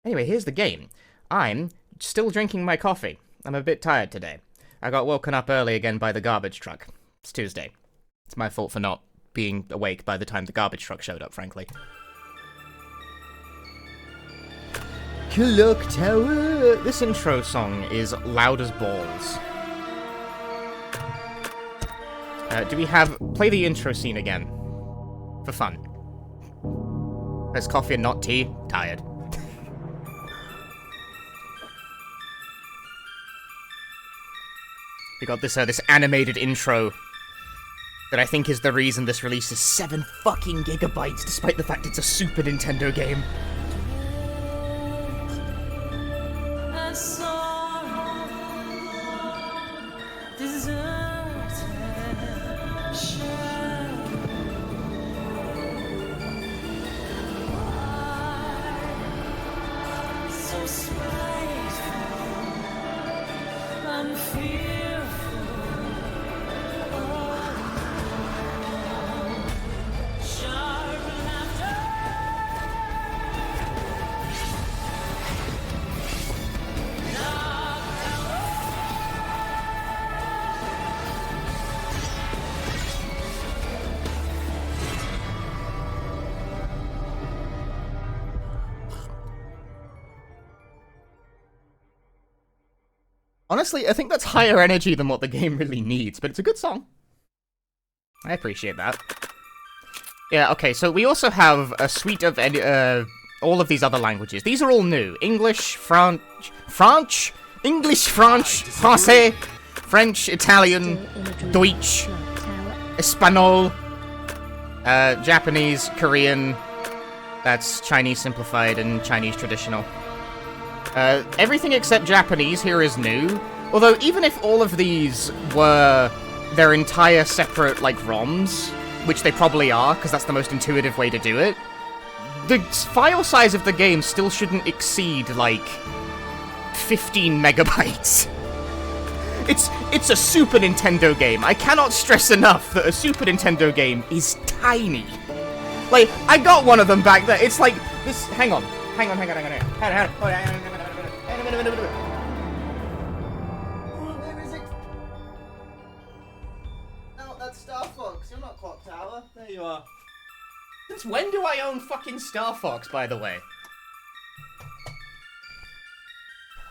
Anyway, here's the game. I'm still drinking my coffee. I'm a bit tired today. I got woken up early again by the garbage truck. It's Tuesday. It's my fault for not being awake by the time the garbage truck showed up, frankly. Clock Tower! This intro song is loud as balls. Do we have... Play the intro scene again. For fun. There's coffee and not tea. Tired. We got this animated intro that I think is the reason this release is 7 fucking gigabytes, despite the fact it's a Super Nintendo game. Honestly, I think that's higher energy than what the game really needs, but it's a good song. I appreciate that. Yeah, okay, so we also have a suite of all of these other languages. These are all new. English, English, French, Français, French, Italian, Deutsch, Espanol, Japanese, Korean, that's Chinese simplified and Chinese traditional. Everything except Japanese here is new. Although, even if all of these were their entire separate, like, ROMs, which they probably are, because that's the most intuitive way to do it, the file size of the game still shouldn't exceed, like, 15 megabytes. It's a Super Nintendo game. I cannot stress enough that a Super Nintendo game is tiny. Like, I got one of them back there. It's like, this, hang on. Hang on. Where is it? No, that's Star Fox. You're not Clock Tower. There you are. Since when do I own fucking Star Fox, by the way?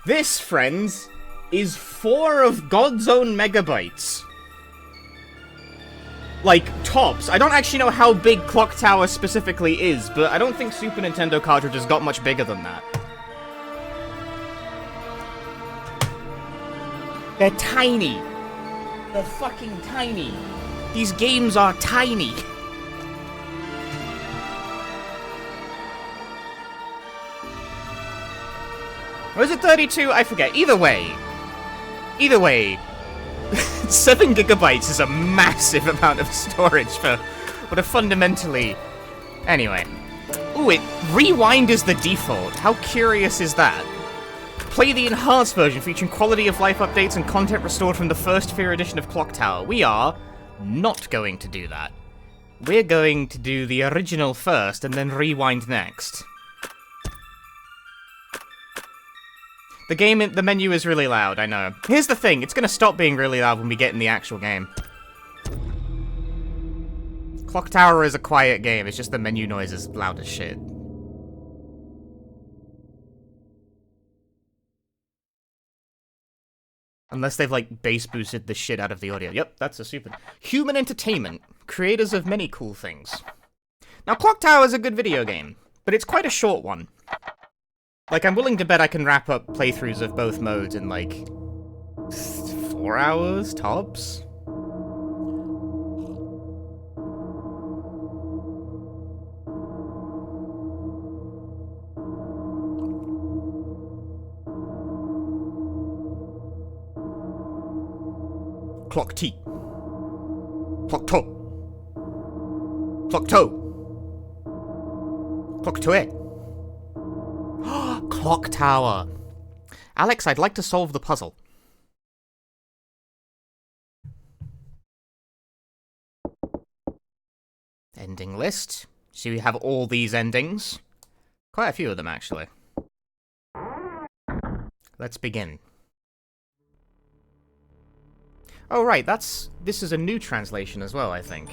This, friends, is 4 of God's own megabytes. Like, tops. I don't actually know how big Clock Tower specifically is, but I don't think Super Nintendo cartridges got much bigger than that. They're tiny. They're fucking tiny. These games are tiny. Or is it 32? I forget. Either way, 7 gigabytes is a massive amount of storage for what a fundamentally... Anyway. Ooh, rewind is the default. How curious is that? Play the enhanced version featuring quality of life updates and content restored from the first Fear edition of Clock Tower. We are not going to do that. We're going to do the original first and then rewind next. The menu is really loud, I know. Here's the thing, it's gonna stop being really loud when we get in the actual game. Clock Tower is a quiet game, it's just the menu noise is loud as shit. Unless they've, like, bass boosted the shit out of the audio. Yep, that's a super... Human Entertainment, creators of many cool things. Now, Clock Tower is a good video game, but it's quite a short one. Like, I'm willing to bet I can wrap up playthroughs of both modes in, like, 4 hours, tops? Clock T. Clock Toe. Clock Toe. Clock Toe. Clock Tower. Alex, I'd like to solve the puzzle. Ending list. So we have all these endings. Quite a few of them, actually. Let's begin. Oh, right, this is a new translation as well, I think.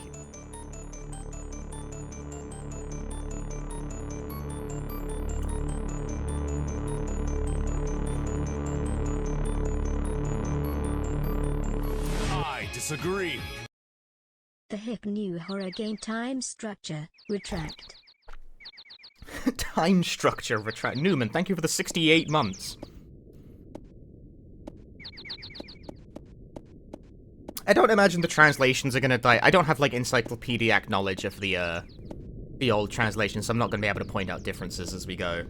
I disagree. The hip new horror game time structure, retract. Time structure, retract. Newman, thank you for the 68 months. I don't imagine the translations are gonna die. I don't have, like, encyclopedic knowledge of the old translation, so I'm not gonna be able to point out differences as we go.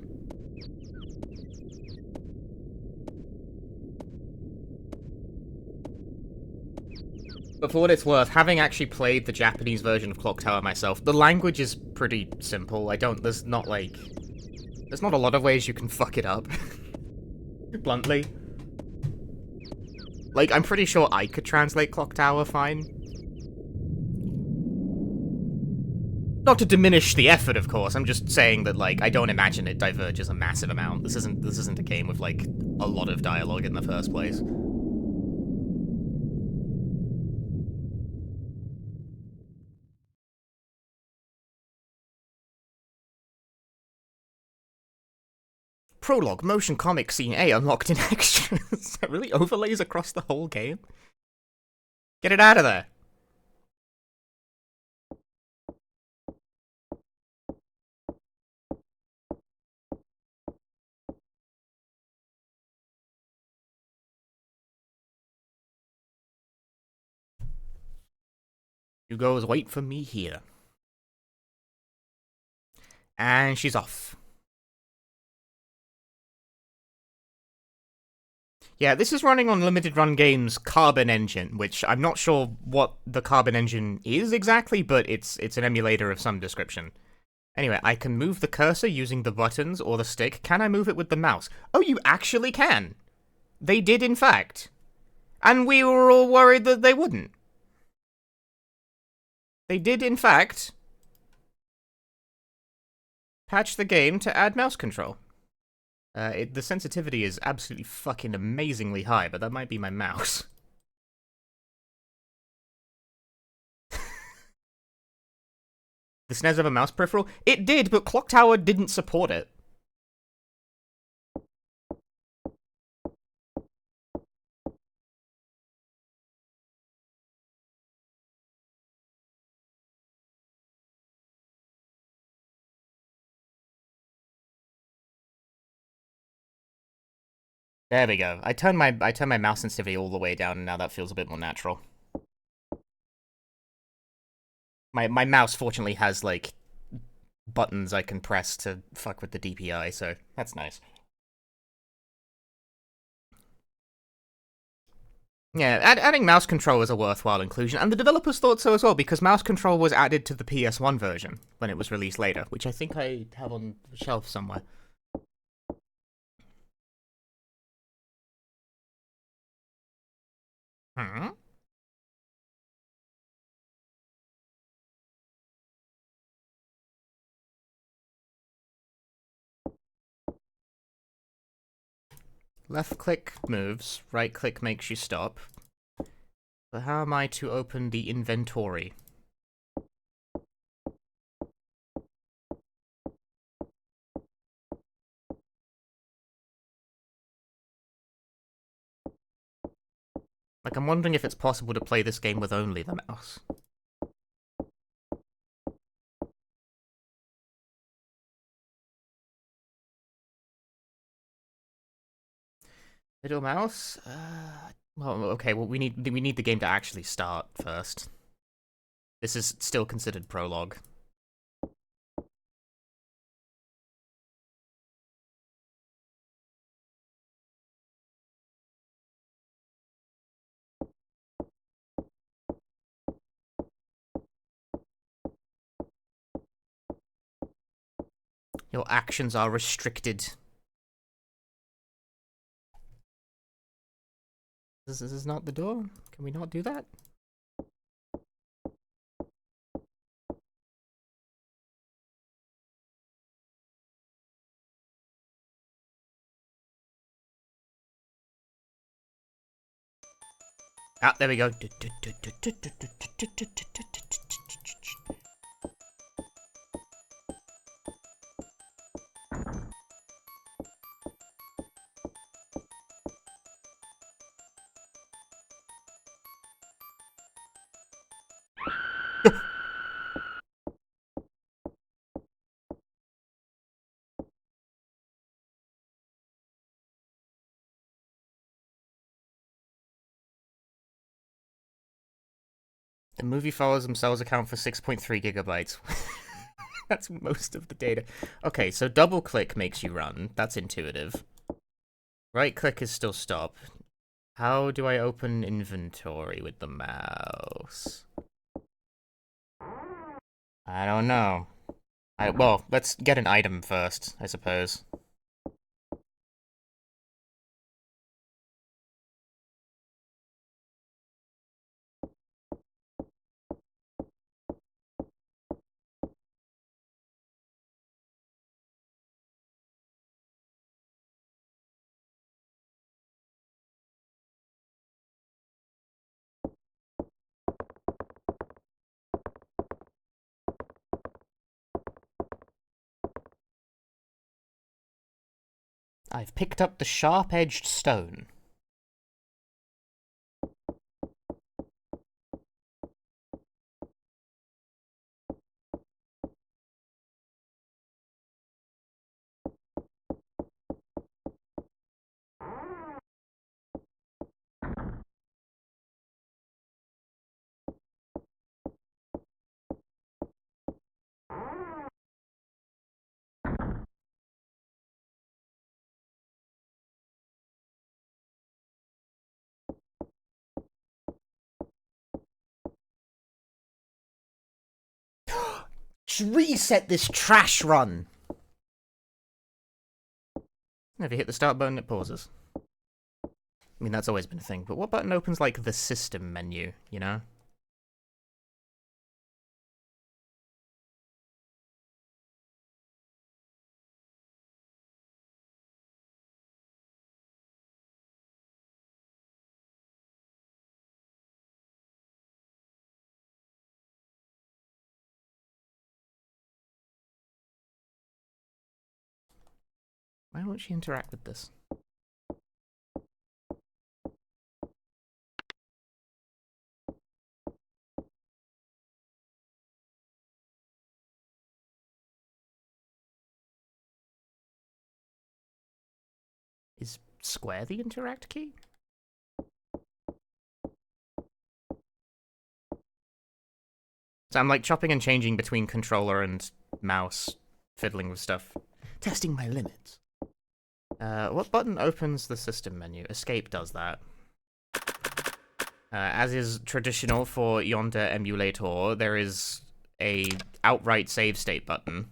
But for what it's worth, having actually played the Japanese version of Clock Tower myself, the language is pretty simple. There's not a lot of ways you can fuck it up. Bluntly. Like, I'm pretty sure I could translate Clock Tower fine. Not to diminish the effort, of course, I'm just saying that, like, I don't imagine it diverges a massive amount. This isn't a game with, like, a lot of dialogue in the first place. Prologue, motion comic scene A unlocked in extras. That really overlays across the whole game? Get it out of there. You goes, wait for me here. And she's off. Yeah, this is running on Limited Run Games' Carbon engine, which I'm not sure what the Carbon engine is exactly, but it's an emulator of some description. Anyway, I can move the cursor using the buttons or the stick. Can I move it with the mouse? Oh, you actually can! They did, in fact. And we were all worried that they wouldn't. They did, in fact, patch the game to add mouse control. The sensitivity is absolutely fucking amazingly high, but that might be my mouse. The SNES have a mouse peripheral? It did, but Clock Tower didn't support it. There we go. I turned my mouse sensitivity all the way down, and now that feels a bit more natural. My mouse fortunately has, like, buttons I can press to fuck with the DPI, so that's nice. Yeah, adding mouse control is a worthwhile inclusion, and the developers thought so as well, because mouse control was added to the PS1 version when it was released later, which I think I have on the shelf somewhere. Hmm? Left click moves, right click makes you stop. But how am I to open the inventory? Like, I'm wondering if it's possible to play this game with only the mouse. Middle mouse? Well, okay, well, we need the game to actually start first. This is still considered prologue. Your actions are restricted. This is not the door? Can we not do that? Ah, there we go. The movie files themselves account for 6.3 gigabytes. That's most of the data. Okay, so double click makes you run. That's intuitive. Right click is still stop. How do I open inventory with the mouse? I don't know. Well, let's get an item first, I suppose. I've picked up the sharp-edged stone. Just reset this trash run! If you hit the start button, it pauses. I mean, that's always been a thing, but what button opens, like, the system menu, you know? Why won't she interact with this? Is square the interact key? So I'm like chopping and changing between controller and mouse, fiddling with stuff. Testing my limits. What button opens the system menu? Escape does that. As is traditional for Yonder emulator, there is a outright save state button.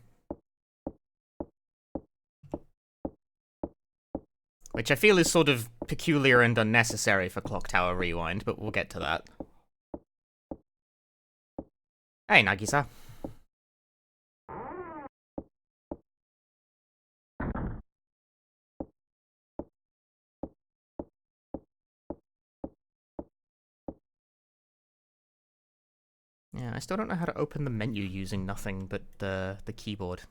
Which I feel is sort of peculiar and unnecessary for Clock Tower Rewind, but we'll get to that. Hey, Nagisa. Yeah, I still don't know how to open the menu using nothing but the keyboard.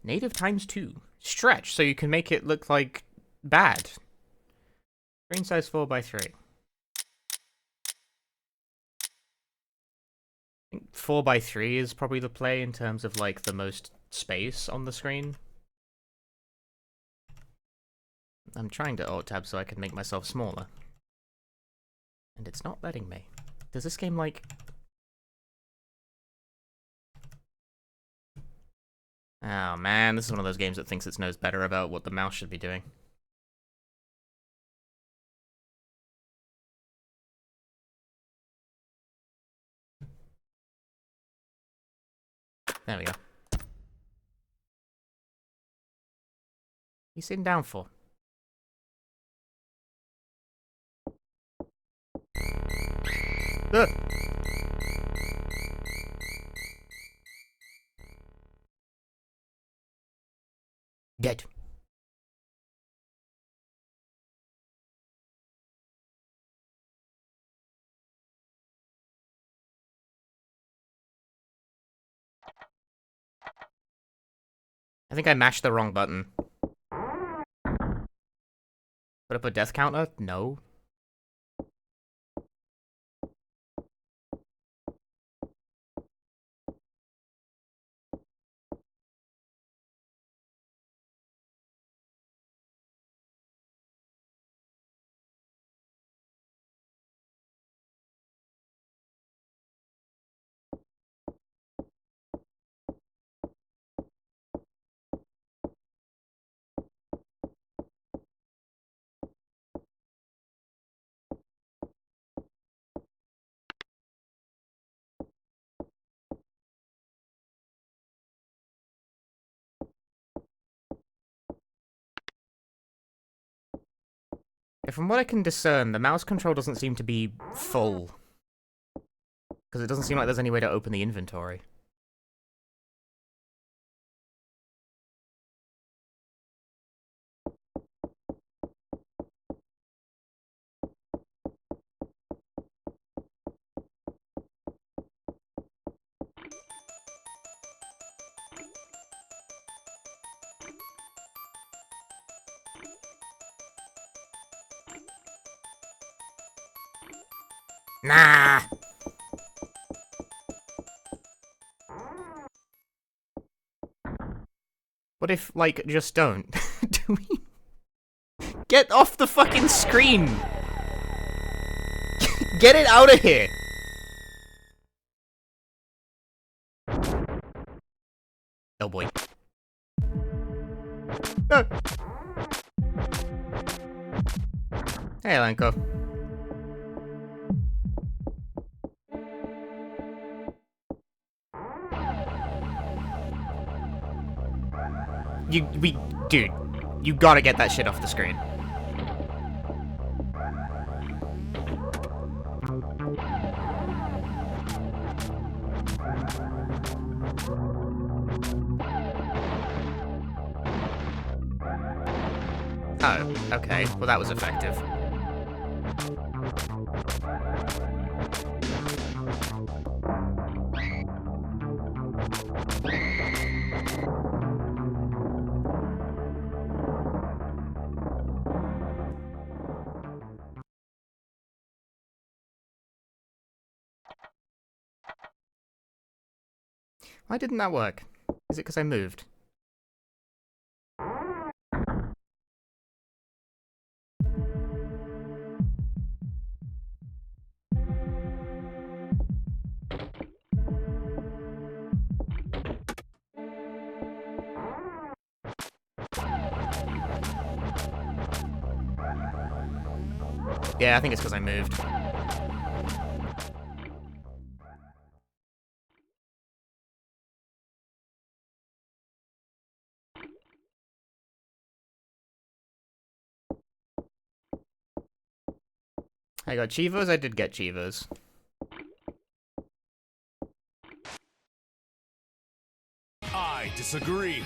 Native times 2. Stretch, so you can make it look like bad. Screen size 4:3. I think 4:3 is probably the play in terms of like the most space on the screen. I'm trying to alt-tab so I can make myself smaller. And it's not letting me. Does this game like... Oh man, this is one of those games that thinks it knows better about what the mouse should be doing. There we go. You sitting down for? Dead. I think I mashed the wrong button. Put up a death counter? No. From what I can discern, the mouse control doesn't seem to be full. Because it doesn't seem like there's any way to open the inventory. Nah! What if, like, just don't? Do we... Get off the fucking screen! Get it out of here! Oh boy. No! Hey, Lanko. Dude, you gotta get that shit off the screen. Oh, okay. Well, that was effective. Why didn't that work? Is it because I moved? Yeah, I think it's because I moved. I got Chivos, I did get Chivos. I disagree.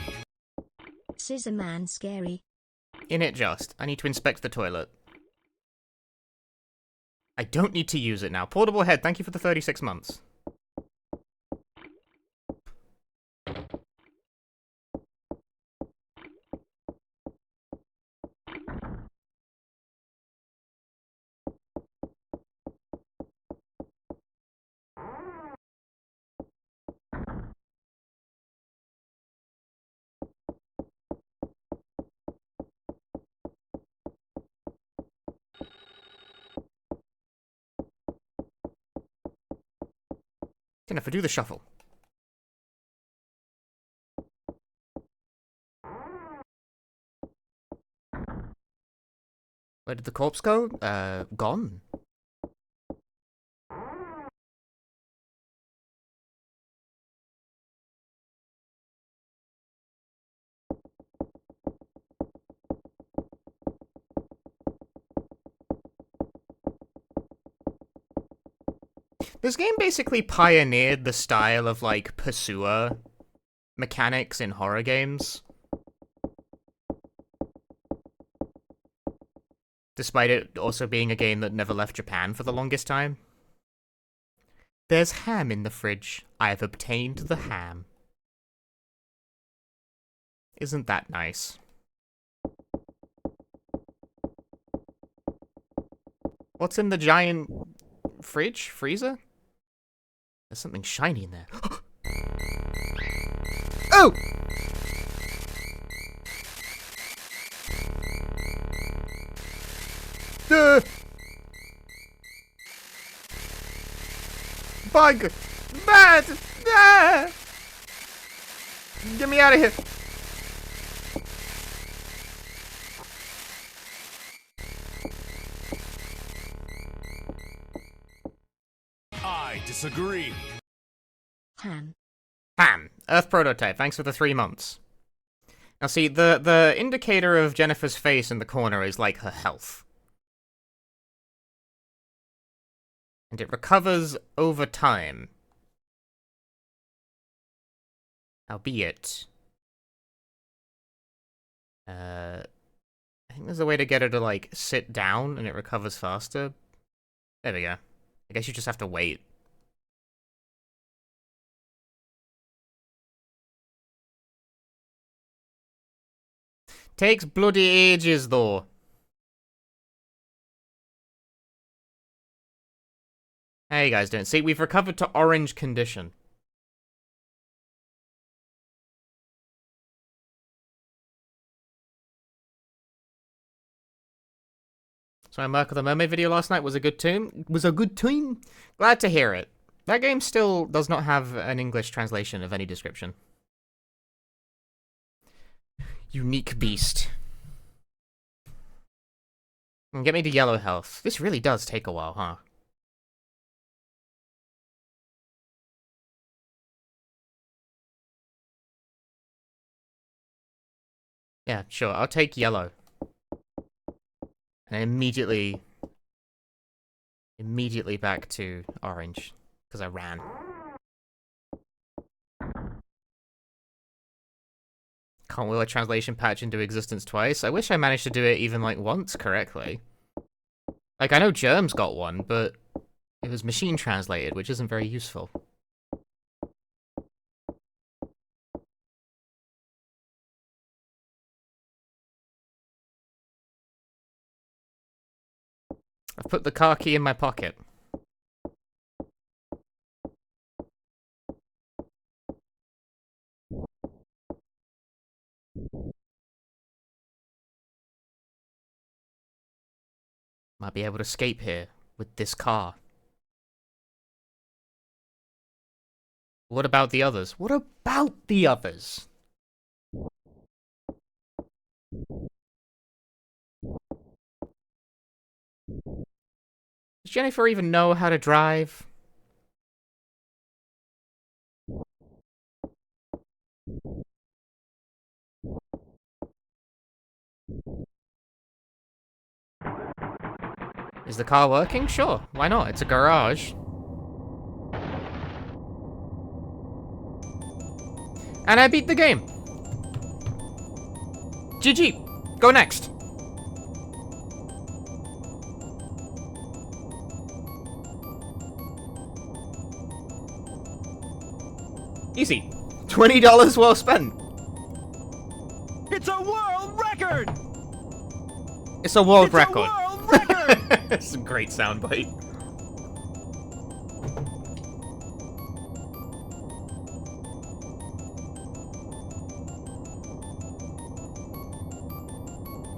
Scissor Man scary. In it just. I need to inspect the toilet. I don't need to use it now. Portable head, thank you for the 36 months. Jennifer, do the shuffle. Where did the corpse go? Gone. This game basically pioneered the style of, like, pursuer mechanics in horror games. Despite it also being a game that never left Japan for the longest time. There's ham in the fridge. I have obtained the ham. Isn't that nice? What's in the giant fridge? Freezer? There's something shiny in there. Oh! Bug! Bad! Ah! Get me out of here! I disagree. Ham. Ham. Earth prototype. Thanks for the 3 months. Now see, the indicator of Jennifer's face in the corner is like her health. And it recovers over time. Albeit... I think there's a way to get her to, like, sit down and it recovers faster. There we go. I guess you just have to wait. Takes bloody ages, though. How you guys doing? See, we've recovered to orange condition. So my Merc of the Mermaid video last night was a good tune. Glad to hear it. That game still does not have an English translation of any description. Unique beast. Get me to yellow health. This really does take a while, huh? Yeah, sure. I'll take yellow. And immediately back to orange, because I ran. Can't will a translation patch into existence twice. I wish I managed to do it even, like, once correctly. Like, I know Germ's got one, but it was machine translated, which isn't very useful. I've put the car key in my pocket. Might be able to escape here with this car. What about the others? What about the others? Does Jennifer even know how to drive? Is the car working? Sure, why not? It's a garage. And I beat the game. GG. Go next. Easy. $20 well spent. It's a world record! It's a world It's record. a world record! It's a great soundbite.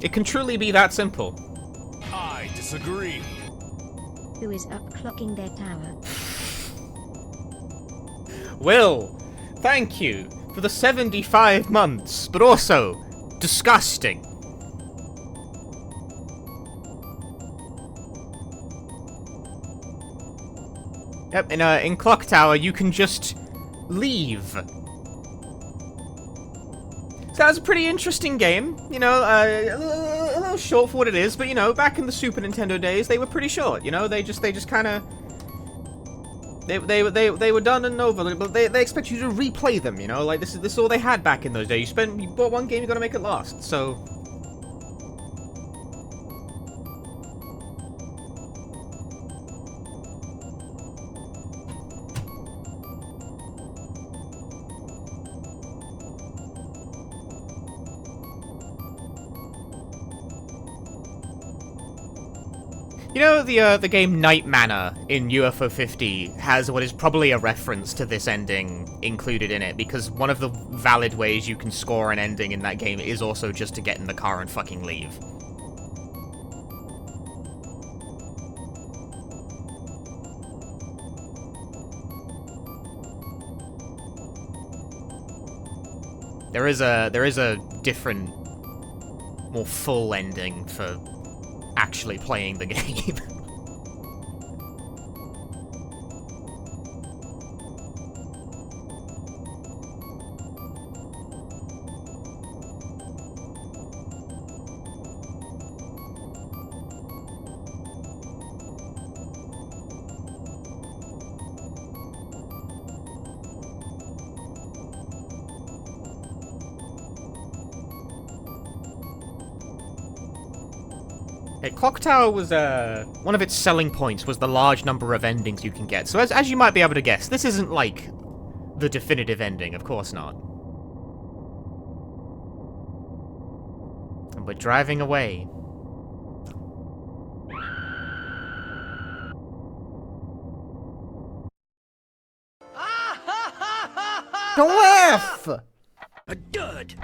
It can truly be that simple. I disagree. Who is upclocking their tower? Will, thank you for the 75 months, but also disgusting. Yep, in Clock Tower, you can just leave. So that was a pretty interesting game, you know, a little short for what it is, but you know, back in the Super Nintendo days, they were pretty short, you know, they just kind of, they were done and over, but they expect you to replay them, you know, like this is all they had back in those days. You bought one game, you gotta make it last, so. You know, the game Night Manor in UFO 50 has what is probably a reference to this ending included in it, because one of the valid ways you can score an ending in that game is also just to get in the car and fucking leave. There is a different, more full ending for actually playing the game. Clock Tower was, one of its selling points was the large number of endings you can get. So as you might be able to guess, this isn't, like, the definitive ending, of course not. And we're driving away. Don't laugh! A dud.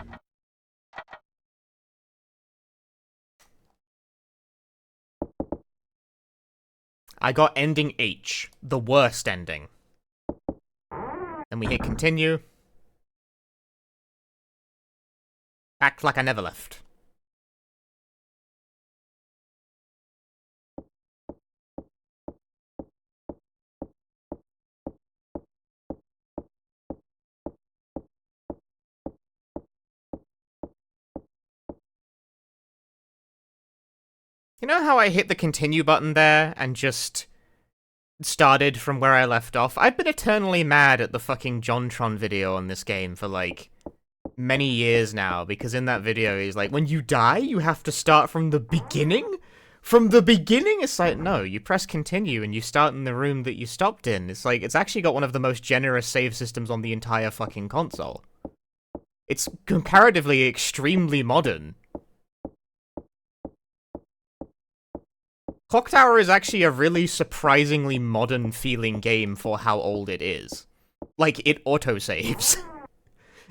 I got ending H, the worst ending. Then we hit continue. Act like I never left. You know how I hit the continue button there and just started from where I left off? I've been eternally mad at the fucking JonTron video on this game for, like, many years now, because in that video he's like, when you die, you have to start from the beginning? From the beginning? It's like, no, you press continue and you start in the room that you stopped in. It's like, it's actually got one of the most generous save systems on the entire fucking console. It's comparatively extremely modern. Clock Tower is actually a really surprisingly modern-feeling game for how old it is. Like, it autosaves.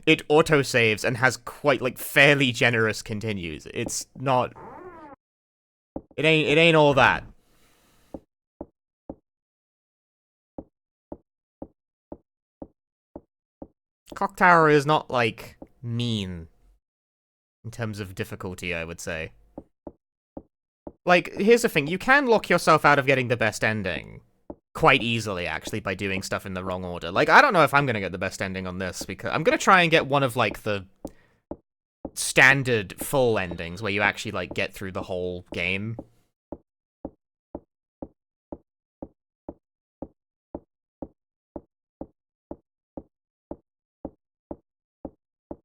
It autosaves and has quite, like, fairly generous continues. It's not... It ain't all that. Clock Tower is not, like, mean in terms of difficulty, I would say. Like, here's the thing, you can lock yourself out of getting the best ending quite easily, actually, by doing stuff in the wrong order. Like, I don't know if I'm gonna get the best ending on this, because I'm gonna try and get one of, like, the standard full endings, where you actually, like, get through the whole game.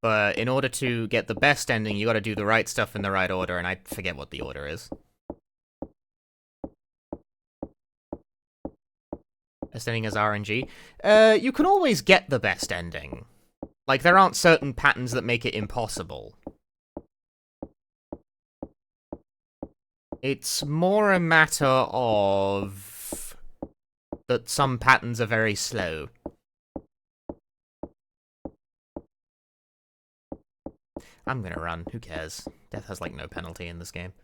But in order to get the best ending, you gotta do the right stuff in the right order, and I forget what the order is. Best ending is RNG. You can always get the best ending. Like, there aren't certain patterns that make it impossible. It's more a matter of that some patterns are very slow. I'm gonna run, who cares? Death has, like, no penalty in this game.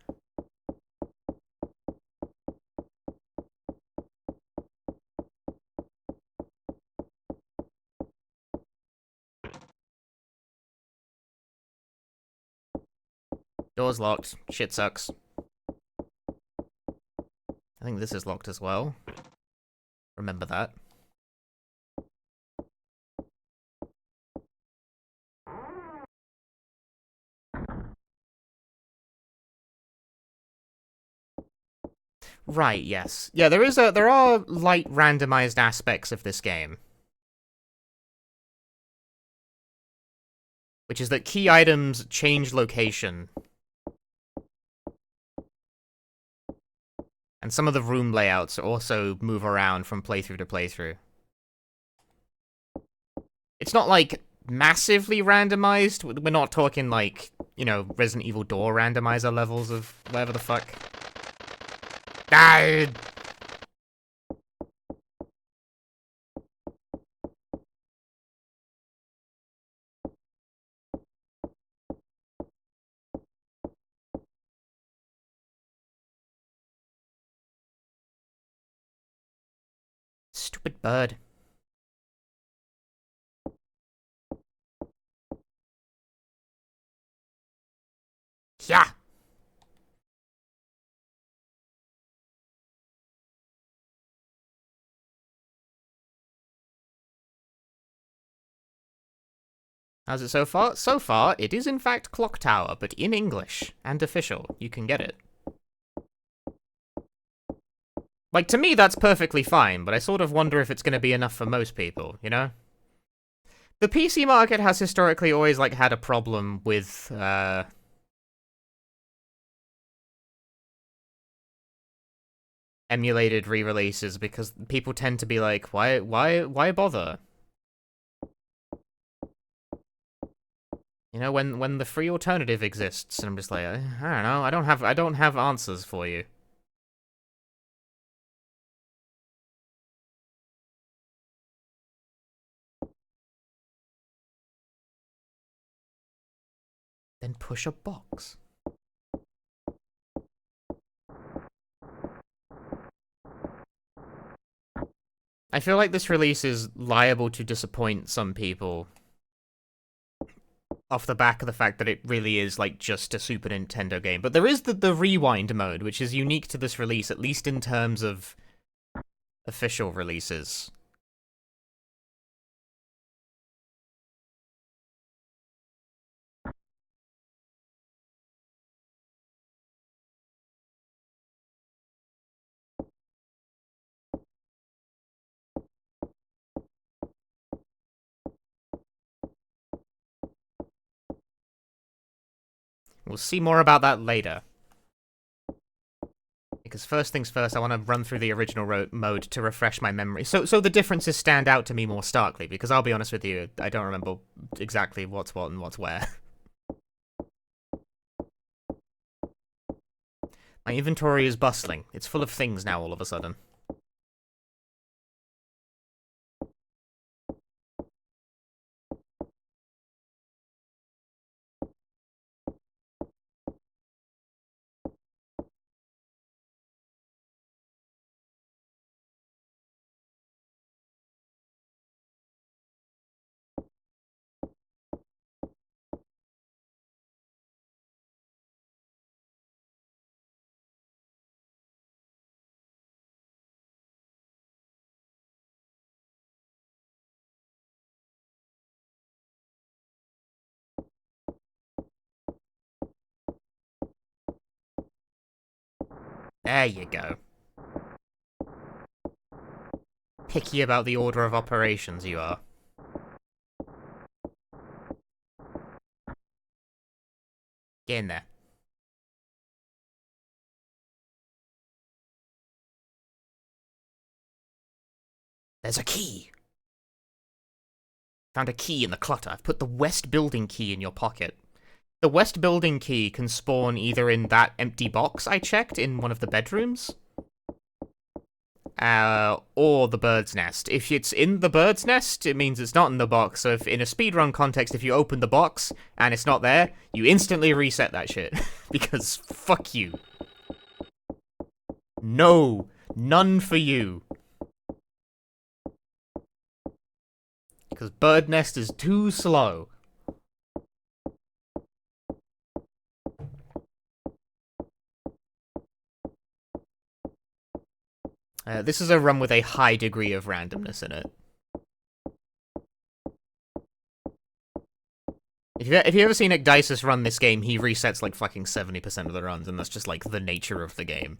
Door's locked. Shit sucks. I think this is locked as well. Remember that. Right, yes. Yeah, there are light randomized aspects of this game. Which is that key items change location. And some of the room layouts also move around from playthrough to playthrough. It's not, like, massively randomized. We're not talking, like, you know, Resident Evil Door randomizer levels of whatever the fuck. Ah! Stupid bird. Yeah. How's it so far? So far, it is in fact Clock Tower, but in English and official. You can get it. Like, to me, that's perfectly fine, but I sort of wonder if it's going to be enough for most people, you know? The PC market has historically always, like, had a problem with, emulated re-releases, because people tend to be like, why bother? You know, when the free alternative exists, and I'm just like, I don't know, I don't have answers for you. Then push a box. I feel like this release is liable to disappoint some people off the back of the fact that it really is, like, just a Super Nintendo game. But there is the rewind mode, which is unique to this release, at least in terms of official releases. We'll see more about that later. Because first things first, I want to run through the original mode to refresh my memory. So the differences stand out to me more starkly, because I'll be honest with you, I don't remember exactly what's what and what's where. My inventory is bustling. It's full of things now all of a sudden. There you go. Picky about the order of operations, you are. Get in there. There's a key! Found a key in the clutter. I've put the west building key in your pocket. The west building key can spawn either in that empty box I checked in one of the bedrooms, or the bird's nest. If it's in the bird's nest, it means it's not in the box, so if in a speedrun context, if you open the box and it's not there, you instantly reset that shit. Because fuck you. No, none for you. Because bird nest is too slow. This is a run with a high degree of randomness in it. If you ever seen Ecdysis run this game, he resets like fucking 70% of the runs, and that's just like the nature of the game.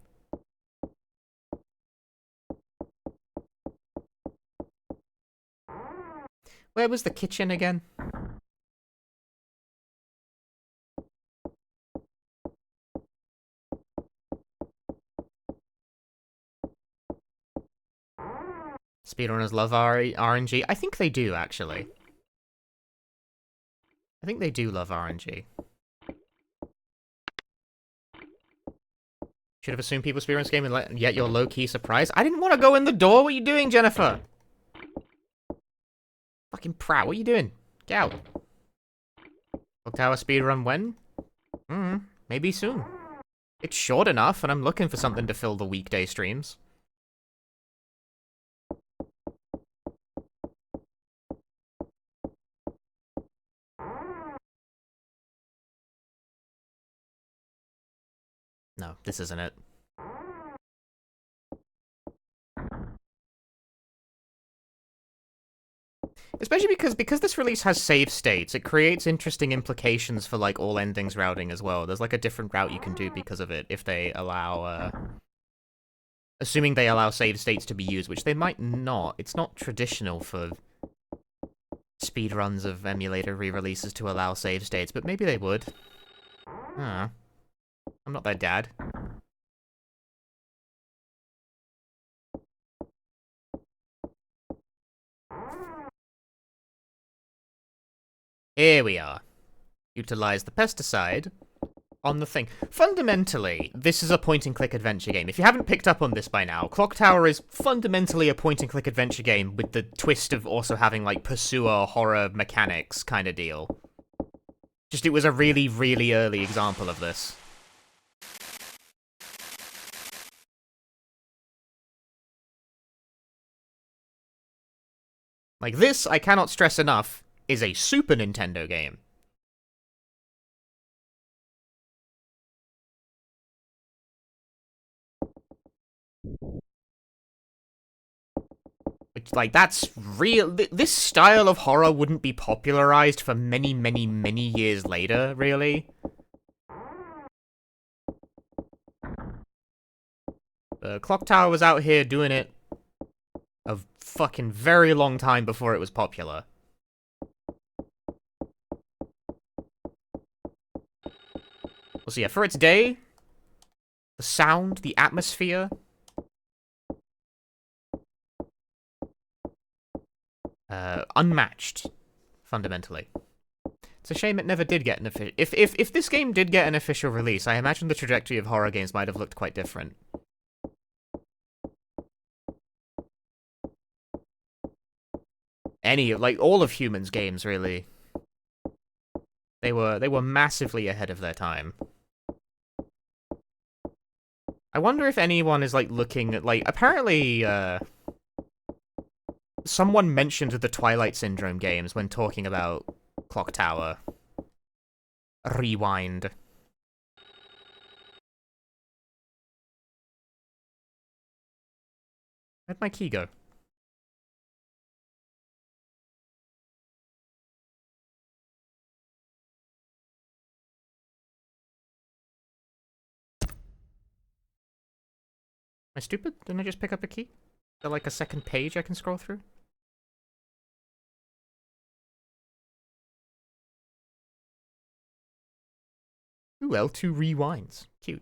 Where was the kitchen again? Speedrunners love RNG. I think they do, actually. I think they do love RNG. Should have assumed people speedrun this game and yet you're low-key surprised. I didn't want to go in the door. What are you doing, Jennifer? Fucking prat. What are you doing? Get out. Clock Tower speedrun when? Maybe soon. It's short enough, and I'm looking for something to fill the weekday streams. No, this isn't it. Especially because this release has save states, it creates interesting implications for, like, all endings routing as well. There's, like, a different route you can do because of it if they allow, assuming they allow save states to be used, which they might not. It's not traditional for speedruns of emulator re-releases to allow save states, but maybe they would. I'm not their dad. Here we are. Utilize the pesticide on the thing. Fundamentally, this is a point-and-click adventure game. If you haven't picked up on this by now, Clock Tower is fundamentally a point-and-click adventure game with the twist of also having, like, pursuer horror mechanics kind of deal. Just it was a really, really early example of this. Like, this, I cannot stress enough, is a Super Nintendo game. Which, like, that's real. This style of horror wouldn't be popularized for many, many, many years later, really. Clock Tower was out here doing it a fucking very long time before it was popular. Well, so yeah, for its day, the sound, the atmosphere, unmatched, fundamentally. It's a shame it never did get an official... If this game did get an official release, I imagine the trajectory of horror games might have looked quite different. Like, all of Humans games, really. They were massively ahead of their time. I wonder if anyone is, like, looking at, like, apparently, someone mentioned the Twilight Syndrome games when talking about Clock Tower. Rewind. Where'd my key go? Am I stupid? Didn't I just pick up a key? Is there like a second page I can scroll through? Ooh, L2 rewinds. Cute.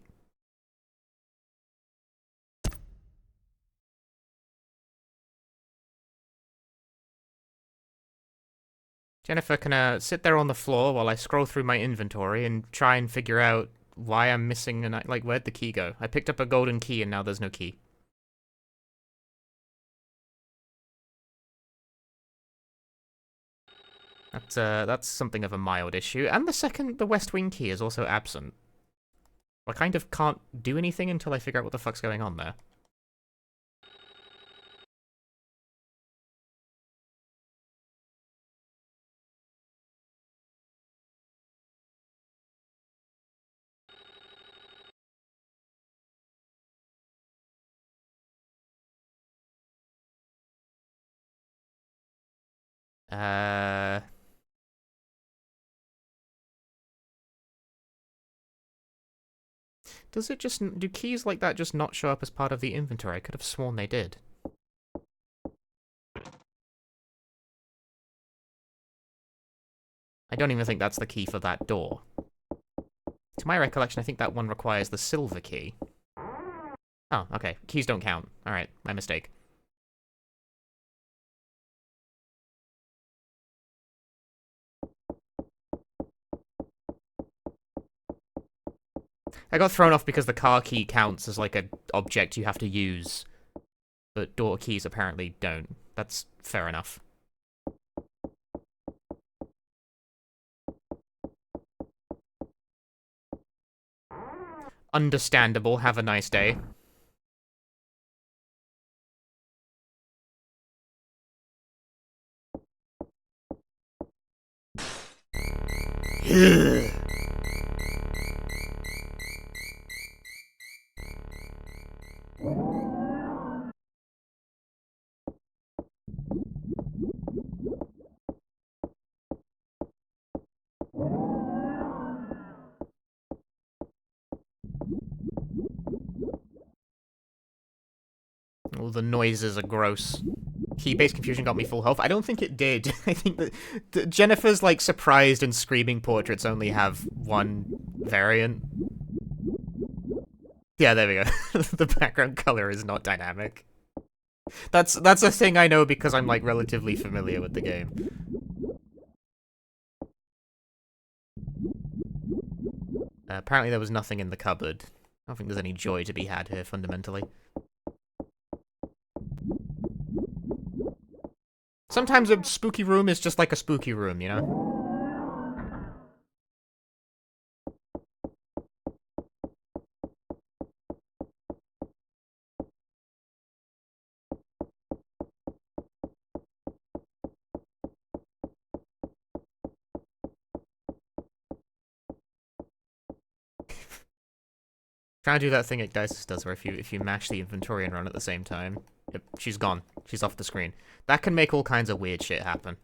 Jennifer, can sit there on the floor while I scroll through my inventory and try and figure out why I'm missing an... Like, where'd the key go? I picked up a golden key and now there's no key. That's something of a mild issue. And the West Wing key is also absent. I kind of can't do anything until I figure out what the fuck's going on there. Does it just... Do keys like that just not show up as part of the inventory? I could have sworn they did. I don't even think that's the key for that door. To my recollection, I think that one requires the silver key. Oh, okay. Keys don't count. Alright, my mistake. I got thrown off because the car key counts as like an object you have to use, but door keys apparently don't. That's fair enough. Understandable. Have a nice day. All the noises are gross. Key-based confusion got me full health. I don't think it did. I think that Jennifer's, like, surprised and screaming portraits only have one variant. Yeah, there we go. The background color is not dynamic. That's a thing I know because I'm, like, relatively familiar with the game. Apparently there was nothing in the cupboard. I don't think there's any joy to be had here, fundamentally. Sometimes a spooky room is just like a spooky room, you know? Trying to do that thing Ecdysis does, where if you mash the inventory and run at the same time, yep, she's gone. She's off the screen. That can make all kinds of weird shit happen.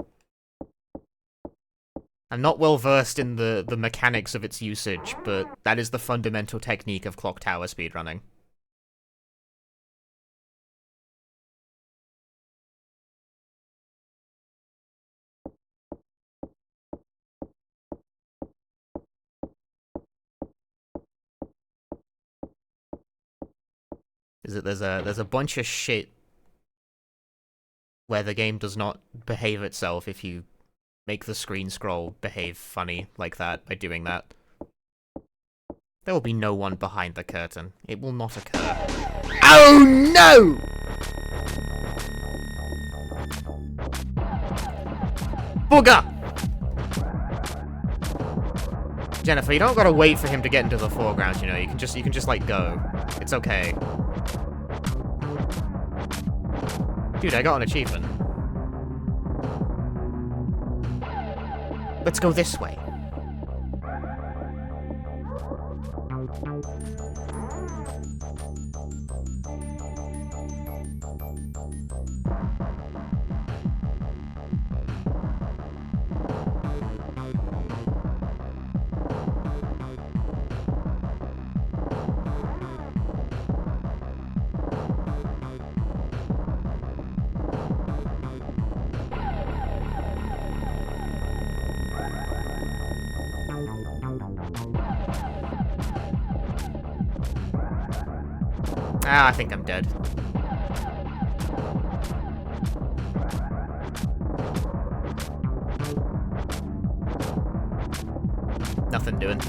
I'm not well versed in the mechanics of its usage, but that is the fundamental technique of Clock Tower speedrunning. Is that there's a bunch of shit where the game does not behave itself if you make the screen scroll behave funny like that by doing that. There will be no one behind the curtain. It will not occur. Oh no! Booger! Jennifer, you don't gotta wait for him to get into the foreground, you know. You can just like go. It's okay. Dude, I got an achievement. Let's go this way. Ah, I think I'm dead. Nothing doing.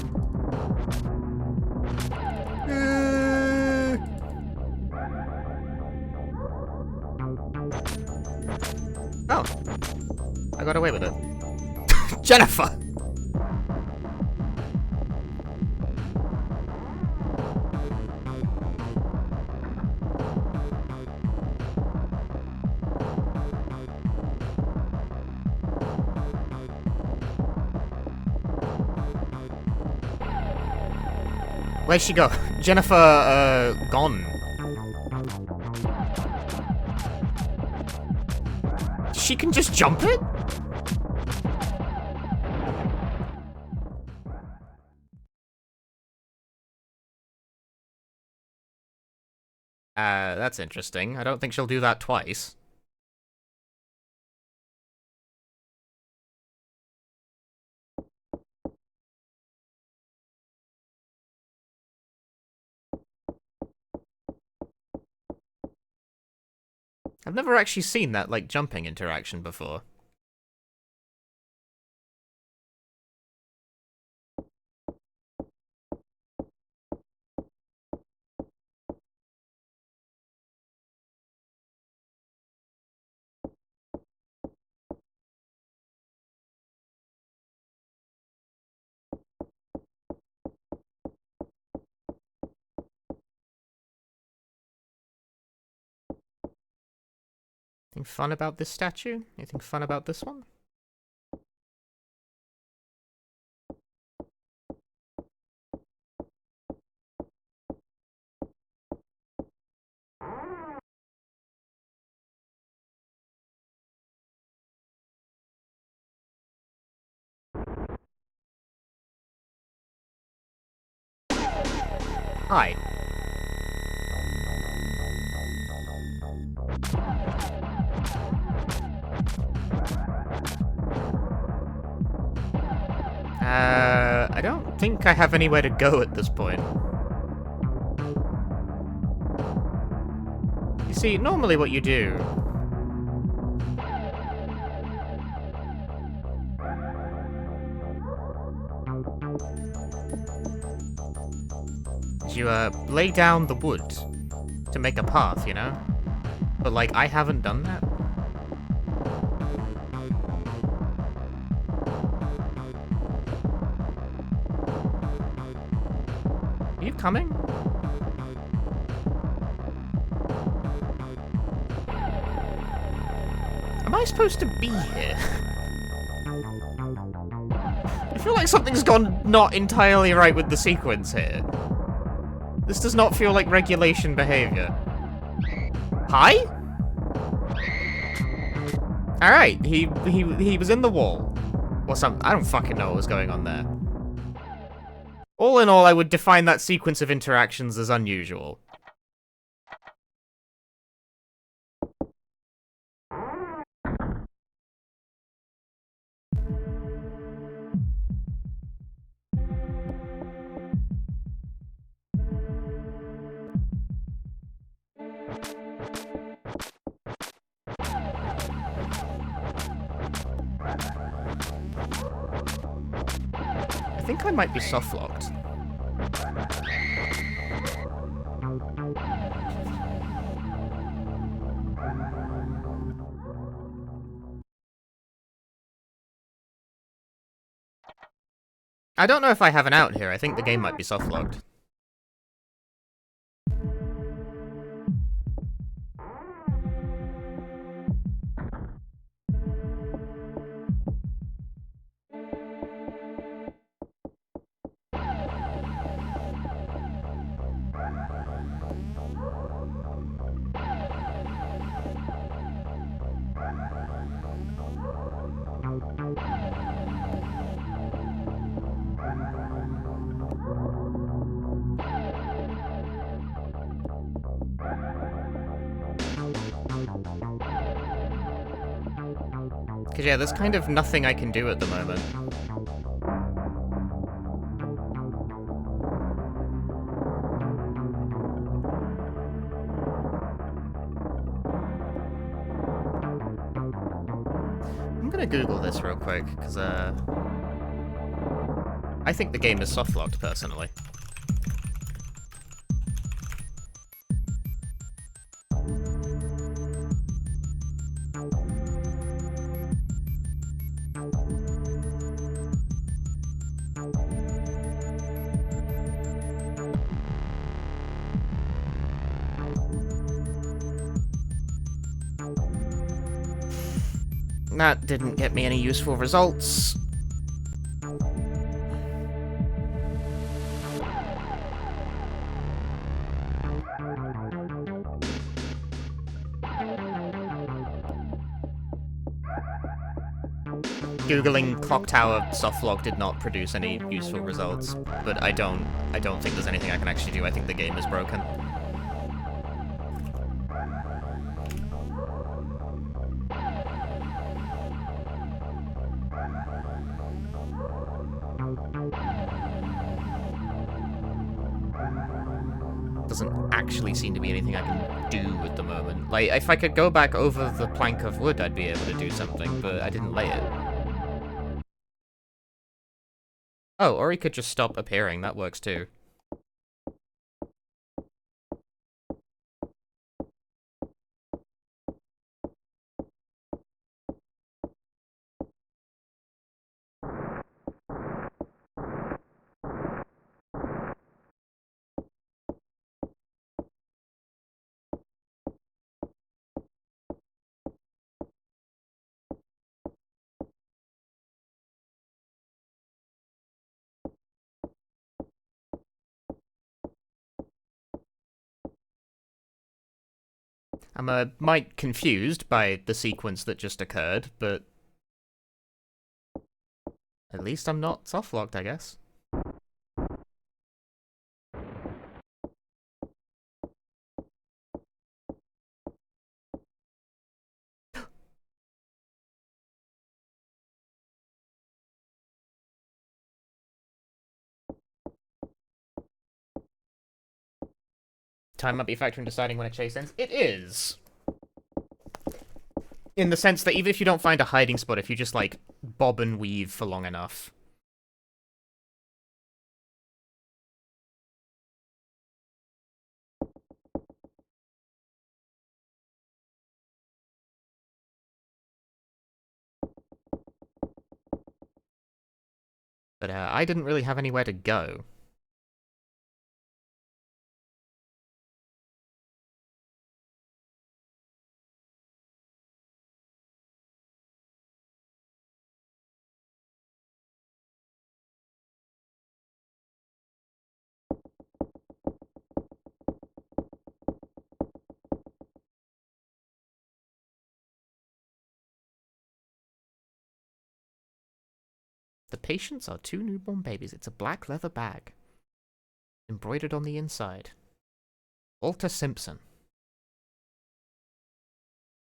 Oh. I got away with it. Jennifer! Where'd she go? Jennifer, gone. She can just jump it? That's interesting. I don't think she'll do that twice. I've never actually seen that, like, jumping interaction before. Anything fun about this statue? Anything fun about this one? Hi. I don't think I have anywhere to go at this point. You see, normally what you do... is you, lay down the wood to make a path, you know? But, like, I haven't done that. Are you coming? Am I supposed to be here? I feel like something's gone not entirely right with the sequence here. This does not feel like regulation behavior. Hi? Alright, he was in the wall. Or something. I don't fucking know what was going on there. All in all, I would define that sequence of interactions as unusual. I think I might be soft-locked. I don't know if I have an out here. I think the game might be soft-locked. Because, yeah, there's kind of nothing I can do at the moment. I'm gonna Google this real quick, because, I think the game is soft-locked, personally. That didn't get me any useful results. Googling Clock Tower softlock did not produce any useful results, but I don't think there's anything I can actually do. I think the game is broken. Doesn't actually seem to be anything I can do at the moment. Like, if I could go back over the plank of wood, I'd be able to do something, but I didn't lay it. Oh, or he could just stop appearing, that works too. I'm a mite confused by the sequence that just occurred, but at least I'm not soft-locked, I guess. Time might be a factor in deciding when a chase ends. It is! In the sense that even if you don't find a hiding spot, if you just, like, bob and weave for long enough. But, I didn't really have anywhere to go. The patients are 2 newborn babies. It's a black leather bag. Embroidered on the inside. Walter Simpson.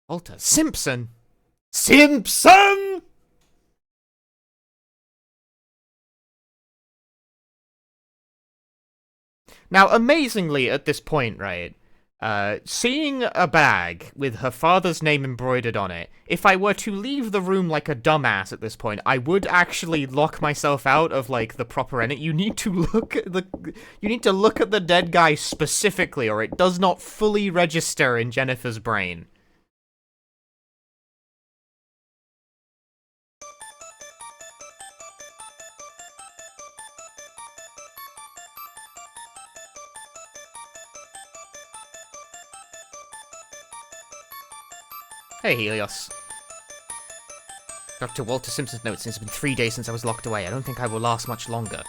Walter Simpson? Simpson! Now, amazingly, at this point, right, seeing a bag with her father's name embroidered on it, if I were to leave the room like a dumbass at this point, I would actually lock myself out of, like, the proper end. You need to look at the dead guy specifically, or it does not fully register in Jennifer's brain. Hey, Helios. Dr. Walter Simpson's notes, it's been 3 days since I was locked away. I don't think I will last much longer.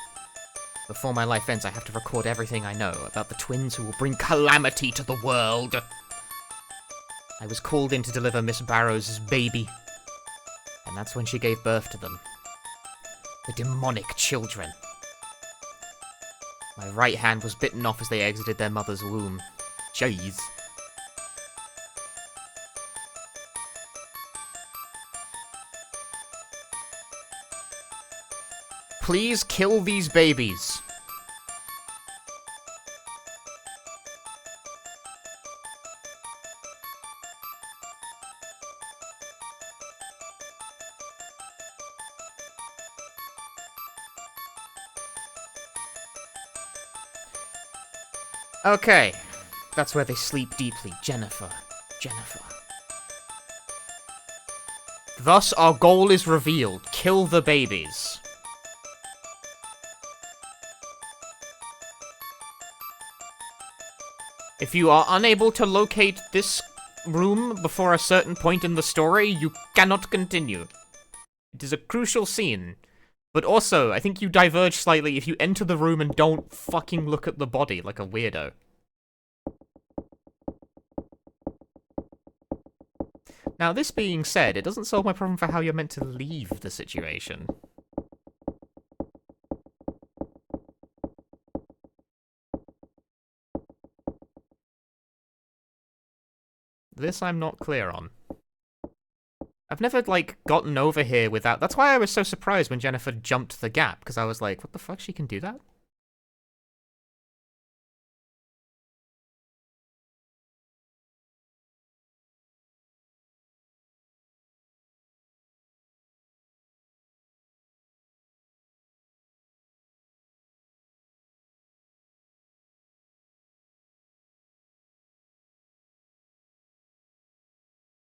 Before my life ends, I have to record everything I know about the twins who will bring calamity to the world. I was called in to deliver Miss Barrows' baby. And that's when she gave birth to them. The demonic children. My right hand was bitten off as they exited their mother's womb. Jeez. Please kill these babies. Okay. That's where they sleep deeply. Jennifer. Jennifer. Thus, our goal is revealed. Kill the babies. If you are unable to locate this room before a certain point in the story, you cannot continue. It is a crucial scene. But also, I think you diverge slightly if you enter the room and don't fucking look at the body like a weirdo. Now, this being said, it doesn't solve my problem for how you're meant to leave the situation. This I'm not clear on. I've never, like, gotten over here without... That's why I was so surprised when Jennifer jumped the gap, because I was like, what the fuck, she can do that?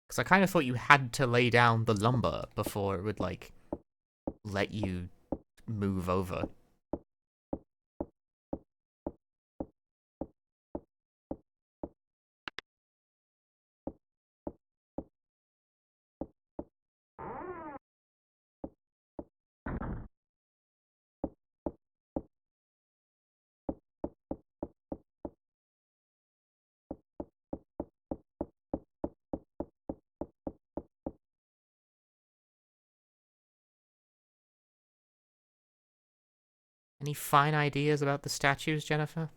Because I kind of thought you had to lay down the lumber before it would, like, let you move over. Any fine ideas about the statues, Jennifer?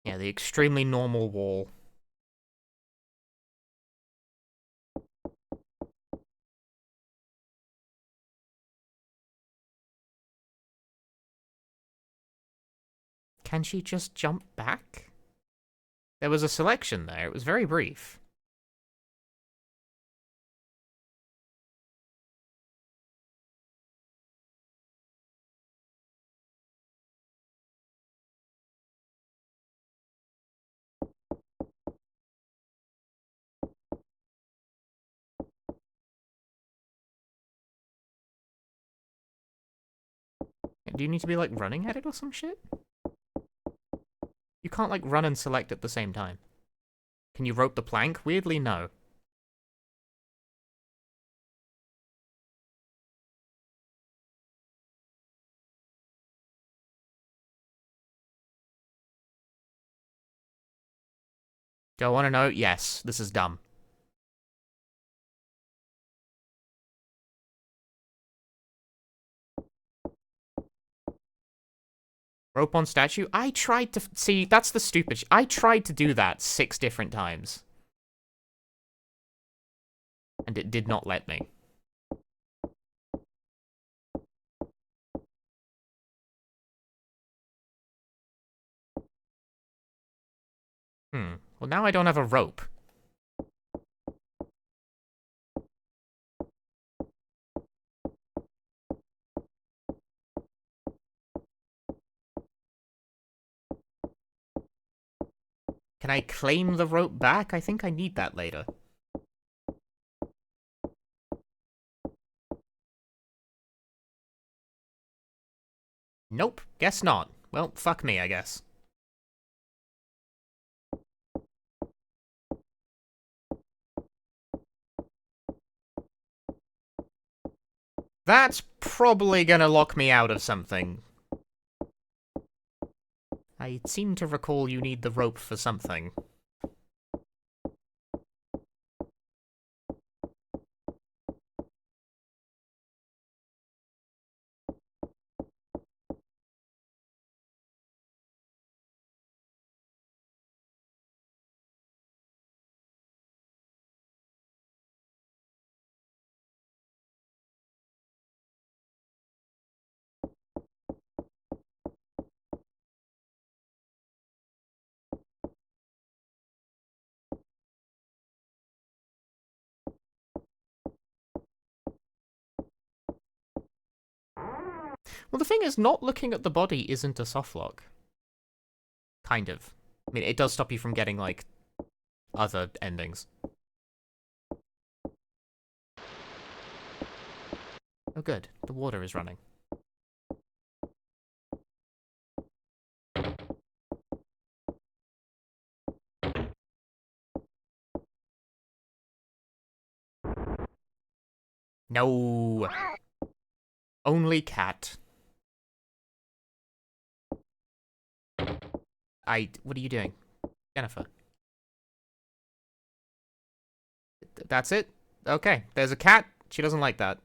Yeah, the extremely normal wall. Can she just jump back? There was a selection there. It was very brief. Do you need to be, like, running at it or some shit? You can't, like, run and select at the same time. Can you rope the plank? Weirdly, no. Do I want to know? Yes, this is dumb. Rope on statue? I tried to... See, that's the stupid... I tried to do that 6 different times. And it did not let me. Well, now I don't have a rope. Can I claim the rope back? I think I need that later. Nope, guess not. Well, fuck me, I guess. That's probably gonna lock me out of something. I seem to recall you need the rope for something. Well, the thing is, not looking at the body isn't a softlock. Kind of. I mean, it does stop you from getting, like, other endings. Oh, good. The water is running. No. Only cat. What are you doing? Jennifer. That's it? Okay, there's a cat. She doesn't like that.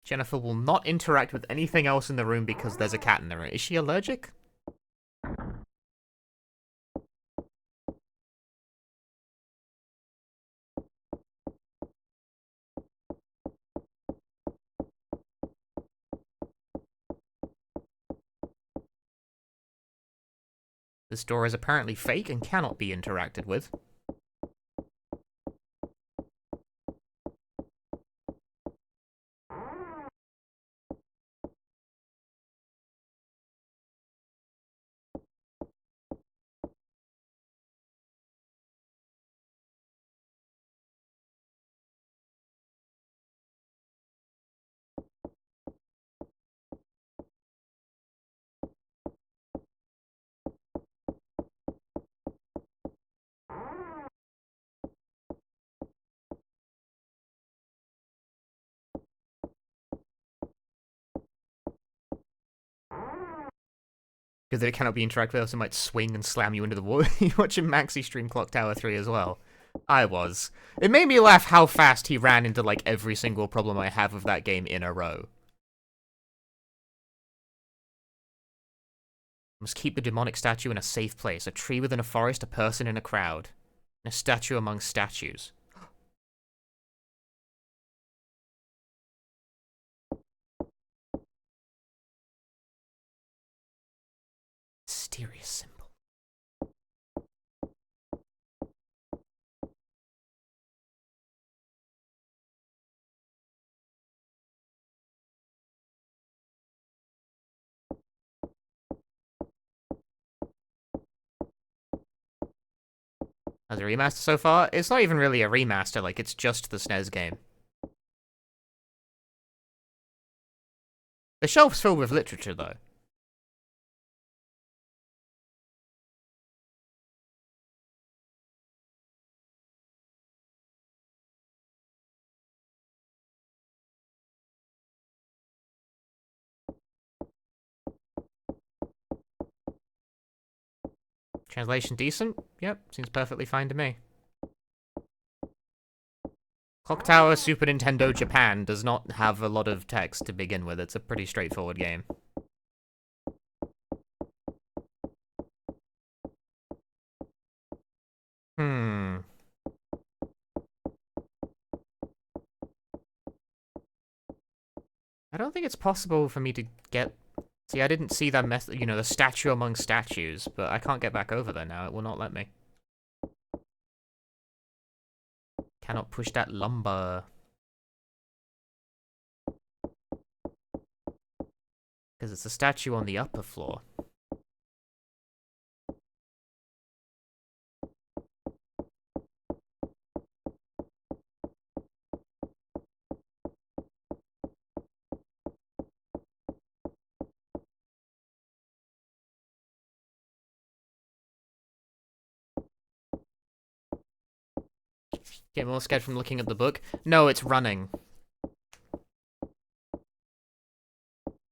Jennifer will not interact with anything else in the room because there's a cat in the room. Is she allergic? This door is apparently fake and cannot be interacted with. Good that it cannot be interacted with, else it might swing and slam you into the wall. You watching Maxi stream Clock Tower 3 as well? I was. It made me laugh how fast he ran into, like, every single problem I have with that game in a row. Must keep the demonic statue in a safe place. A tree within a forest, a person in a crowd. And a statue among statues. Mysterious symbol. As a remaster so far, it's not even really a remaster, like, it's just the SNES game. The shelf's filled with literature, though. Translation decent? Yep, seems perfectly fine to me. Clock Tower Super Nintendo Japan does not have a lot of text to begin with. It's a pretty straightforward game. I don't think it's possible for me to get... See, I didn't see that method, you know, the statue among statues, but I can't get back over there now. It will not let me. Cannot push that lumber. Because it's a statue on the upper floor. Get more scared from looking at the book? No, it's running.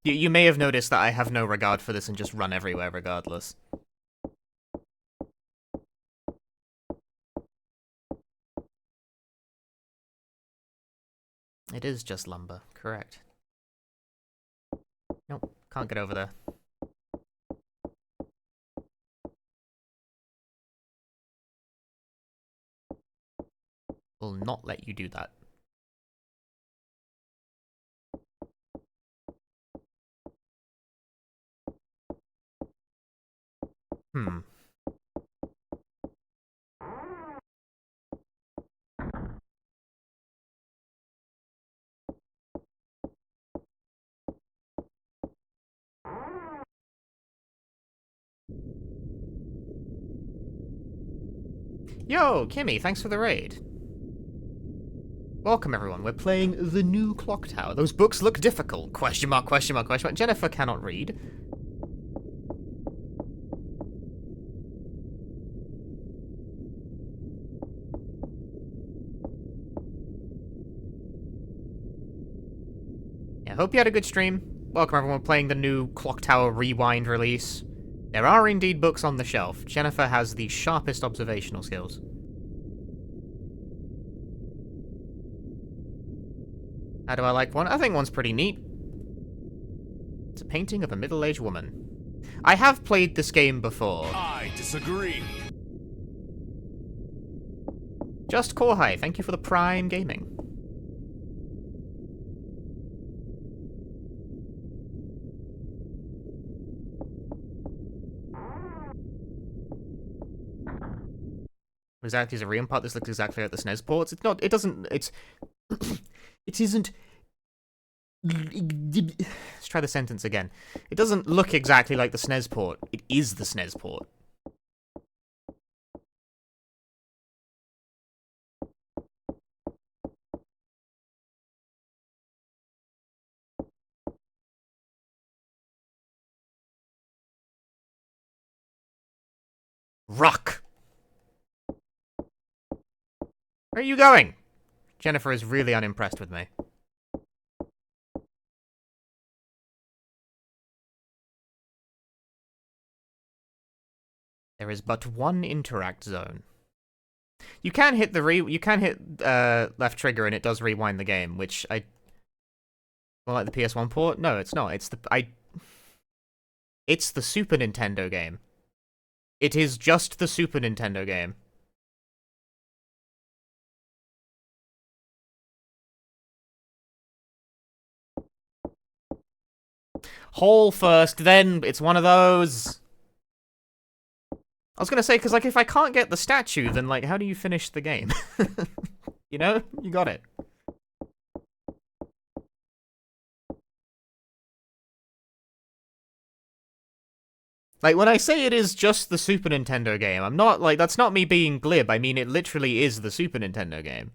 You may have noticed that I have no regard for this and just run everywhere regardless. It is just lumber, correct. Nope, can't get over there. Will not let you do that. Yo, Kimmy, thanks for the raid. Welcome, everyone. We're playing The New Clock Tower. Those books look difficult. Question mark, question mark, question mark. Jennifer cannot read. Yeah, hope you had a good stream. Welcome, everyone. We're playing the new Clock Tower Rewind release. There are indeed books on the shelf. Jennifer has the sharpest observational skills. How do I like one? I think one's pretty neat. It's a painting of a middle-aged woman. I have played this game before. I disagree. Just Korhai, thank you for the Prime Gaming. Exactly, as a Rian part, this looks exactly like the SNES ports. It's not, it doesn't, it's... it isn't... Let's try the sentence again. It doesn't look exactly like the SNES port. It is the SNES port. Rock! Where are you going? Jennifer is really unimpressed with me. There is but one interact zone. You can hit left trigger and it does rewind the game, which I... Well, like the PS1 port? No, it's not. It's the Super Nintendo game. It is just the Super Nintendo game. Hole first, then it's one of those. I was gonna say, because, like, if I can't get the statue, then, like, how do you finish the game? You know? You got it. Like, when I say it is just the Super Nintendo game, I'm not, like, that's not me being glib. I mean, it literally is the Super Nintendo game.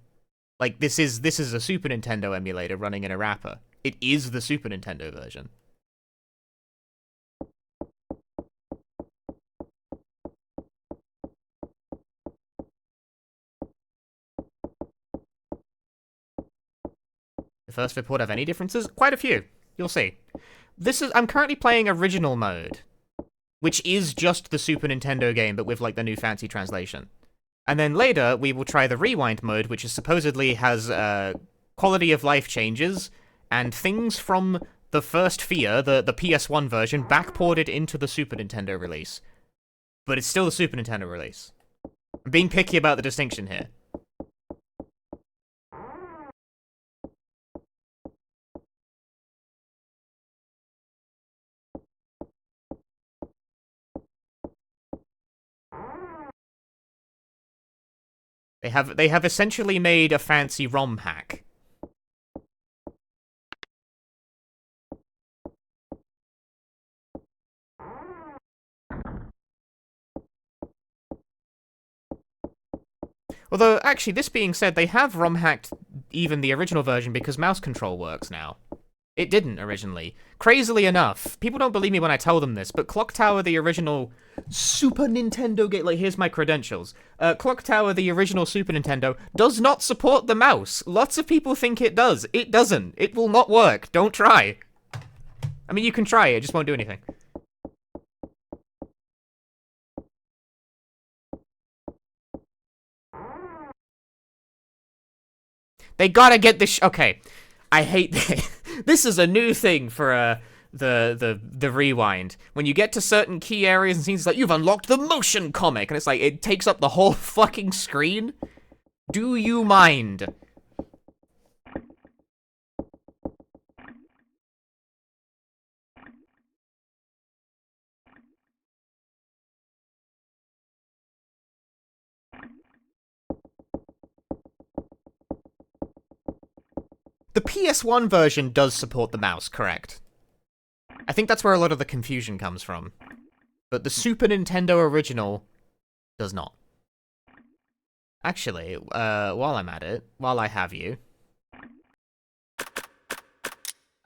Like, this is a Super Nintendo emulator running in a wrapper. It is the Super Nintendo version. The first report have any differences? Quite a few. You'll see. I'm currently playing original mode, which is just the Super Nintendo game, but with, like, the new fancy translation. And then later, we will try the rewind mode, which is supposedly has, quality of life changes, and things from the first Fear, the PS1 version, backported into the Super Nintendo release. But it's still the Super Nintendo release. I'm being picky about the distinction here. They have essentially made a fancy ROM hack. Although, actually, this being said, they have ROM hacked even the original version because mouse control works now. It didn't originally. Crazily enough, people don't believe me when I tell them this, but Clock Tower, the original Super Nintendo game, like, here's my credentials. Clock Tower, the original Super Nintendo, does not support the mouse. Lots of people think it does. It doesn't. It will not work. Don't try. I mean, you can try it, just won't do anything. They gotta get this okay. I hate this. This is a new thing for the rewind. When you get to certain key areas and scenes, it's like, you've unlocked the motion comic, and it's like, it takes up the whole fucking screen. Do you mind? The PS1 version does support the mouse, correct? I think that's where a lot of the confusion comes from. But the Super Nintendo original does not. Actually, while I'm at it, while I have you,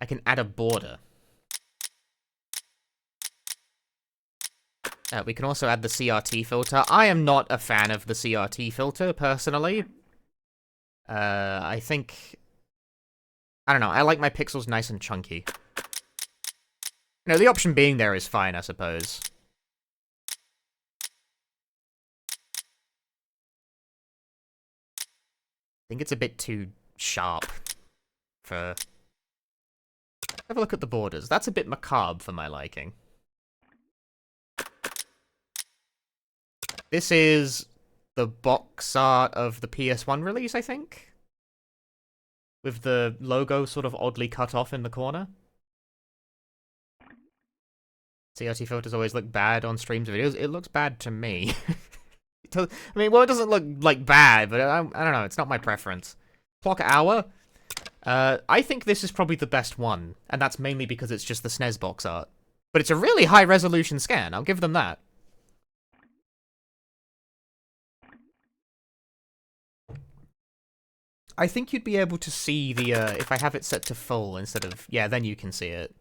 I can add a border. We can also add the CRT filter. I am not a fan of the CRT filter, personally. I think... I don't know, I like my pixels nice and chunky. You know, the option being there is fine, I suppose. I think it's a bit too sharp for... Have a look at the borders. That's a bit macabre for my liking. This is the box art of the PS1 release, I think? With the logo sort of oddly cut off in the corner. CRT filters always look bad on streams and videos. It looks bad to me. I mean, well, it doesn't look, like, bad, but I don't know, it's not my preference. Clock Hour? I think this is probably the best one, and that's mainly because it's just the SNES box art. But it's a really high-resolution scan, I'll give them that. I think you'd be able to see the, if I have it set to full instead of... Yeah, then you can see it.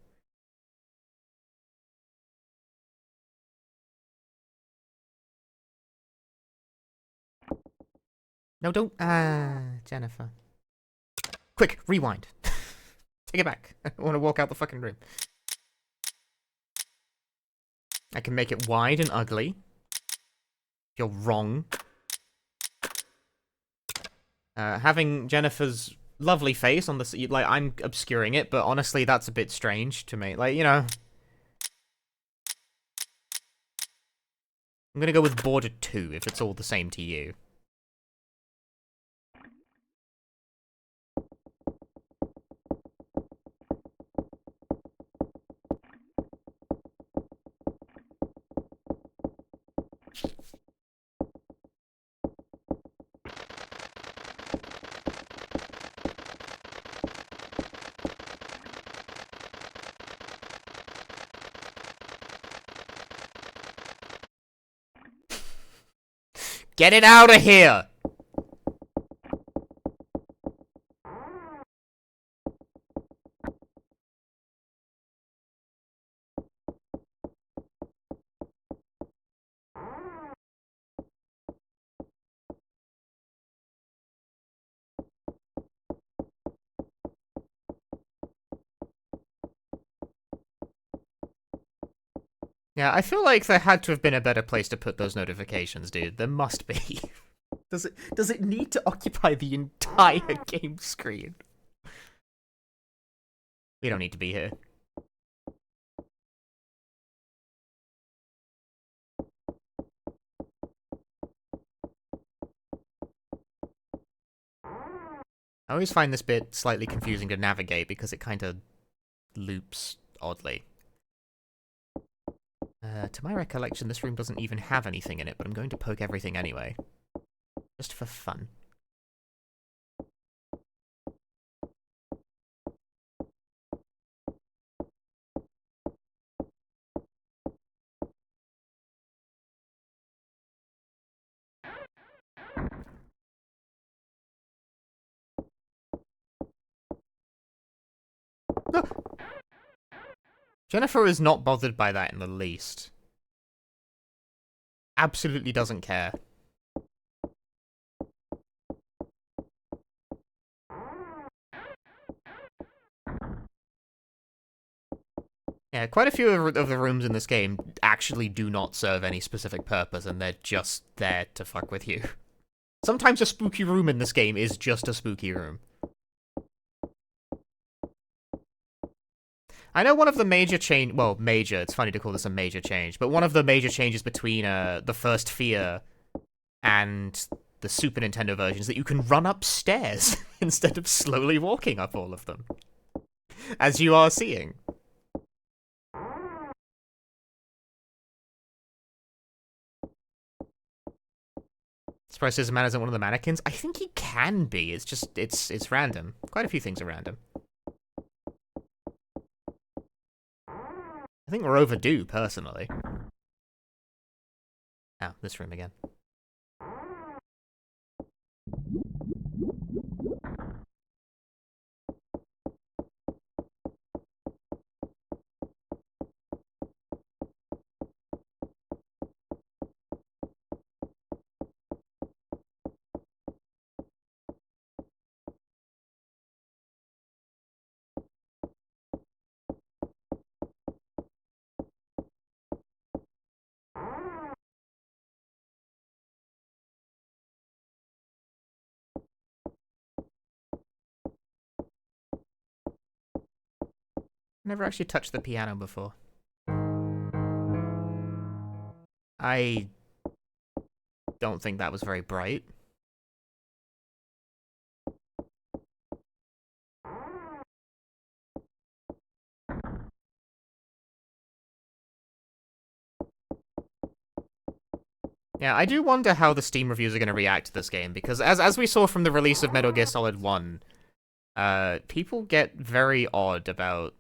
No, don't... Jennifer. Quick, rewind. Take it back. I want to walk out the fucking room. I can make it wide and ugly. You're wrong. Having Jennifer's lovely face on the... Like, I'm obscuring it, but honestly, that's a bit strange to me. Like, you know... I'm gonna go with border 2, if it's all the same to you. Get it out of here! Yeah, I feel like there had to have been a better place to put those notifications, dude. There must be. Does it need to occupy the entire game screen? We don't need to be here. I always find this bit slightly confusing to navigate because it kind of loops oddly. To my recollection, this room doesn't even have anything in it, but I'm going to poke everything anyway. Just for fun. Jennifer is not bothered by that in the least. Absolutely doesn't care. Yeah, quite a few of the rooms in this game actually do not serve any specific purpose, and they're just there to fuck with you. Sometimes a spooky room in this game is just a spooky room. I know one of the major major, it's funny to call this a major change, but one of the major changes between the first Fear and the Super Nintendo version is that you can run upstairs instead of slowly walking up all of them. As you are seeing. Surprised Scissor Man isn't one of the mannequins? I think he can be, it's just, it's random. Quite a few things are random. I think we're overdue, personally. Oh, this room again. Never actually touched the piano before. I don't think that was very bright. Yeah, I do wonder how the Steam reviews are going to react to this game, because as we saw from the release of Metal Gear Solid 1, people get very odd about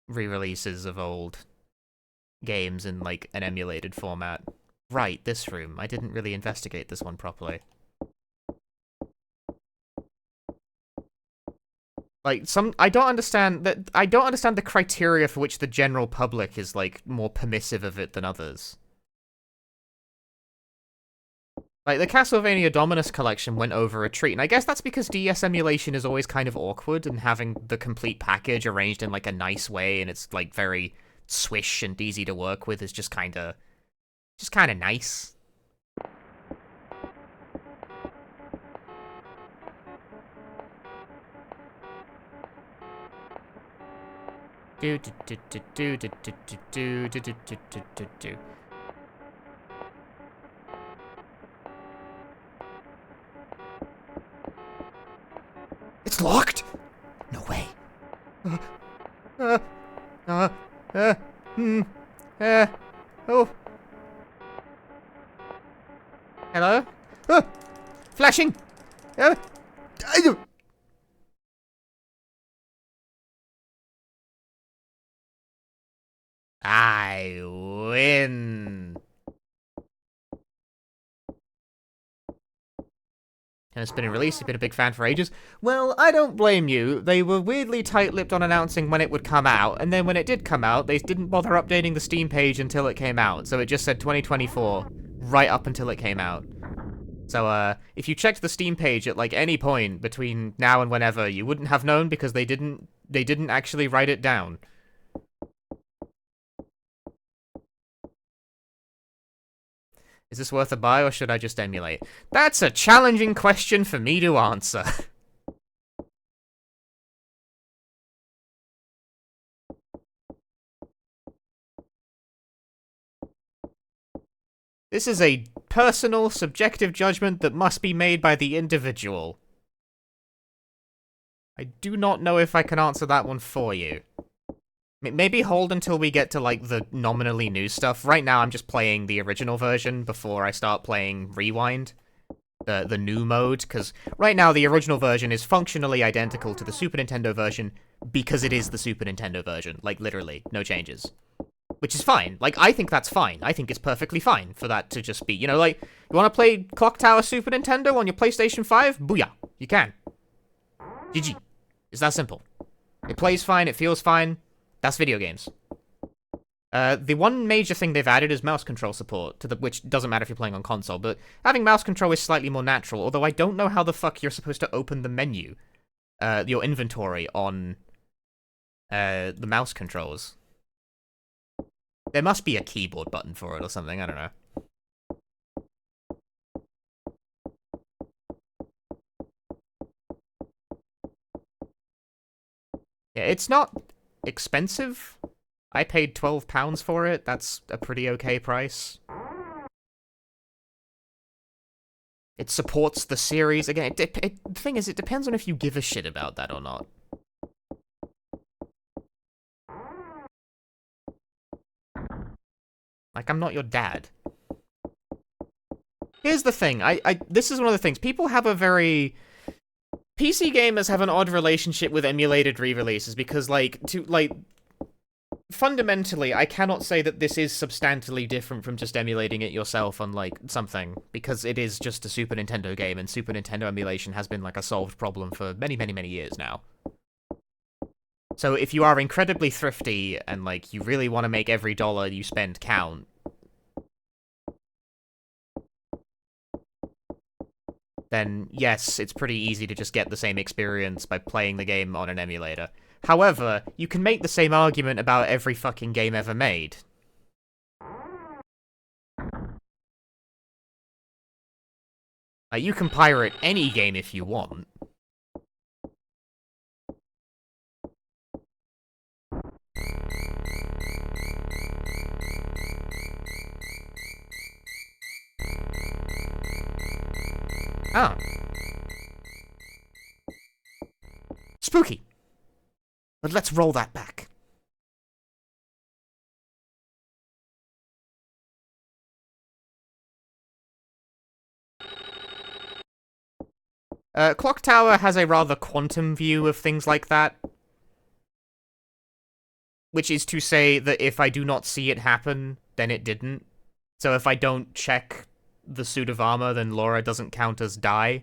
re-releases of old games in, like, an emulated format. Right, this room. I didn't really investigate this one properly. Like, I don't understand the criteria for which the general public is, like, more permissive of it than others. Like, the Castlevania Dominus collection went over a treat, and I guess that's because DS emulation is always kind of awkward, and having the complete package arranged in, like, a nice way, and it's, like, very swish and easy to work with is just kinda nice. Do do do do do do do do do do do do do do. It's locked? No way. Uh, hmm, oh. Hello? Flashing! I win. And it's been released, you've been a big fan for ages. Well, I don't blame you. They were weirdly tight-lipped on announcing when it would come out, and then when it did come out, they didn't bother updating the Steam page until it came out, so it just said 2024, right up until it came out. So, if you checked the Steam page at, like, any point between now and whenever, you wouldn't have known because they didn't actually write it down. Is this worth a buy, or should I just emulate? That's a challenging question for me to answer. This is a personal, subjective judgment that must be made by the individual. I do not know if I can answer that one for you. Maybe hold until we get to, like, the nominally new stuff. Right now, I'm just playing the original version before I start playing Rewind, the new mode, because right now the original version is functionally identical to the Super Nintendo version because it is the Super Nintendo version. Like, literally, no changes. Which is fine. Like, I think that's fine. I think it's perfectly fine for that to just be, you know, like, you want to play Clock Tower Super Nintendo on your PlayStation 5? Booyah. You can. GG. It's that simple. It plays fine, it feels fine. That's video games. The one major thing they've added is mouse control support, which doesn't matter if you're playing on console, but having mouse control is slightly more natural, although I don't know how the fuck you're supposed to open the menu, your inventory on the mouse controls. There must be a keyboard button for it or something, I don't know. Yeah, it's not expensive. I paid £12 for it. That's a pretty okay price. It supports the series. Again, the thing is, it depends on if you give a shit about that or not. Like, I'm not your dad. Here's the thing. This is one of the things. People have a very... PC gamers have an odd relationship with emulated re-releases because, fundamentally, I cannot say that this is substantially different from just emulating it yourself on, like, something, because it is just a Super Nintendo game, and Super Nintendo emulation has been, like, a solved problem for many, many, many years now. So if you are incredibly thrifty, and, like, you really want to make every dollar you spend count, then yes, it's pretty easy to just get the same experience by playing the game on an emulator. However, you can make the same argument about every fucking game ever made. You can pirate any game if you want. Ah. Spooky. But let's roll that back. Clock Tower has a rather quantum view of things like that. Which is to say that if I do not see it happen, then it didn't. So if I don't check the suit of armor, then Laura doesn't count as die.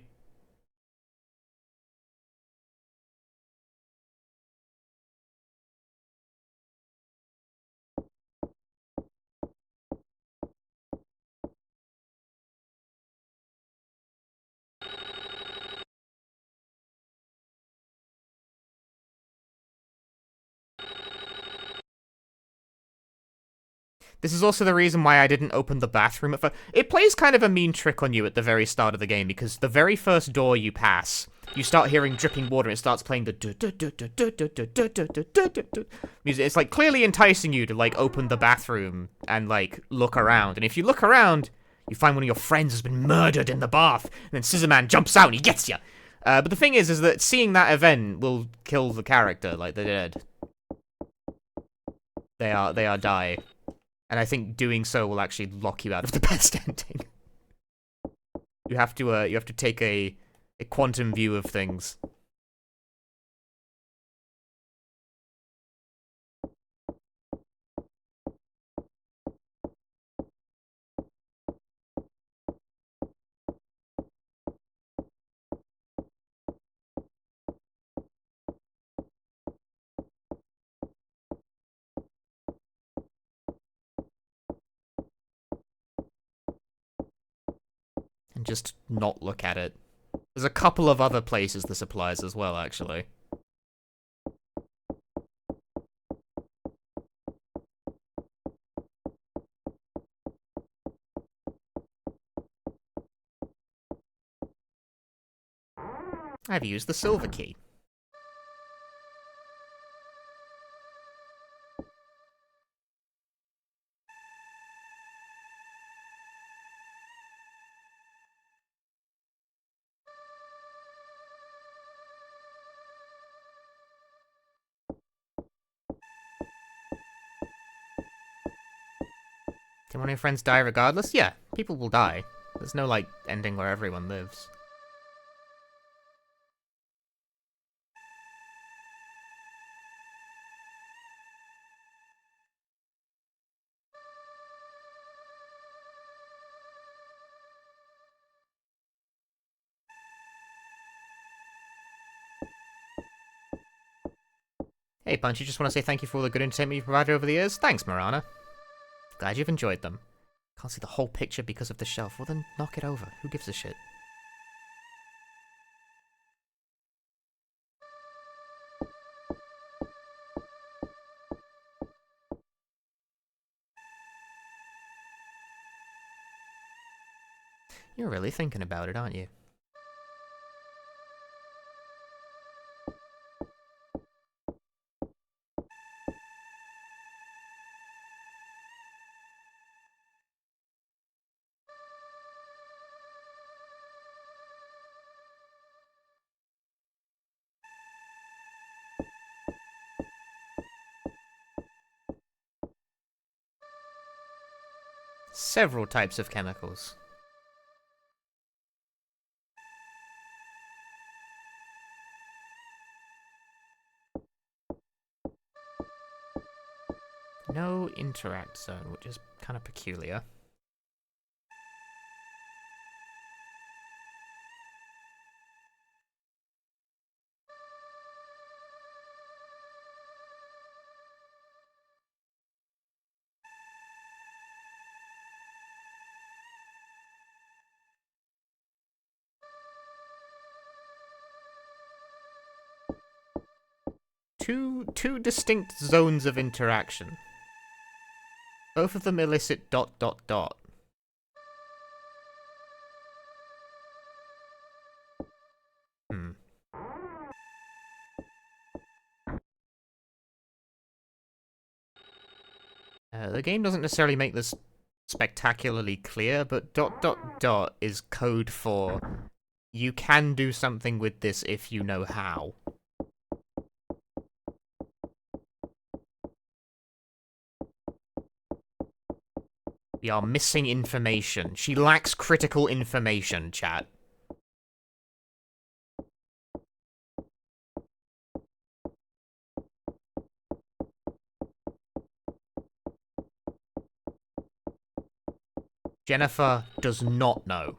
This is also the reason why I didn't open the bathroom at first. It plays kind of a mean trick on you at the very start of the game, because the very first door you pass you start hearing dripping water. It starts playing the music. It's like clearly enticing you to like open the bathroom and like look around. And if you look around, you find one of your friends has been murdered in the bath. And then Scissorman jumps out and he gets you. But the thing is that seeing that event will kill the character. Like they're dead. They are die. And I think doing so will actually lock you out of the best ending. You have to take a quantum view of things. And just not look at it. There's a couple of other places this applies as well, actually. I've used the silver key. Can one of your friends die regardless? Yeah, people will die. There's no, like, ending where everyone lives. Hey, Punchy, just want to say thank you for all the good entertainment you've provided over the years. Thanks, Marana. Glad you've enjoyed them. Can't see the whole picture because of the shelf. Well, then knock it over. Who gives a shit? You're really thinking about it, aren't you? Several types of chemicals. No interact zone, which is kind of peculiar. Two distinct zones of interaction. Both of them elicit ... Hmm. The game doesn't necessarily make this spectacularly clear, but ... is code for you can do something with this if you know how. We are missing information. She lacks critical information, chat. Jennifer does not know.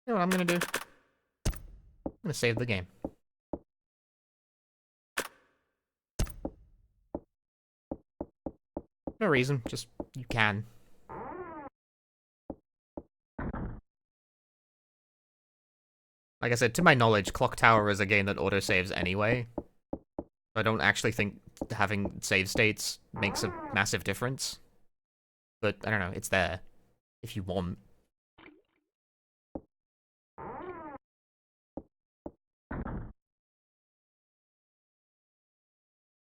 You know what I'm gonna do? I'm gonna save the game. No reason, just you can. Like I said, to my knowledge, Clock Tower is a game that autosaves anyway. I don't actually think having save states makes a massive difference. But, I don't know, it's there. If you want.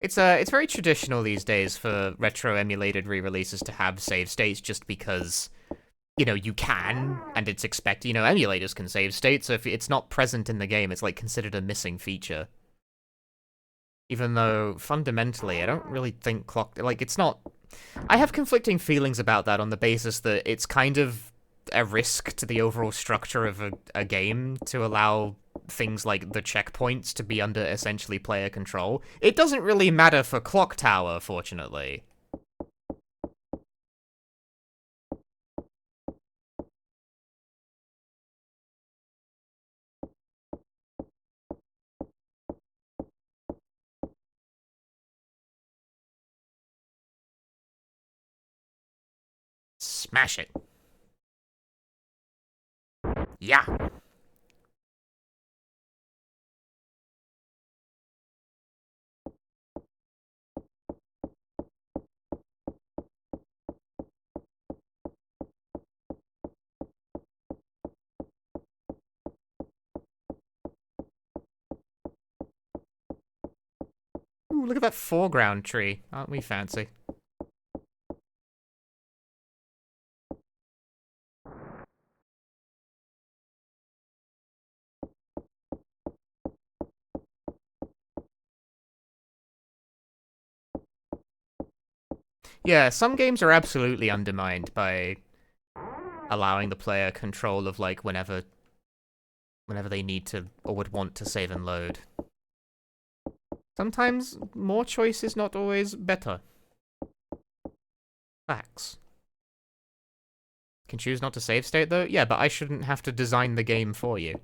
It's very traditional these days for retro-emulated re-releases to have save states just because, you know, you can, and it's expected. You know, emulators can save states, so if it's not present in the game, it's, like, considered a missing feature. Even though, fundamentally, I don't really think clock... Like, it's not... I have conflicting feelings about that on the basis that it's kind of a risk to the overall structure of a game to allow things like the checkpoints to be under essentially player control. It doesn't really matter for Clock Tower, fortunately. Smash it. Yeah. Ooh, look at that foreground tree. Aren't we fancy? Yeah, some games are absolutely undermined by allowing the player control of, like, whenever they need to or would want to save and load. Sometimes more choice is not always better. Facts. Can choose not to save state, though? Yeah, but I shouldn't have to design the game for you.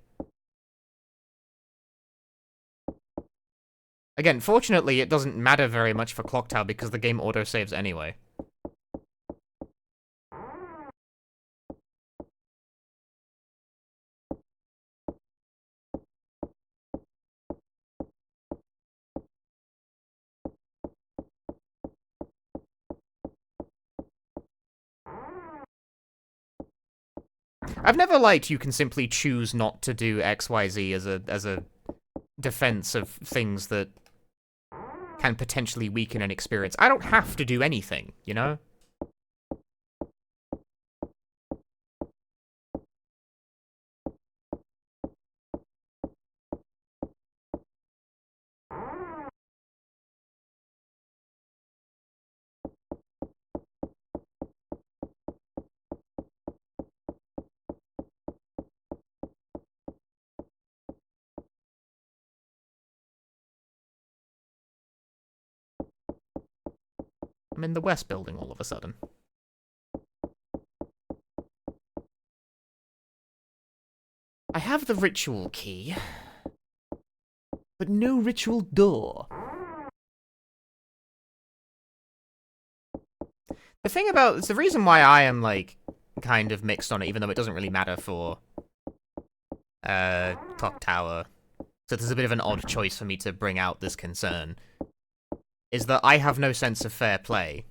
Again, fortunately, it doesn't matter very much for Clock Tower because the game autosaves anyway. I've never liked you can simply choose not to do XYZ as a defense of things that can potentially weaken an experience. I don't have to do anything, you know? I'm in the west building all of a sudden. I have the ritual key, but no ritual door. The thing about... It's the reason why I am, like, kind of mixed on it, even though it doesn't really matter for Clock Tower. So this is a bit of an odd choice for me to bring out this concern. Is that I have no sense of fair play.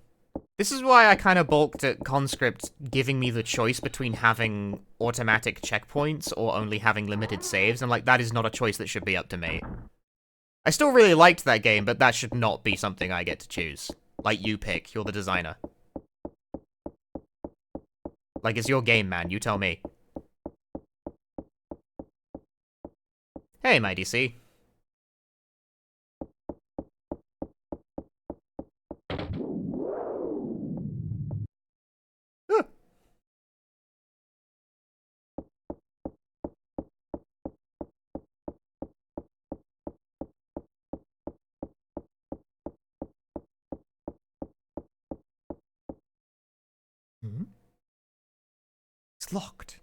This is why I kind of balked at Conscript giving me the choice between having automatic checkpoints or only having limited saves. I'm like, that is not a choice that should be up to me. I still really liked that game, but that should not be something I get to choose. Like, you pick. You're the designer. Like, it's your game, man. You tell me. Hey, my DC. It's locked.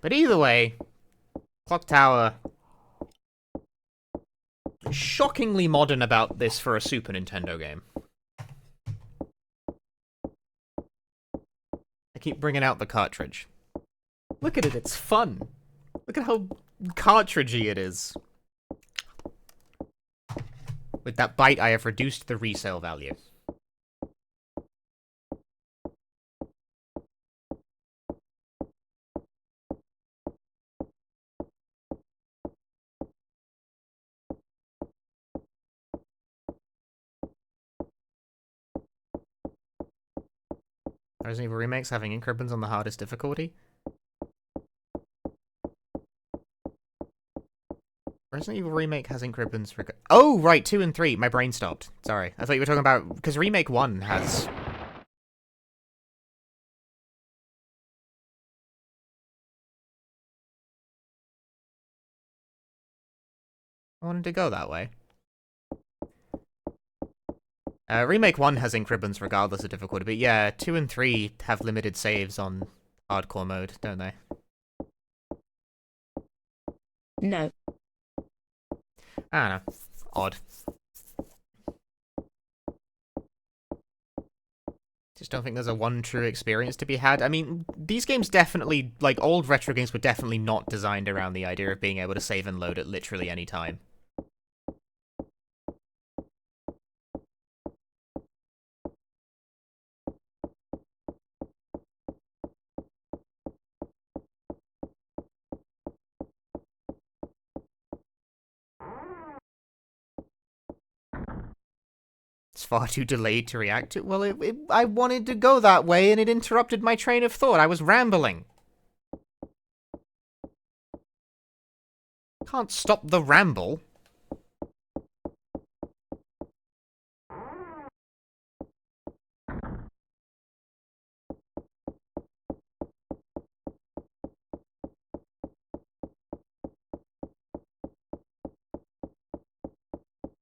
But either way, Clock Tower... shockingly modern about this for a Super Nintendo game. keep bringing out the cartridge. Look at it, it's fun. Look at how cartridgey it is. With that bite, I have reduced the resale value. Resident Evil Remake's having ink ribbons on the hardest difficulty. Resident Evil Remake has ink ribbons for... Oh, right, 2 and 3. My brain stopped. Sorry. I thought you were talking about... Because Remake 1 has... I wanted to go that way. Remake 1 has ink ribbons regardless of difficulty, but yeah, 2 and 3 have limited saves on hardcore mode, don't they? No. I don't know. Odd. Just don't think there's a one true experience to be had. I mean, these games definitely, like, old retro games were definitely not designed around the idea of being able to save and load at literally any time. It's far too delayed to react to. Well, I wanted to go that way and it interrupted my train of thought. I was rambling. Can't stop the ramble.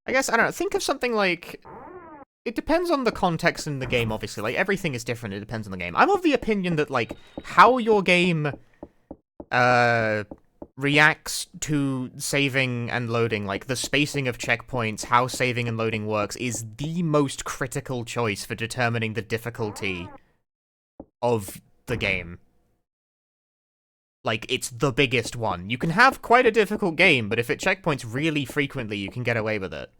I guess, I don't know, think of something like... It depends on the context in the game, obviously. Like, everything is different, it depends on the game. I'm of the opinion that, like, how your game, reacts to saving and loading, like, the spacing of checkpoints, how saving and loading works, is the most critical choice for determining the difficulty of the game. Like, it's the biggest one. You can have quite a difficult game, but if it checkpoints really frequently, you can get away with it.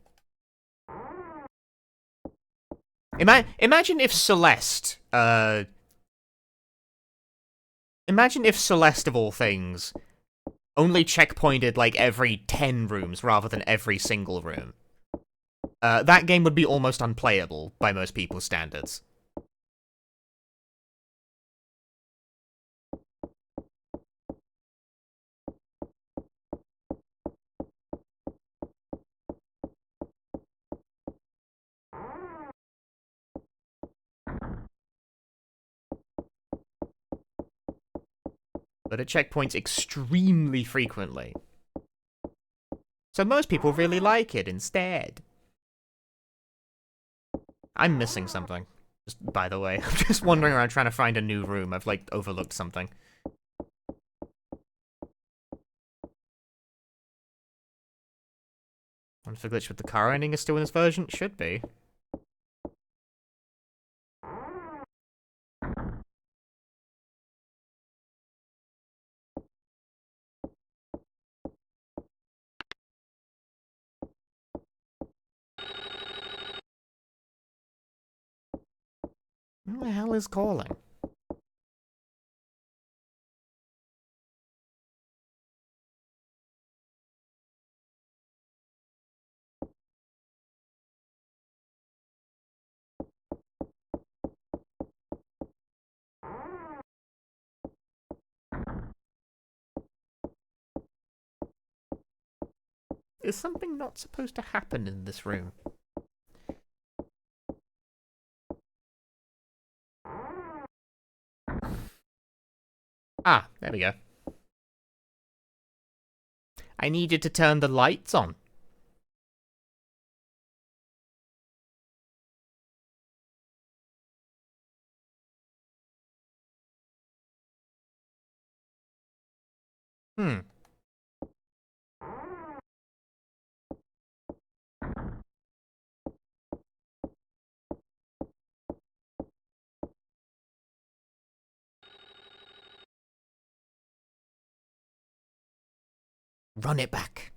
Imagine if Celeste, imagine if Celeste, of all things, only checkpointed, like, every 10 rooms rather than every single room. That game would be almost unplayable by most people's standards. But it checkpoints extremely frequently. So most people really like it instead. I'm missing something. Just by the way, I'm just wandering around trying to find a new room. I've, like, overlooked something. Wonder if the glitch with the car ending is still in this version? It should be. Who the hell is calling? Is something not supposed to happen in this room? Ah, there we go. I needed to turn the lights on. Hmm. Run it back.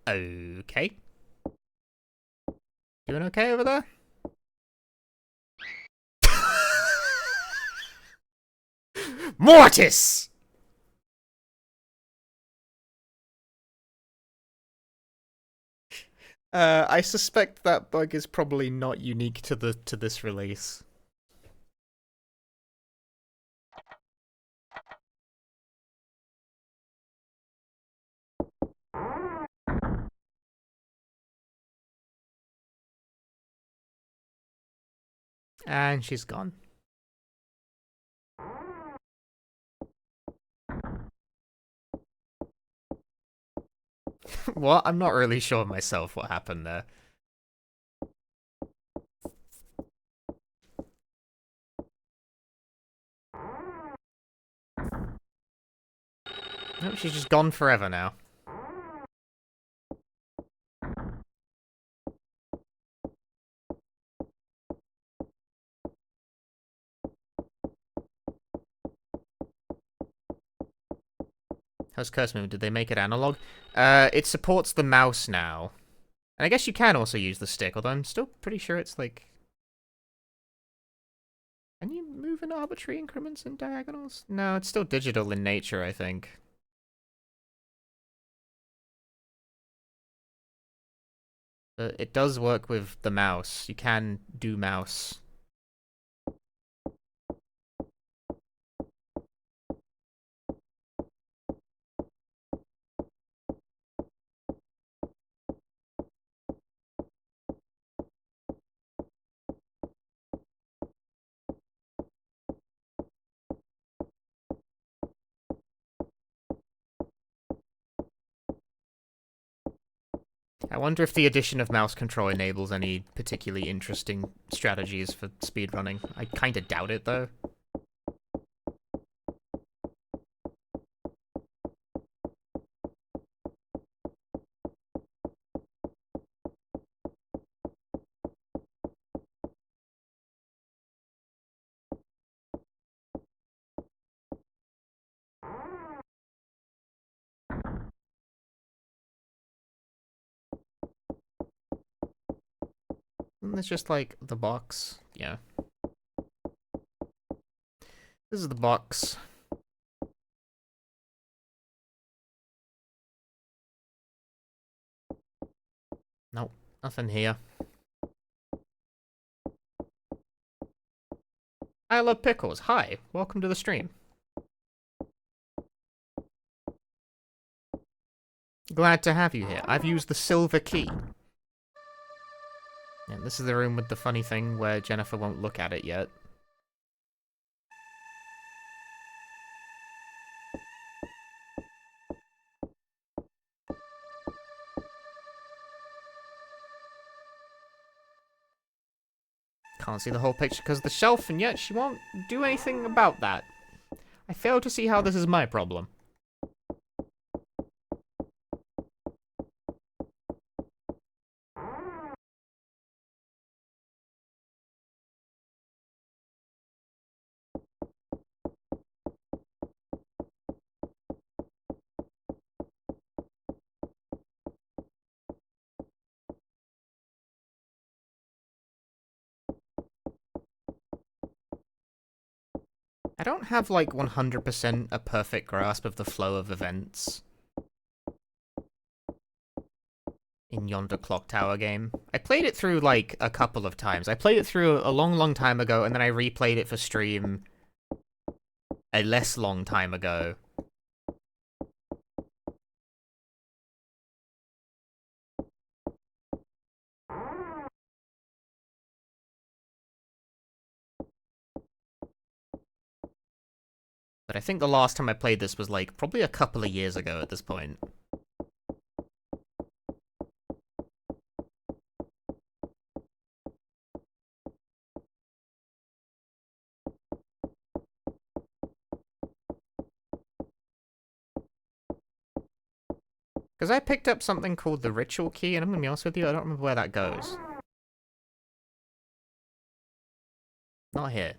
Okay. Doing okay over there? Mortis! I suspect that bug is probably not unique to this release. And she's gone. What? I'm not really sure myself what happened there. Nope, she's just gone forever now. How's Curse Movement? Did they make it analog? It supports the mouse now. And I guess you can also use the stick, although I'm still pretty sure it's like... Can you move in arbitrary increments and diagonals? No, it's still digital in nature, I think. But it does work with the mouse. You can do mouse. I wonder if the addition of mouse control enables any particularly interesting strategies for speedrunning. I kinda doubt it, though. And there's just, like, the box. Yeah. This is the box. Nope, nothing here. I love pickles. Hi, welcome to the stream. Glad to have you here. I've used the silver key. And this is the room with the funny thing where Jennifer won't look at it yet. Can't see the whole picture because of the shelf, and yet she won't do anything about that. I fail to see how this is my problem. I don't have, like, 100% a perfect grasp of the flow of events in Yonder Clock Tower game. I played it through, like, a couple of times. I played it through a long, long time ago, and then I replayed it for stream a less long time ago. But I think the last time I played this was, like, probably a couple of years ago at this point. Because I picked up something called the ritual key, and I'm gonna be honest with you, I don't remember where that goes. Not here.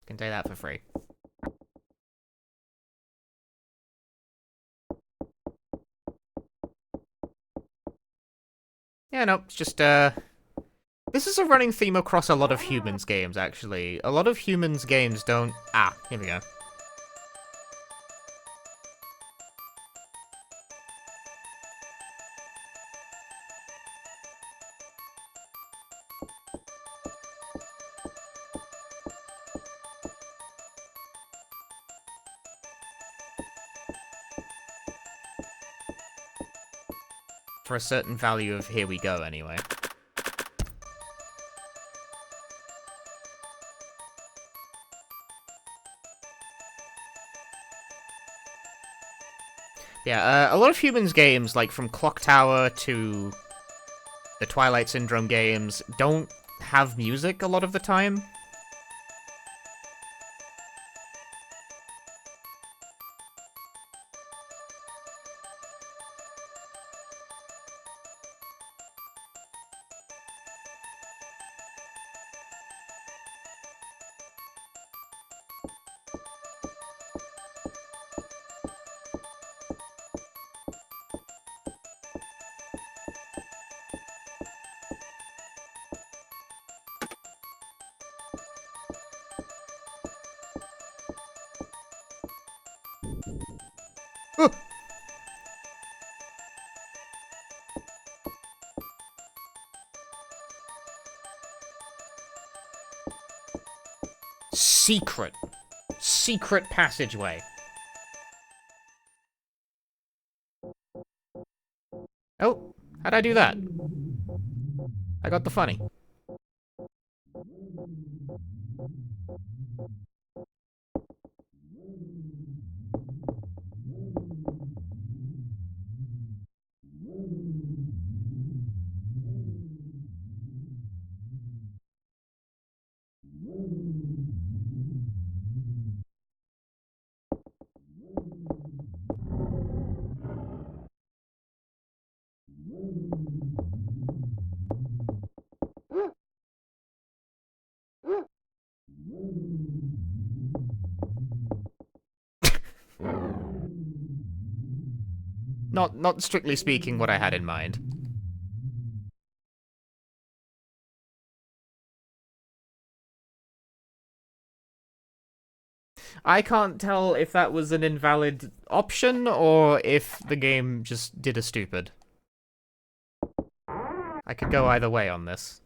Can take that for free. Yeah, no, it's just, this is a running theme across a lot of Humans games, actually. A lot of Humans games don't... Ah, here we go. For a certain value of here we go, anyway. Yeah, a lot of Humans games, like from Clock Tower to the Twilight Syndrome games, don't have music a lot of the time. Secret passageway. Oh, how'd I do that? I got the funny. Not strictly speaking what I had in mind. I can't tell if that was an invalid option or if the game just did a stupid. I could go either way on this.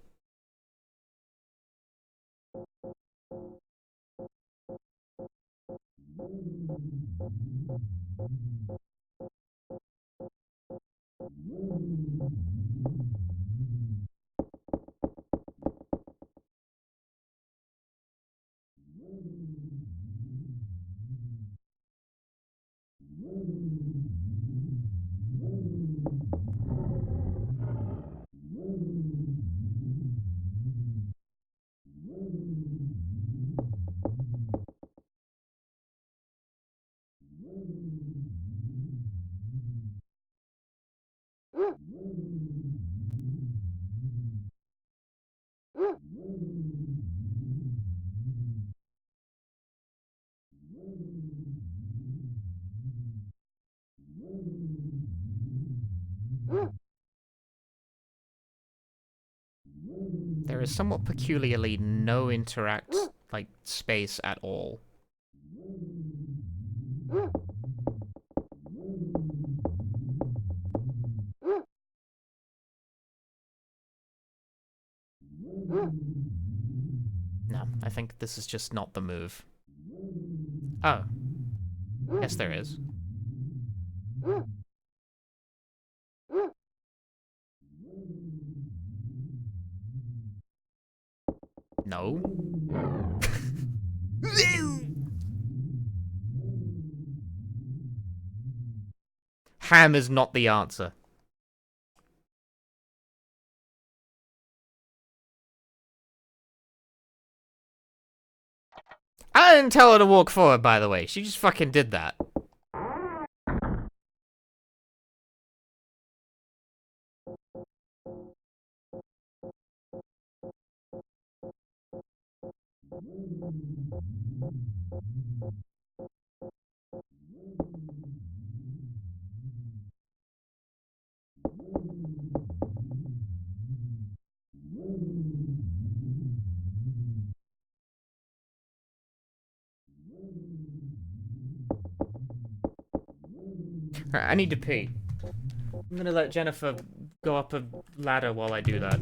There is somewhat peculiarly no like, space at all. No, I think this is just not the move. Oh. Yes, there is. No. Ham is not the answer. I didn't tell her to walk forward, by the way. She just fucking did that. Alright, I need to pee. I'm gonna let Jennifer go up a ladder while I do that.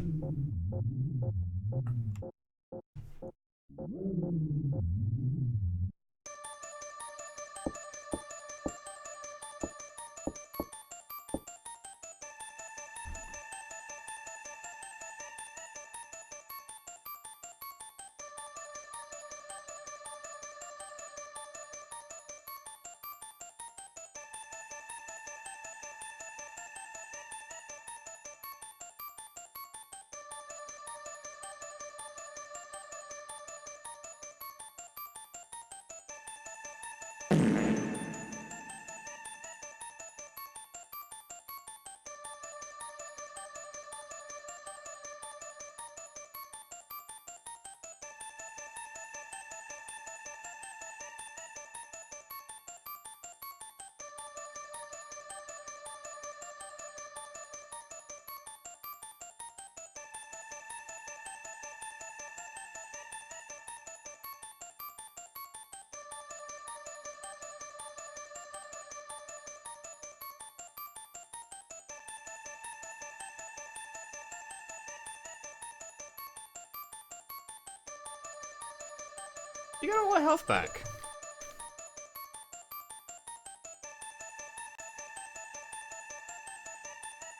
You got all the health back.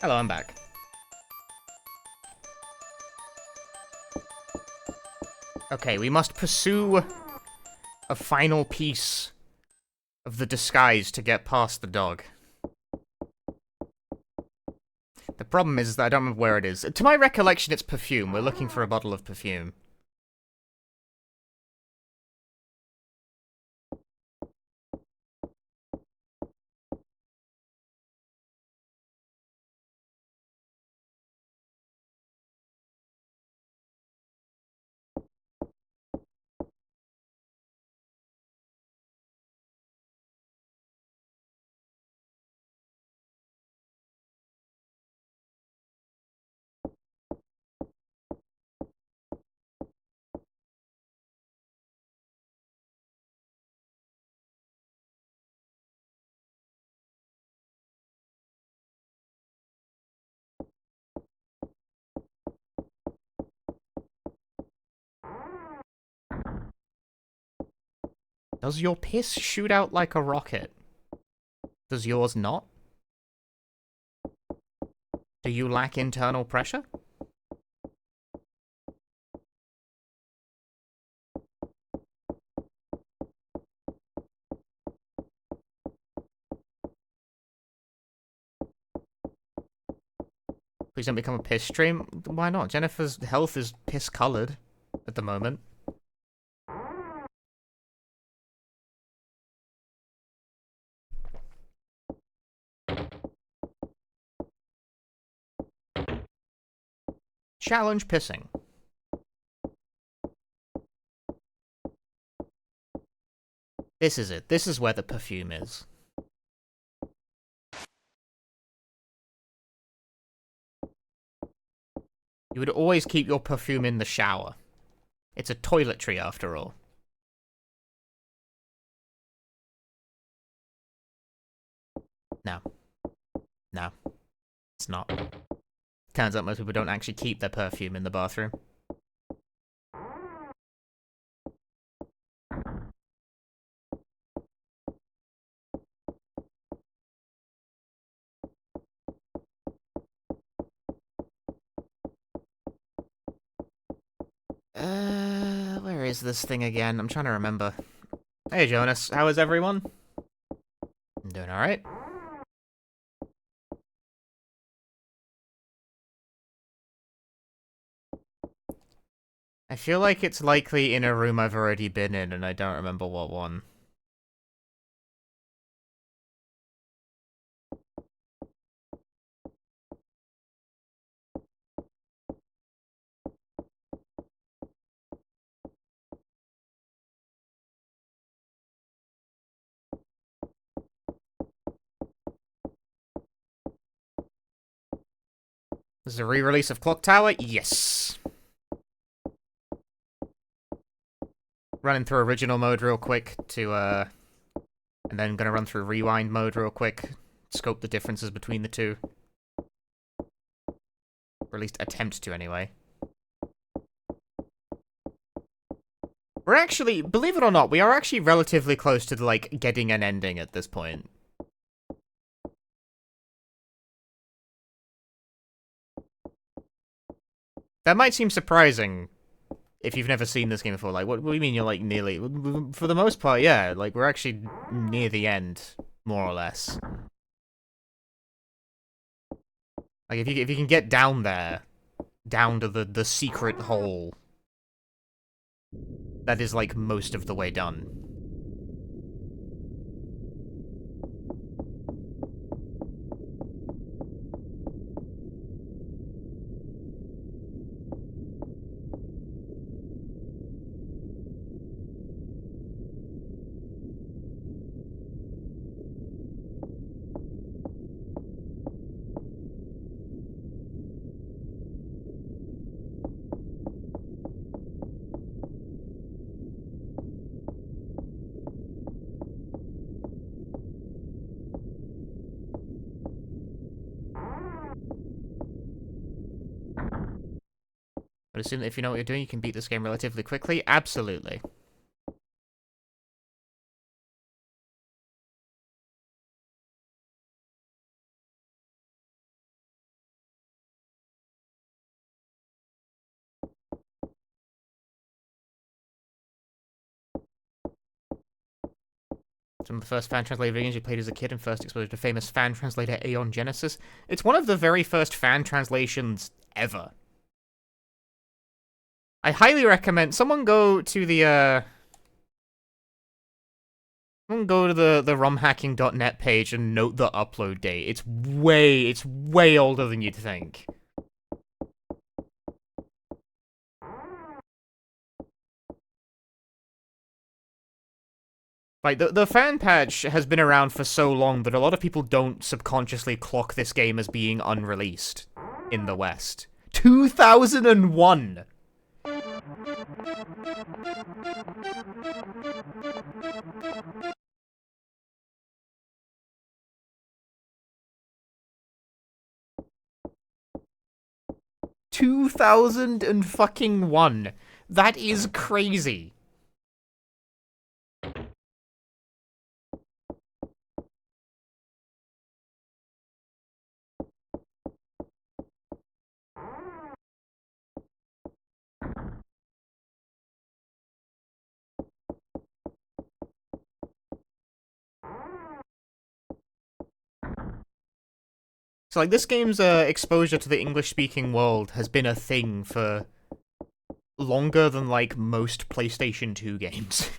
Hello, I'm back. Okay, we must pursue a final piece of the disguise to get past the dog. The problem is that I don't remember where it is. To my recollection, it's perfume. We're looking for a bottle of perfume. Does your piss shoot out like a rocket? Does yours not? Do you lack internal pressure? Please don't become a piss stream. Why not? Jennifer's health is piss-colored at the moment. Challenge pissing. This is it. This is where the perfume is. You would always keep your perfume in the shower. It's a toiletry after all. No. No. It's not. Turns out most people don't actually keep their perfume in the bathroom. Where is this thing again? I'm trying to remember. Hey, Jonas. How is everyone? I'm doing alright. I feel like it's likely in a room I've already been in, and I don't remember what one. This is a re-release of Clock Tower? Yes. Running through original mode real quick to, and then gonna run through rewind mode real quick. Scope the differences between the two. Or at least attempt to, anyway. We're actually, believe it or not, we are actually relatively close to, like, getting an ending at this point. That might seem surprising if you've never seen this game before. Like, what do you mean you're, like, nearly... For the most part, yeah. Like, we're actually near the end, more or less. Like, if you can get down there, down to the secret hole, that is, like, most of the way done. But assume that if you know what you're doing, you can beat this game relatively quickly? Absolutely. Some of the first fan-translated games you played as a kid and first exposure to famous fan translator Aeon Genesis. It's one of the very first fan translations ever. I highly recommend someone go to the romhacking.net page and note the upload date. It's way older than you'd think. Like, the fan patch has been around for so long that a lot of people don't subconsciously clock this game as being unreleased in the West. 2001! ...2001. That is crazy. So, like, this game's exposure to the English-speaking world has been a thing for longer than, like, most PlayStation 2 games.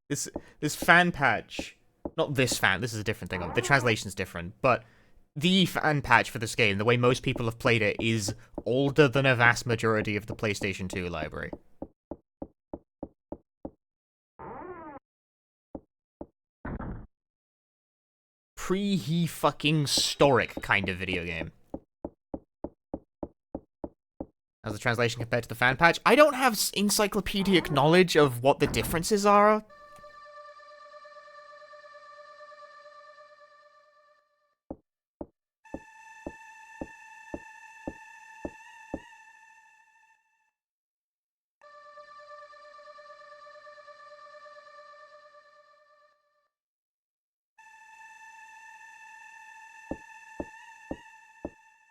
This fan patch... Not this fan, this is a different thing. The translation's different, but the fan patch for this game, the way most people have played it, is older than a vast majority of the PlayStation 2 library. Pre-he-fucking-storic kind of video game. How's the translation compared to the fan patch? I don't have encyclopedic knowledge of what the differences are.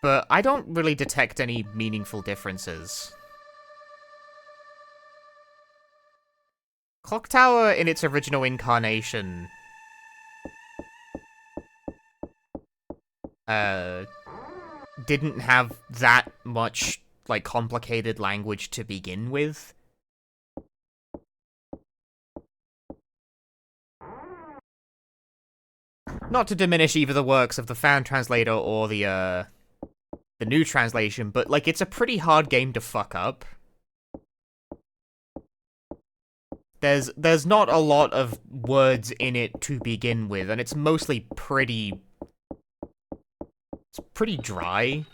But I don't really detect any meaningful differences. Clock Tower, in its original incarnation, didn't have that much, like, complicated language to begin with. Not to diminish either the works of the fan translator or the new translation, but, like, it's a pretty hard game to fuck up. There's not a lot of words in it to begin with, and it's mostly pretty pretty dry.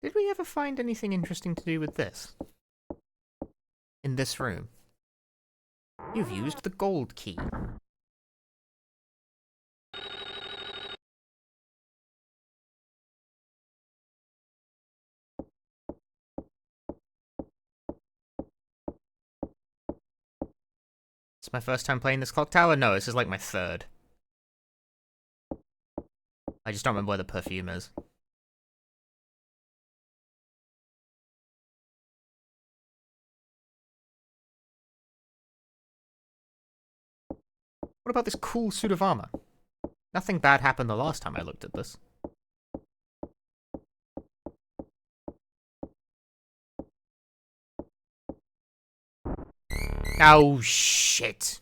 Did we ever find anything interesting to do with this? In this room? You've used the gold key. It's my first time playing this clock tower? No, this is like my third. I just don't remember where the perfume is. What about this cool suit of armor? Nothing bad happened the last time I looked at this. Oh, shit.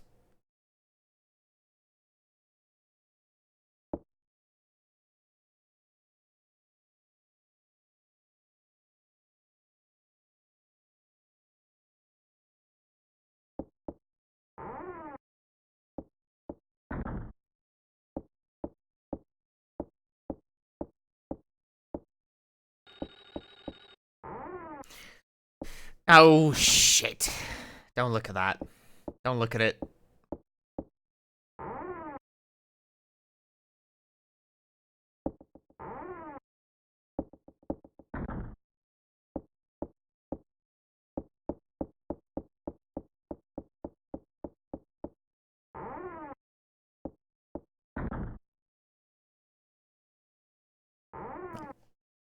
Oh, shit. Don't look at that. Don't look at it.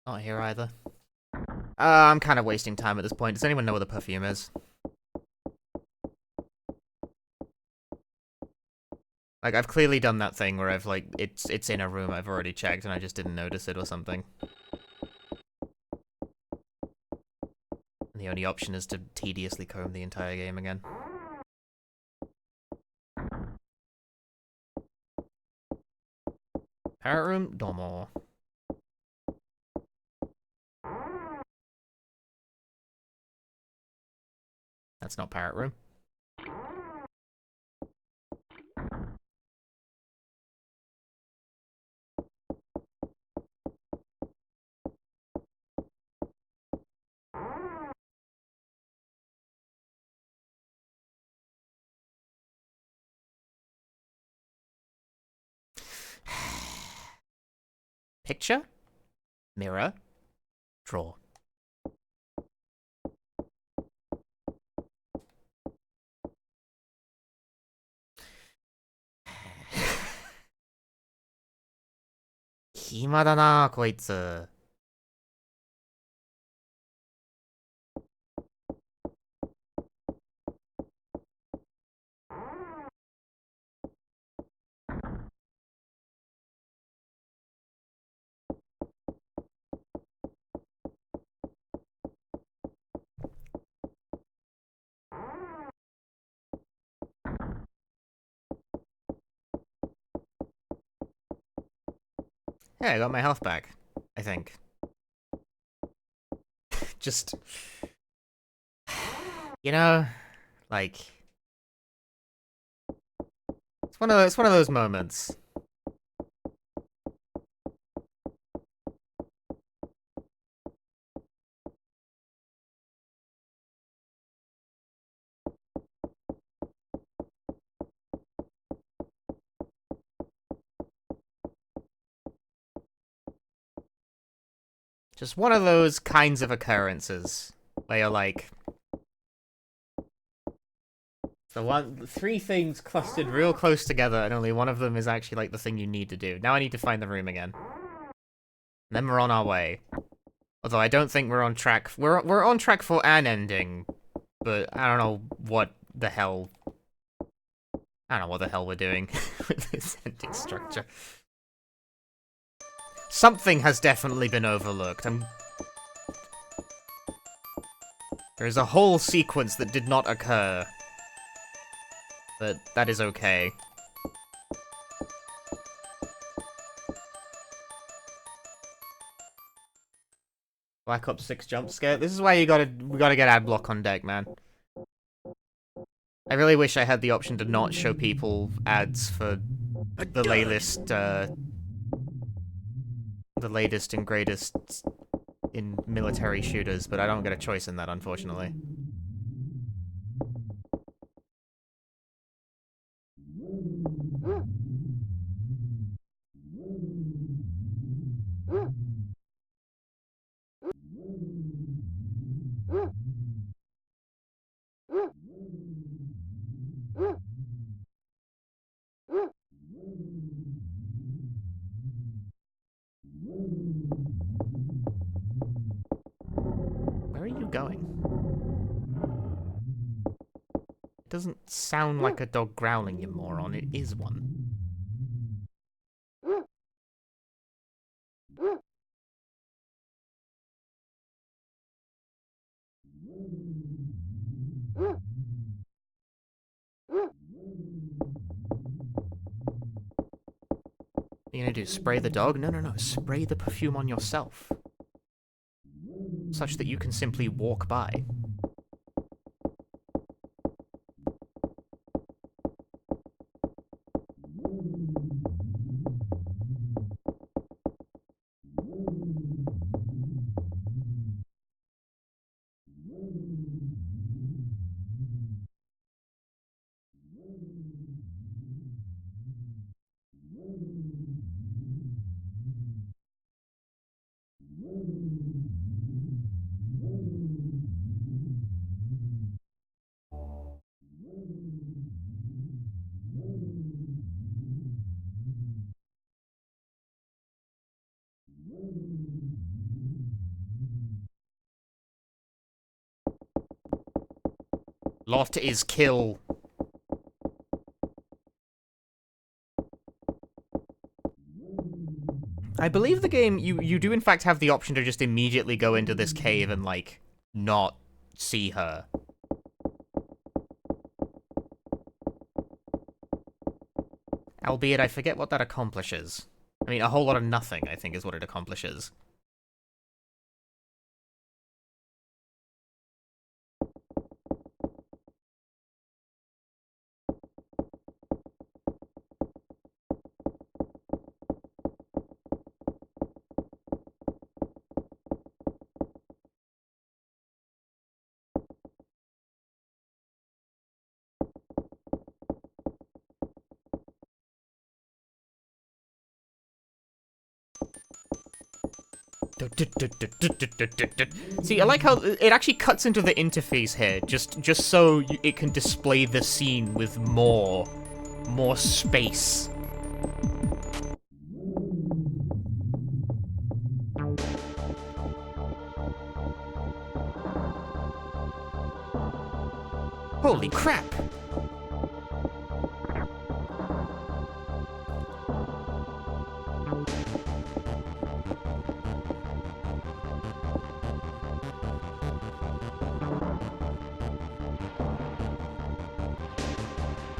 Not here either. I'm kind of wasting time at this point. Does anyone know where the perfume is? Like, I've clearly done that thing where I've, like, it's in a room I've already checked and I just didn't notice it or something. And the only option is to tediously comb the entire game again. Parrot room? Domo. That's not parrot room. Picture? Mirror? Draw. Hima da na, こいつ. Yeah, I got my health back. I think. Just... You know, like... It's one of those moments. Just one of those kinds of occurrences where you're like, three things clustered real close together, and only one of them is actually like the thing you need to do. Now I need to find the room again. And then we're on our way. Although I don't think we're on track. We're on track for an ending, but I don't know what the hell I don't know what the hell we're doing with this ending structure. Something has definitely been overlooked. There is a whole sequence that did not occur. But that is okay. Black Ops 6 jump scare. This is why we gotta get Adblock on deck, man. I really wish I had the option to not show people ads for the latest and greatest in military shooters, but I don't get a choice in that, unfortunately. Where are you going? It doesn't sound like a dog growling, you moron. It is one. What are you gonna do? Spray the dog? No, no, no. Spray the perfume on yourself. Such that you can simply walk by. Lot is kill. I believe the game, you do in fact have the option to just immediately go into this cave and, like, not see her. Albeit, I forget what that accomplishes. I mean, a whole lot of nothing, I think, is what it accomplishes. See, I like how it actually cuts into the interface here, just so it can display the scene with more space. Holy crap!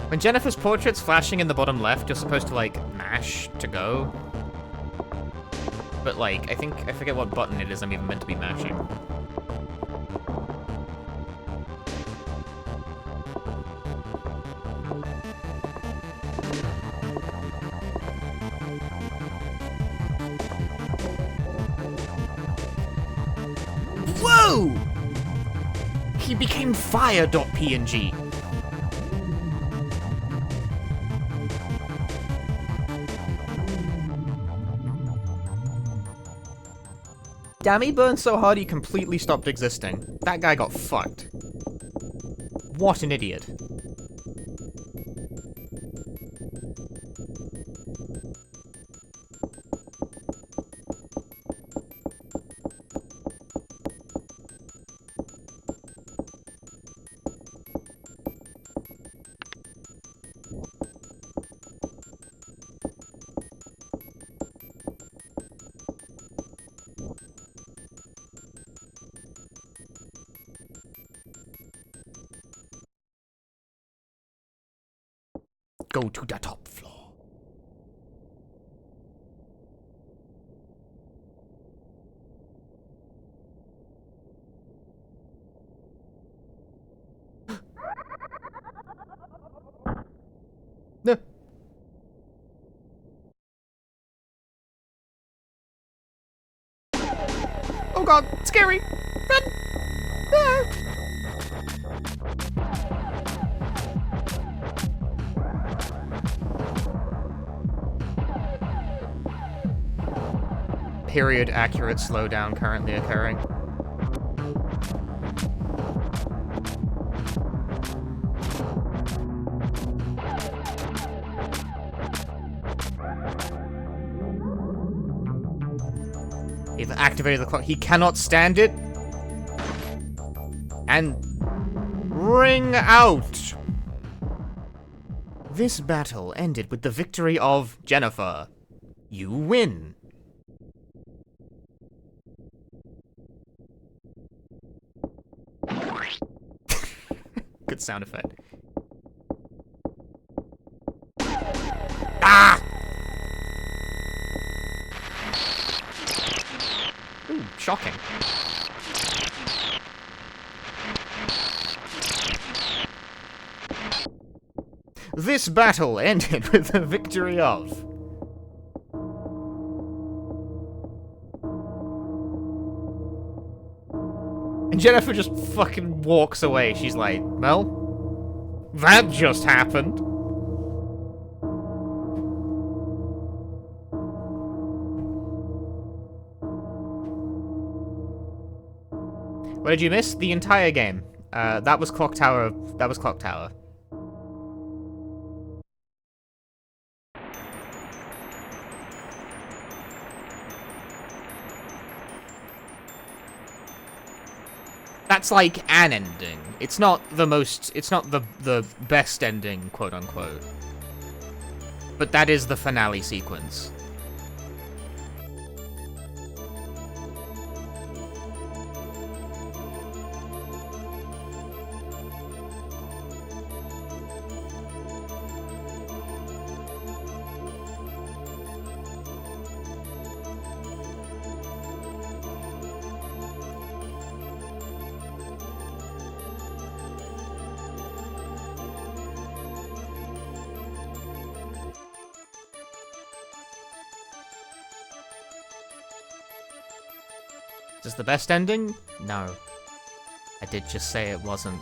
When Jennifer's portrait's flashing in the bottom left, you're supposed to, like, mash to go. But, like, I forget what button it is I'm even meant to be mashing. Whoa! He became fire.png. Damn, he burned so hard he completely stopped existing. That guy got fucked. What an idiot. go to the top floor. No. Oh god, scary! Run! Ah. Period accurate slowdown currently occurring. He's activated the clock. He cannot stand it. And ring out. This battle ended with the victory of Jennifer. You win. Good sound effect. Ah! Ooh, shocking. This battle ended with the victory of... And Jennifer just fucking walks away. She's like, well, that just happened. What did you miss? The entire game. That was Clock Tower. That was Clock Tower. That's like an ending. It's not the most, it's not the best ending, quote unquote. But that is the finale sequence. Is this the best ending? No. I did just say it wasn't.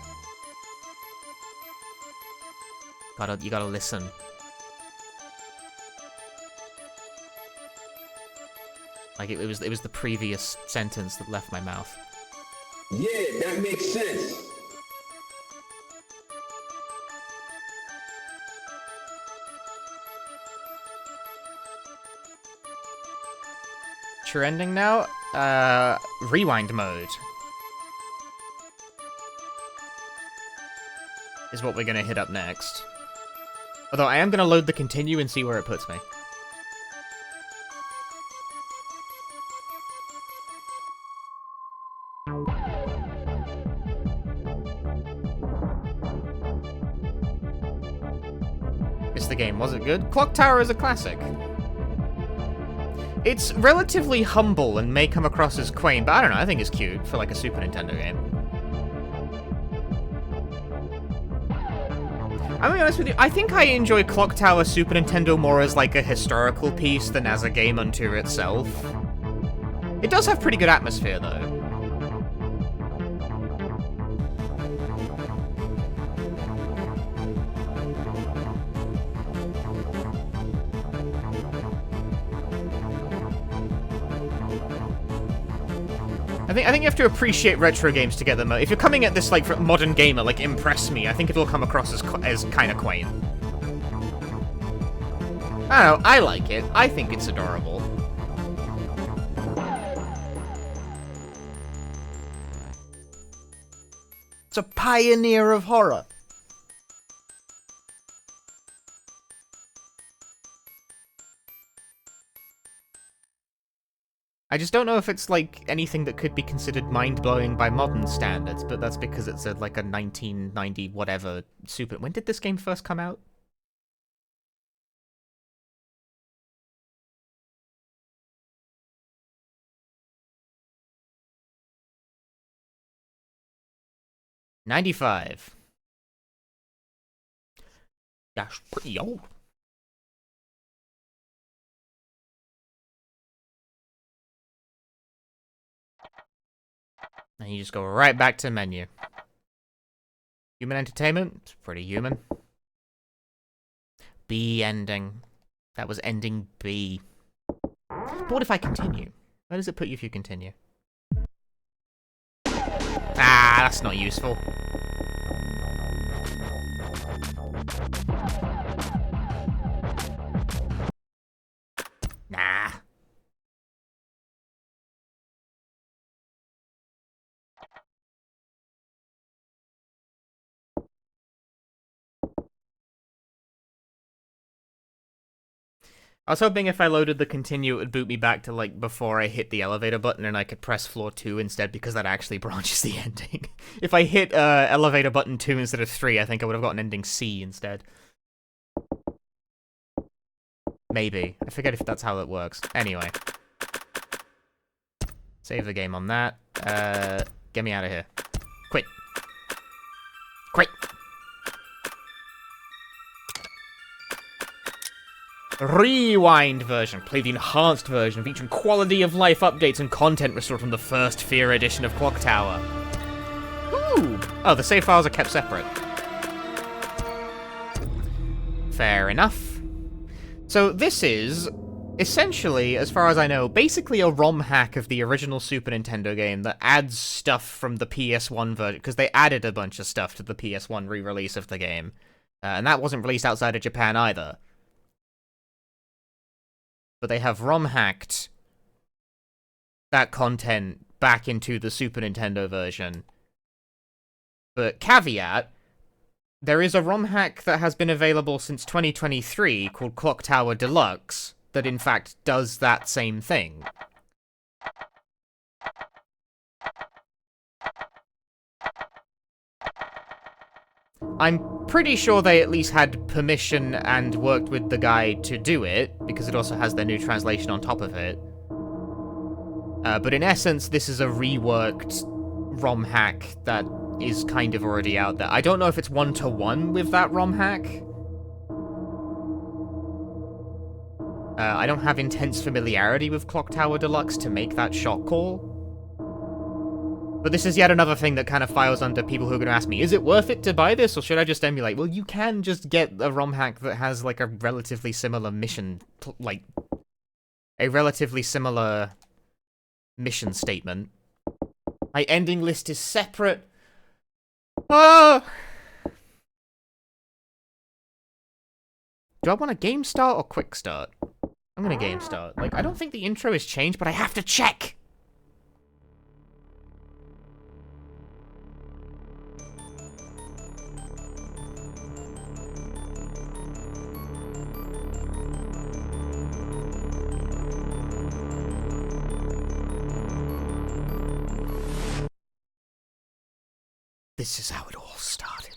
You gotta listen. Like it was the previous sentence that left my mouth. Yeah, that makes sense. True ending now? Rewind mode. Is what we're gonna hit up next. Although I am gonna load the continue and see where it puts me. Missed the game, was it good? Clock Tower is a classic. It's relatively humble and may come across as quaint, but I don't know, I think it's cute for like a Super Nintendo game. I'm gonna be honest with you, I think I enjoy Clock Tower Super Nintendo more as like a historical piece than as a game unto itself. It does have pretty good atmosphere though. I think you have to appreciate retro games to get them. If you're coming at this like from modern gamer, like impress me, I think it'll come across as kind of quaint. I don't know, I like it. I think it's adorable. It's a pioneer of horror. I just don't know if it's, like, anything that could be considered mind-blowing by modern standards, but that's because it's like a 1990 whatever super... When did this game first come out? 95. That's pretty old. And you just go right back to menu. Human entertainment? It's pretty human. B ending. That was ending B. But what if I continue? Where does it put you if you continue? Ah, that's not useful. Nah. I was hoping if I loaded the continue, it would boot me back to, like, before I hit the elevator button and I could press floor 2 instead, because that actually branches the ending. If I hit elevator button 2 instead of 3, I think I would have gotten ending C instead. Maybe. I forget if that's how it works. Anyway. Save the game on that. Get me out of here. Quit. Quit! Rewind version. Play the enhanced version featuring quality of life updates and content restored from the first Fear edition of Clock Tower. Ooh! Oh, the save files are kept separate. Fair enough. So this is, essentially, as far as I know, basically a ROM hack of the original Super Nintendo game that adds stuff from the PS1 version, because they added a bunch of stuff to the PS1 re-release of the game. And that wasn't released outside of Japan either. But they have ROM hacked that content back into the Super Nintendo version. But caveat, there is a ROM hack that has been available since 2023 called Clock Tower Deluxe that in fact does that same thing. I'm pretty sure they at least had permission and worked with the guy to do it, because it also has their new translation on top of it. But in essence, this is a reworked ROM hack that is kind of already out there. I don't know if it's one-to-one with that ROM hack. I don't have intense familiarity with Clock Tower Deluxe to make that shot call. But this is yet another thing that kind of files under people who are going to ask me, is it worth it to buy this, or should I just emulate? Well, you can just get a ROM hack that has, like, a relatively similar mission, like, a relatively similar mission statement. My ending list is separate. Oh! Do I want a game start or quick start? I'm gonna game start. Like, I don't think the intro has changed, but I have to check! This is how it all started.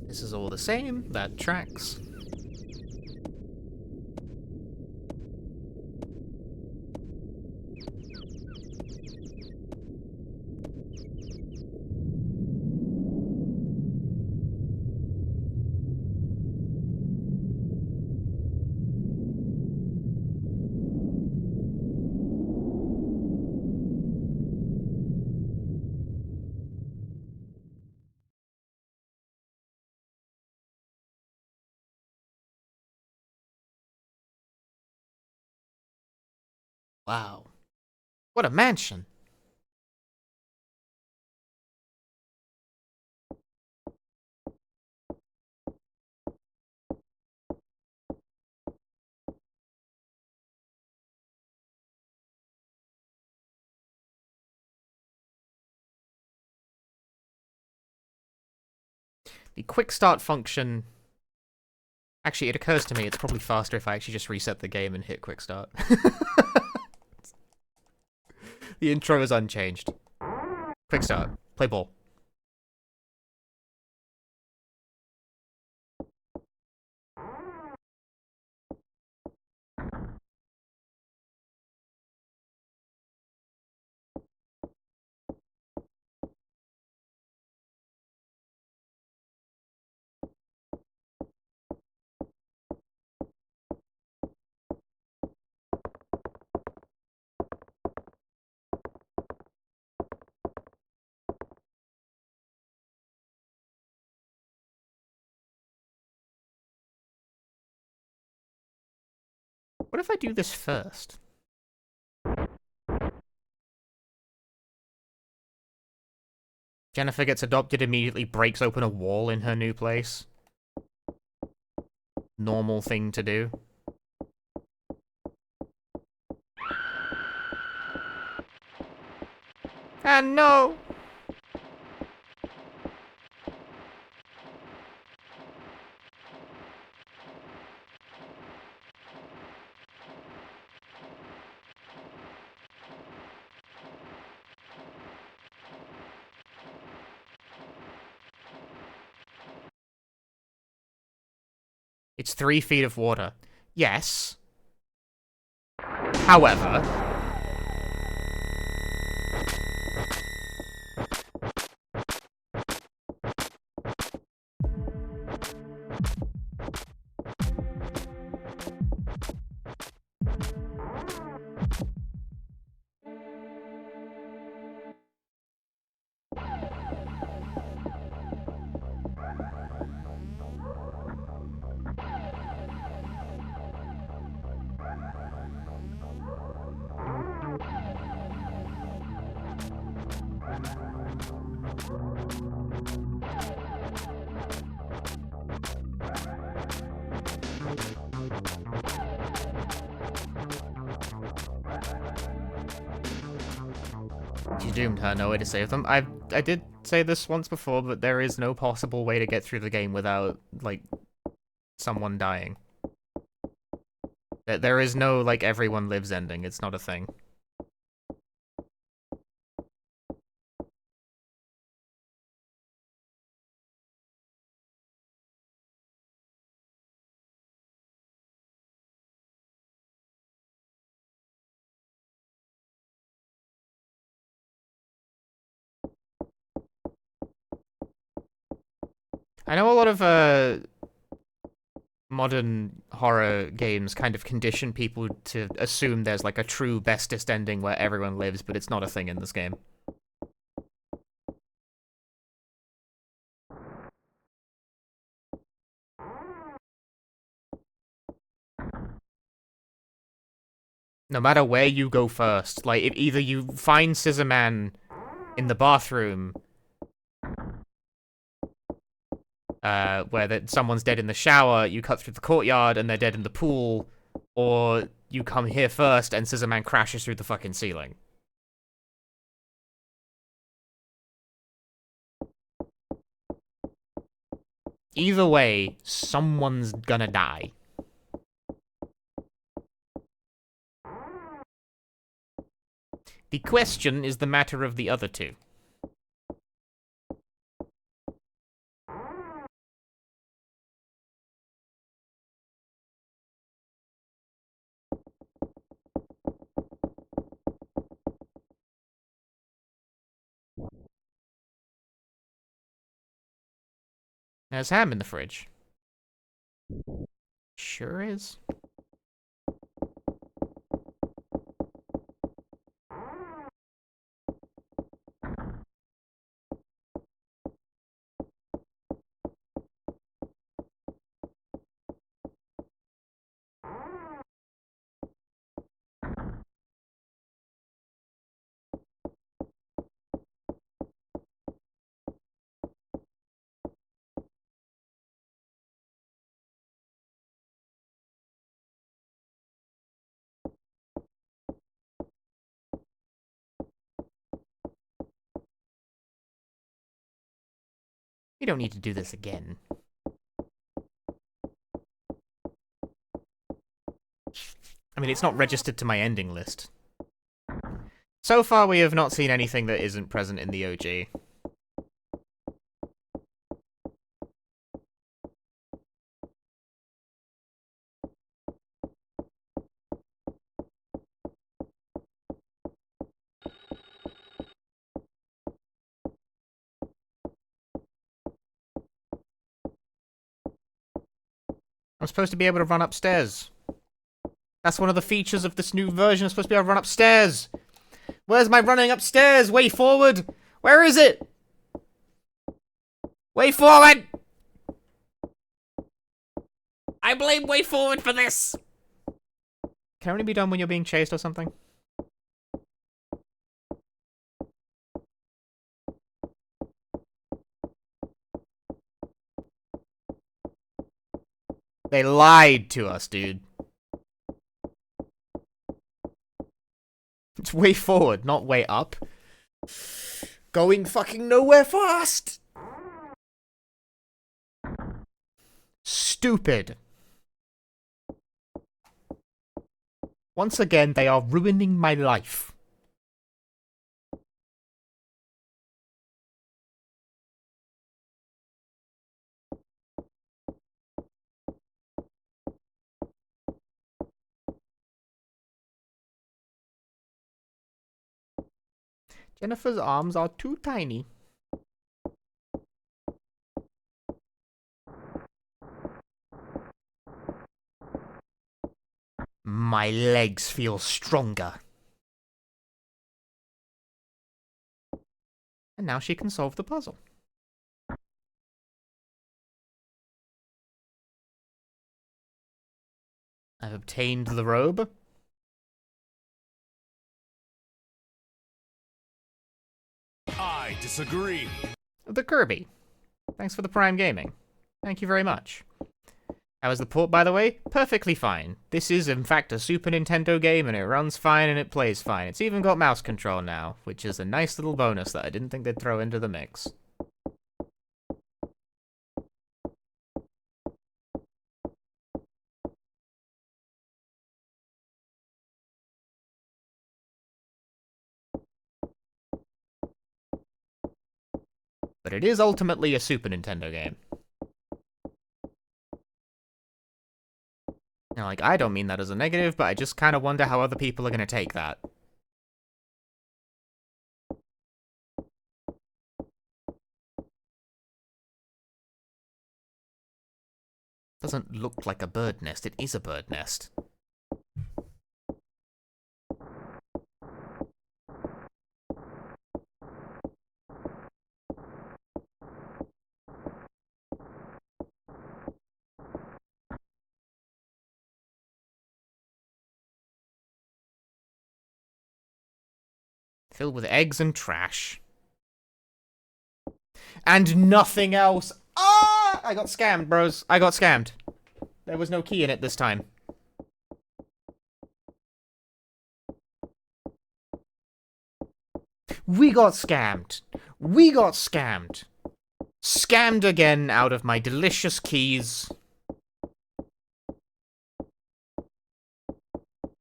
This is all the same, that tracks. Wow. What a mansion. The quick start function... Actually, it occurs to me it's probably faster if I actually just reset the game and hit quick start. The intro is unchanged. Quick start. Play ball. What if I do this first? Jennifer gets adopted, immediately breaks open a wall in her new place. Normal thing to do. And no! It's 3 feet of water. Yes. However... She's doomed her, no way to save them. I did say this once before, but there is no possible way to get through the game without, like, someone dying. There is no, like, everyone lives ending. It's not a thing. I know a lot of, modern horror games kind of condition people to assume there's, like, a true bestest ending where everyone lives, but it's not a thing in this game. No matter where you go first, like, if either you find Scissor Man in the bathroom, where someone's dead in the shower, you cut through the courtyard and they're dead in the pool, or you come here first and Scissor Man crashes through the fucking ceiling. Either way, someone's gonna die. The question is the matter of the other two. There's ham in the fridge. Sure is. We don't need to do this again. I mean, it's not registered to my ending list. So far, we have not seen anything that isn't present in the OG. I'm supposed to be able to run upstairs. That's one of the features of this new version. I'm supposed to be able to run upstairs. Where's my running upstairs? Way forward. Where is it? Way forward. I blame Way Forward for this. Can it only be done when you're being chased or something? They lied to us, dude. It's way forward, not way up. Going fucking nowhere fast! Stupid. Once again, they are ruining my life. Jennifer's arms are too tiny. My legs feel stronger. And now she can solve the puzzle. I've obtained the robe. I disagree. The Kirby. Thanks for the Prime Gaming. Thank you very much. How is the port, by the way? Perfectly fine. This is, in fact, a Super Nintendo game, and it runs fine and it plays fine. It's even got mouse control now, which is a nice little bonus that I didn't think they'd throw into the mix. But it is ultimately a Super Nintendo game. Now, like, I don't mean that as a negative, but I just kind of wonder how other people are going to take that. Doesn't look like a bird nest. It is a bird nest. Filled with eggs and trash. And nothing else. Ah! I got scammed, bros. I got scammed. There was no key in it this time. We got scammed. We got scammed. Scammed again out of my delicious keys.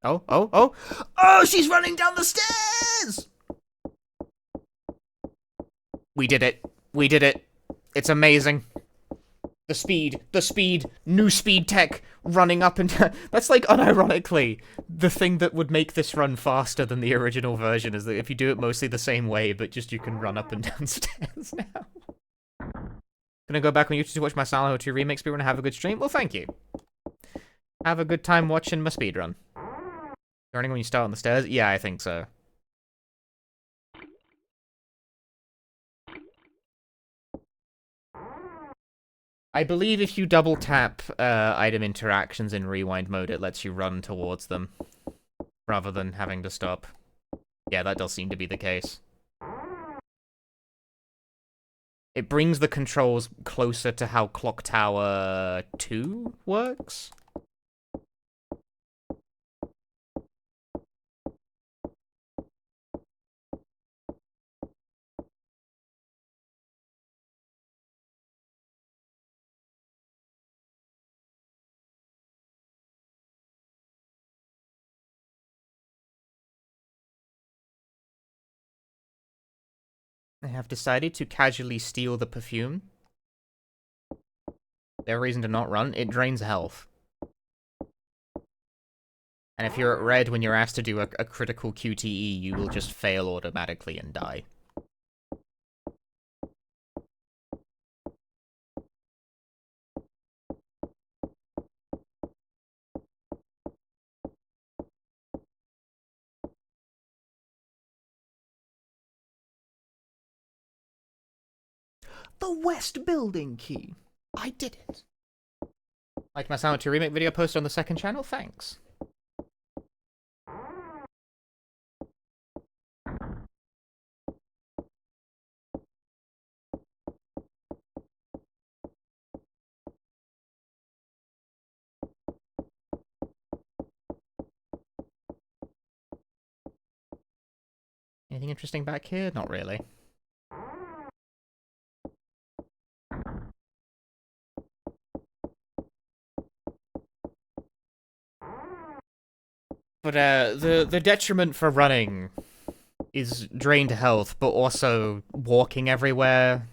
Oh, oh, oh. Oh, she's running down the stairs! We did it. We did it. It's amazing. The speed, new speed tech, running up and down. That's like, unironically, the thing that would make this run faster than the original version is that if you do it mostly the same way, but just you can run up and down stairs now. Gonna go back on YouTube to watch my Silent Hill 2 remake speedrun and have a good stream? Well, thank you. Have a good time watching my speedrun. Running when you start on the stairs? Yeah, I think so. I believe if you double tap item interactions in rewind mode, it lets you run towards them, rather than having to stop. Yeah, that does seem to be the case. It brings the controls closer to how Clock Tower 2 works. I have decided to casually steal the perfume. There's a reason to not run. It drains health. And if you're at red when you're asked to do a critical QTE, you will just fail automatically and die. The West Building key. I did it. Like my Silent 2 remake video posted on the second channel? Thanks. Anything interesting back here? Not really. But the detriment for running is drained health, but also walking everywhere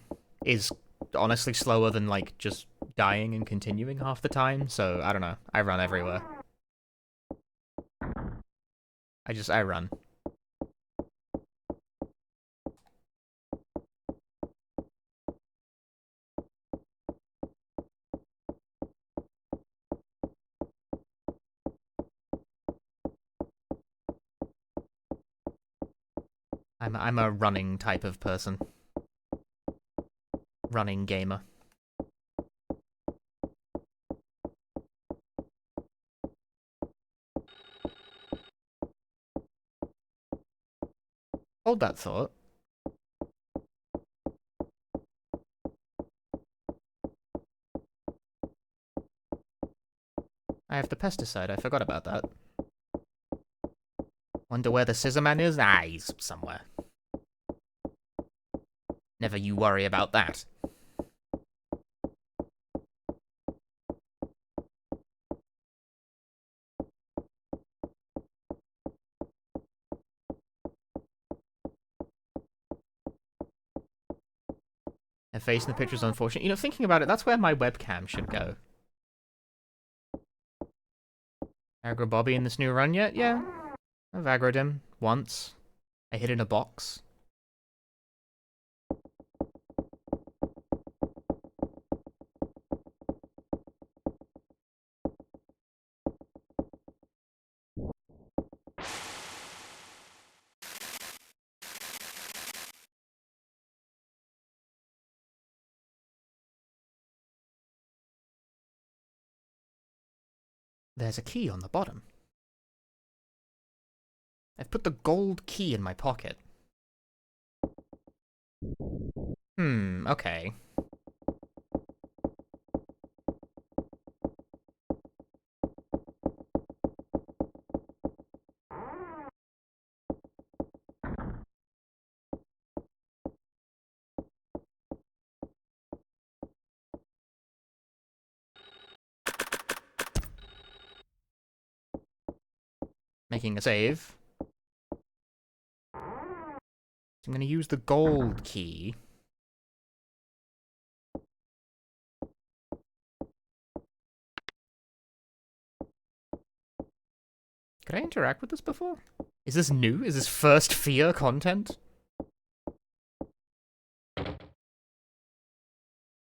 is honestly slower than like just dying and continuing half the time. So I don't know. I run everywhere. I run. I'm a running type of person. Running gamer. Hold that thought. I have the pesticide, I forgot about that. Wonder where the scissor man is? Ah, he's somewhere. Never you worry about that. Her face in the picture is unfortunate. You know, thinking about it, that's where my webcam should go. Aggro Bobby in this new run yet? Yeah. I've aggroed him once. I hid in a box. There's a key on the bottom. I've put the gold key in my pocket. Okay. Making a save. So I'm gonna use the gold key. Could I interact with this before? Is this new? Is this first fear content?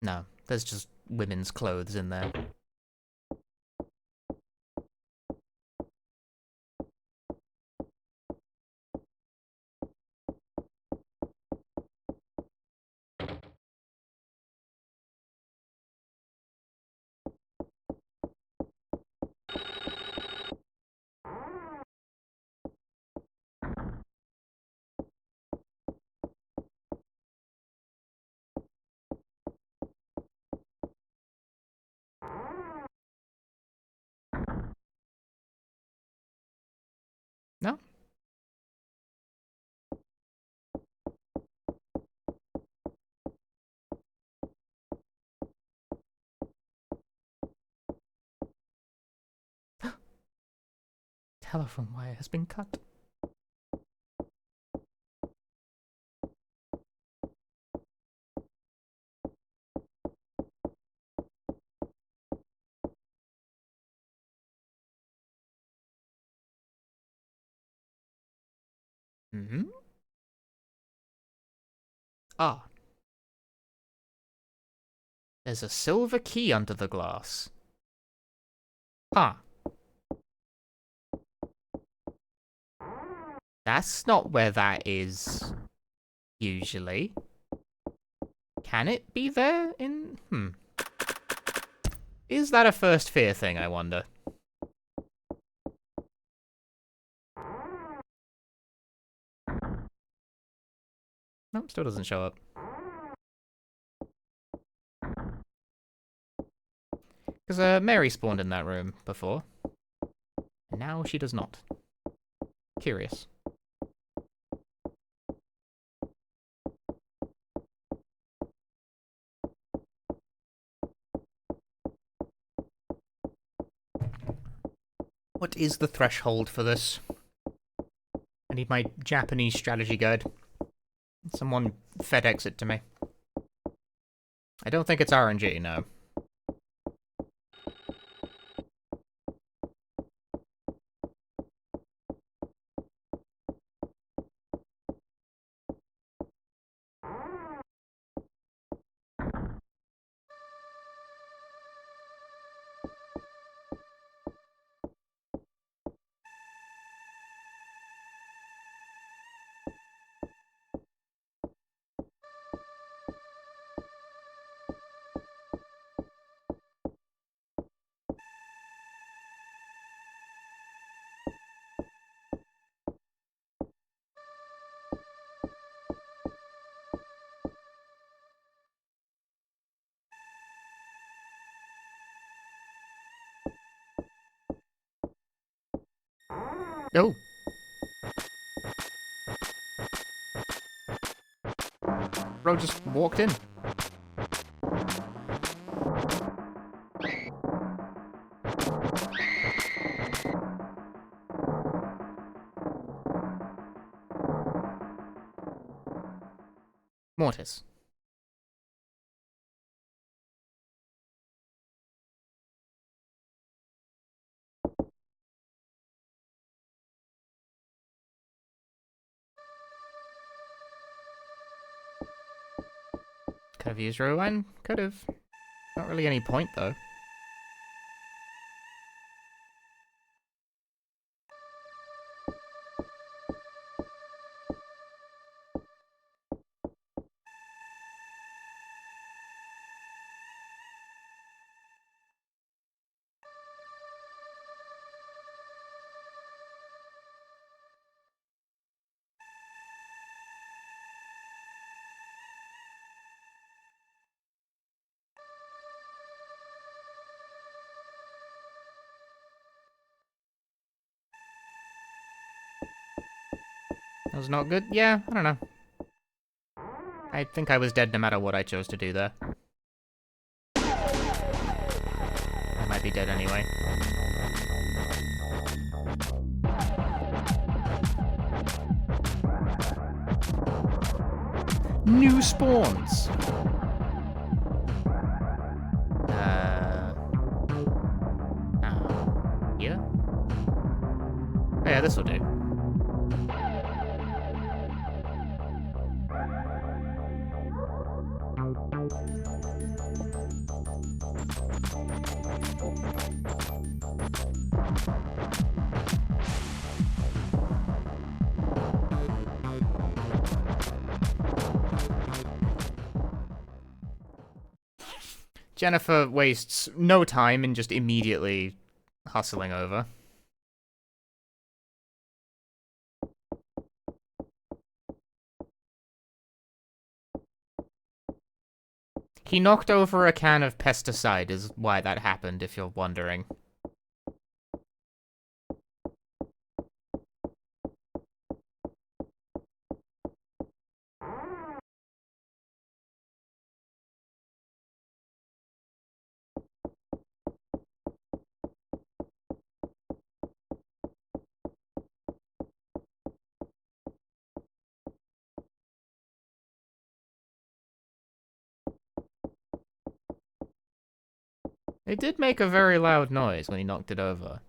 No, there's just women's clothes in there. No? Telephone wire has been cut. Hmm? Ah. There's a silver key under the glass. Huh. That's not where that is, usually. Can it be there in... Is that a first fear thing, I wonder? Nope, still doesn't show up. Because Mary spawned in that room before. And now she does not. Curious. What is the threshold for this? I need my Japanese strategy guide. Someone FedEx it to me. I don't think it's RNG, no. Oh. Bro just walked in. Mortis. Could have used rewind. Could have. Not really any point, though. That was not good? Yeah, I don't know. I think I was dead no matter what I chose to do there. I might be dead anyway. New spawns! Yeah? Oh, yeah, this'll do. Jennifer wastes no time in just immediately hustling over. He knocked over a can of pesticide is why that happened, if you're wondering. It did make a very loud noise when he knocked it over.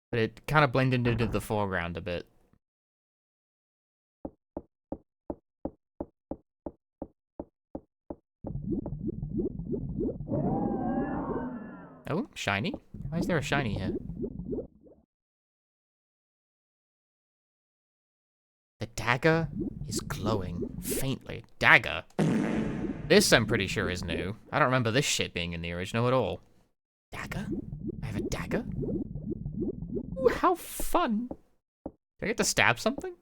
But it kind of blended into the foreground a bit. Oh, shiny? Why is there a shiny here? The dagger is glowing faintly. Dagger? This, I'm pretty sure, is new. I don't remember this shit being in the original at all. Dagger? I have a dagger? Ooh, how fun! Do I get to stab something?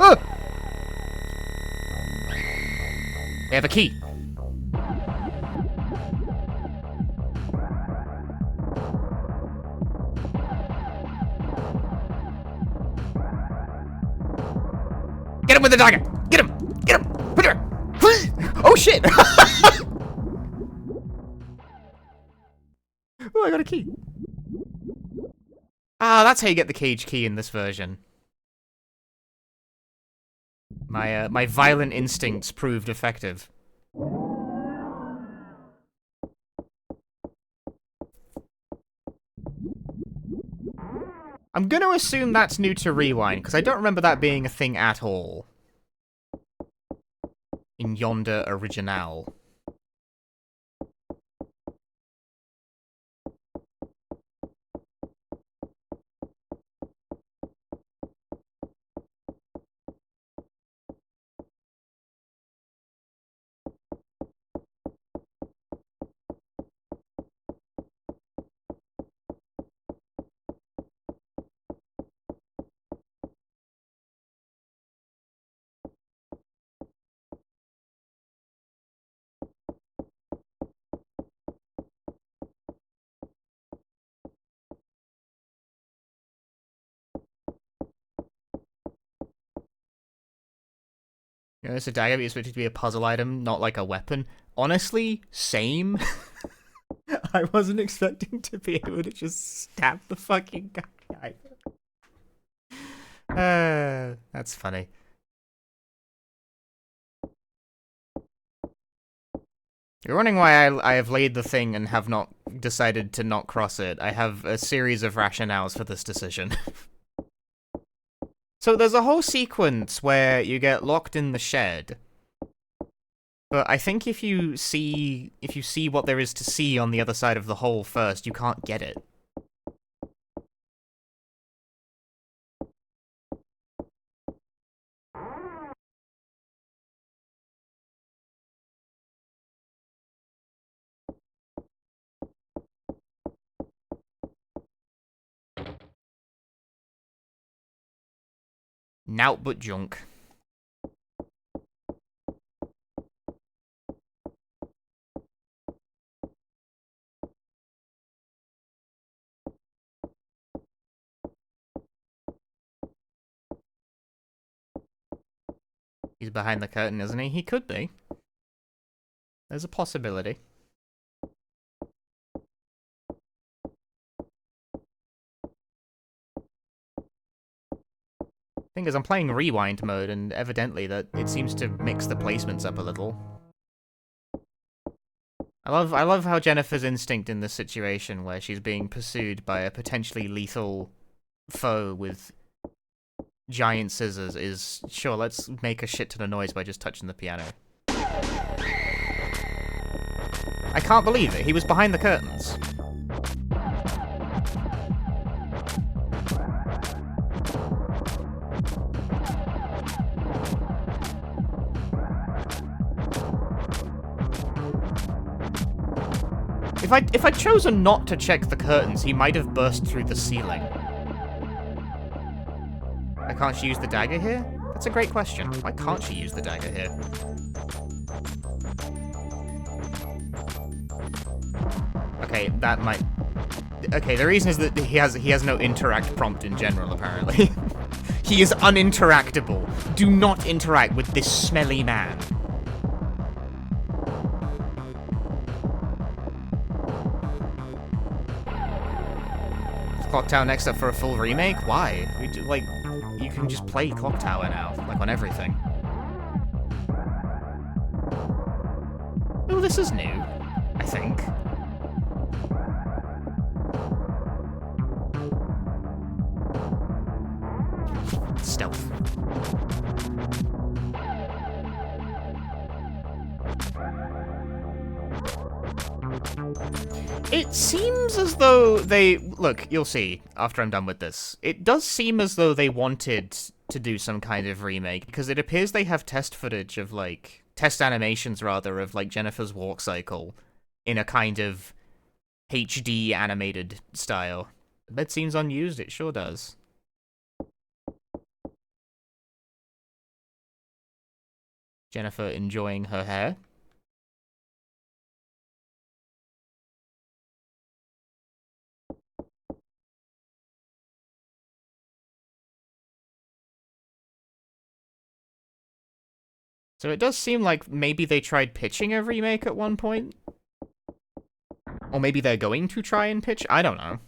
Ah! They have a key. Get him with the dagger! Get him! Get him! Put her! Oh shit! Oh, I got a key. Ah, that's how you get the cage key in this version. My violent instincts proved effective. I'm gonna assume that's new to Rewind, because I don't remember that being a thing at all. In Yonder Original. You know, it's a dagger, but it's supposed to be a puzzle item, not like a weapon. Honestly, same. I wasn't expecting to be able to just stab the fucking guy. That's funny. You're wondering why I have laid the thing and have not decided to not cross it. I have a series of rationales for this decision. So there's a whole sequence where you get locked in the shed. But I think if you see what there is to see on the other side of the hole first, you can't get it. Nout but junk. He's behind the curtain, isn't he? He could be. There's a possibility. Thing is, I'm playing rewind mode, and evidently that it seems to mix the placements up a little. I love how Jennifer's instinct in this situation, where she's being pursued by a potentially lethal foe with giant scissors, is sure, let's make a shit ton of noise by just touching the piano. I can't believe it. He was behind the curtains. If I'd chosen not to check the curtains, he might have burst through the ceiling. Why can't she use the dagger here? That's a great question. Why can't she use the dagger here? Okay, that might... Okay, the reason is that he has no interact prompt in general, apparently. He is uninteractable. Do not interact with this smelly man. Clock Tower next up for a full remake? Why? We do, like, you can just play Clock Tower now, like on everything. Oh, this is new, I think. Stealth. It seems as though they... Look, you'll see after I'm done with this. It does seem as though they wanted to do some kind of remake, because it appears they have test footage of, like... Test animations, rather, of, like, Jennifer's walk cycle in a kind of HD animated style. The bed seems unused, it sure does. Jennifer enjoying her hair. So it does seem like maybe they tried pitching a remake at one point. Or maybe they're going to try and pitch? I don't know.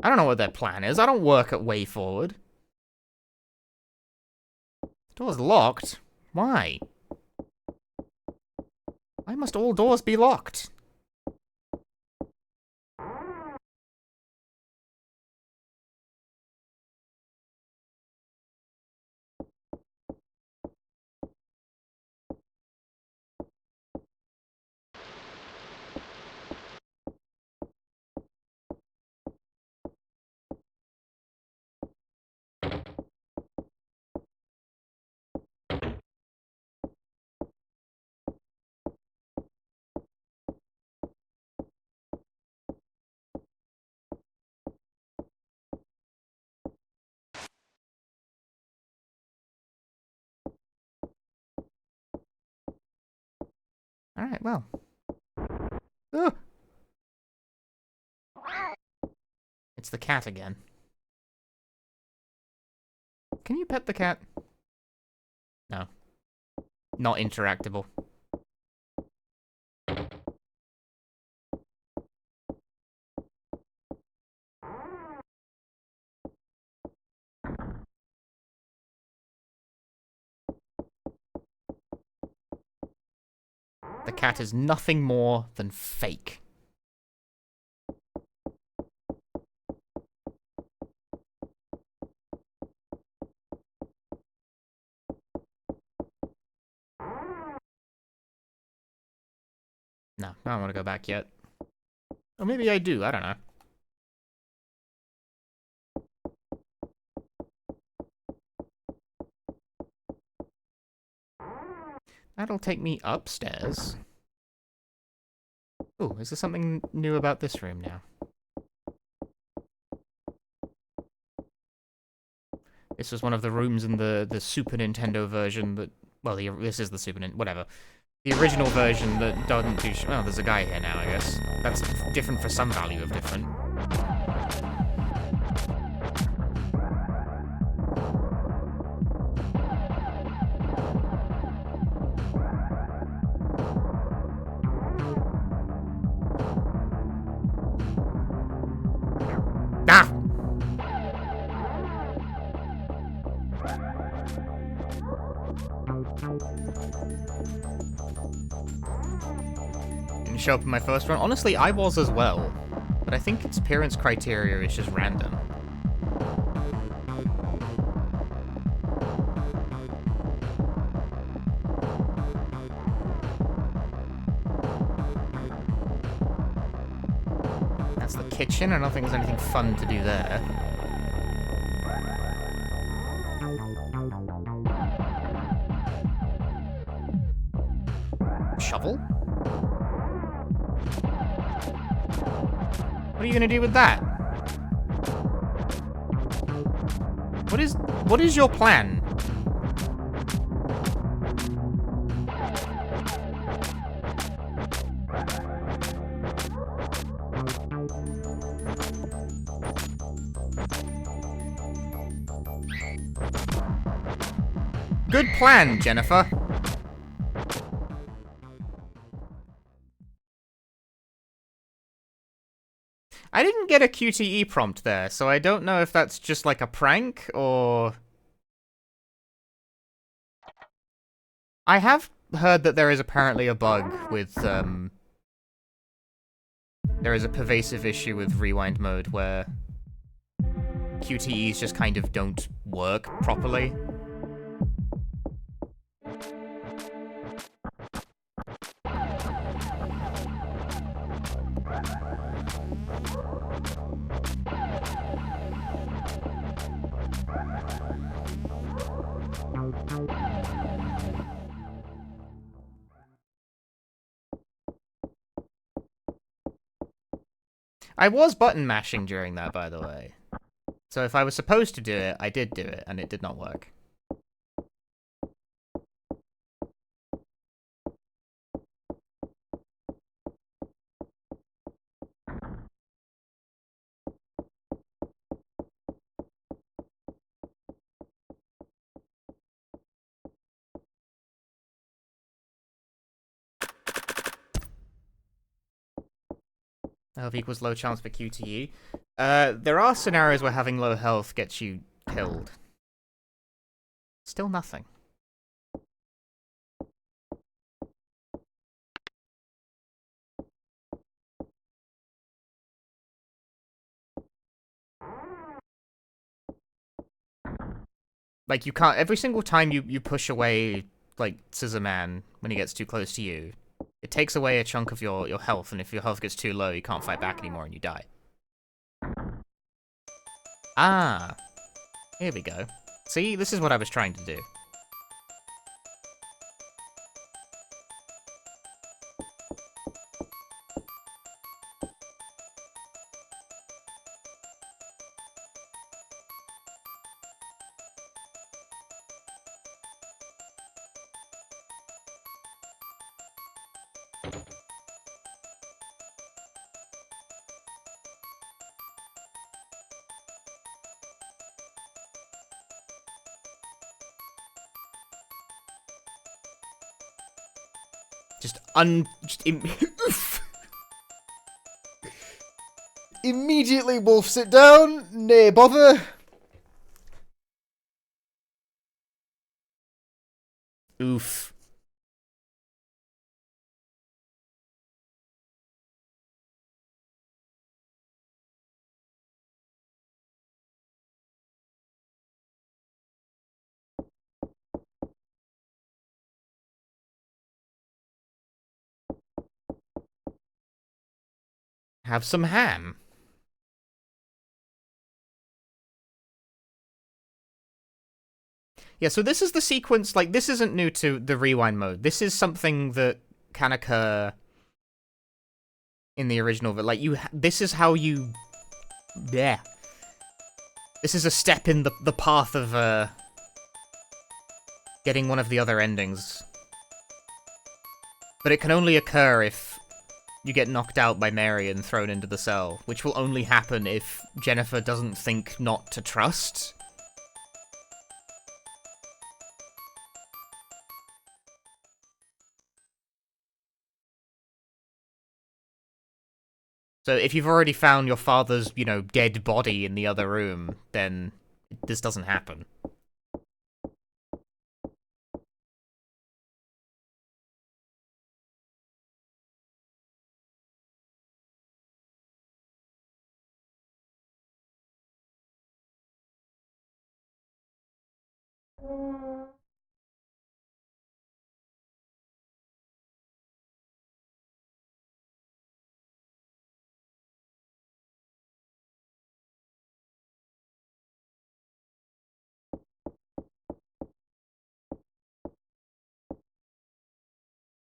I don't know what their plan is. I don't work at WayForward. The door's locked? Why? Why must all doors be locked? Alright, well. Ugh. It's the cat again. Can you pet the cat? No. Not interactable. The cat is nothing more than fake. No, I don't want to go back yet. Or maybe I do, I don't know. That'll take me upstairs. Ooh, is there something new about this room now? This was one of the rooms in the Super Nintendo version that... Well, this is the Super Nintendo... Whatever. The original version that doesn't do... Well, there's a guy here now, I guess. That's different for some value of different. Ah! Didn't show up in my first run. Honestly, I was as well. But I think its appearance criteria is just random. That's the kitchen. I don't think there's anything fun to do there. Shovel? What are you gonna do with that? What is your plan? Good plan, Jennifer. I didn't get a QTE prompt there, so I don't know if that's just like a prank, or... I have heard that there is apparently a bug with, there is a pervasive issue with rewind mode where QTEs just kind of don't work properly. I was button mashing during that, by the way. So if I was supposed to do it, I did do it, and it did not work. Health equals low chance for QTE. There are scenarios where having low health gets you killed. Still nothing. Like, you can't... Every single time you push away, like, Scissor Man when he gets too close to you, it takes away a chunk of your health, and if your health gets too low, you can't fight back anymore and you die. Ah. Here we go. See? This is what I was trying to do. Oof. Immediately wolfs it down. Nay, bother. Oof. Have some ham. Yeah, so this is the sequence, like, this isn't new to the rewind mode. This is something that can occur in the original, but, like, this is how you... Yeah. This is a step in the path of, getting one of the other endings. But it can only occur if you get knocked out by Mary and thrown into the cell, which will only happen if Jennifer doesn't think not to trust. So if you've already found your father's, you know, dead body in the other room, then this doesn't happen.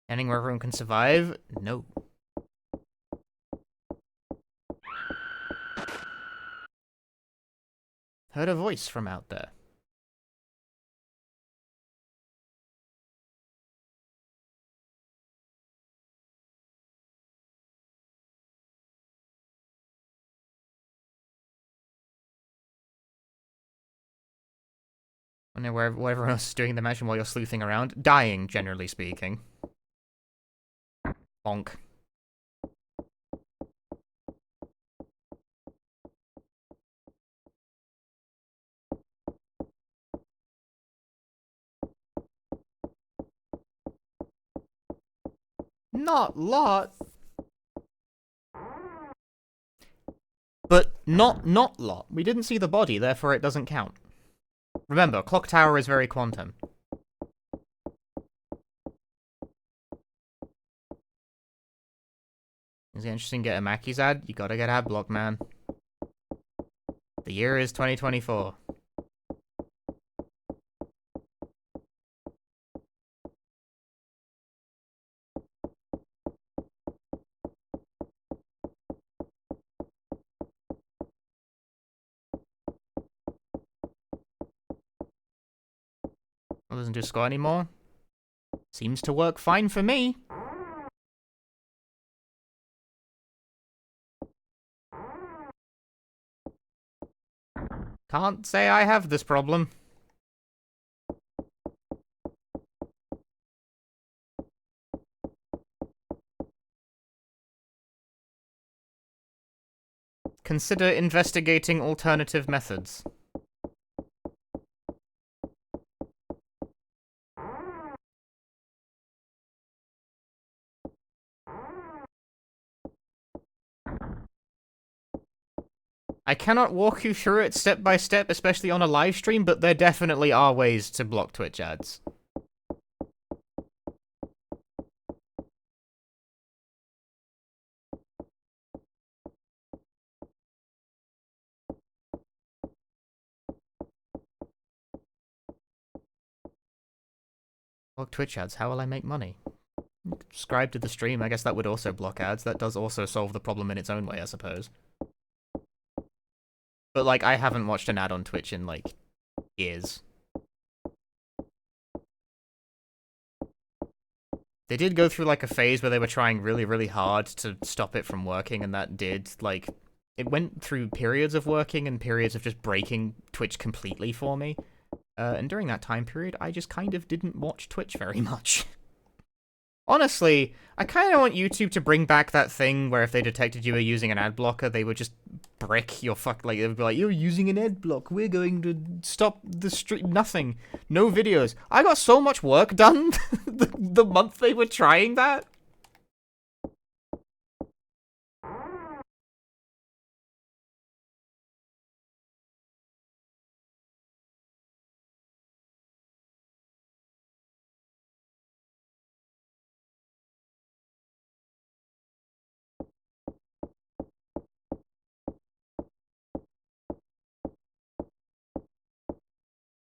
Ending where everyone can survive? No. Heard a voice from out there. I know where everyone else is doing the mission while you're sleuthing around. Dying, generally speaking. Bonk. Not lot. But not lot. We didn't see the body, therefore it doesn't count. Remember, Clock Tower is very quantum. Is it interesting to get a Mackey's ad? You gotta get Adblock, man. The year is 2024. Well, doesn't do score anymore. Seems to work fine for me. Can't say I have this problem. Consider investigating alternative methods. I cannot walk you through it step by step, especially on a live stream, but there definitely are ways to block Twitch ads. Block Twitch ads, how will I make money? Subscribe to the stream, I guess that would also block ads. That does also solve the problem in its own way, I suppose. But, like, I haven't watched an ad on Twitch in, like, years. They did go through, like, a phase where they were trying really, really hard to stop it from working, and that did, like... It went through periods of working and periods of just breaking Twitch completely for me. And during that time period, I just kind of didn't watch Twitch very much. Honestly, I kind of want YouTube to bring back that thing where if they detected you were using an ad blocker, they would just brick your like, they would be like, you're using an ad block, we're going to stop the stream. Nothing. No videos. I got so much work done the month they were trying that.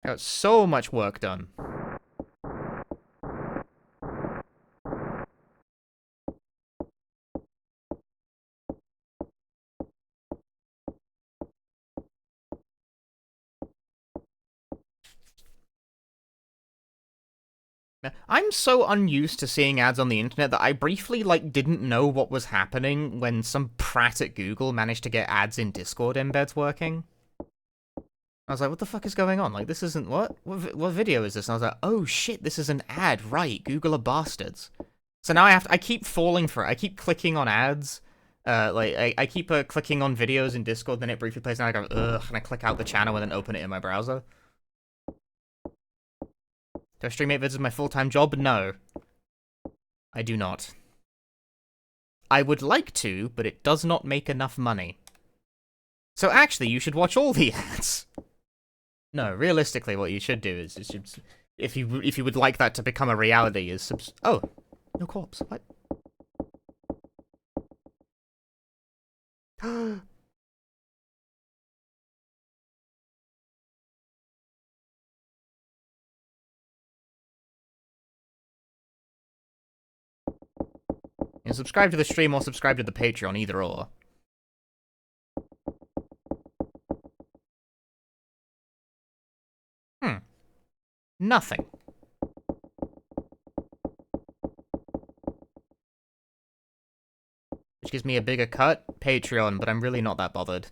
I got so much work done. I'm so unused to seeing ads on the internet that I briefly, like, didn't know what was happening when some prat at Google managed to get ads in Discord embeds working. I was like, what the fuck is going on? Like, this isn't... What video is this? And I was like, oh shit, this is an ad. Right, Google are bastards. So now I keep falling for it. I keep clicking on ads. I keep clicking on videos in Discord, then it briefly plays, and I go, ugh, and I click out the channel and then open it in my browser. Do I stream 8 vids as my full-time job? No. I do not. I would like to, but it does not make enough money. So actually, you should watch all the ads. No, realistically, what you should do is if you would like that to become a reality, is oh, no corpse. What? And subscribe to the stream or subscribe to the Patreon, either or. Nothing. Which gives me a bigger cut? Patreon, but I'm really not that bothered.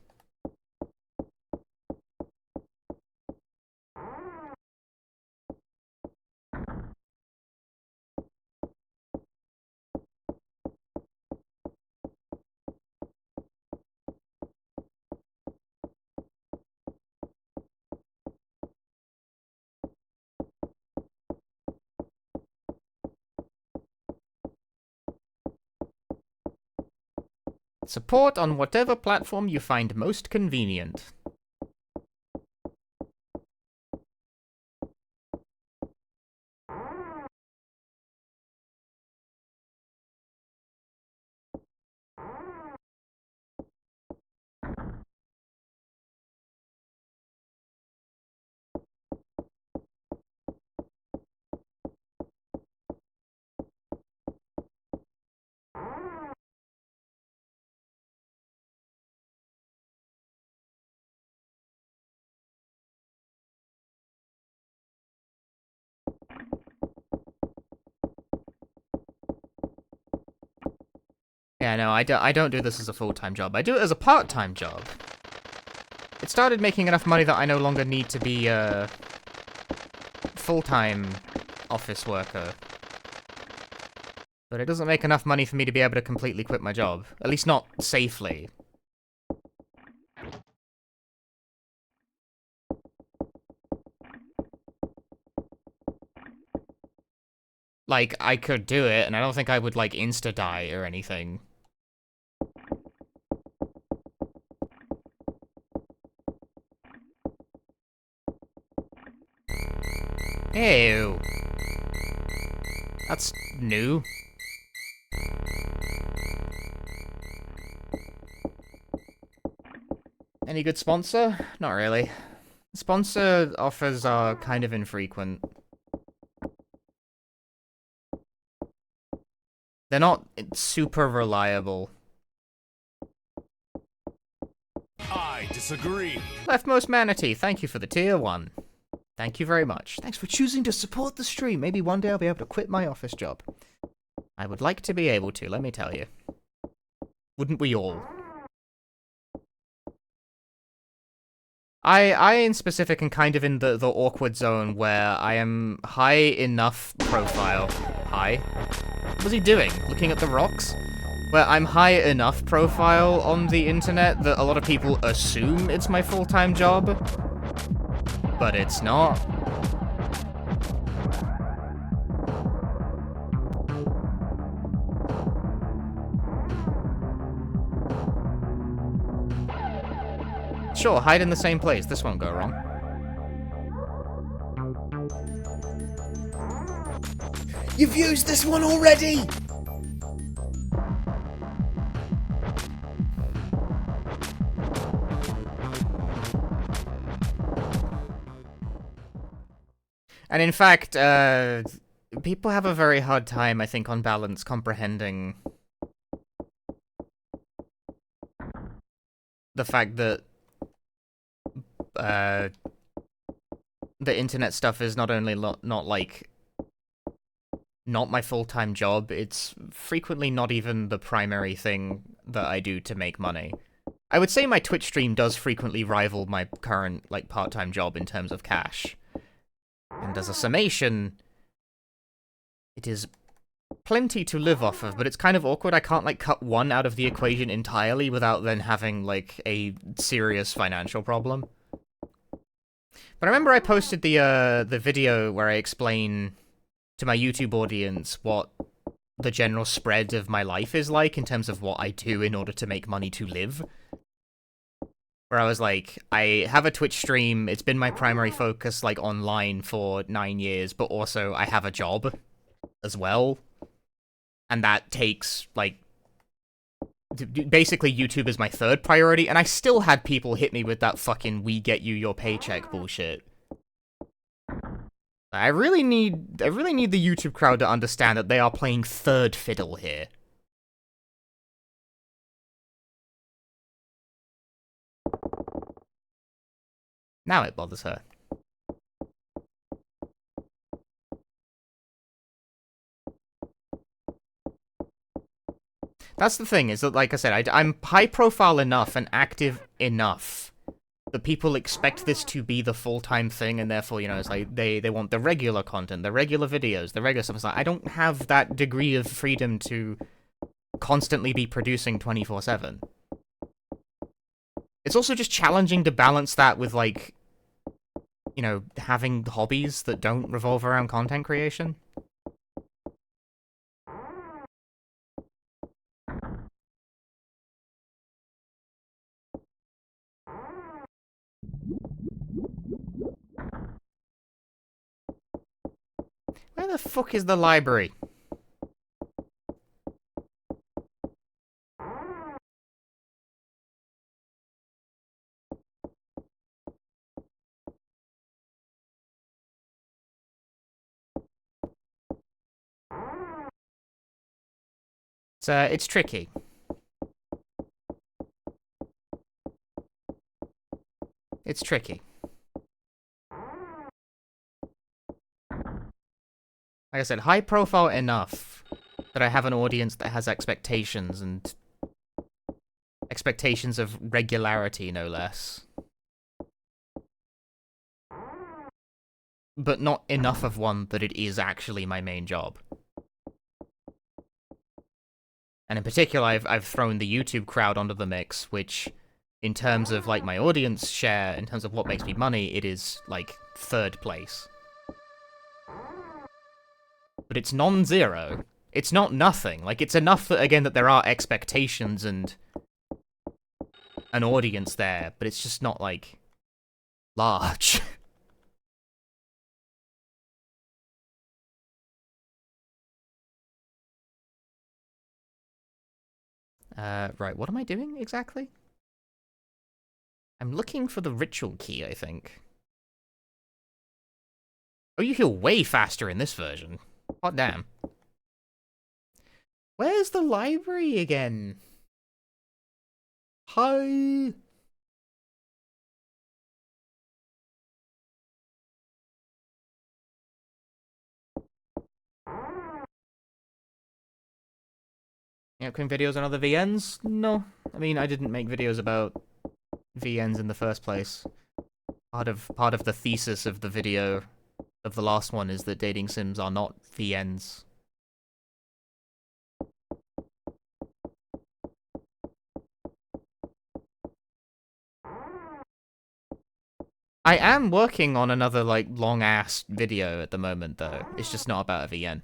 Support on whatever platform you find most convenient. Yeah, no, I don't do this as a full-time job. I do it as a part-time job. It started making enough money that I no longer need to be a full-time office worker. But it doesn't make enough money for me to be able to completely quit my job. At least not safely. Like, I could do it, and I don't think I would, like, insta-die or anything. Ew. That's new. Any good sponsor? Not really. Sponsor offers are kind of infrequent. They're not super reliable. I disagree. Leftmost Manatee, thank you for the tier 1. Thank you very much. Thanks for choosing to support the stream. Maybe one day I'll be able to quit my office job. I would like to be able to, let me tell you. Wouldn't we all? I in specific am kind of in the awkward zone where I am high enough profile. High? What's he doing? Looking at the rocks? Where I'm high enough profile on the internet that a lot of people assume it's my full-time job. But it's not. Sure, hide in the same place. This won't go wrong. You've used this one already! And in fact, people have a very hard time, I think, on balance, comprehending the fact that the internet stuff is not only not my full-time job, it's frequently not even the primary thing that I do to make money. I would say my Twitch stream does frequently rival my current, like, part-time job in terms of cash. And as a summation, it is plenty to live off of, but it's kind of awkward. I can't, like, cut one out of the equation entirely without then having, like, a serious financial problem. But I remember I posted the video where I explain to my YouTube audience what the general spread of my life is like in terms of what I do in order to make money to live. Where I was like, I have a Twitch stream, it's been my primary focus, like, online for 9 years, but also I have a job as well. And that takes, like, basically YouTube is my third priority, and I still had people hit me with that fucking "we get you your paycheck" bullshit. I really need the YouTube crowd to understand that they are playing third fiddle here. Now it bothers her. That's the thing, is that, like I said, I'm high profile enough and active enough that people expect this to be the full-time thing, and therefore, you know, it's like, they want the regular content, the regular videos, the regular stuff. It's like, I don't have that degree of freedom to constantly be producing 24/7. It's also just challenging to balance that with, like, you know, having hobbies that don't revolve around content creation. Where the fuck is the library? It's tricky. It's tricky. Like I said, high profile enough that I have an audience that has expectations, and expectations of regularity, no less. But not enough of one that it is actually my main job. And in particular, I've thrown the YouTube crowd onto the mix, which, in terms of, like, my audience share, in terms of what makes me money, it is, like, 3rd place. But it's non-zero. It's not nothing. Like, it's enough that, again, that there are expectations and an audience there, but it's just not, like, large. Right, what am I doing, exactly? I'm looking for the ritual key, I think. Oh, you heal way faster in this version. Hot damn. Where's the library again? Hi. Yeah, making videos on other VNs? No. I mean, I didn't make videos about VNs in the first place. Part of the thesis of the video of the last one is that dating sims are not VNs. I am working on another, like, long-ass video at the moment, though. It's just not about a VN.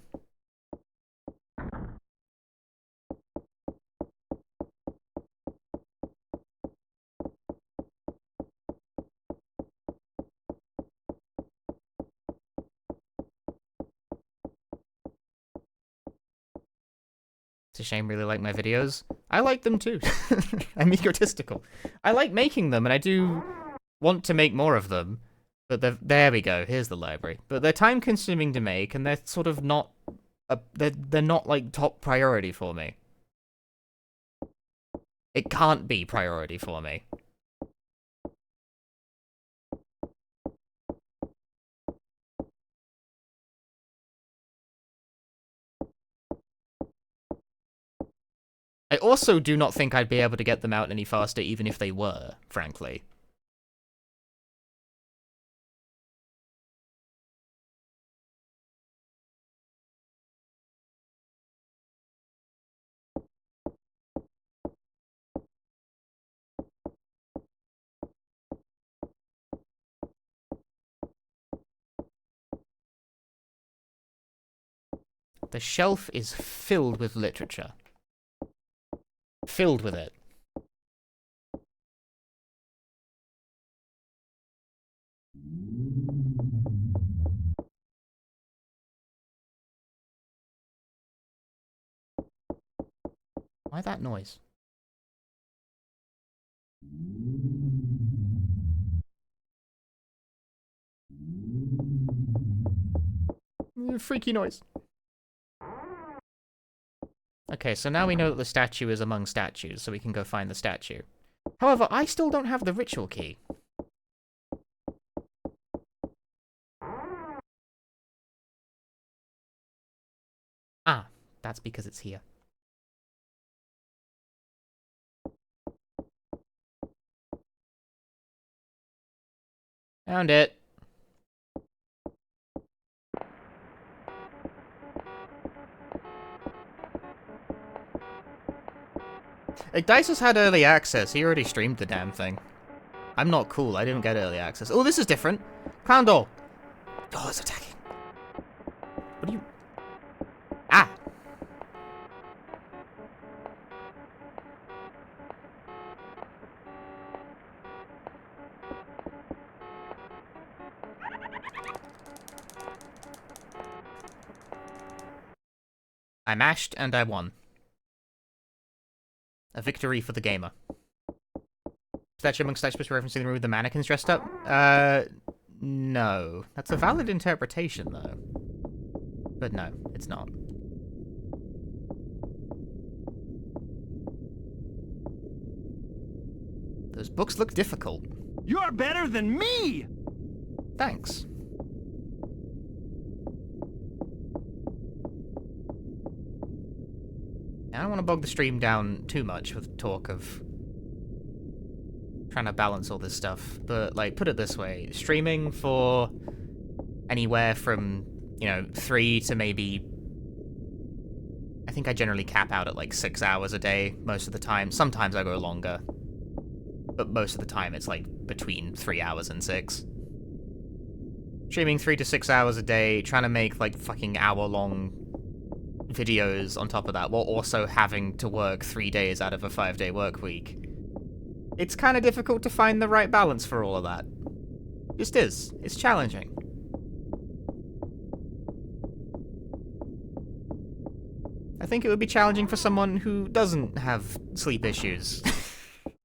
It's a shame, really like my videos. I like them too. I'm egotistical. I like making them, and I do want to make more of them. But there we go. Here's the library. But they're time-consuming to make, and they're sort of not. They're not like top priority for me. It can't be priority for me. I also do not think I'd be able to get them out any faster even if they were, frankly. The shelf is filled with literature. Filled with it. Why that noise? Freaky noise. Okay, so now we know that the statue is among statues, so we can go find the statue. However, I still don't have the ritual key. Ah, that's because it's here. Found it. Like, Dice has had early access. He already streamed the damn thing. I'm not cool. I didn't get early access. Oh, this is different. Clown doll. Oh, it's attacking. What are you... Ah! I mashed and I won. A victory for the gamer. Statue among statues referencing the room with the mannequins dressed up? No. That's a valid interpretation, though. But no, it's not. Those books look difficult. You're better than me! Thanks. I don't want to bog the stream down too much with talk of trying to balance all this stuff, but, like, put it this way. Streaming for anywhere from, 3 to maybe... I think I generally cap out at, like, 6 hours a day most of the time. Sometimes I go longer, but most of the time it's, like, between 3 hours and 6. Streaming 3 to 6 hours a day, trying to make, like, fucking hour-long videos on top of that, while also having to work 3 days out of a 5-day work week. It's kind of difficult to find the right balance for all of that. Just is. It's challenging. I think it would be challenging for someone who doesn't have sleep issues.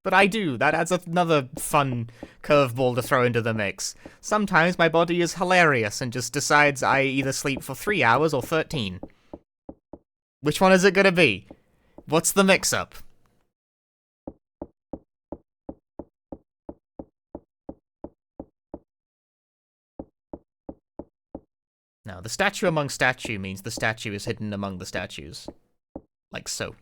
But I do. That adds another fun curveball to throw into the mix. Sometimes my body is hilarious and just decides I either sleep for 3 hours or 13. Which one is it gonna be? What's the mix-up? Now, the statue among statue means the statue is hidden among the statues. Like so.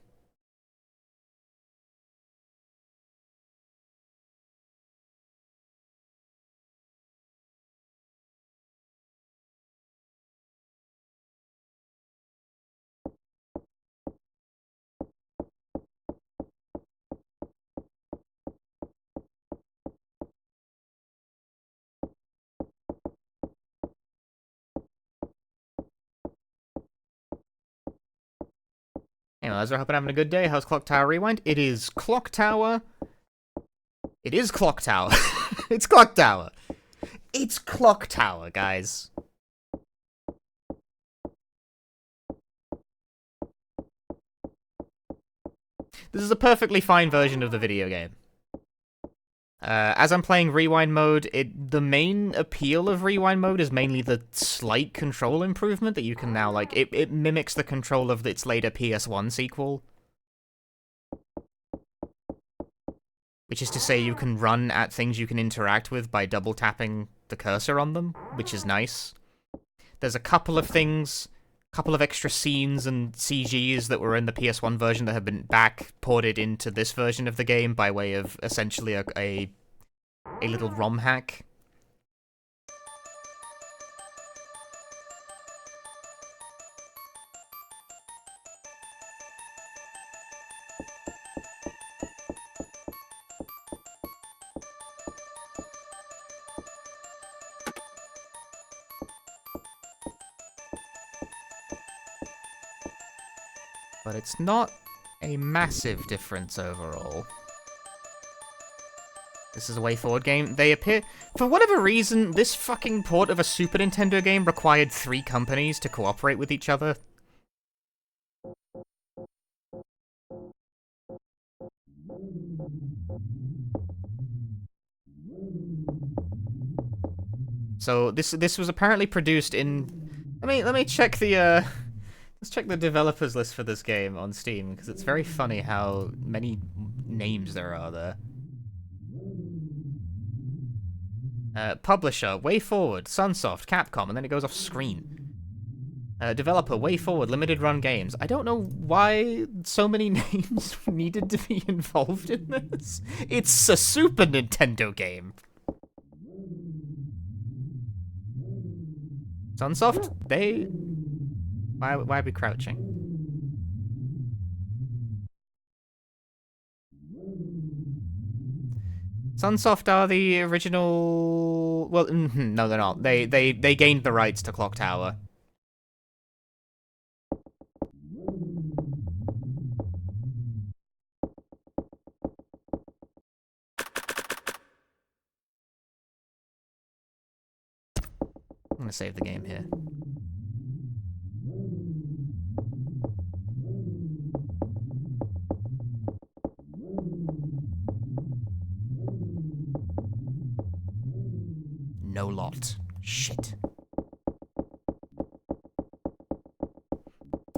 Anyway, as we're hoping having a good day, how's Clock Tower Rewind? It is Clock Tower. It is Clock Tower. It's Clock Tower. It's Clock Tower, guys. This is a perfectly fine version of the video game. As I'm playing Rewind mode, the main appeal of Rewind mode is mainly the slight control improvement that you can now, like, it mimics the control of its later PS1 sequel. Which is to say you can run at things you can interact with by double tapping the cursor on them, which is nice. There's a couple of things, couple of extra scenes and CGs that were in the PS1 version that have been back ported into this version of the game by way of essentially a little ROM hack. But it's not a massive difference overall. This is a WayForward game. They appear... For whatever reason, this fucking port of a Super Nintendo game required 3 companies to cooperate with each other. So this was apparently produced in... Let me check the let's check the developers list for this game on Steam, because it's very funny how many names there are there. Publisher, WayForward, Sunsoft, Capcom, and then it goes off screen. Developer, WayForward, Limited Run Games. I don't know why so many names needed to be involved in this. It's a Super Nintendo game. Sunsoft, they... Why are we crouching? Sunsoft are the original... Well, no, they're not. They gained the rights to Clock Tower. I'm gonna save the game here. No lot. Shit.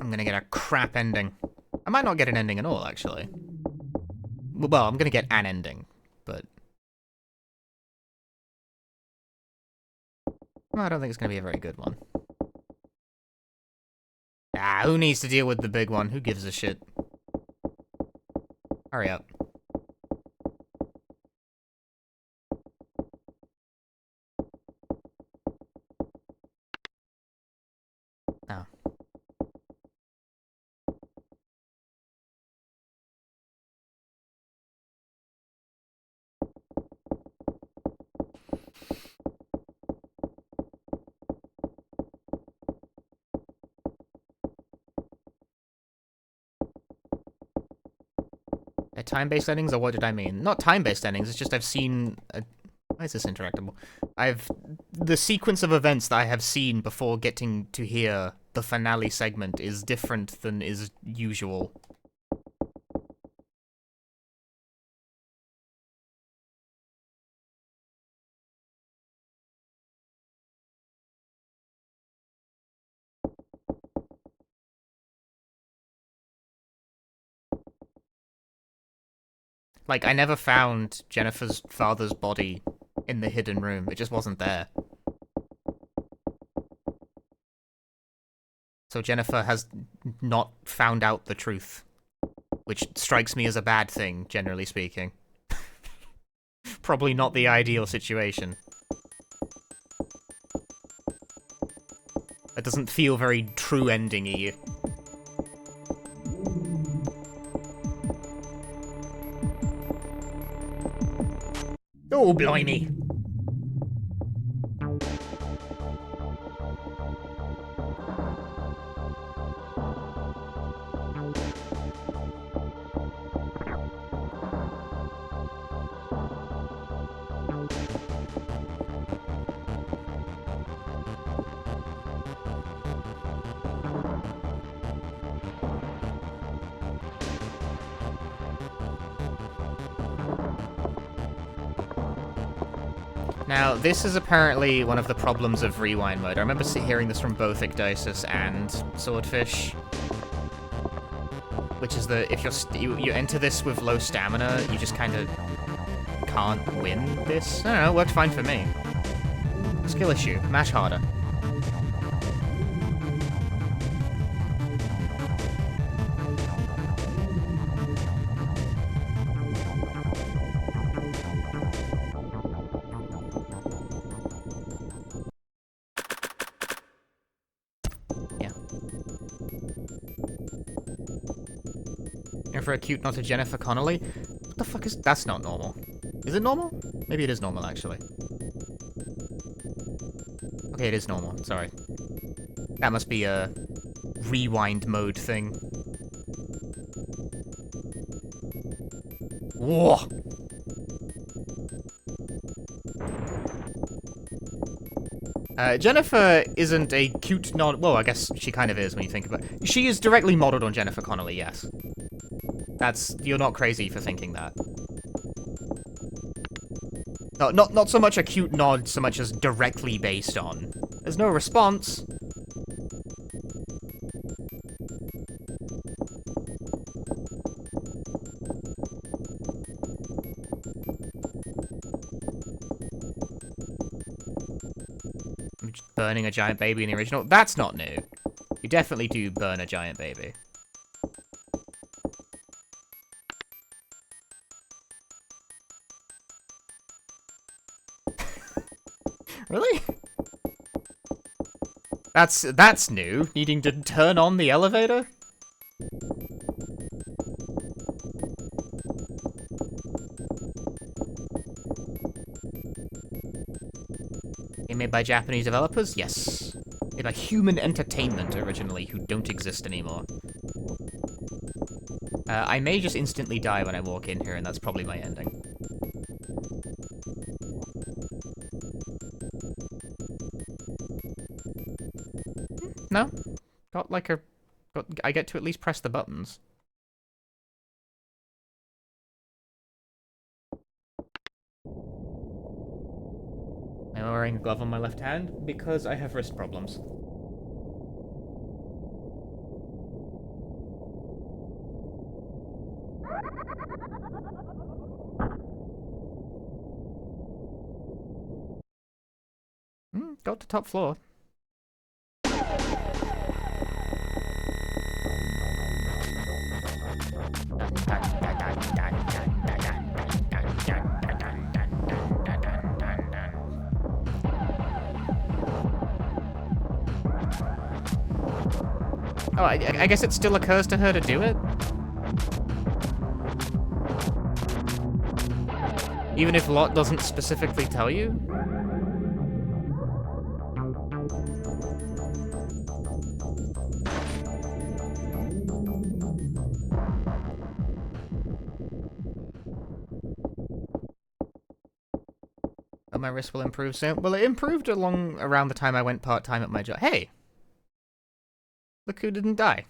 I'm gonna get a crap ending. I might not get an ending at all, actually. Well, I'm gonna get an ending, but... Well, I don't think it's gonna be a very good one. Ah, who needs to deal with the big one? Who gives a shit? Hurry up. Oh. Time-based endings, or what did I mean? Not time-based endings, it's just I've seen... Why is this interactable? The sequence of events that I have seen before getting to hear the finale segment is different than is usual. Like, I never found Jennifer's father's body in the hidden room. It just wasn't there. So Jennifer has not found out the truth, which strikes me as a bad thing, generally speaking. Probably not the ideal situation. That doesn't feel very true ending-y. Oh, blimey. Now, this is apparently one of the problems of rewind mode. I remember hearing this from both Ecdysis and Swordfish. Which is that if you enter this with low stamina, you just kind of can't win this. I don't know, it worked fine for me. Skill issue. Mash harder. For a cute nod to Jennifer Connelly? What the fuck is... That's not normal. Is it normal? Maybe it is normal, actually. Okay, it is normal. Sorry. That must be a rewind mode thing. Whoa! Jennifer isn't a cute nod... Well, I guess she kind of is when you think about it. She is directly modeled on Jennifer Connelly, yes. You're not crazy for thinking that. No, not so much a cute nod, so much as directly based on. There's no response. Burning a giant baby in the original? That's not new. You definitely do burn a giant baby. Really? That's new. Needing to turn on the elevator? Game made by Japanese developers? Yes. Made by Human Entertainment originally, who don't exist anymore. I may just instantly die when I walk in here, and that's probably my ending. No? Got like a... I get to at least press the buttons. I'm wearing a glove on my left hand because I have wrist problems. Got to top floor. Oh, I guess it still occurs to her to do it? Even if Lot doesn't specifically tell you? Oh, my wrist will improve soon. Well, it improved around the time I went part-time at my job. Hey! Look who didn't die.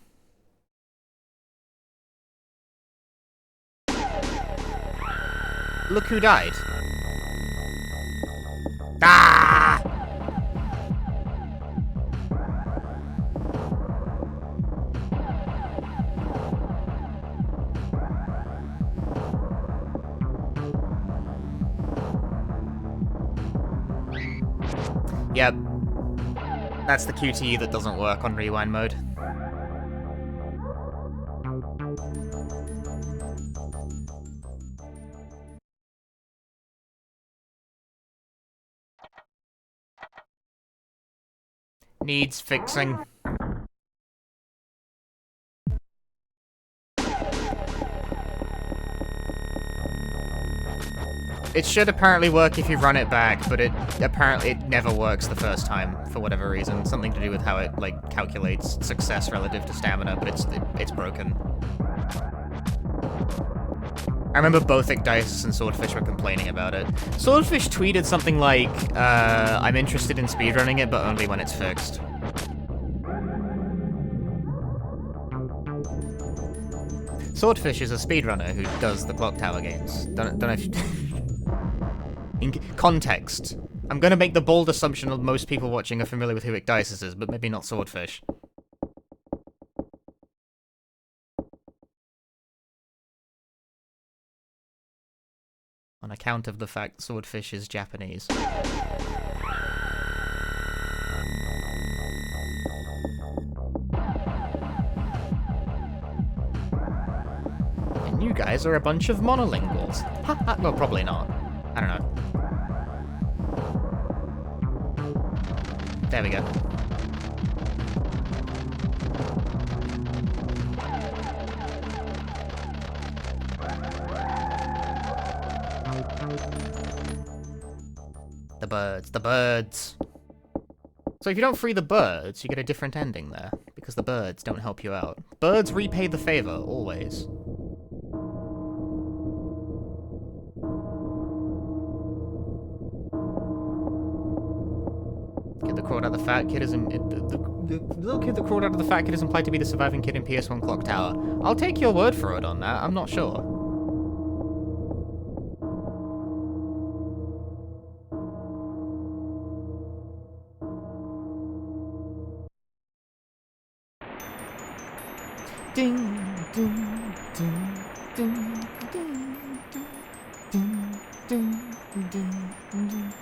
Look who died. Ah! Yep. That's the QTE that doesn't work on rewind mode. Needs fixing. It should apparently work if you run it back, but it never works the first time for whatever reason. Something to do with how it like calculates success relative to stamina, but it's broken. I remember both Icdices and Swordfish were complaining about it. Swordfish tweeted something like, I'm interested in speedrunning it, but only when it's fixed. Swordfish is a speedrunner who does the Clock Tower games. Don't know if you... In context. I'm gonna make the bold assumption that most people watching are familiar with who Icdices is, but maybe not Swordfish. On account of the fact Swordfish is Japanese. And you guys are a bunch of monolinguals. Ha ha, well, probably not. I don't know. There we go. The birds, the birds. So if you don't free the birds, you get a different ending there, because the birds don't help you out. Birds repay the favor, always. Kid that crawled out of the fat kid is the little kid that crawled out of the fat kid is implied to be the surviving kid in PS1 Clock Tower. I'll take your word for it on that, I'm not sure. Ding, ding, ding, ding, ding, ding, ding, ding, ding, ding.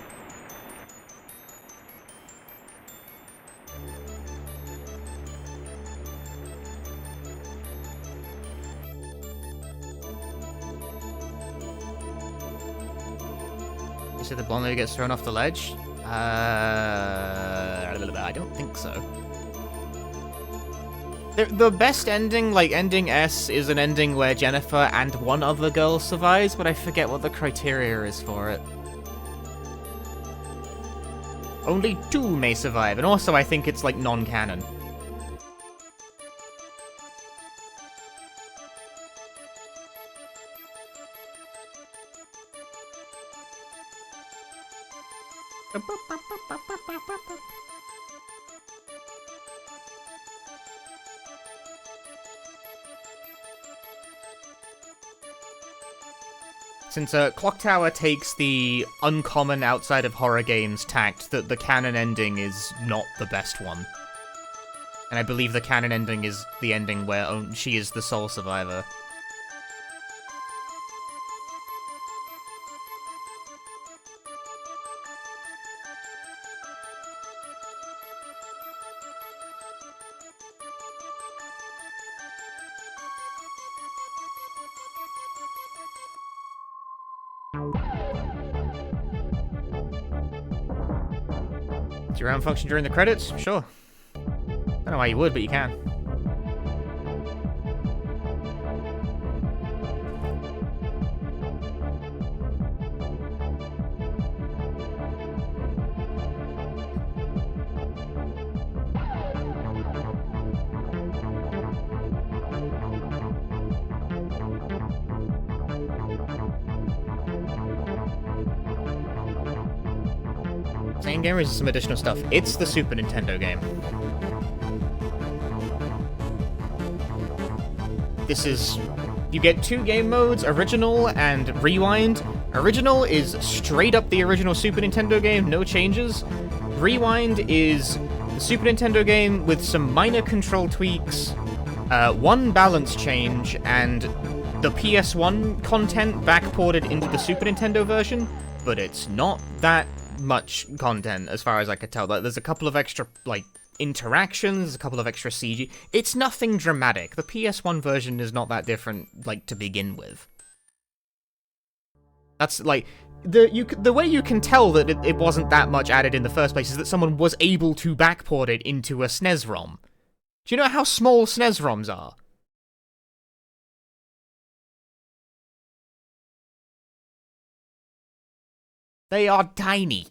You said the blonde lady gets thrown off the ledge? I don't think so. The best ending, like ending S, is an ending where Jennifer and one other girl survives, but I forget what the criteria is for it. Only 2 may survive, and also I think it's like non-canon. Since Clock Tower takes the uncommon outside of horror games tact that the canon ending is not the best one. And I believe the canon ending is the ending where she is the sole survivor. Does your round function during the credits? Sure. I don't know why you would, but you can. game or is it some additional stuff? It's the Super Nintendo game. This is... You get 2 game modes, Original and Rewind. Original is straight up the original Super Nintendo game, no changes. Rewind is the Super Nintendo game with some minor control tweaks, 1 balance change, and the PS1 content backported into the Super Nintendo version, but it's not that much content as far as I could tell. Like, there's a couple of extra, like, interactions, a couple of extra CG. It's nothing dramatic. The PS1 version is not that different, like, to begin with. That's, like, the way you can tell that it wasn't that much added in the first place is that someone was able to backport it into a SNES ROM. Do you know how small SNES ROMs are? They are tiny.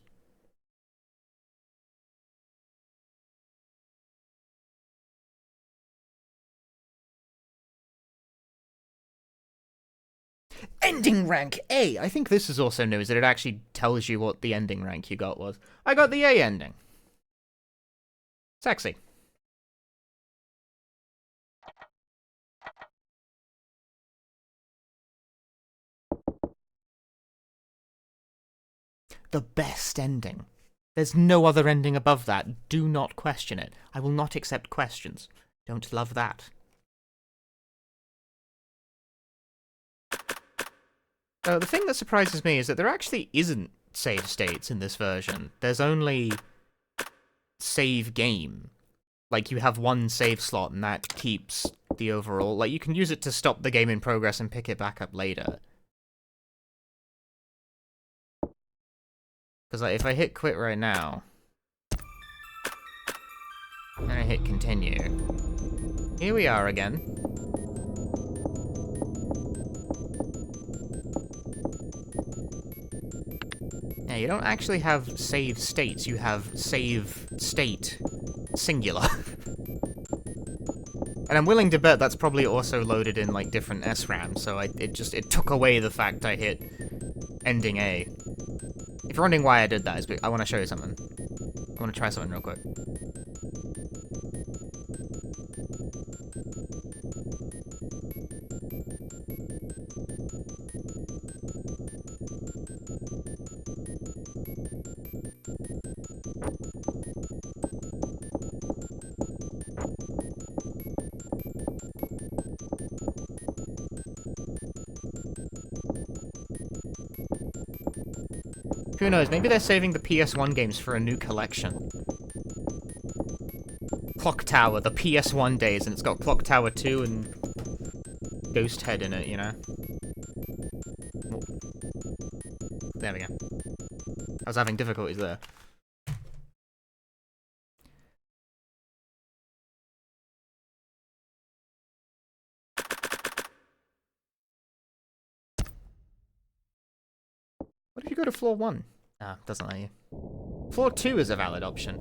Ending rank A! I think this is also news, that it actually tells you what the ending rank you got was. I got the A ending. Sexy. The best ending. There's no other ending above that. Do not question it. I will not accept questions. Don't love that. The thing that surprises me is that there actually isn't save states in this version. There's only save game. Like, you have 1 save slot and that keeps the overall... Like, you can use it to stop the game in progress and pick it back up later. Because, like, if I hit quit right now... and I hit continue... Here we are again. Yeah, you don't actually have save states, you have save state singular. And I'm willing to bet that's probably also loaded in, like, different SRAMs, so it took away the fact I hit ending A. If you're wondering why I did that, is I want to show you something. I want to try something real quick. Who knows, maybe they're saving the PS1 games for a new collection. Clock Tower, the PS1 days, and it's got Clock Tower 2 and Ghost Head in it, you know? There we go. I was having difficulties there. What if you go to floor 1? Ah, doesn't let you. Floor 2 is a valid option.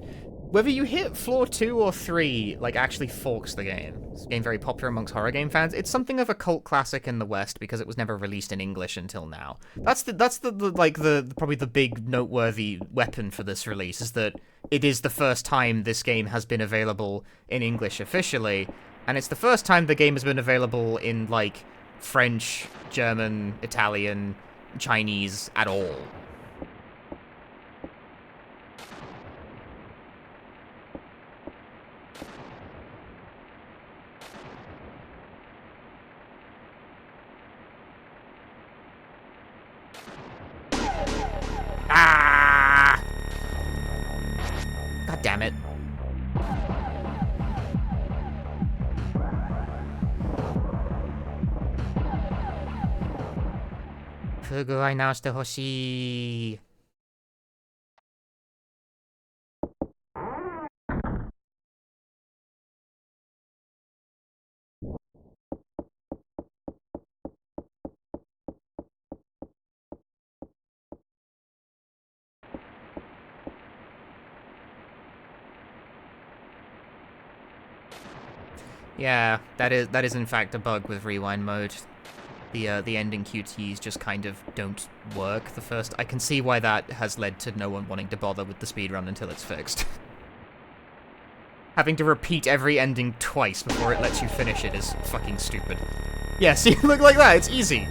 Whether you hit floor 2 or 3, like, actually forks the game. It's a game very popular amongst horror game fans. It's something of a cult classic in the West because it was never released in English until now. That's probably the big noteworthy weapon for this release, is that it is the first time this game has been available in English officially, and it's the first time the game has been available in, like, French, German, Italian, Chinese at all. Ah! God damn it.不具合直してほしい。Yeah, that is in fact a bug with rewind mode. The ending QTEs just kind of don't work the first. I can see why that has led to no one wanting to bother with the speedrun until it's fixed. Having to repeat every ending twice before it lets you finish it is fucking stupid. Yeah, see, look like that, it's easy.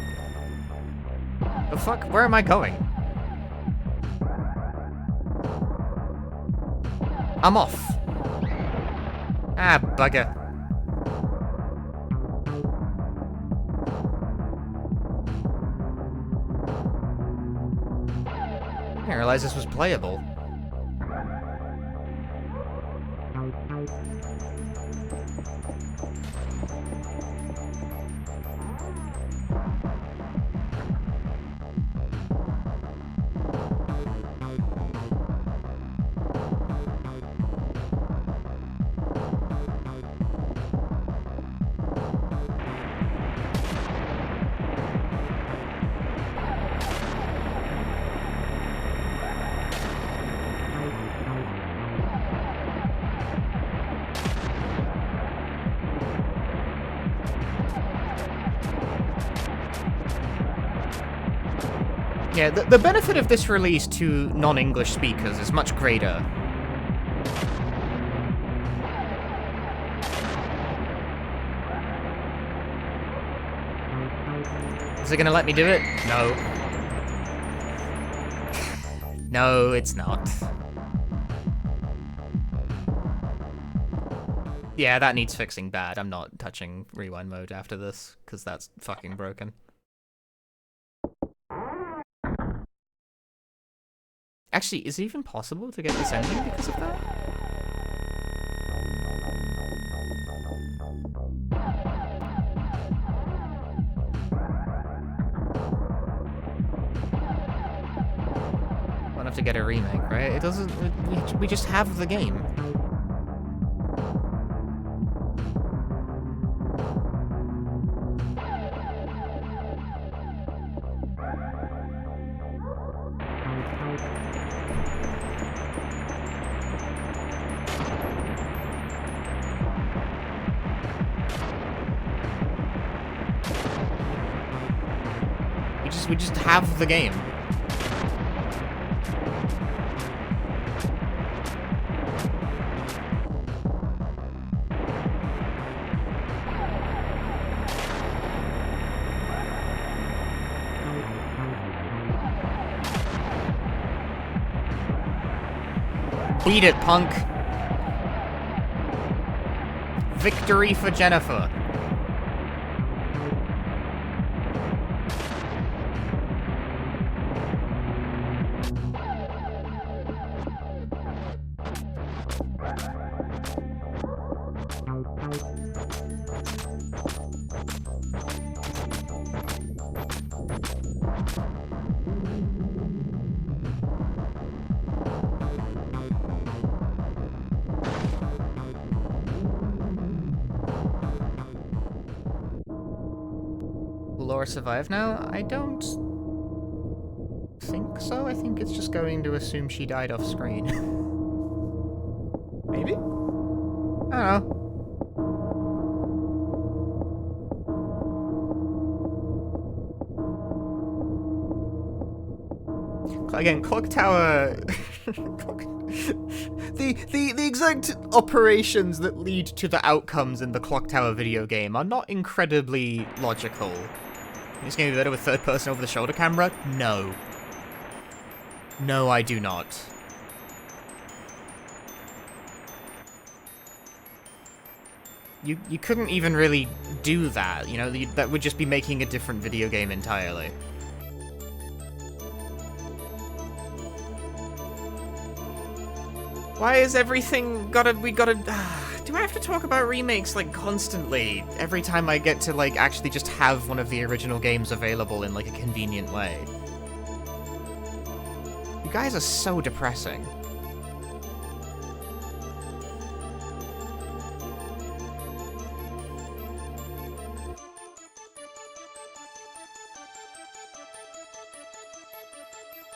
The fuck? Where am I going? I'm off. Ah, bugger. I didn't realize this was playable. Yeah, the benefit of this release to non-English speakers is much greater. Is it gonna let me do it? No. No, it's not. Yeah, that needs fixing bad. I'm not touching rewind mode after this, because that's fucking broken. Actually, is it even possible to get this ending because of that? Won't have to get a remake, right? It doesn't... We just have the game. We just have the game. Beat it, punk. Victory for Jennifer. Laura survive now? I don't think so. I think it's just going to assume she died off screen. Maybe? I don't know. Again, Clock Tower... The exact operations that lead to the outcomes in the Clock Tower video game are not incredibly logical. It's going to be better with third-person over-the-shoulder camera? No. No, I do not. You couldn't even really do that, you know? That would just be making a different video game entirely. Why is everything do I have to talk about remakes, like, constantly? Every time I get to, like, actually just have one of the original games available in, like, a convenient way. You guys are so depressing.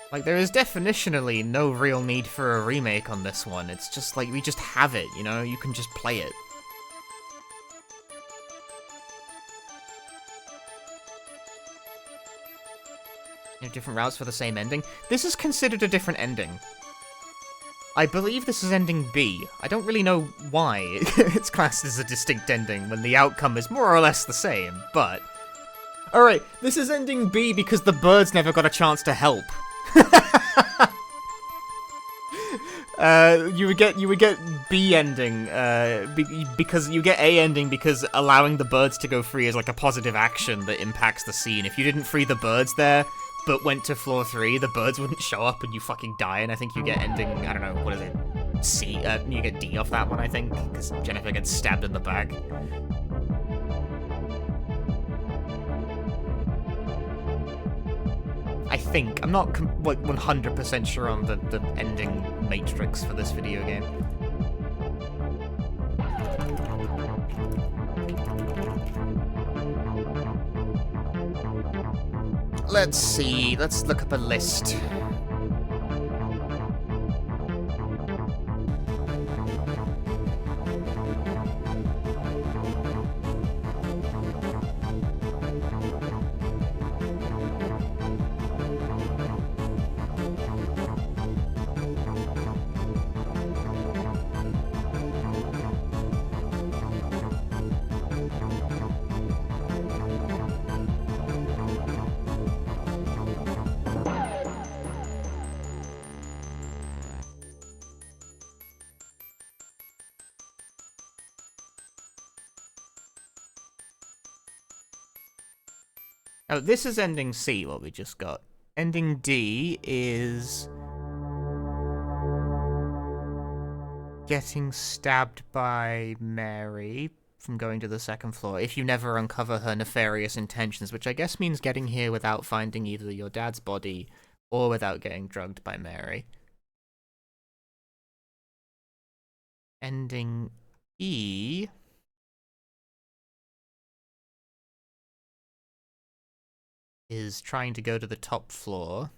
Like, there is definitionally no real need for a remake on this one. It's just like, we just have it, you know? You can just play it. You have different routes for the same ending. This is considered a different ending. I believe this is ending B. I don't really know why it's classed as a distinct ending when the outcome is more or less the same, but... Alright, this is ending B because the birds never got a chance to help. You would get B ending, because you get A ending because allowing the birds to go free is like a positive action that impacts the scene. If you didn't free the birds there, but went to floor 3, the birds wouldn't show up and you fucking die, and I think you get ending, I don't know, what is it? C? You get D off that one, I think, because Jennifer gets stabbed in the back. I think. I'm not like 100% sure on the ending matrix for this video game. Let's see. Let's look up a list. Oh, this is ending C, what we just got. Ending D is... getting stabbed by Mary from going to the second floor, if you never uncover her nefarious intentions, which I guess means getting here without finding either your dad's body or without getting drugged by Mary. Ending E... is trying to go to the top floor.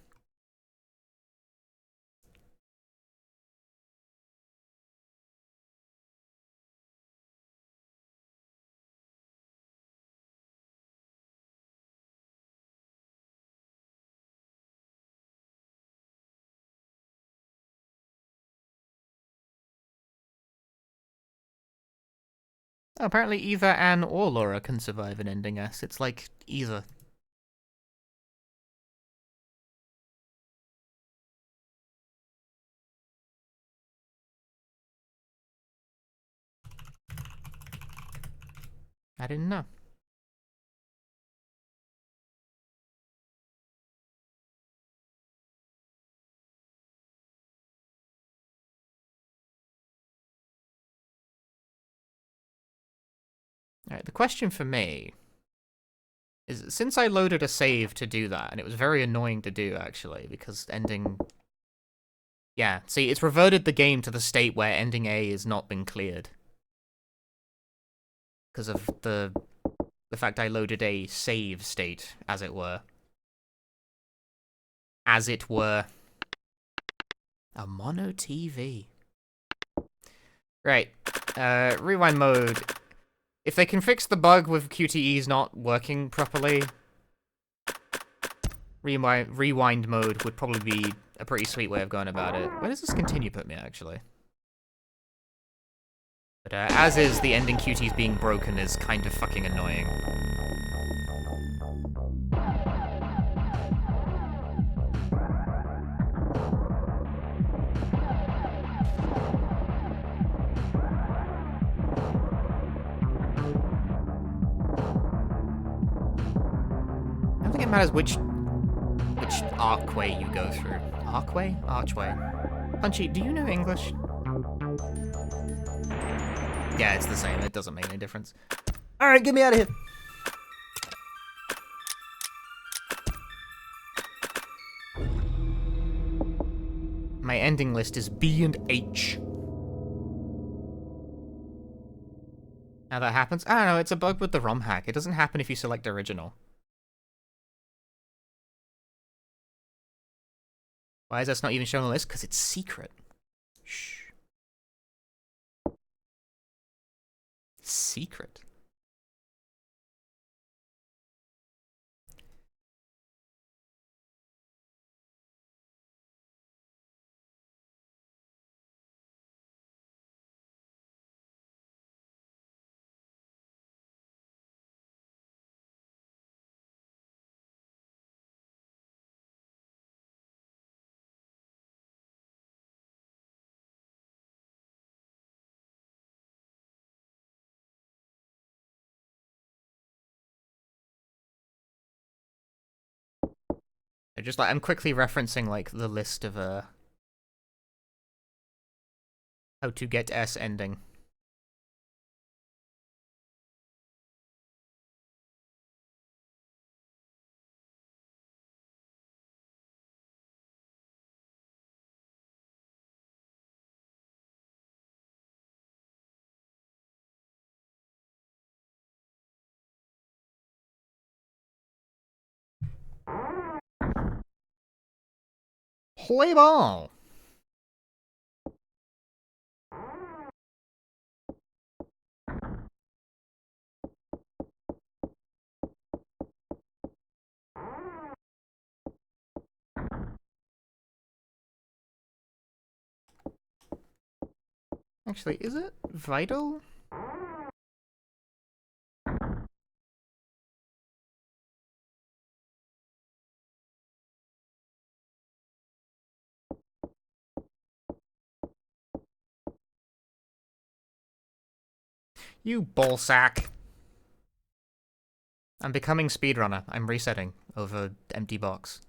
Oh, apparently either Anne or Laura can survive an ending S. It's like either. I didn't know. Alright, the question for me is, since I loaded a save to do that, and it was very annoying to do, actually, because ending... Yeah, see, it's reverted the game to the state where ending A has not been cleared. Because of the fact I loaded a save state, as it were. As it were. A mono TV. Right. Rewind mode. If they can fix the bug with QTEs not working properly, rewind mode would probably be a pretty sweet way of going about it. Where does this continue put me, actually? But as is, the ending QTs being broken is kind of fucking annoying. I don't think it matters which archway you go through. Archway? Archway. Punchy, do you know English? Yeah, it's the same. It doesn't make any difference. Alright, get me out of here. My ending list is B and H. How that happens? I don't know, it's a bug with the ROM hack. It doesn't happen if you select original. Why is this not even shown on the list? Because it's secret. Shh. Secret. Just like I'm quickly referencing like the list of how to get S ending. Play ball. Actually, is it vital? You ballsack. I'm becoming speedrunner. I'm resetting over empty box.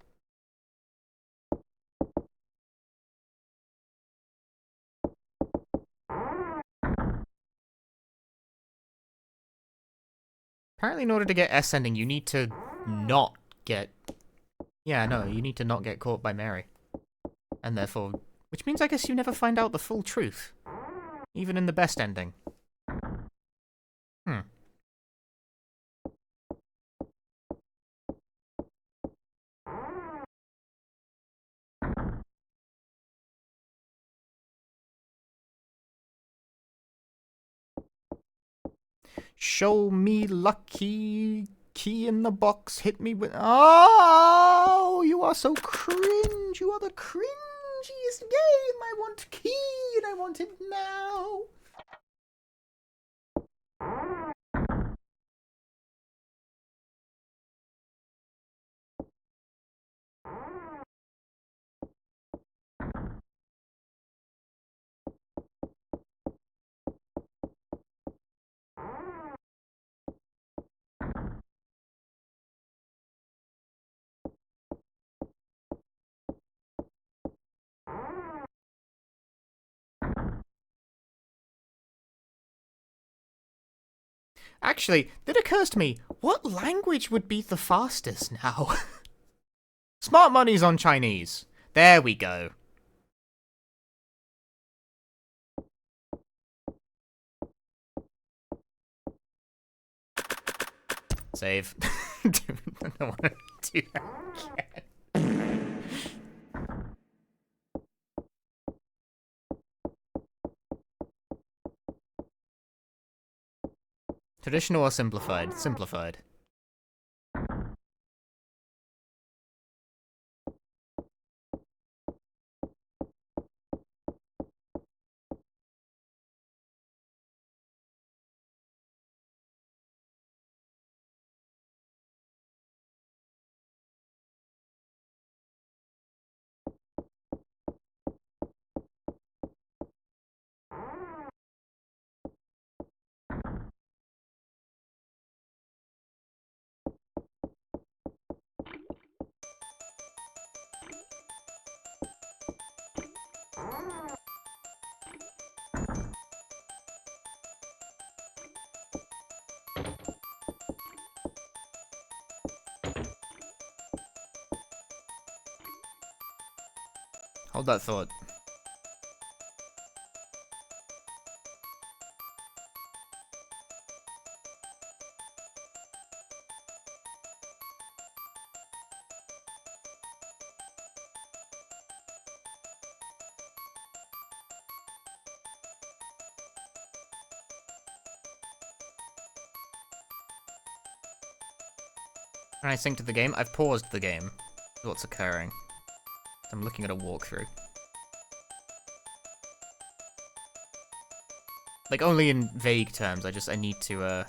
Apparently in order to get S ending, you need to not get... Yeah, no, you need to not get caught by Mary. And therefore... Which means I guess you never find out the full truth. Even in the best ending. Hmm. Show me lucky. Key in the box. Hit me with... Oh, you are so cringe. You are the cringiest game. I want key and I want it now. Actually, it occurs to me, what language would be the fastest now? Smart money's on Chinese. There we go. Save. I don't want to do that again. Traditional or simplified? Simplified. Hold that thought. When I sync to the game, I've paused the game. What's occurring? I'm looking at a walkthrough. Like, only in vague terms, I need to,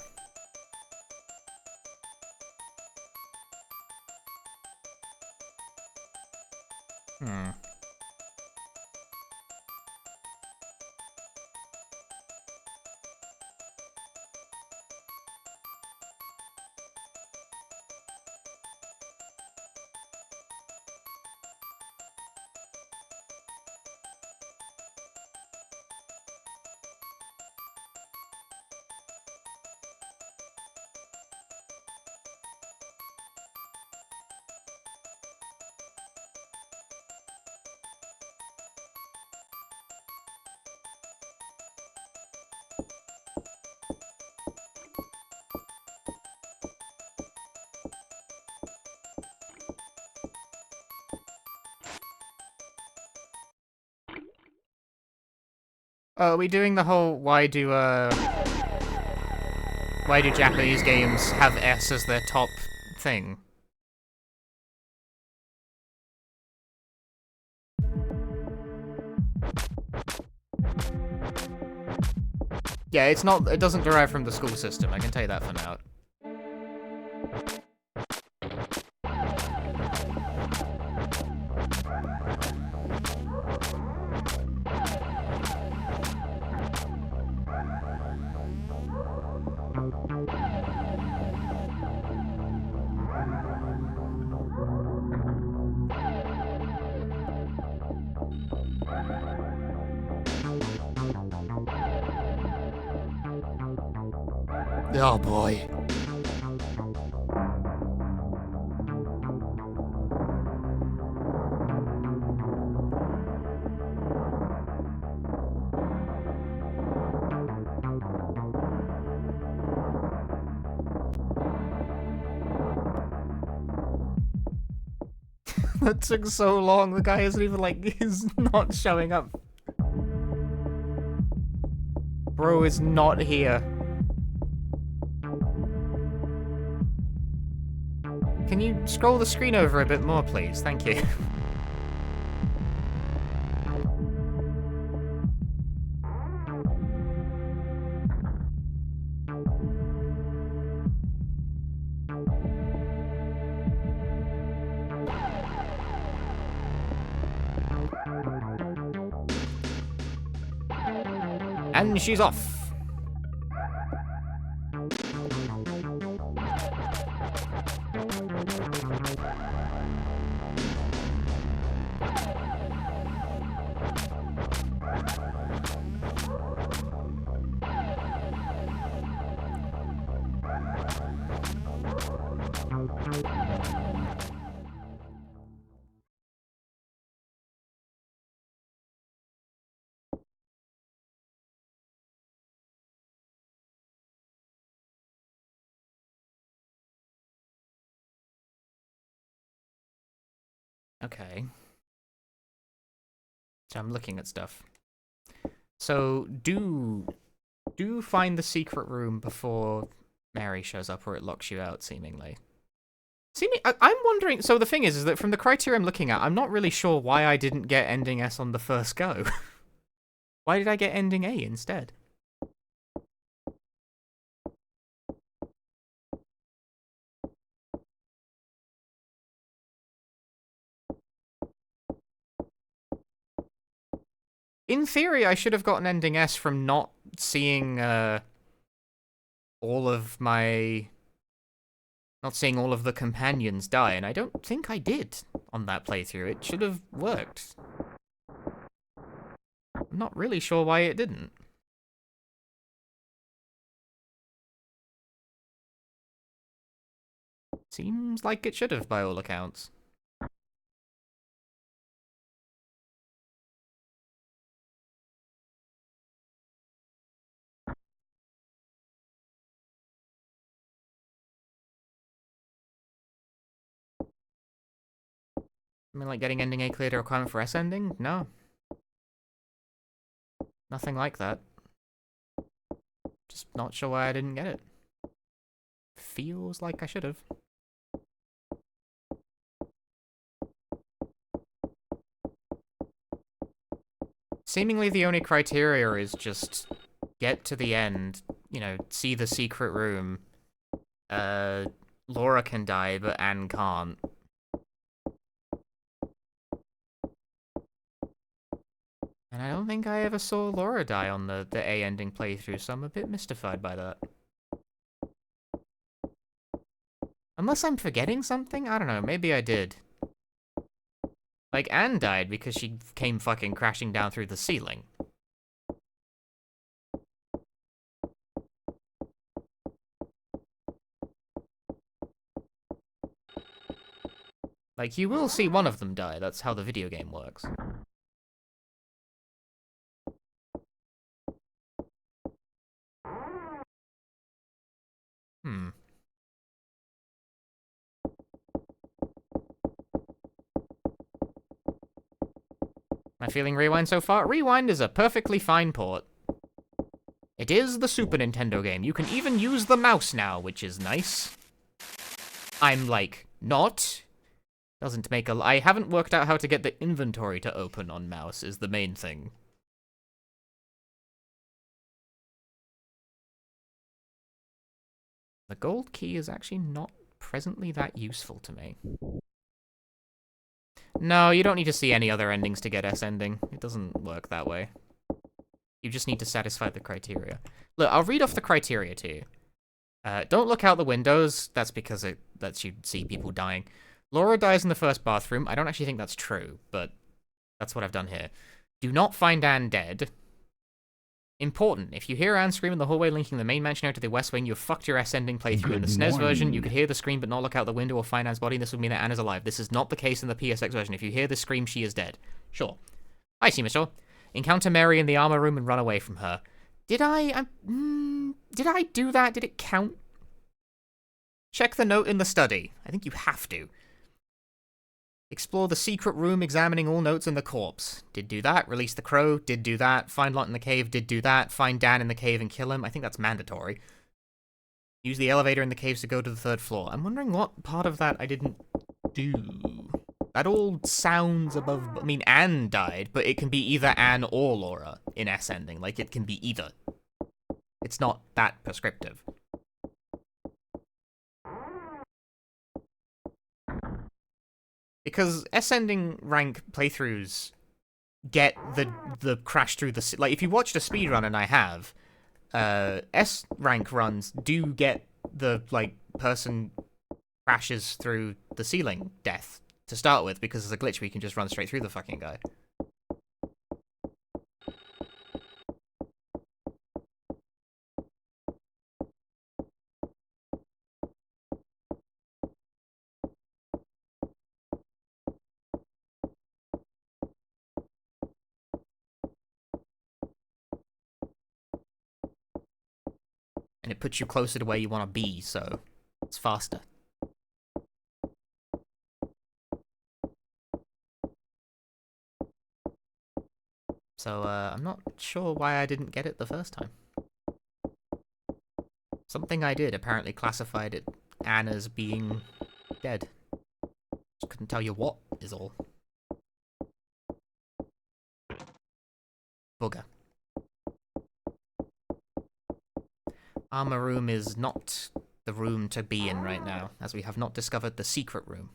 Hmm. Oh, are we doing the whole why do Japanese games have S as their top thing? Yeah, it doesn't derive from the school system, I can tell you that for now. Oh boy. That took so long. The guy isn't even like, he's not showing up. Bro is not here. Can you scroll the screen over a bit more, please? Thank you. And she's off. Okay. So I'm looking at stuff. So do find the secret room before Mary shows up, or it locks you out, seemingly. I'm wondering. So the thing is that from the criteria I'm looking at, I'm not really sure why I didn't get ending S on the first go. Why did I get ending A instead? In theory, I should have gotten ending S from not seeing all of the companions die, and I don't think I did on that playthrough. It should have worked. I'm not really sure why it didn't. Seems like it should have, by all accounts. I mean, like getting ending A cleared a requirement for S ending? No. Nothing like that. Just not sure why I didn't get it. Feels like I should have. Seemingly the only criteria is just get to the end, you know, see the secret room. Laura can die, but Anne can't. And I don't think I ever saw Laura die on the A ending playthrough, so I'm a bit mystified by that. Unless I'm forgetting something? I don't know, maybe I did. Like, Anne died because she came fucking crashing down through the ceiling. Like, you will see one of them die, that's how the video game works. Am I feeling Rewind so far? Rewind is a perfectly fine port. It is the Super Nintendo game. You can even use the mouse now, which is nice. I'm like, not. Doesn't make a... I haven't worked out how to get the inventory to open on mouse is the main thing. The gold key is actually not presently that useful to me. No, you don't need to see any other endings to get S ending. It doesn't work that way. You just need to satisfy the criteria. Look, I'll read off the criteria to you. Don't look out the windows. That's because it lets you see people dying. Laura dies in the first bathroom. I don't actually think that's true, but that's what I've done here. Do not find Anne dead. Important. If you hear Anne scream in the hallway linking the main mansion out to the west wing, you've fucked your S-ending playthrough. In the SNES version, you could hear the scream but not look out the window or find Anne's body, and this would mean that Anne is alive. This is not the case in the PSX version. If you hear the scream, she is dead. Sure. I see, Mister. Encounter Mary in the armor room and run away from her. Did I do that? Did it count? Check the note in the study. I think you have to. Explore the secret room, examining all notes in the corpse. Did do that. Release the crow. Did do that. Find Lot in the cave. Did do that. Find Dan in the cave and kill him. I think that's mandatory. Use the elevator in the caves to go to the 3rd floor. I'm wondering what part of that I didn't do. That all sounds above... I mean, Anne died, but it can be either Anne or Laura in S-ending. Like, it can be either. It's not that prescriptive. Because S-ending rank playthroughs get the crash through the... Like, if you watched a speedrun, and I have, S-rank runs do get the, like, person crashes through the ceiling death to start with, because there's a glitch where you can just run straight through the fucking guy. And it puts you closer to where you want to be, so it's faster. So, I'm not sure why I didn't get it the first time. Something I did apparently classified it Anne as being dead. Just couldn't tell you what, is all. Bugger. Armor room is not the room to be in right now, as we have not discovered the secret room.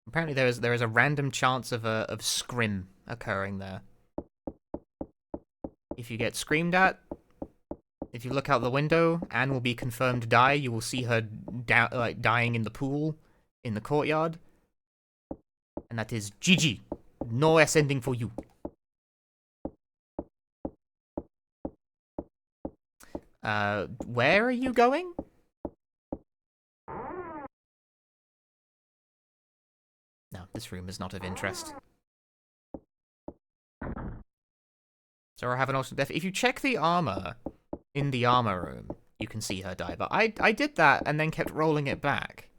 Apparently there is a random chance of scrim occurring there. If you get screamed at, if you look out the window, Anne will be confirmed to die. You will see her dying in the pool in the courtyard. And that is GG. No S ending for you. Where are you going? No, this room is not of interest. So I have an alternate death. If you check the armor in the armor room, you can see her die. But I did that and then kept rolling it back.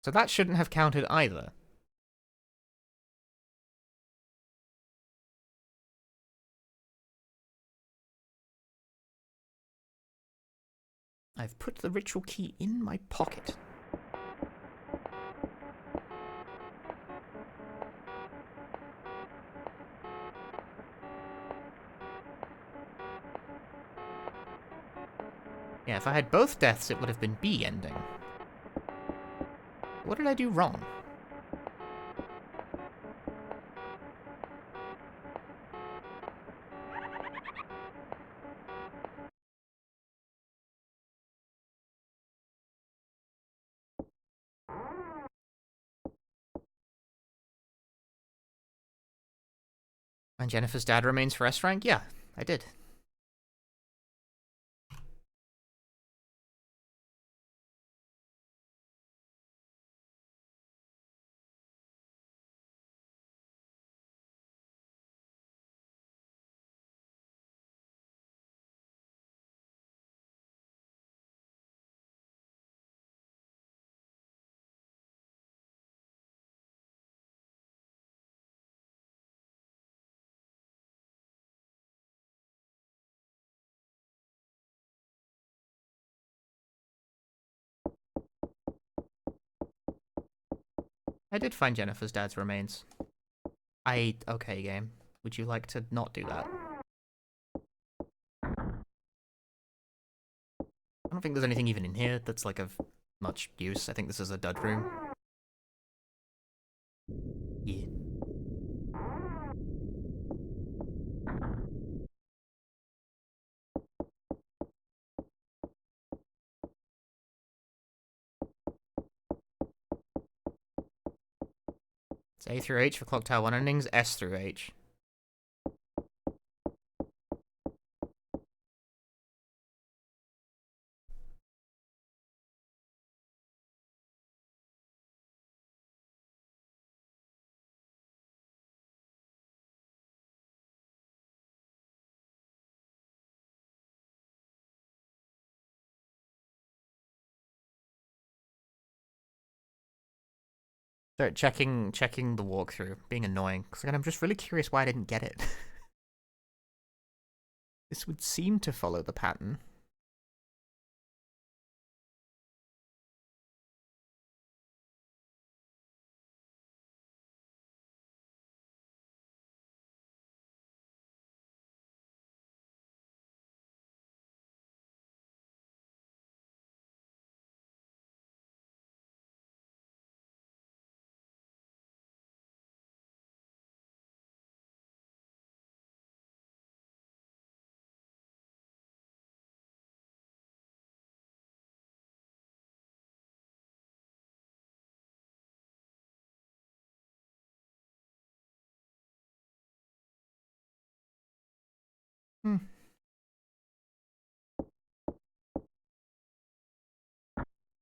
So that shouldn't have counted either. I've put the ritual key in my pocket. Yeah, if I had both deaths, it would have been B ending. What did I do wrong? And Jennifer's dad remains for S rank? Yeah, I did. I did find Jennifer's dad's remains. Okay, game. Would you like to not do that? I don't think there's anything even in here that's like of much use. I think this is a dud room. Yeah. It's A through H for Clock Tower 1 endings, S through H. Start checking the walkthrough, being annoying. Because again, I'm just really curious why I didn't get it. This would seem to follow the pattern.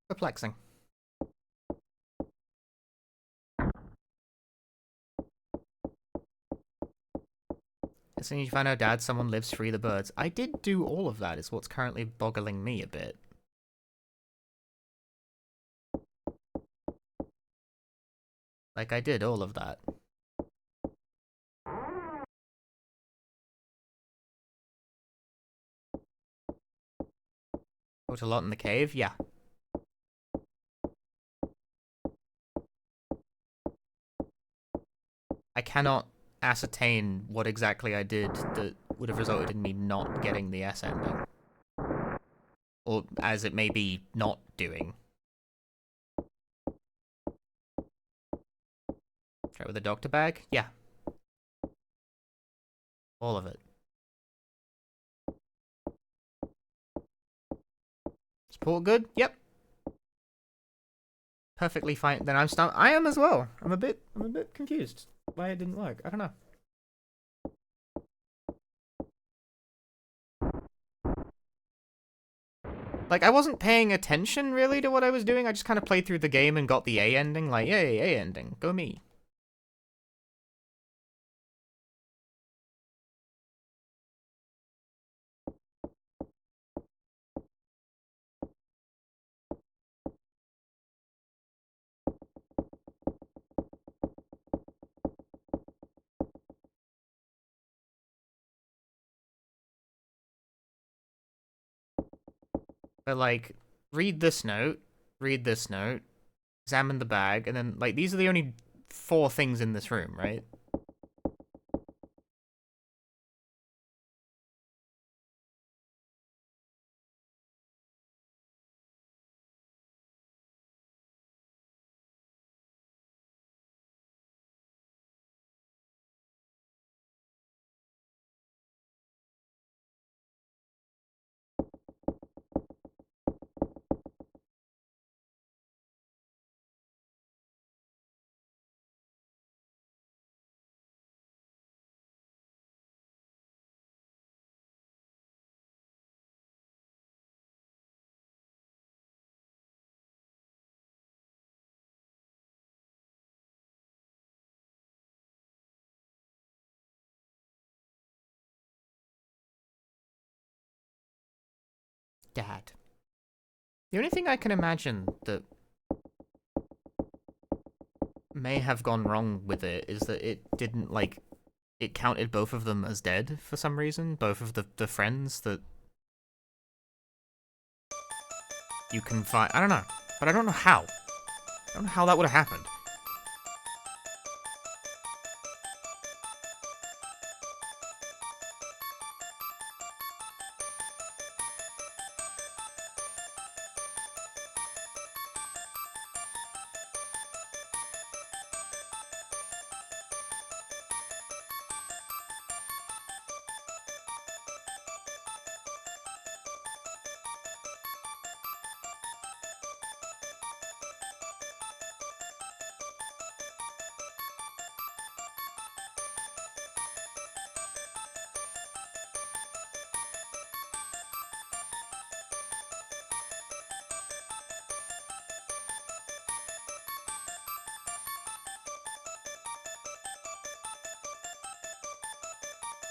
Perplexing. As soon as you find out Dad, someone lives, free the birds. I did do all of that, is what's currently boggling me a bit. Like, I did all of that. Caught a lot in the cave? Yeah. I cannot ascertain what exactly I did that would have resulted in me not getting the S ending. Or, as it may be, not doing. Try with a doctor bag? Yeah. All of it. Support good? Yep. Perfectly fine. Then I am as well. I'm a bit confused why it didn't work. I don't know. Like, I wasn't paying attention really to what I was doing. I just kind of played through the game and got the A ending. Like, yay, A ending. Go me. But, like, read this note, examine the bag, and then, like, these are the only 4 things in this room, right? Dad. The only thing I can imagine that may have gone wrong with it is that it didn't, like, it counted both of them as dead for some reason. Both of the friends that you can find. I don't know. But I don't know how. I don't know how that would have happened.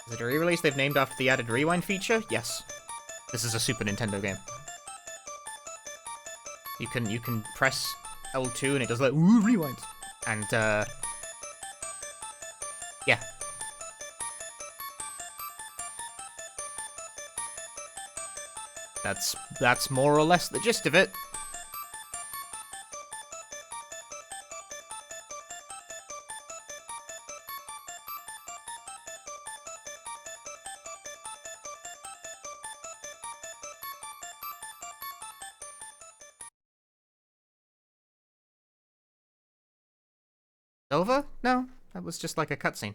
Is it a re-release they've named after the added rewind feature? Yes. This is a Super Nintendo game. You can press L2 and it does like, ooh, rewind. And, yeah. That's more or less the gist of it. Over? No, that was just like a cutscene.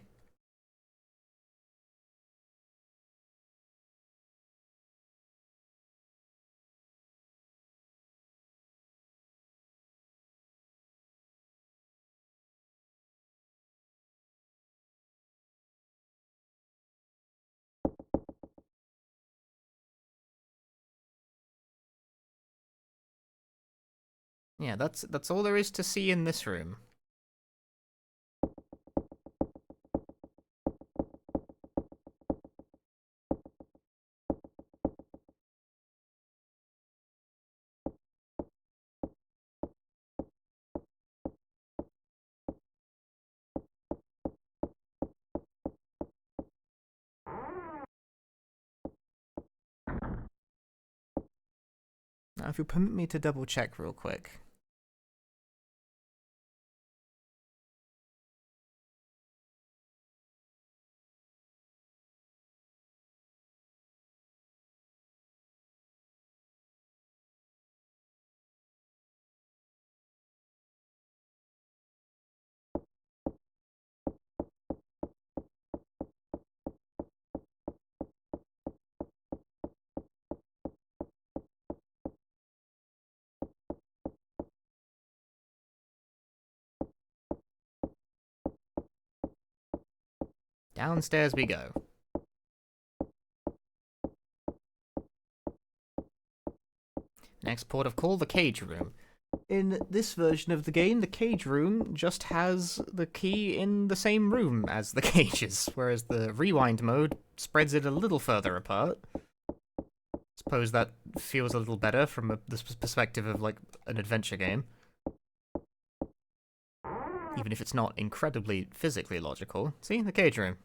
Yeah, that's all there is to see in this room. Now, if you'll permit me to double check real quick. Downstairs we go. Next port of call, the cage room. In this version of the game, the cage room just has the key in the same room as the cages, whereas the rewind mode spreads it a little further apart. Suppose that feels a little better from the perspective of, like, an adventure game. Even if it's not incredibly physically logical. See? The cage room.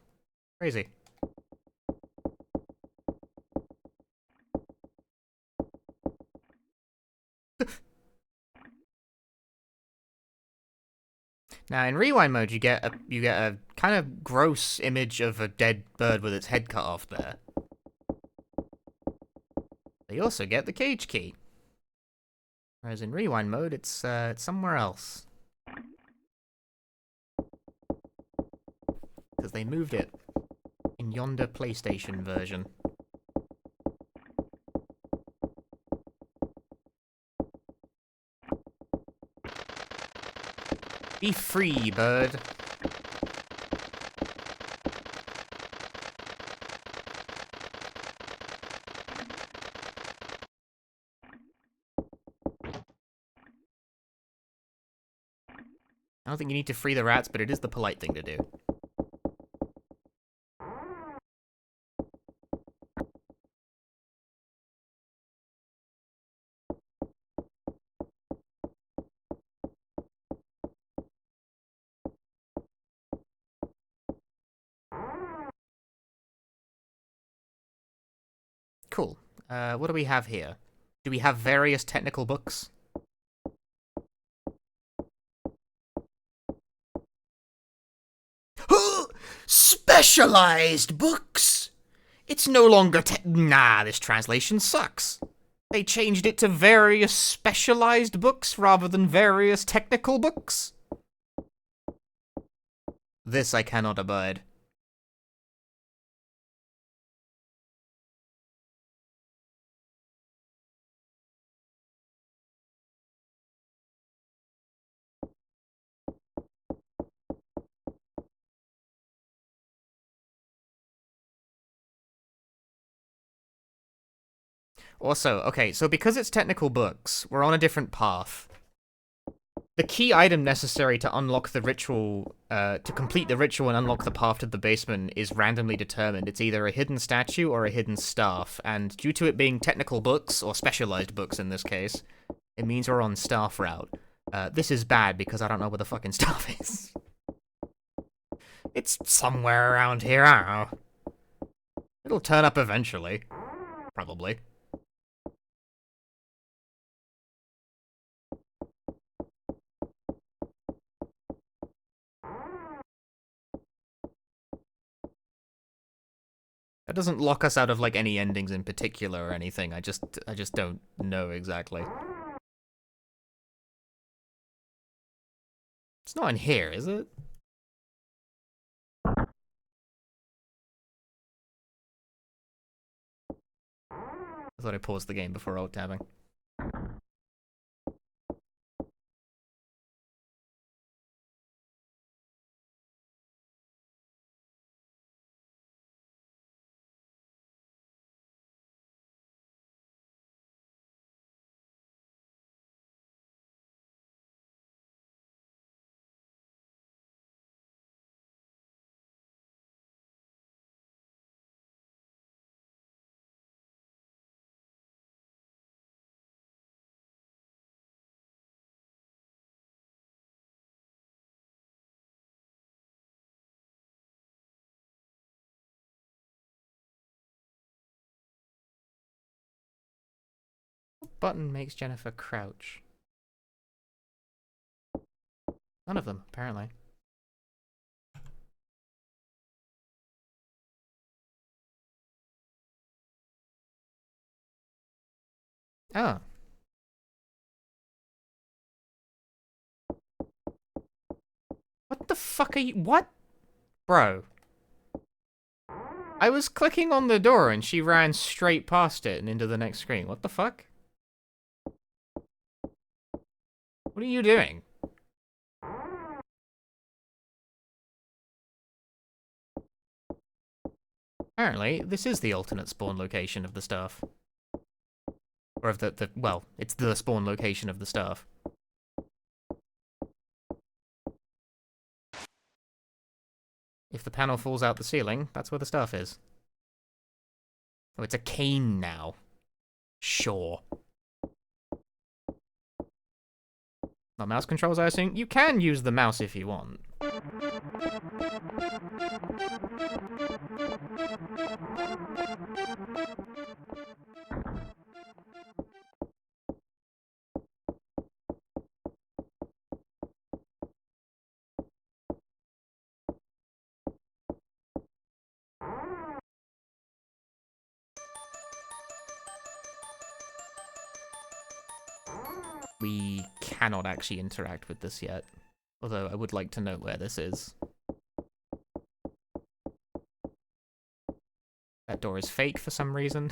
Crazy. Now, in rewind mode, you get a kind of gross image of a dead bird with its head cut off there. But you also get the cage key. Whereas in rewind mode, it's somewhere else. Because they moved it in yonder PlayStation version. Be free, bird. I don't think you need to free the rats, but it is the polite thing to do. Cool. What do we have here? Do we have various technical books? Specialized books! It's no longer nah, this translation sucks. They changed it to various specialized books rather than various technical books. This I cannot abide. Also, okay, so because it's technical books, we're on a different path. The key item necessary to unlock the ritual, to complete the ritual and unlock the path to the basement is randomly determined. It's either a hidden statue or a hidden staff, and due to it being technical books, or specialized books in this case, it means we're on staff route. This is bad because I don't know where the fucking staff is. It's somewhere around here, I don't know. It'll turn up eventually. Probably. That doesn't lock us out of, like, any endings in particular or anything. I just don't know exactly. It's not in here, is it? I thought I paused the game before alt-tabbing. Button makes Jennifer crouch. None of them, apparently. Oh. What the fuck are you— what? Bro. I was clicking on the door and she ran straight past it and into the next screen. What the fuck? What are you doing? Apparently, this is the alternate spawn location of the staff. Or of the well, it's the spawn location of the staff. If the panel falls out the ceiling, that's where the staff is. Oh, it's a cane now. Sure. Not mouse controls, I assume? You can use the mouse if you want. We cannot actually interact with this yet. Although I would like to know where this is. That door is fake for some reason.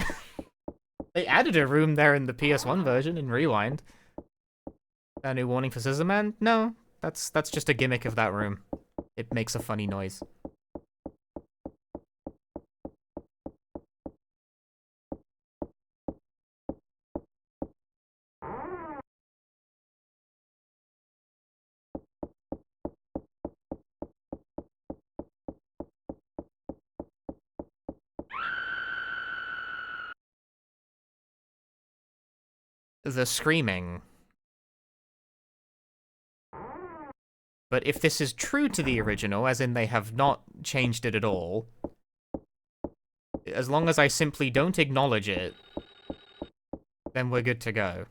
They added a room there in the PS1 version in Rewind. A new warning for Scissor Man? No, that's just a gimmick of that room. It makes a funny noise. The screaming. But if this is true to the original, as in they have not changed it at all, as long as I simply don't acknowledge it, then we're good to go.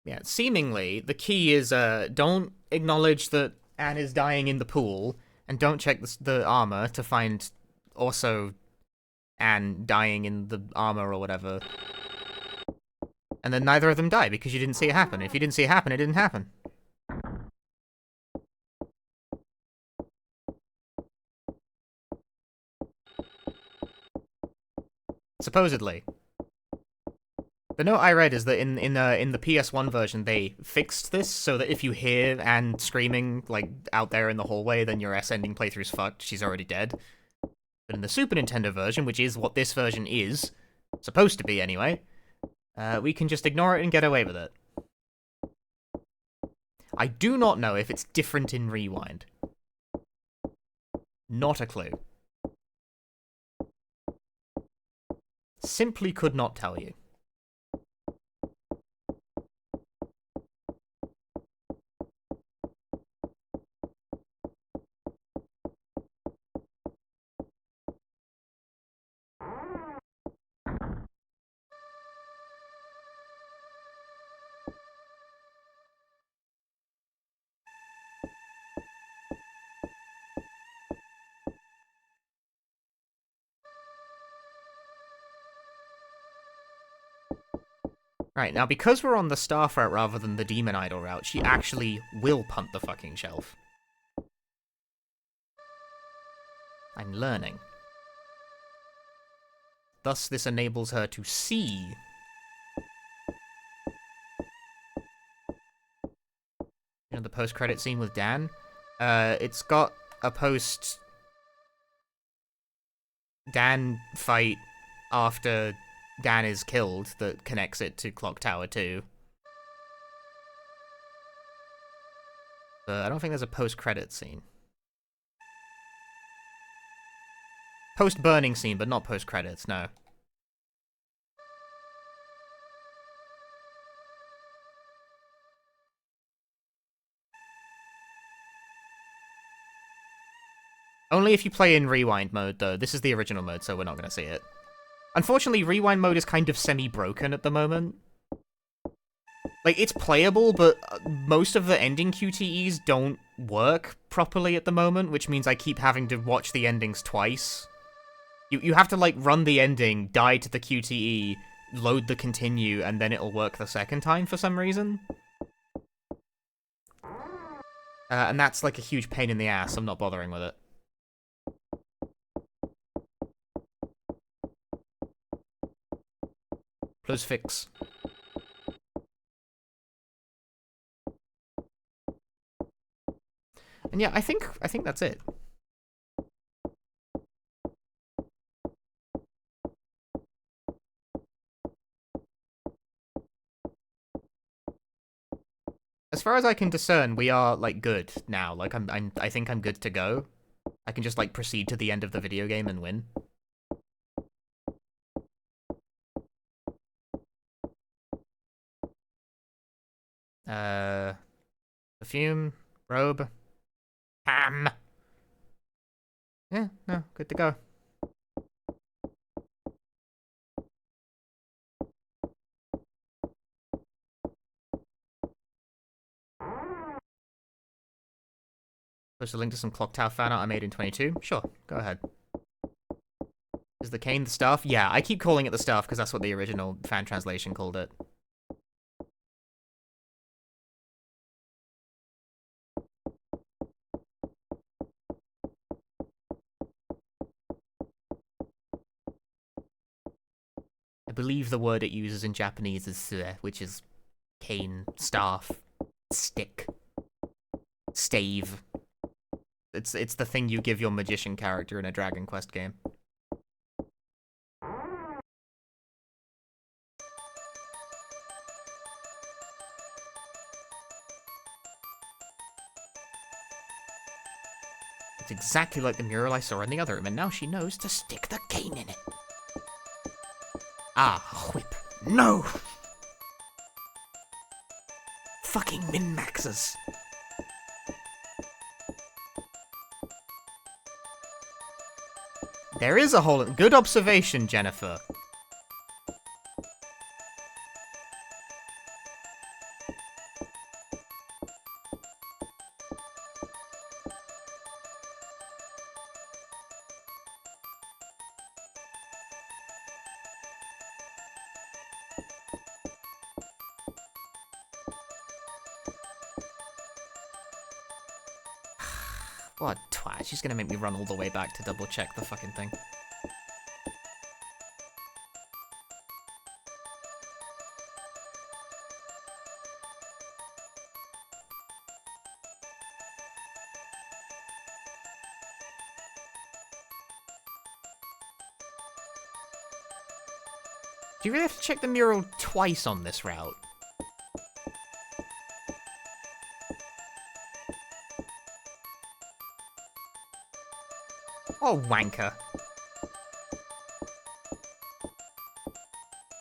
Yeah, seemingly, the key is, don't acknowledge that Anne is dying in the pool, and don't check the armor to find also Anne dying in the armor or whatever. And then neither of them die, because you didn't see it happen. If you didn't see it happen, it didn't happen. Supposedly. The note I read is that in the PS1 version, they fixed this so that if you hear Anne screaming, like, out there in the hallway, then your S-ending playthrough's fucked, she's already dead. But in the Super Nintendo version, which is what this version is, supposed to be anyway, we can just ignore it and get away with it. I do not know if it's different in Rewind. Not a clue. Simply could not tell you. Right, now because we're on the staff route rather than the demon idol route, she actually will punt the fucking shelf. I'm learning. Thus, this enables her to see. You know the post-credit scene with Dan? It's got a post-Dan fight after Dan is killed that connects it to Clock Tower 2. But I don't think there's a post-credit scene. Post-burning scene, but not post-credits, no. Only if you play in Rewind mode, though. This is the original mode, so we're not going to see it. Unfortunately, Rewind mode is kind of semi-broken at the moment. Like, it's playable, but most of the ending QTEs don't work properly at the moment, which means I keep having to watch the endings twice. You have to, like, run the ending, die to the QTE, load the continue, and then it'll work the second time for some reason. And that's, like, a huge pain in the ass. I'm not bothering with it. Plus fix. And yeah, I think that's it. As far as I can discern, we are like good now. Like I think I'm good to go. I can just like proceed to the end of the video game and win. Perfume, robe, ham. Yeah, no, good to go. Post a link to some Clock Tower fan art I made in 22. Sure, go ahead. Is the cane the staff? Yeah, I keep calling it the staff because that's what the original fan translation called it. I believe the word it uses in Japanese is sue, which is cane, staff, stick, stave. It's the thing you give your magician character in a Dragon Quest game. It's exactly like the mural I saw in the other room, and now she knows to stick the cane in it. Ah, whip. No! Fucking min-maxers. There is a hole. Good observation, Jennifer. What a twat. She's gonna make me run all the way back to double check the fucking thing. Do you really have to check the mural twice on this route? Oh, wanker.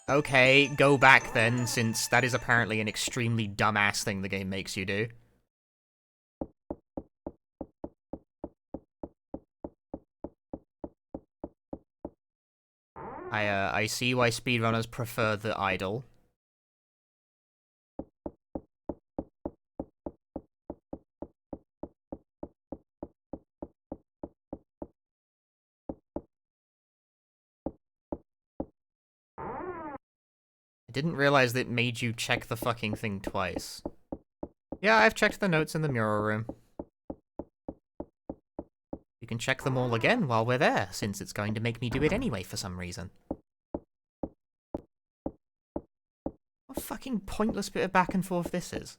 Okay, go back then, since that is apparently an extremely dumbass thing the game makes you do. I see why speedrunners prefer the idle. I didn't realize that it made you check the fucking thing twice. Yeah, I've checked the notes in the mural room. You can check them all again while we're there, since it's going to make me do it anyway for some reason. What a fucking pointless bit of back and forth this is.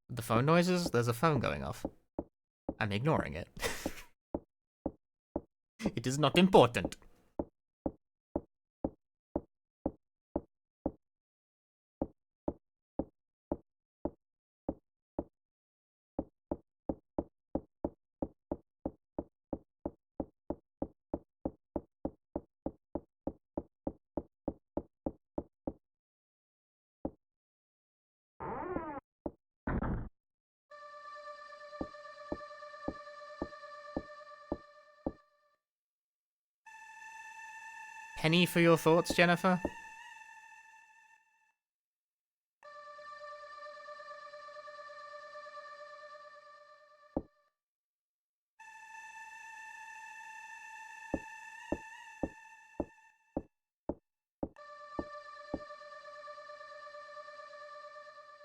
The phone noises? There's a phone going off. I'm ignoring it. It is not important. Penny for your thoughts, Jennifer?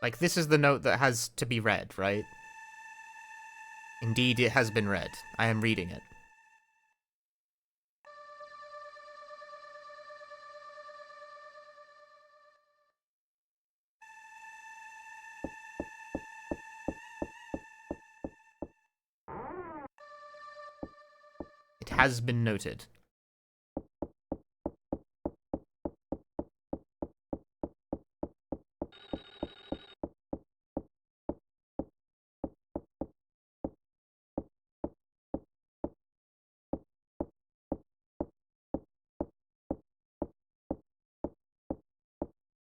Like, this is the note that has to be read, right? Indeed, it has been read. I am reading it. It has been noted.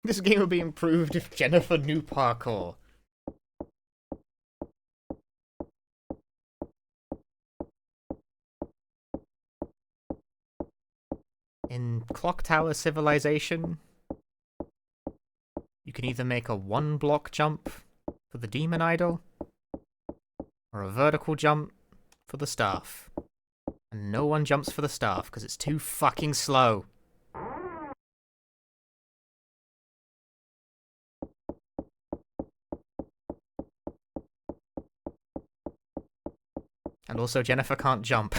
This game would be improved if Jennifer knew parkour. In Clock Tower Civilization, you can either make a one-block jump for the demon idol, or a vertical jump for the staff. And no one jumps for the staff, because it's too fucking slow. And also, Jennifer can't jump.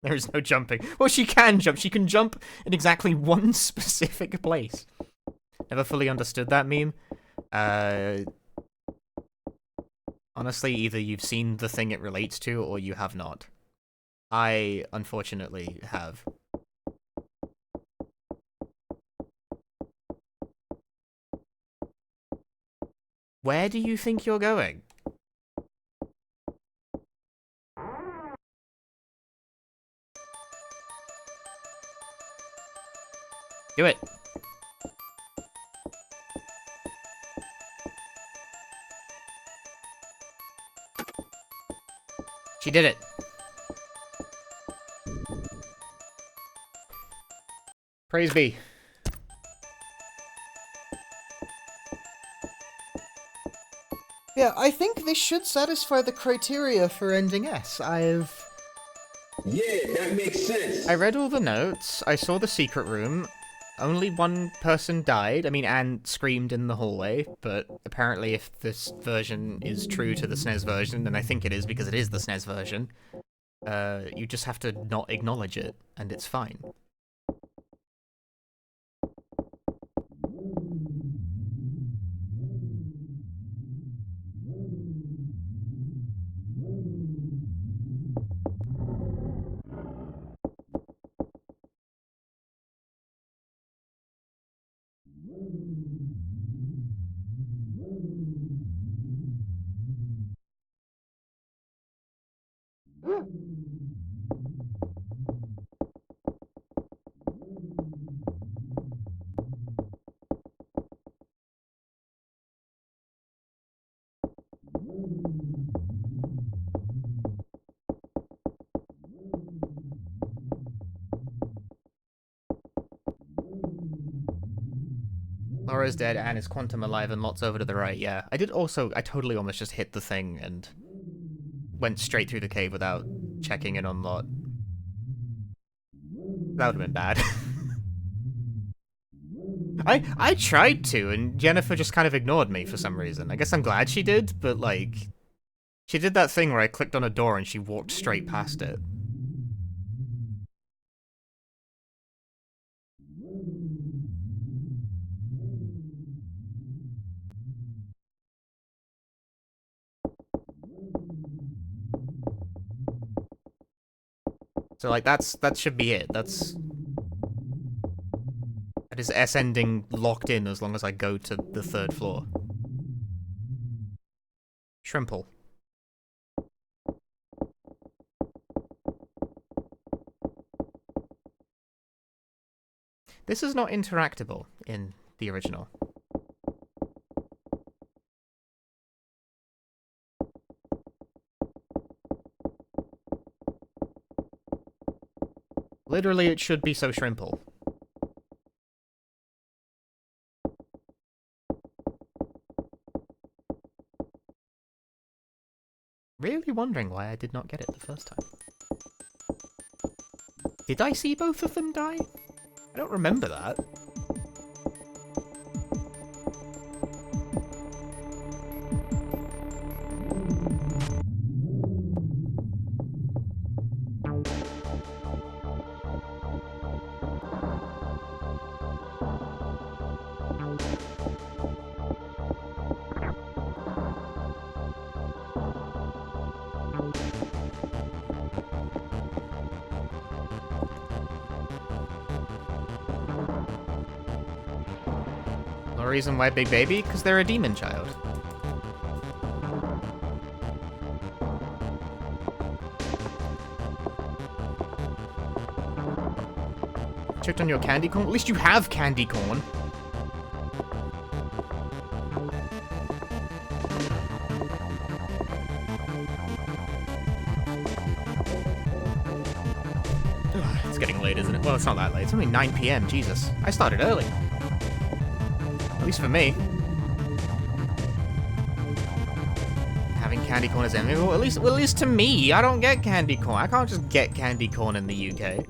There is no jumping. Well, she can jump. She can jump in exactly one specific place. Never fully understood that meme. Honestly, either you've seen the thing it relates to, or you have not. I, unfortunately, have. Where do you think you're going? Do it. She did it. Praise be. Yeah, I think this should satisfy the criteria for ending S. Yeah, that makes sense. I read all the notes, I saw the secret room, only one person died, I mean, Anne screamed in the hallway, but apparently if this version is true to the SNES version, and I think it is because it is the SNES version, you just have to not acknowledge it, and it's fine. Laura's dead, Anne is quantum alive, and Lot's over to the right. Yeah, I totally almost just hit the thing and went straight through the cave without checking in on Lot. That would have been bad. I tried to, and Jennifer just kind of ignored me for some reason. I guess I'm glad she did, but like, she did that thing where I clicked on a door and she walked straight past it. So like that should be it. That is S ending locked in as long as I go to the 3rd floor. Shrimple. This is not interactable in the original. Literally, it should be so shrimple. Really wondering why I did not get it the first time. Did I see both of them die? I don't remember that. No reason why Big Baby? Because they're a demon child. Checked on your candy corn? At least you have candy corn. It's getting late, isn't it? Well, it's not that late. It's only 9 PM. Jesus. I started early. At least for me. Having candy corn is enemy. Well, at least to me, I don't get candy corn. I can't just get candy corn in the UK.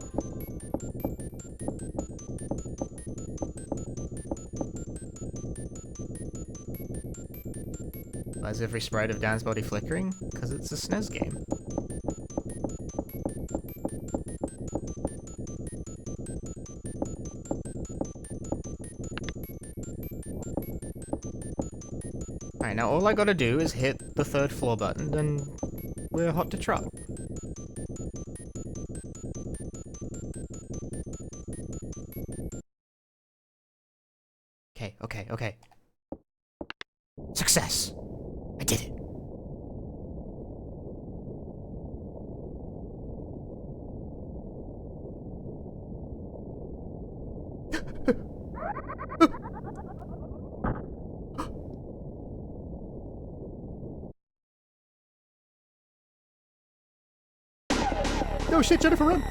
Why is every sprite of Dan's body flickering? Because it's a SNES game. Alright, now all I gotta do is hit the 3rd floor button, and we're hot to trot. Okay. Success! I did it! Oh shit, Jennifer, run!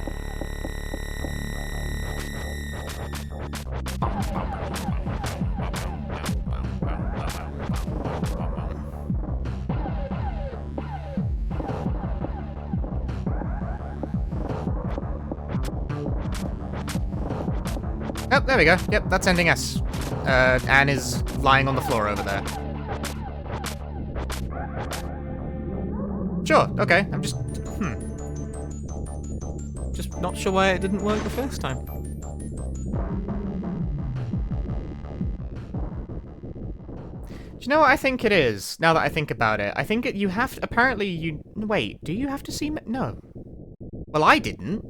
Oh, there we go. Yep, that's ending S. Anne is lying on the floor over there. Sure, okay, I'm just... Just not sure why it didn't work the first time. Do you know what I think it is, now that I think about it? I think you have to... Apparently you... Wait, do you have to see... No. Well, I didn't.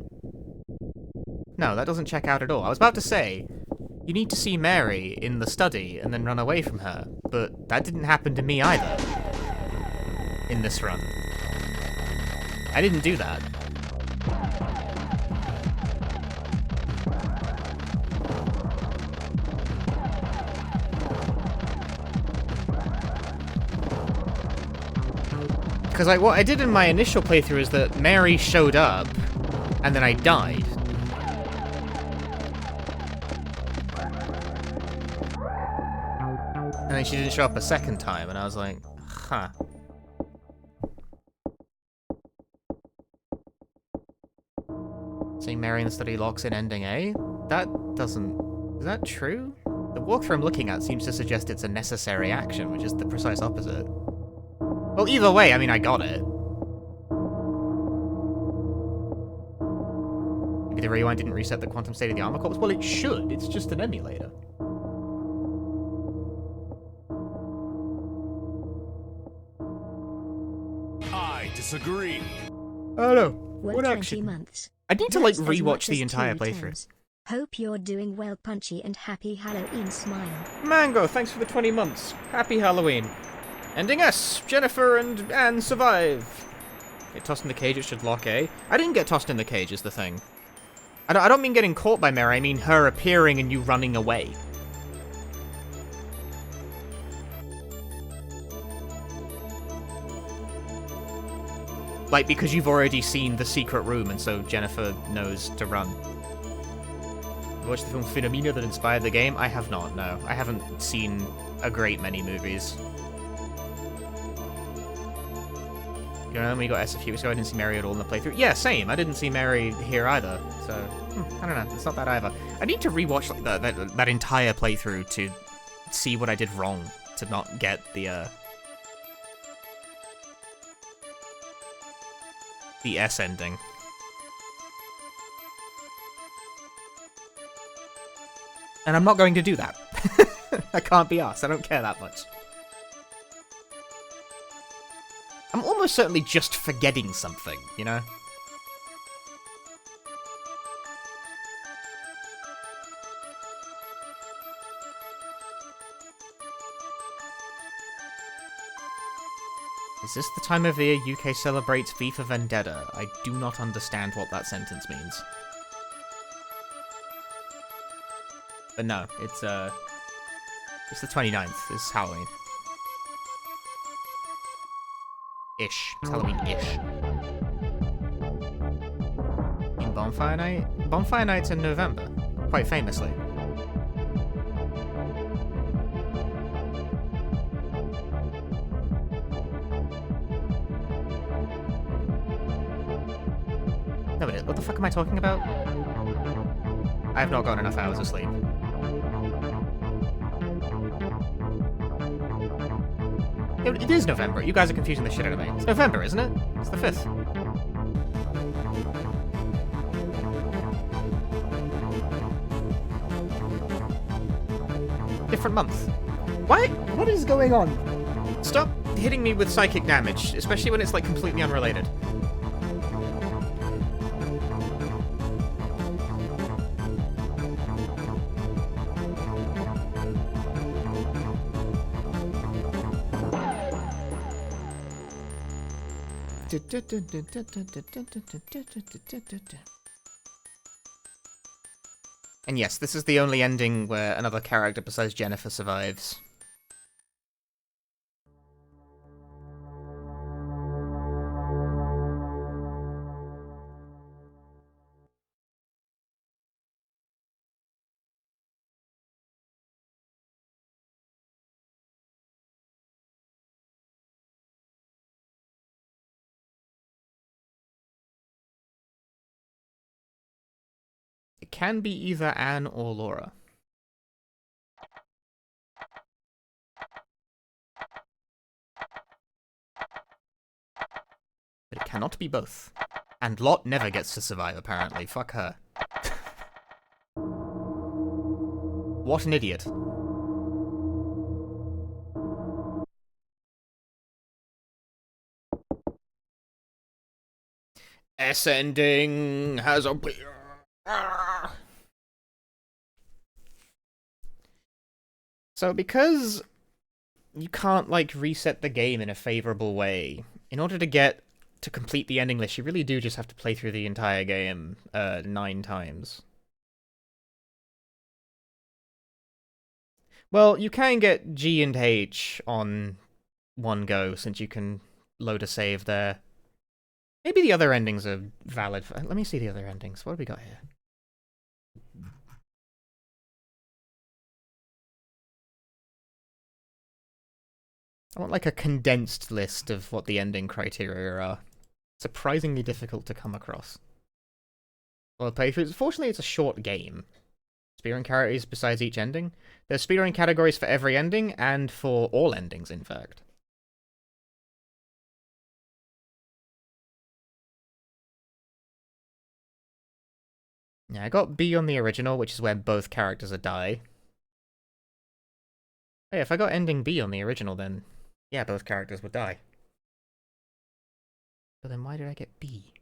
No, that doesn't check out at all. I was about to say, you need to see Mary in the study and then run away from her, but that didn't happen to me either. In this run. I didn't do that. Because like, what I did in my initial playthrough is that Mary showed up, and then I died. And then she didn't show up a second time, and I was like, huh. Seeing Mary in the study locks in ending A? That doesn't... Is that true? The walkthrough I'm looking at seems to suggest it's a necessary action, which is the precise opposite. Well, either way, I mean, I got it. Maybe the rewind didn't reset the quantum state of the armor corpse? Well, it should. It's just an emulator. I disagree. Oh no. Well, What 20 action? months. I need to, like, That's as rewatch much the as entire 2 playthrough. times. Hope you're doing well, Punchy, and happy Halloween smile. Mango, thanks for the 20 months. Happy Halloween. Ending S. Jennifer and Anne survive. Get tossed in the cage, it should lock A. I didn't get tossed in the cage, is the thing. I don't mean getting caught by Mary, I mean her appearing and you running away. Like, because you've already seen the secret room, and so Jennifer knows to run. Watched the film Phenomena that inspired the game? I have not, no. I haven't seen a great many movies. You know, when we got S a few weeks ago, I didn't see Mary at all in the playthrough. Yeah, same. I didn't see Mary here either. So, I don't know. It's not that either. I need to rewatch like that entire playthrough to see what I did wrong to not get the S ending. And I'm not going to do that. I can't be arsed. I don't care that much. I'm almost certainly just forgetting something, you know? Is this the time of year UK celebrates V for Vendetta? I do not understand what that sentence means. But no, it's the 29th, it's Halloween. Ish. It's Halloween-ish. In Bonfire Night? Bonfire Night's in November, quite famously. No, but what the fuck am I talking about? I have not gotten enough hours of sleep. It is November. You guys are confusing the shit out of me. It's November, isn't it? It's the 5th. Different month. Why? What is going on? Stop hitting me with psychic damage, especially when it's like completely unrelated. And yes, this is the only ending where another character besides Jennifer survives. It can be either Anne or Laura. But it cannot be both. And Lot never gets to survive, apparently. Fuck her. What an idiot. Ascending has appeared. So because you can't, like, reset the game in a favorable way, in order to complete the ending list, you really do just have to play through the entire game 9 times. Well, you can get G and H on one go, since you can load a save there. Maybe the other endings are valid. Let me see the other endings. What have we got here? I want like a condensed list of what the ending criteria are. Surprisingly difficult to come across. Well, playthroughs. Fortunately, it's a short game. Speedrun categories besides each ending. There's speedrun categories for every ending and for all endings, in fact. Yeah, I got B on the original, which is where both characters are die. Hey, if I got ending B on the original, then yeah, both characters would die. But then why did I get B?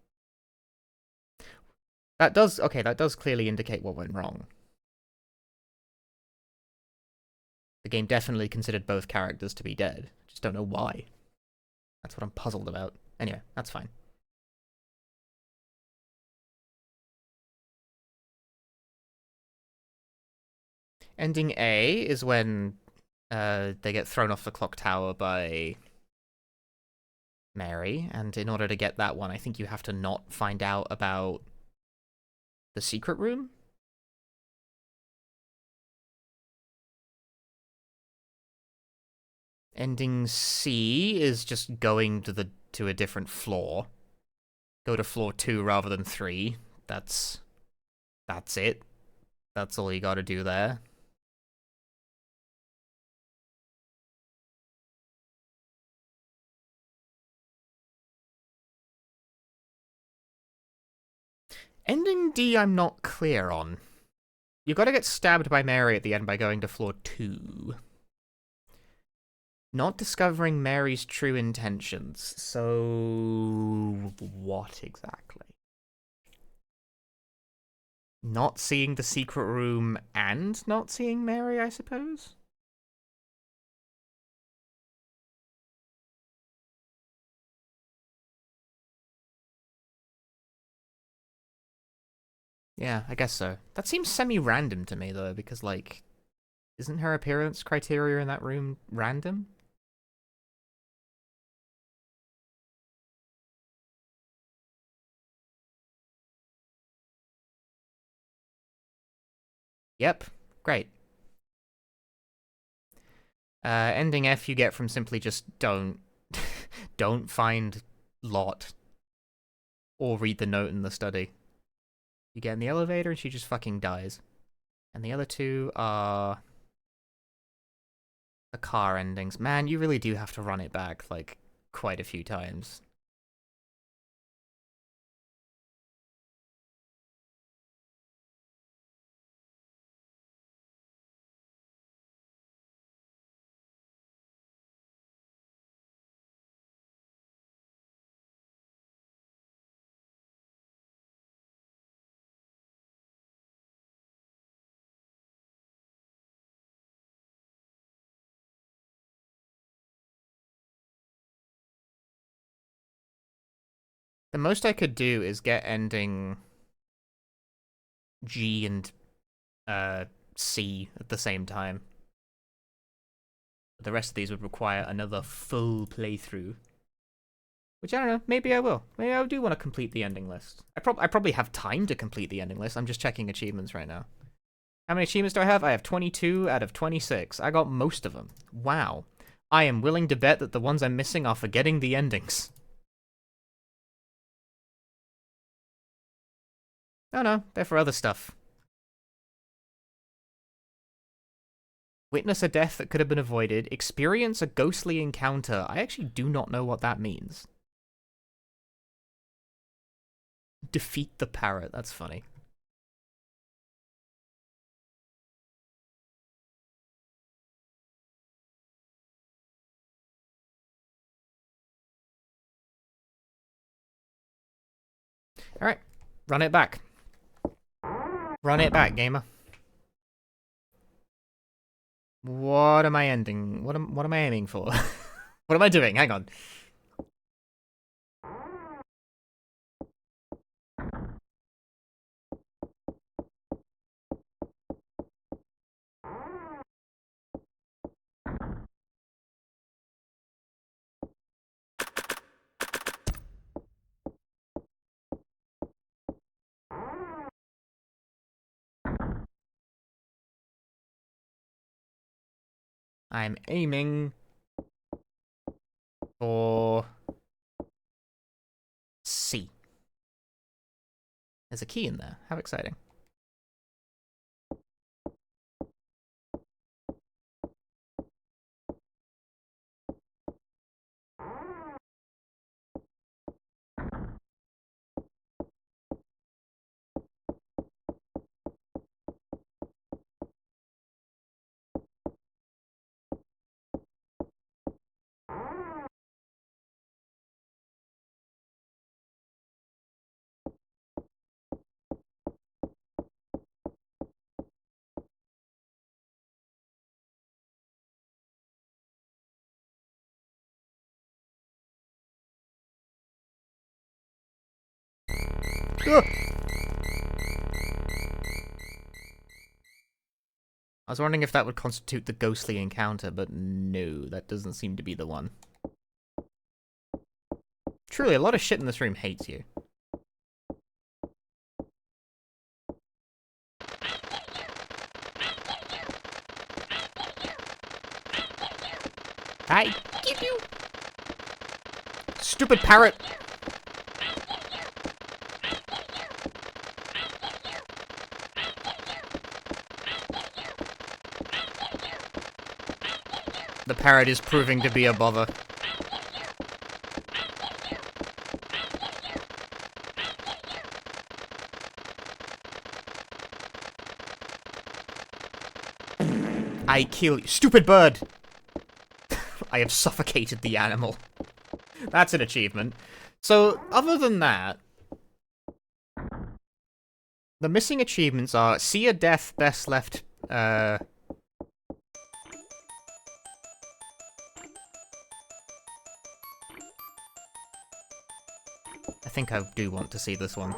That does clearly indicate what went wrong. The game definitely considered both characters to be dead. Just don't know why. That's what I'm puzzled about. Anyway, that's fine. Ending A is when they get thrown off the clock tower by Mary, and in order to get that one, I think you have to not find out about the secret room? Ending C is just going to a different floor. Go to floor 2 rather than 3. That's it. That's all you gotta do there. Ending D I'm not clear on. You gotta get stabbed by Mary at the end by going to floor 2. Not discovering Mary's true intentions. So what exactly? Not seeing the secret room and not seeing Mary, I suppose? Yeah, I guess so. That seems semi-random to me, though, because, like, isn't her appearance criteria in that room random? Yep, great. Ending F you get from simply just don't find Lot or read the note in the study. You get in the elevator and she just fucking dies. And the other two are the car endings. Man, you really do have to run it back, like, quite a few times. The most I could do is get ending G and C at the same time. But the rest of these would require another full playthrough. Which, I don't know, maybe I will. Maybe I do want to complete the ending list. I probably have time to complete the ending list. I'm just checking achievements right now. How many achievements do I have? I have 22 out of 26. I got most of them. Wow. I am willing to bet that the ones I'm missing are forgetting the endings. Oh no, they're for other stuff. Witness a death that could have been avoided. Experience a ghostly encounter. I actually do not know what that means. Defeat the parrot. That's funny. Alright. Run it back. Run it back, gamer. What am I ending? What am I aiming for? What am I doing? Hang on. I'm aiming for C. There's a key in there. How exciting. Ugh. I was wondering if that would constitute the ghostly encounter, but no, that doesn't seem to be the one. Truly, a lot of shit in this room hates you. I give you! Stupid parrot! The parrot is proving to be a bother. I kill you. Stupid bird! I have suffocated the animal. That's an achievement. So, other than that, the missing achievements are see a death best left, I think I do want to see this one.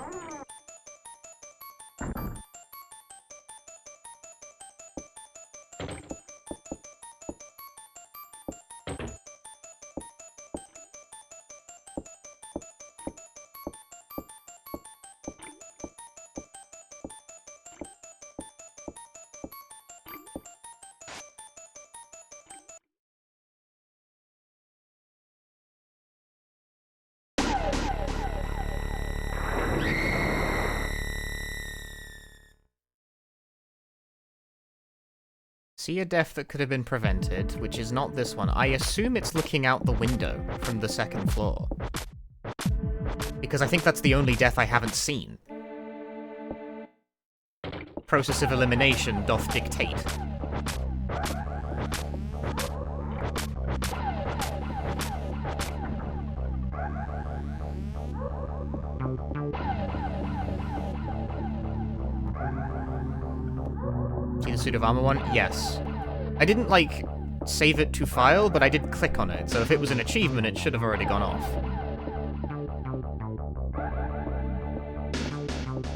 See a death that could have been prevented, which is not this one. I assume it's looking out the window from the second floor. Because I think that's the only death I haven't seen. Process of elimination doth dictate. See the suit of armor one? Yes. I didn't, like, save it to file, but I did click on it, so if it was an achievement, it should have already gone off.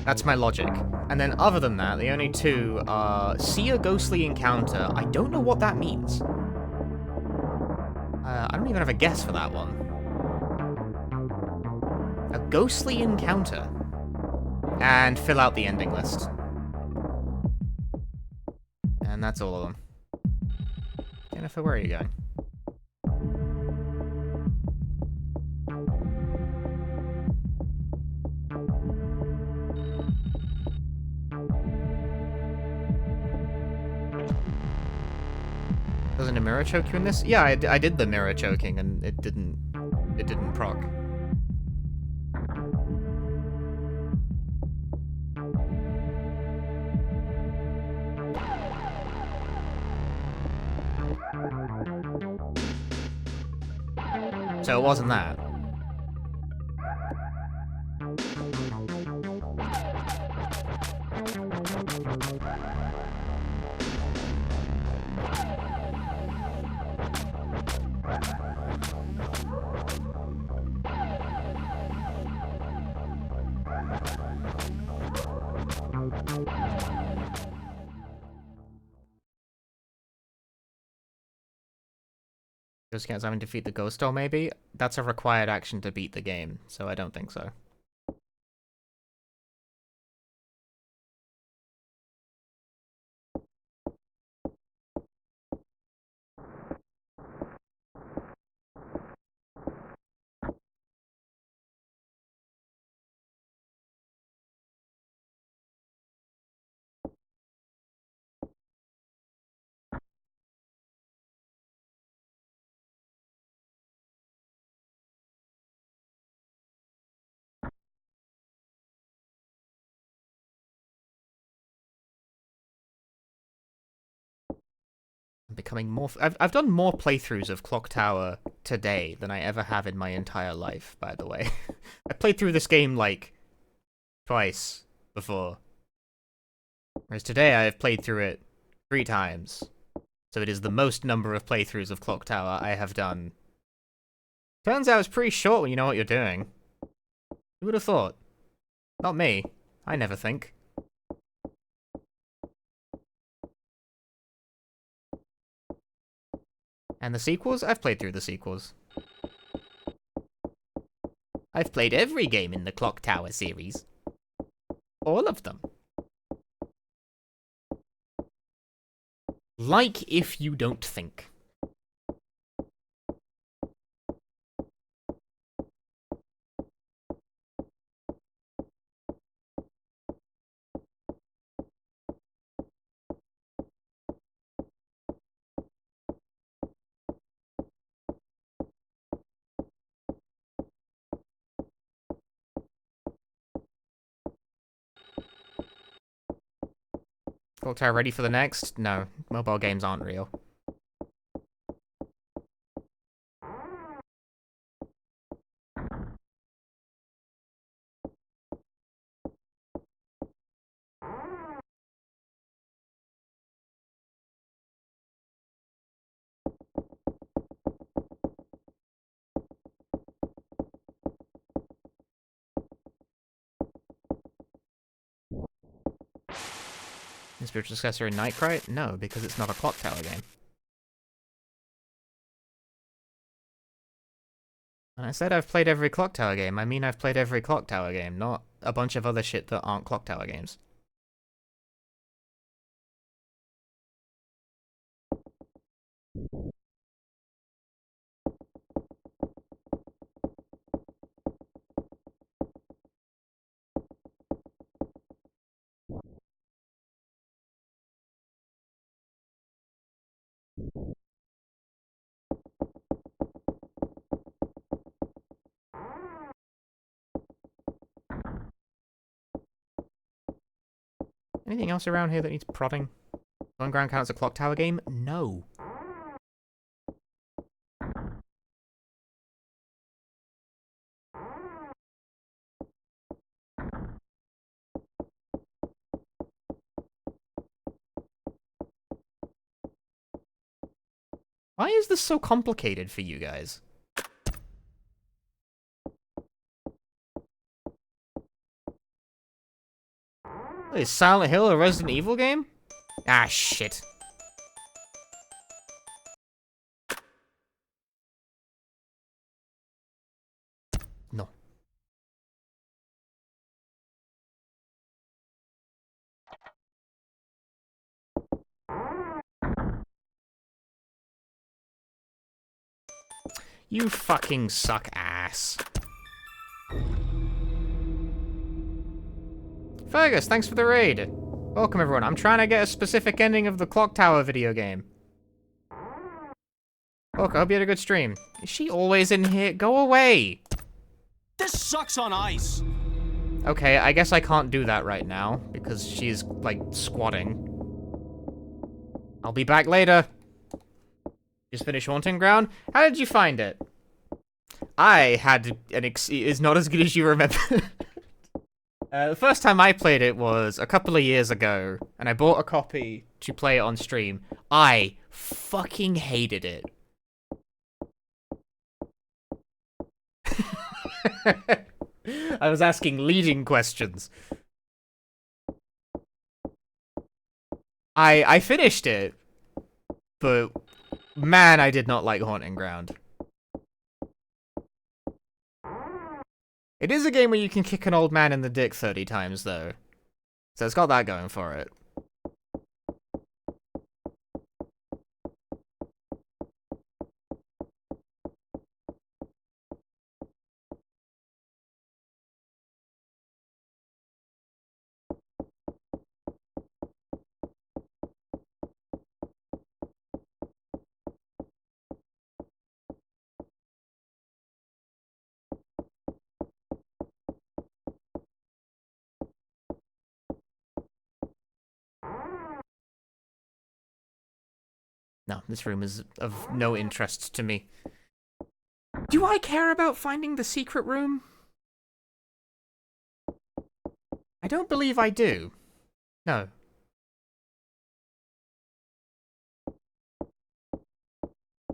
That's my logic. And then other than that, the only two are see a ghostly encounter. I don't know what that means. I don't even have a guess for that one. A ghostly encounter. And fill out the ending list. And that's all of them. Jennifer, where are you going? Doesn't a mirror choke you in this? Yeah, I did the mirror choking and it didn't proc. So it wasn't that. Just can't having defeat the ghost doll, maybe? That's a required action to beat the game, so I don't think so. I'm becoming more... I've done more playthroughs of Clock Tower today than I ever have in my entire life, by the way. I played through this game, like, twice before. Whereas today I have played through it 3 times. So it is the most number of playthroughs of Clock Tower I have done. Turns out it's pretty short when you know what you're doing. Who would have thought? Not me. I never think. And the sequels? I've played through the sequels. I've played every game in the Clock Tower series. All of them. Like if you don't think. Clock Tower ready for the next? No, mobile games aren't real. The spiritual successor in Nightcry? No, because it's not a Clock Tower game. When I said I've played every Clock Tower game, I mean I've played every Clock Tower game, not a bunch of other shit that aren't Clock Tower games. Anything else around here that needs prodding? Going Ground counts a Clock Tower game? No. Why is this so complicated for you guys? Is Silent Hill a Resident Evil game? Ah, shit. No. You fucking suck ass. Fergus, thanks for the raid. Welcome everyone, I'm trying to get a specific ending of the Clock Tower video game. Look, I hope you had a good stream. Is she always in here? Go away! This sucks on ice. Okay, I guess I can't do that right now, because she's, like, squatting. I'll be back later. Just finished Haunting Ground? How did you find it? I had an it's not as good as you remember. The first time I played it was a couple of years ago, and I bought a copy to play it on stream. I fucking hated it. I was asking leading questions. I finished it, but man, I did not like Haunting Ground. It is a game where you can kick an old man in the dick 30 times, though. So it's got that going for it. No, this room is of no interest to me. Do I care about finding the secret room? I don't believe I do. No.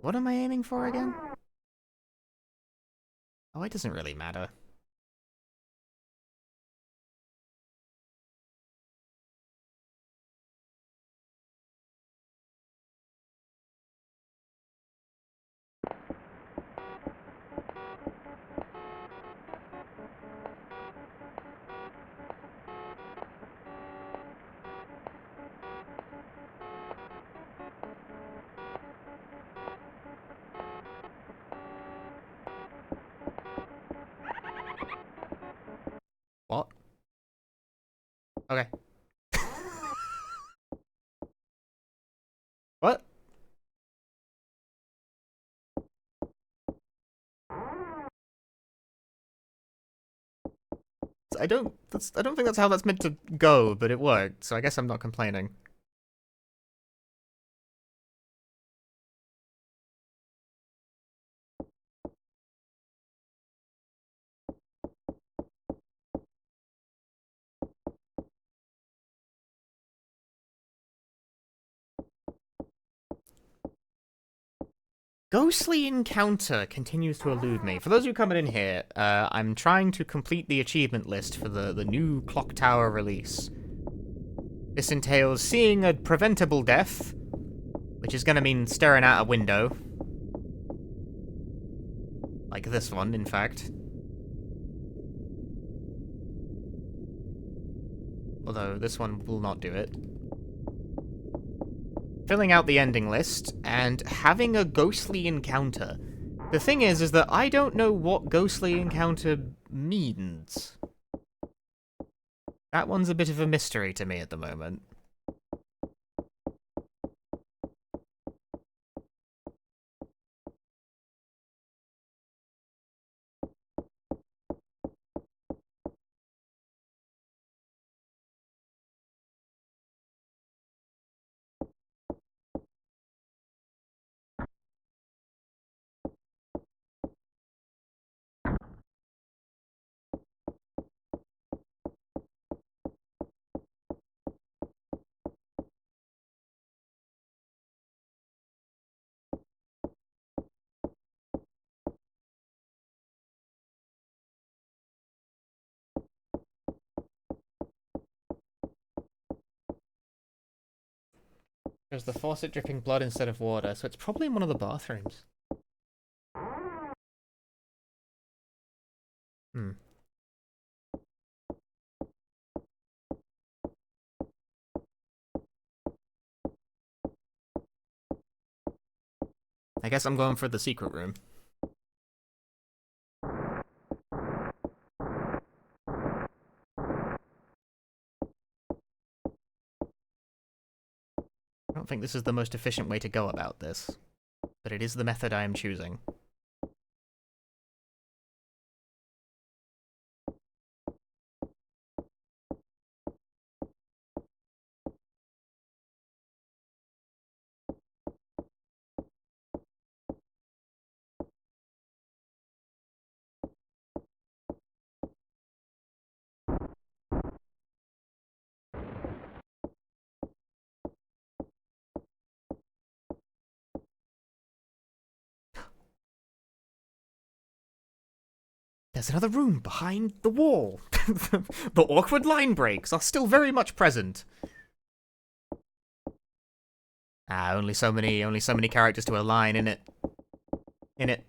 What am I aiming for again? Oh, it doesn't really matter. What? Okay. What? I don't think that's how that's meant to go, but it worked, so I guess I'm not complaining. Ghostly encounter continues to elude me. For those who coming in here, I'm trying to complete the achievement list for the new Clock Tower release. This entails seeing a preventable death, which is gonna mean staring out a window. Like this one, in fact. Although this one will not do it. Filling out the ending list, and having a ghostly encounter. The thing is that I don't know what ghostly encounter means. That one's a bit of a mystery to me at the moment. There's the faucet dripping blood instead of water, so it's probably in one of the bathrooms. Hmm. I guess I'm going for the secret room. I don't think this is the most efficient way to go about this, but it is the method I am choosing. There's another room behind the wall. The awkward line breaks are still very much present. Ah, only so many characters to align in it. In it.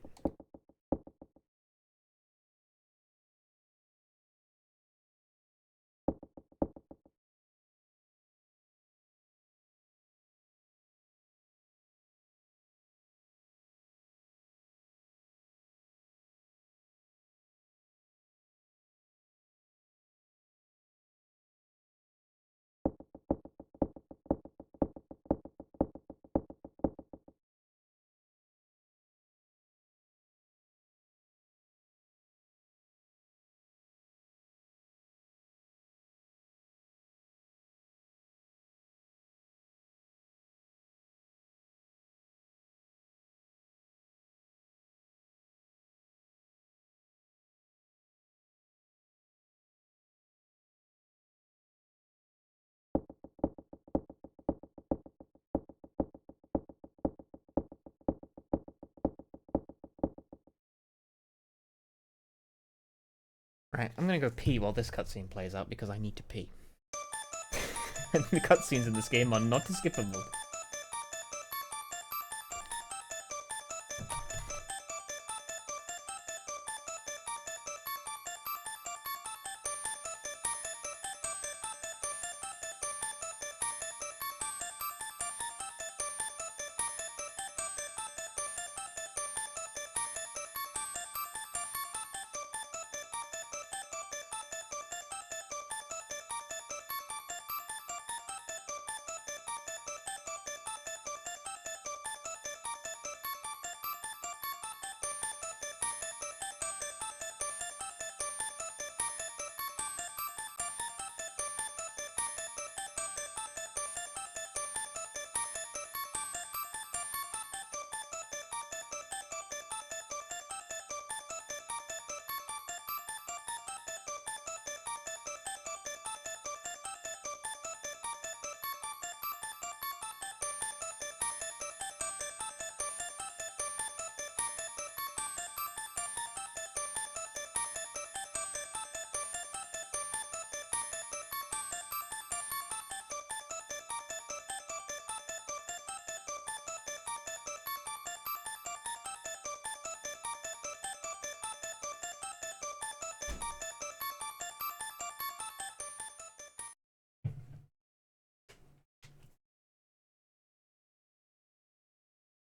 Right, I'm gonna go pee while this cutscene plays out because I need to pee. And the cutscenes in this game are not skippable.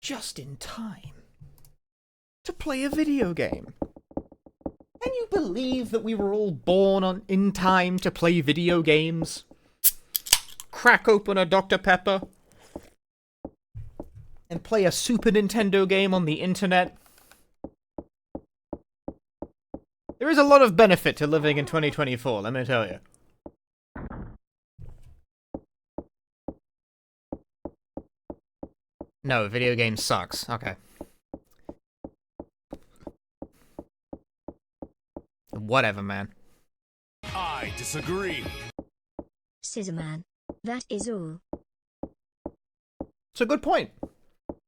Just in time to play a video game. Can you believe that we were all born in time to play video games? Crack open a Dr. Pepper and play a Super Nintendo game on the internet. There is a lot of benefit to living in 2024, let me tell you. No, video game sucks. Okay. Whatever, man. I disagree. Scissorman. That is all. It's a good point.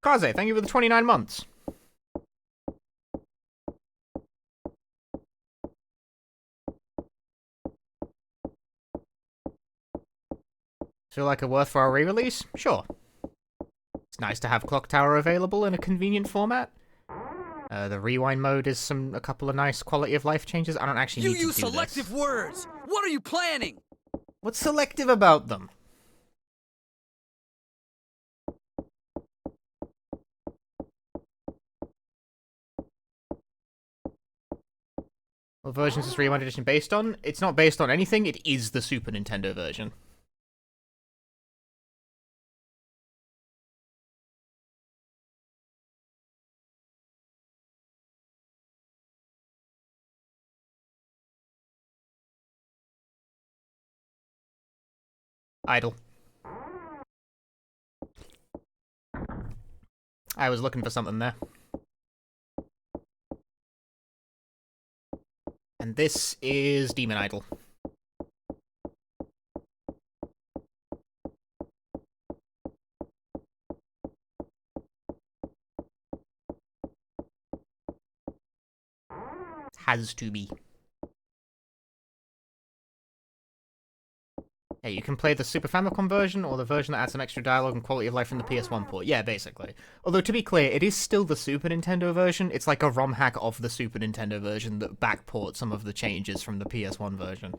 Kaze, thank you for the 29 months. Feel like a worth for our re-release? Sure. It's nice to have Clock Tower available in a convenient format. The rewind mode is a couple of nice quality of life changes. I don't actually need to do this. You use selective words! What are you planning? What's selective about them? What version is this Rewind Edition based on? It's not based on anything, it is the Super Nintendo version. Idle. I was looking for something there. And this is Demon Idol. Has to be. Yeah, you can play the Super Famicom version, or the version that adds some extra dialogue and quality of life from the PS1 port. Yeah, basically. Although, to be clear, it is still the Super Nintendo version. It's like a ROM hack of the Super Nintendo version that backports some of the changes from the PS1 version.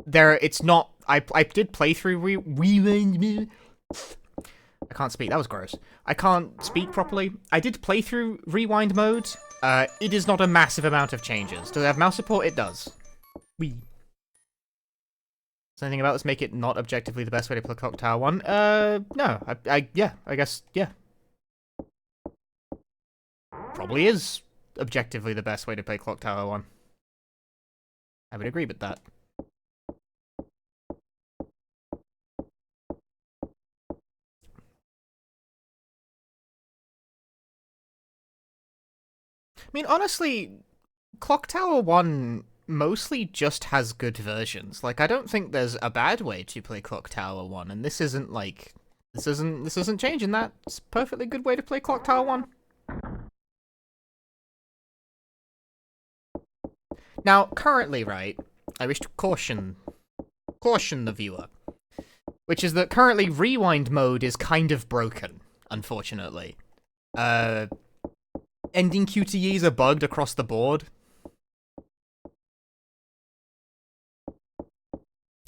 It's not... I did play through Rewind... I can't speak, that was gross. I can't speak properly. I did play through Rewind mode. It is not a massive amount of changes. Does it have mouse support? It does. Wee. Does anything about this make it not objectively the best way to play Clock Tower 1? No. Yeah, I guess, yeah. Probably is objectively the best way to play Clock Tower 1. I would agree with that. I mean, honestly, Clock Tower 1 mostly just has good versions. Like, I don't think there's a bad way to play Clock Tower 1, and this isn't, like... This isn't changing that. It's a perfectly good way to play Clock Tower 1. Now, currently, right, I wish to caution the viewer, which is that currently rewind mode is kind of broken, unfortunately. Ending QTEs are bugged across the board.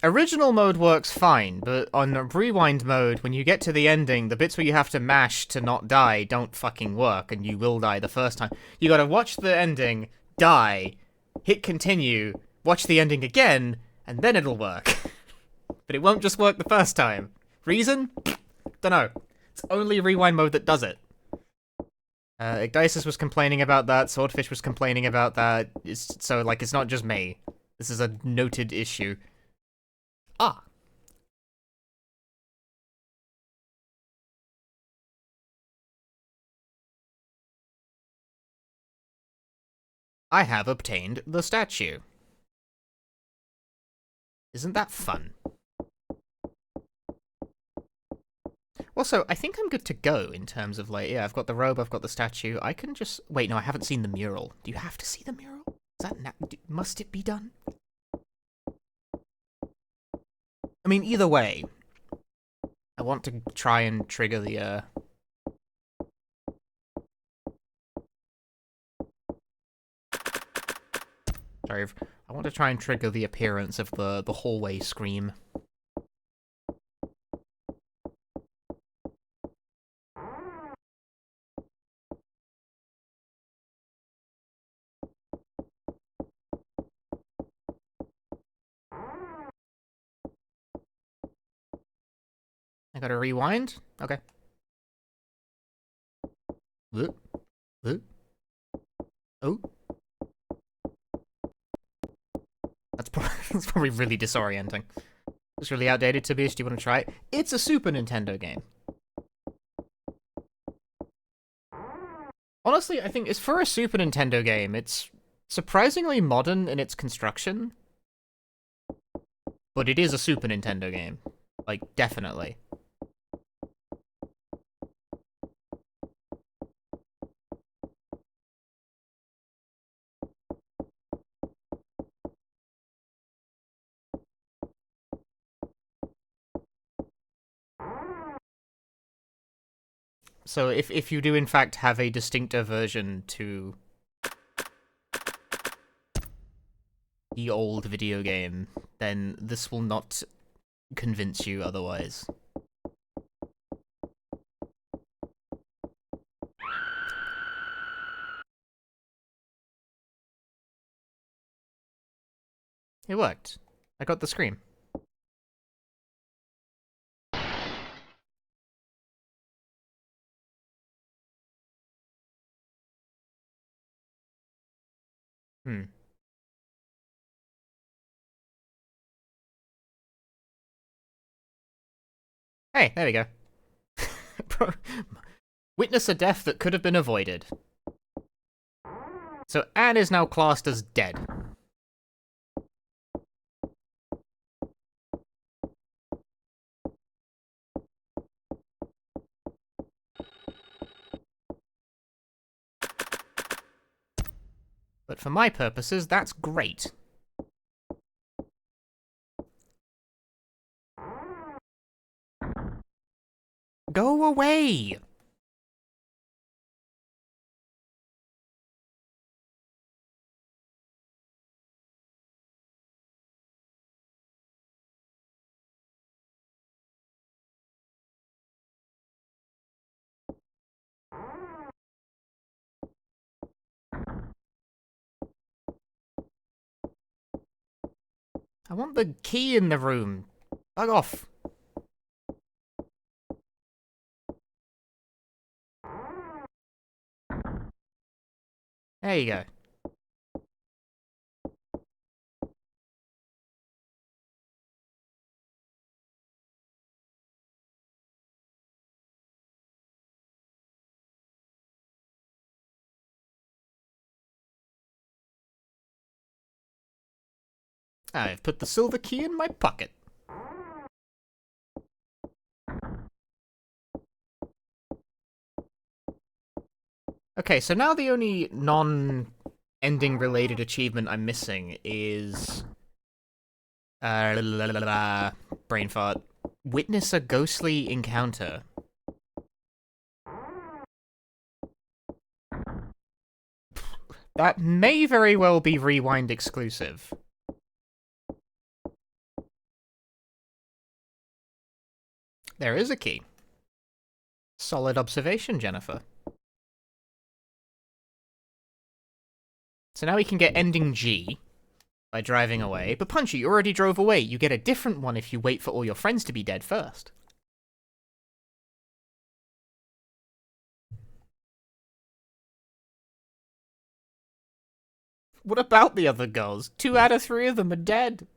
Original mode works fine, but on rewind mode, when you get to the ending, the bits where you have to mash to not die don't fucking work, and you will die the first time. You gotta watch the ending, die, hit continue, watch the ending again, and then it'll work. But it won't just work the first time. Reason? Dunno. It's only rewind mode that does it. Igdisis was complaining about that, Swordfish was complaining about that, so, like, it's not just me. This is a noted issue. Ah. I have obtained the statue. Isn't that fun? Also, I think I'm good to go in terms of, like, yeah, I've got the robe, I've got the statue. I can just... Wait, no, I haven't seen the mural. Do you have to see the mural? Is that must it be done? I mean, either way, I want to try and trigger the, Sorry, I want to try and trigger the appearance of the hallway scream. I gotta rewind? Okay. Oh. That's probably really disorienting. It's really outdated, Tobias. Do you want to try it? It's a Super Nintendo game. Honestly, I think it's for a Super Nintendo game, it's surprisingly modern in its construction. But it is a Super Nintendo game. Like, definitely. So if you do in fact have a distinct aversion to the old video game, then this will not convince you otherwise. It worked. I got the scream. Hey, there we go. Witness a death that could have been avoided. So Anne is now classed as dead. But for my purposes, that's great. Go away! I want the key in the room. Bug off. There you go. I've put the silver key in my pocket. Okay, so now the only ending-related achievement I'm missing is... brain fart. Witness a ghostly encounter. That may very well be Rewind exclusive. There is a key. Solid observation, Jennifer. So now we can get ending G by driving away. But Punchy, you already drove away. You get a different one if you wait for all your friends to be dead first. What about the other girls? 2 out of 3 of them are dead.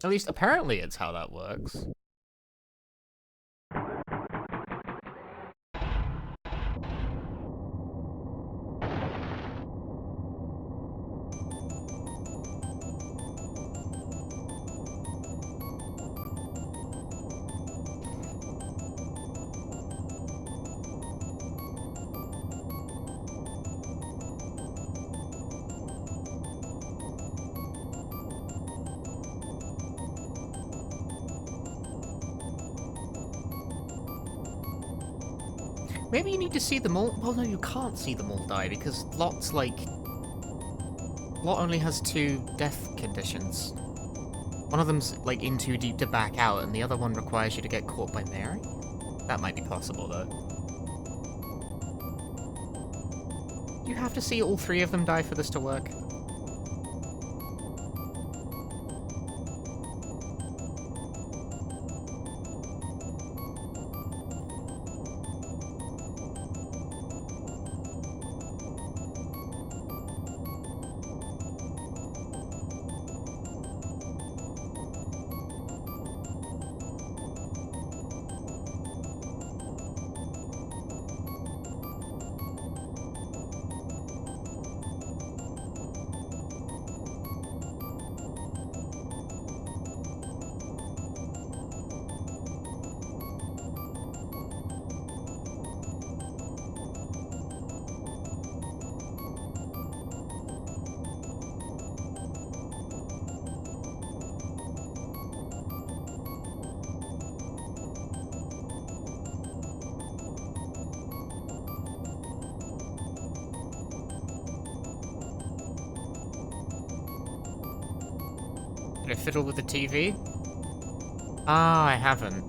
At least apparently it's how that works. Maybe you need to see them all. Well, no, you can't see them all die because Lot's like... Lot only has 2 death conditions. One of them's like in too deep to back out, and the other one requires you to get caught by Mary? That might be possible, though. You have to see all 3 of them die for this to work. Did I fiddle with the TV? Ah, I haven't.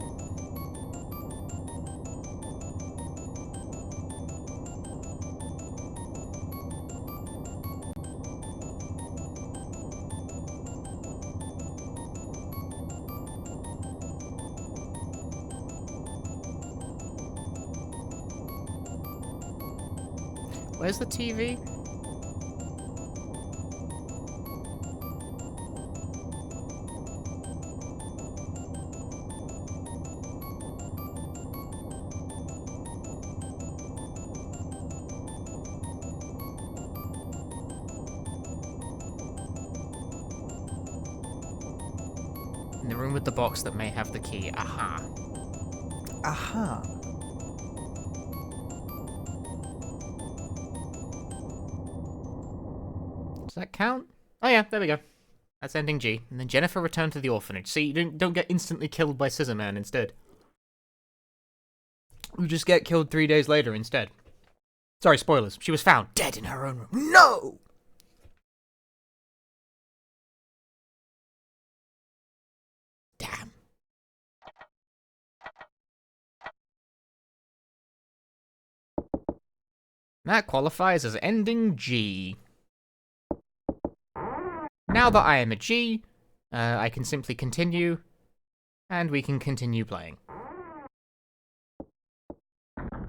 Where's the TV? In the room with the box that may have the key. Aha. Aha. Does that count? Oh yeah, there we go. That's ending G. And then Jennifer returned to the orphanage. See, you don't get instantly killed by Scissor Man instead. You just get killed 3 days later instead. Sorry, spoilers. She was found dead in her own room. No! Damn. That qualifies as ending G. Now that I am a G, I can simply continue, and we can continue playing.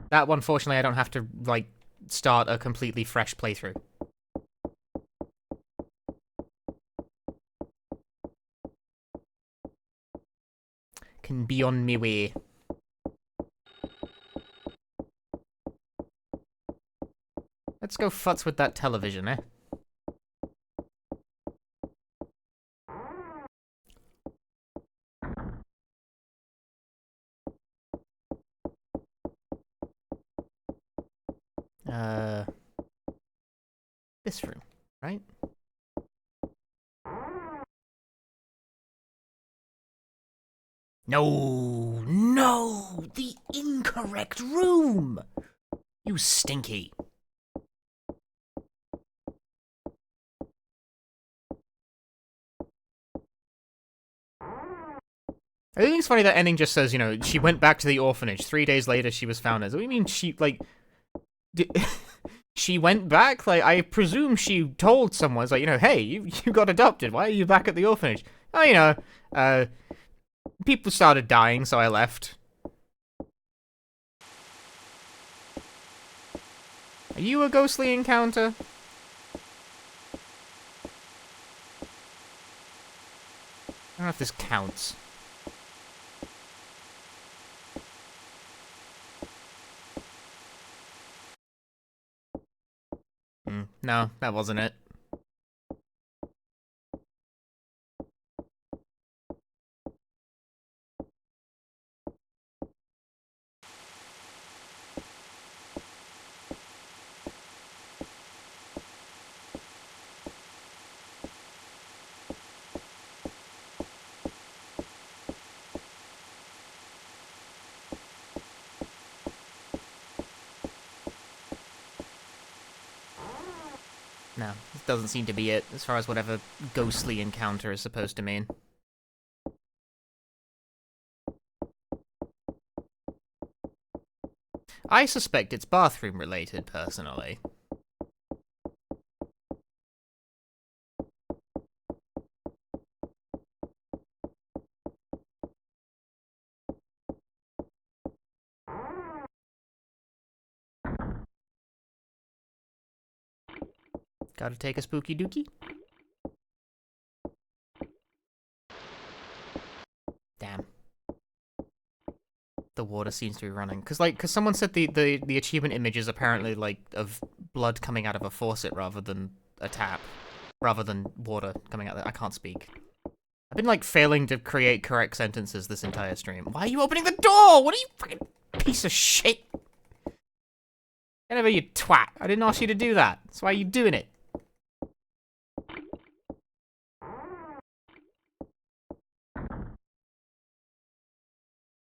That one, fortunately, I don't have to, like, start a completely fresh playthrough. Can be on me way. Let's go futz with that television, eh? This room, right? No, no, the incorrect room! You stinky. I think it's funny that ending just says, you know, she went back to the orphanage. 3 days later, she was found. What do you mean she, like... She went back? Like, I presume she told someone, it's like, you know, hey, you got adopted. Why are you back at the orphanage? Oh, you know, people started dying, so I left. Are you a ghostly encounter? I don't know if this counts. No, that wasn't it. No, this doesn't seem to be it, as far as whatever ghostly encounter is supposed to mean. I suspect it's bathroom related, personally. Gotta take a spooky dookie? Damn. The water seems to be running. Cause someone said the achievement image is apparently, like, of blood coming out of a faucet rather than a tap. Rather than water coming out there. I can't speak. I've been, like, failing to create correct sentences this entire stream. Why are you opening the door? What are you, fucking piece of shit? Get over, you twat. I didn't ask you to do that. That's why you're doing it.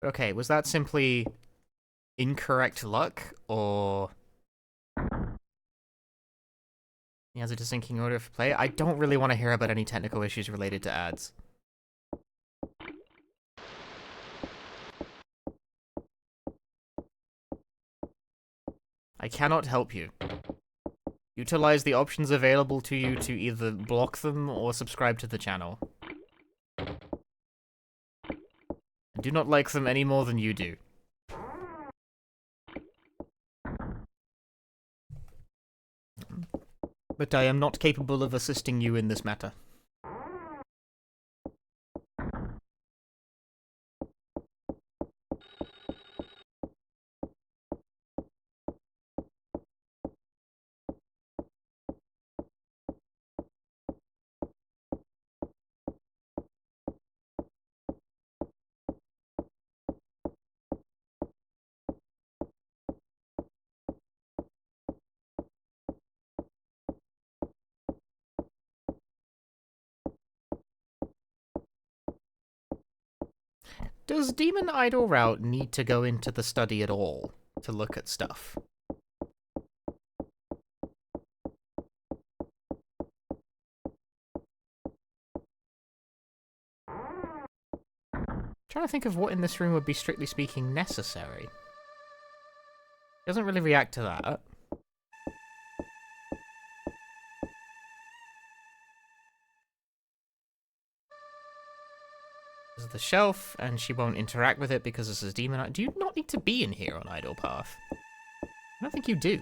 Okay, was that simply incorrect luck, or... He has a dissyncing order for play? I don't really want to hear about any technical issues related to ads. I cannot help you. Utilize the options available to you to either block them or subscribe to the channel. I do not like them any more than you do. But I am not capable of assisting you in this matter. Does Demon Idol Route need to go into the study at all to look at stuff? Trying to think of what in this room would be strictly speaking necessary. Doesn't really react to that. This is the shelf, and she won't interact with it because this is Demon. Do you not need to be in here on Idle Path? I don't think you do.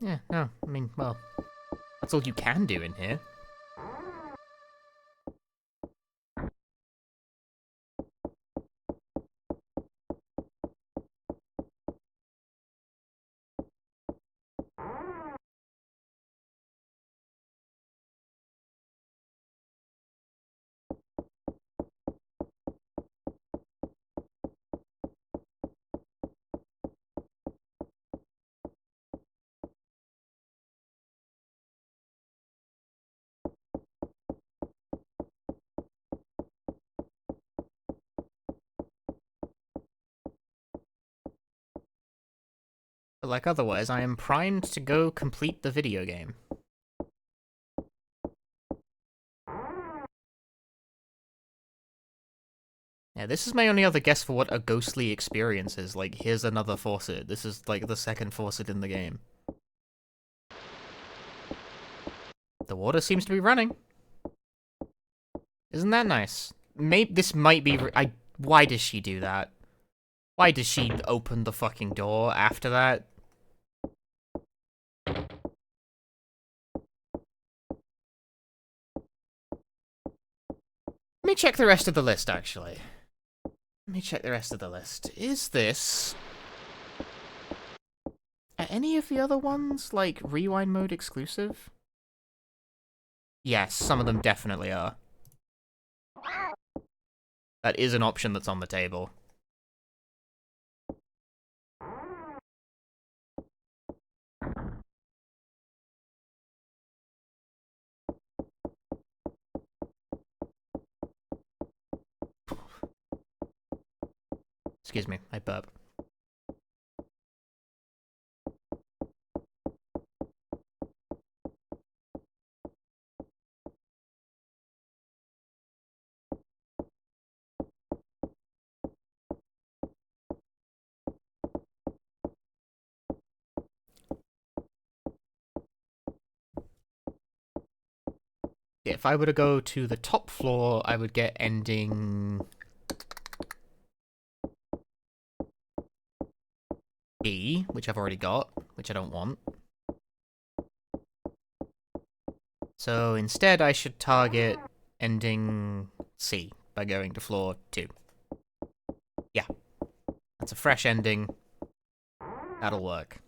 Yeah, no, I mean, well, that's all you can do in here. But like otherwise, I am primed to go complete the video game. Yeah, this is my only other guess for what a ghostly experience is. Like, here's another faucet. This is, like, the second faucet in the game. The water seems to be running. Isn't that nice? This might be... Why does she do that? Why does she open the fucking door after that? Let me check the rest of the list, actually. Let me check the rest of the list. Is this... Are any of the other ones, like, rewind mode exclusive? Yes, some of them definitely are. That is an option that's on the table. Excuse me, I burp. If I were to go to the top floor, I would get ending... B, which I've already got, which I don't want. So instead I should target ending C by going to floor 2. Yeah. That's a fresh ending. That'll work.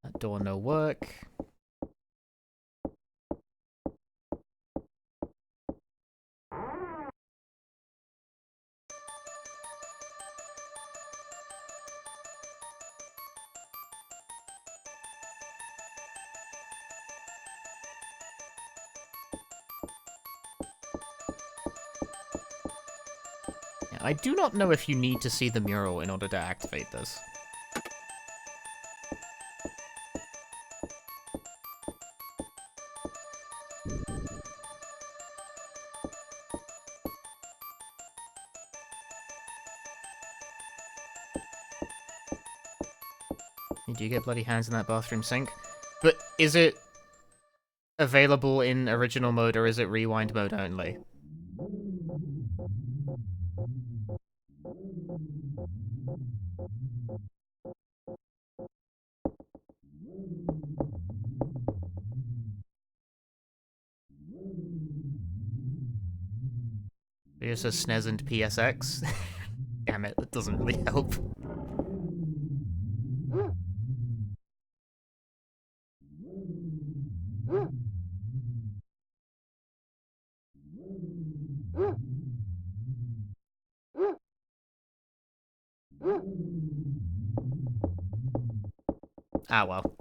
That door no work. I do not know if you need to see the mural in order to activate this. You do get bloody hands in that bathroom sink. But is it available in original mode or is it rewind mode only? It says SNES and PSX. Damn it, that doesn't really help. Ah, well.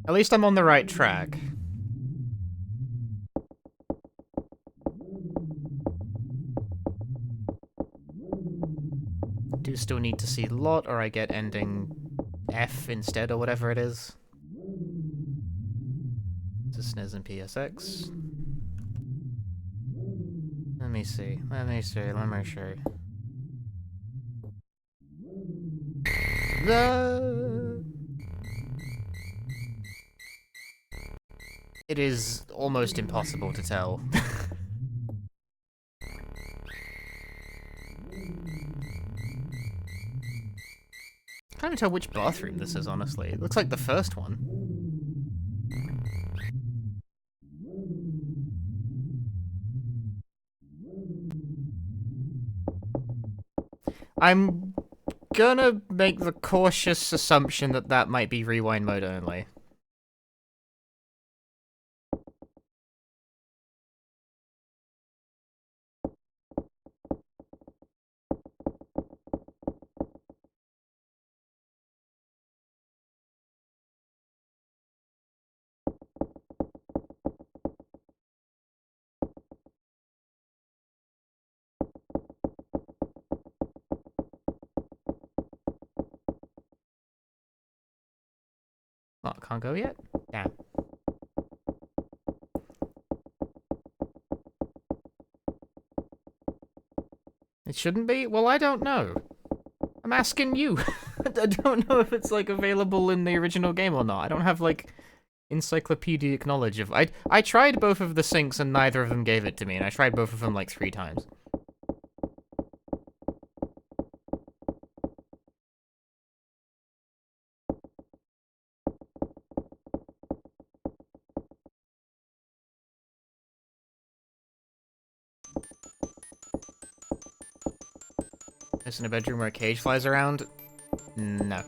At least I'm on the right track. Do still need to see lot, or I get ending F instead, or whatever it is. This is SNES and PSX. Let me see. Let me see. It is almost impossible to tell. Can't even tell which bathroom this is, honestly. It looks like the first one. I'm gonna make the cautious assumption that that might be rewind mode only. What, can't go yet? Damn. It shouldn't be? Well, I don't know. I'm asking you. I don't know if it's, like, available in the original game or not. I don't have, like, encyclopedic knowledge of... I tried both of the syncs and neither of them gave it to me, and I tried both of them, like, 3 times. Is in a bedroom where a cage flies around? No.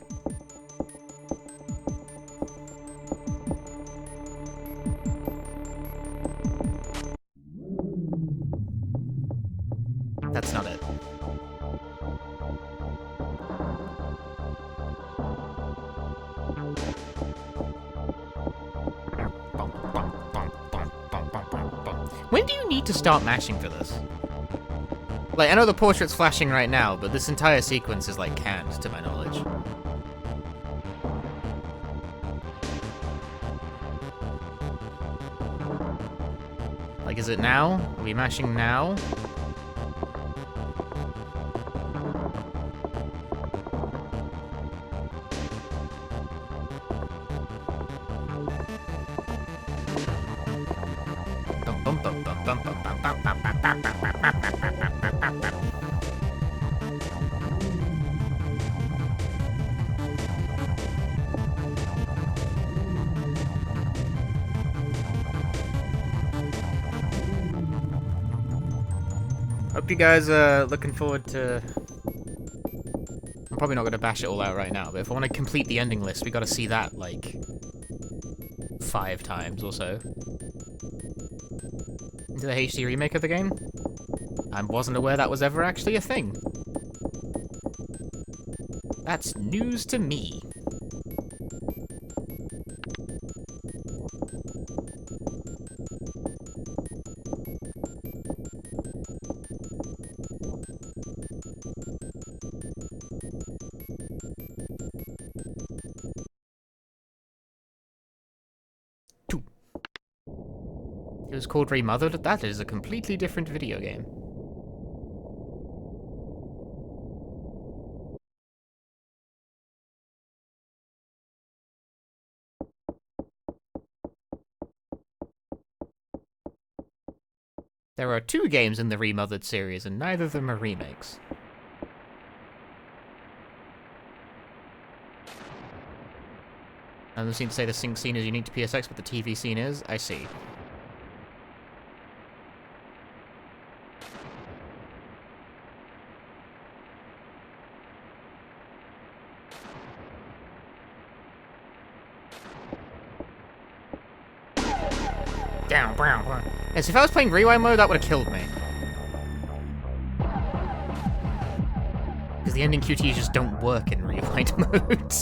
That's not it. When do you need to start mashing for this? Like, I know the portrait's flashing right now, but this entire sequence is, like, canned, to my knowledge. Like, is it now? Are we mashing now? Hope you guys are looking forward to... I'm probably not going to bash it all out right now, but if I want to complete the ending list, we got to see that, like, 5 times or so. Into the HD remake of the game? I wasn't aware that was ever actually a thing. That's news to me. It was called Remothered? That is a completely different video game. There are 2 games in the Remothered series, and neither of them are remakes. And they seem to say the sync scene is unique to PSX, but the TV scene is? I see. Down, brown. Yes, if I was playing rewind mode, that would have killed me. Because the ending QTs just don't work in rewind mode.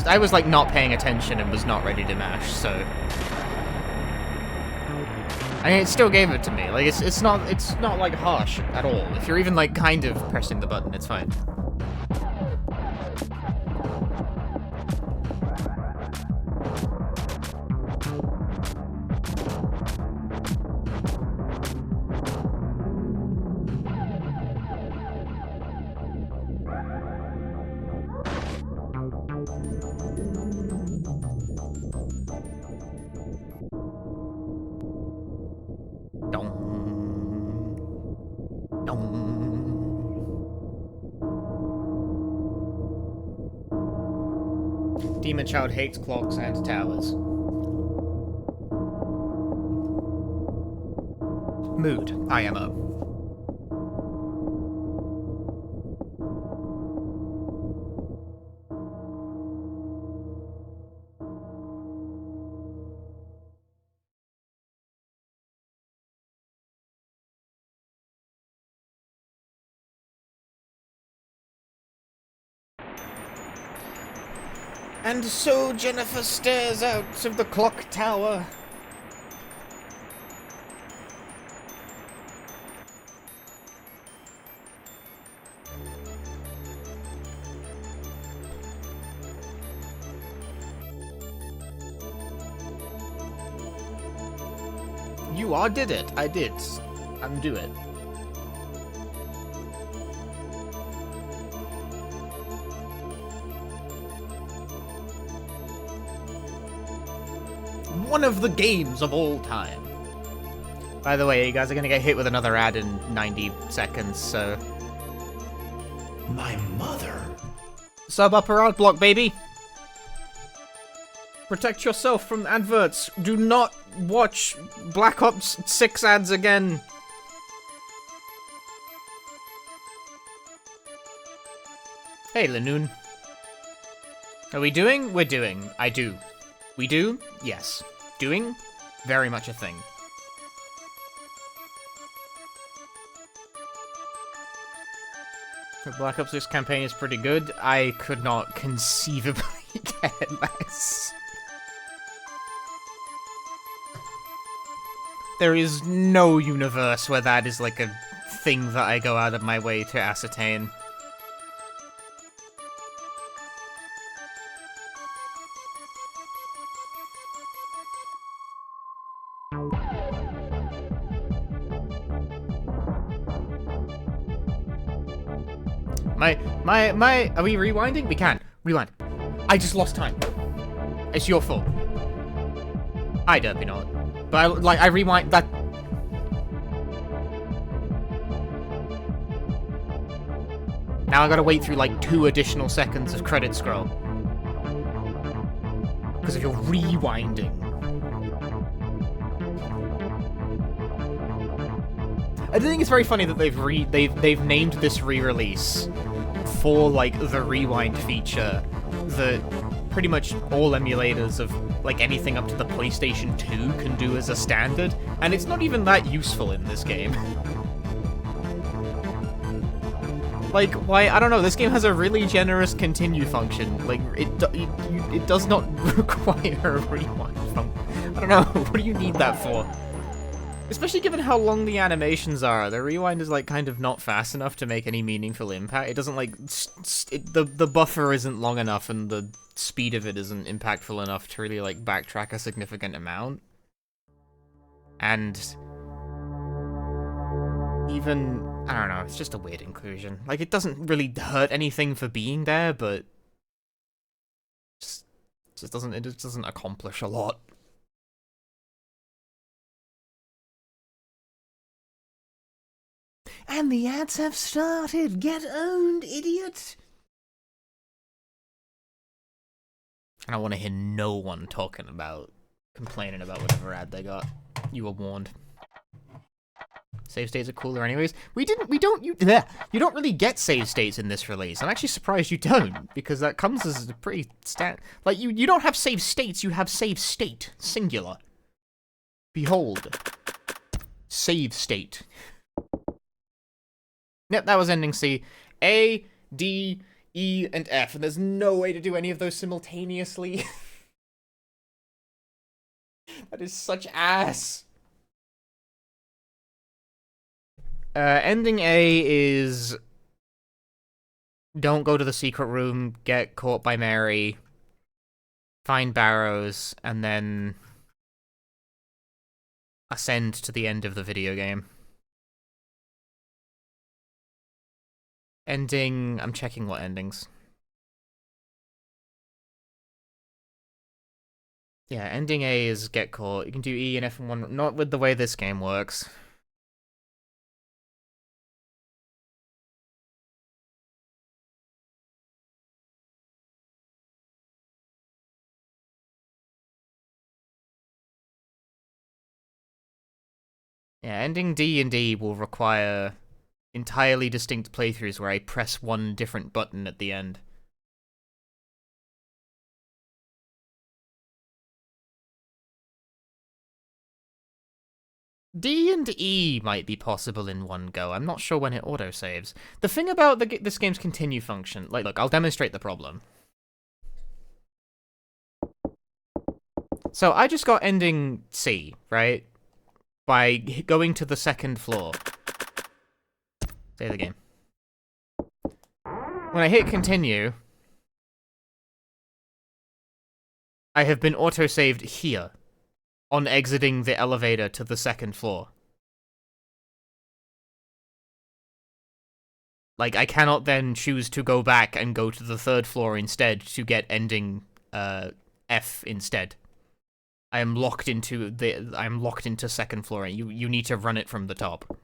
I was like not paying attention and was not ready to mash, so I mean, it still gave it to me. Like it's not like harsh at all. If you're even like kind of pressing the button, it's fine. Demon Child hates clocks and towers. Mood, IMO. And so Jennifer stares out of the clock tower. Did it. I did. Undo it. One of the games of all time. By the way, you guys are gonna get hit with another ad in 90 seconds, so... My mother? Sub upper art block, baby! Protect yourself from adverts. Do not watch Black Ops 6 ads again. Hey, Lanoon. Are we doing? We're doing. I do. We do? Yes. Doing? Very much a thing. The Black Ops 6 campaign is pretty good. I could not conceivably care less. There is no universe where that is like a thing that I go out of my way to ascertain. Are we rewinding? We can. Rewind. I just lost time. It's your fault. I derpy not. But I rewind that. Now I gotta wait through like 2 additional seconds of credit scroll. Because if you're rewinding. I think it's very funny that they've named this re-release for like the rewind feature that pretty much all emulators of like anything up to the PlayStation 2 can do as a standard, and it's not even that useful in this game. Like, why? I don't know. This game has a really generous continue function. Like, it does not require a rewind function. I don't know. What do you need that for? Especially given how long the animations are, the rewind is like kind of not fast enough to make any meaningful impact. It doesn't like the buffer isn't long enough, and the speed of it isn't impactful enough to really like backtrack a significant amount. And even I don't know, it's just a weird inclusion. Like it doesn't really hurt anything for being there, but it just doesn't accomplish a lot. And the ads have started! Get owned, idiot! I don't want to hear no one complaining about whatever ad they got. You were warned. Save states are cooler anyways. You don't really get save states in this release. I'm actually surprised you don't, because that comes as a pretty like, you don't have save states, you have save state. Singular. Behold. Save state. Yep, that was ending C. A, D, E, and F, and there's no way to do any of those simultaneously. That is such ass. Ending A is don't go to the secret room, get caught by Mary, find Barrows, and then ascend to the end of the video game. Ending... I'm checking what endings. Yeah, ending A is get caught. You can do E and F and 1, not with the way this game works. Yeah, ending D and D will require entirely distinct playthroughs where I press one different button at the end. D and E might be possible in one go. I'm not sure when it autosaves. The thing about this game's continue function, like, look, I'll demonstrate the problem. So I just got ending C, right? By going to the second floor. Save the game. When I hit continue, I have been autosaved here on exiting the elevator to the second floor. Like, I cannot then choose to go back and go to the third floor instead to get ending F instead. I am locked into second floor. You need to run it from the top.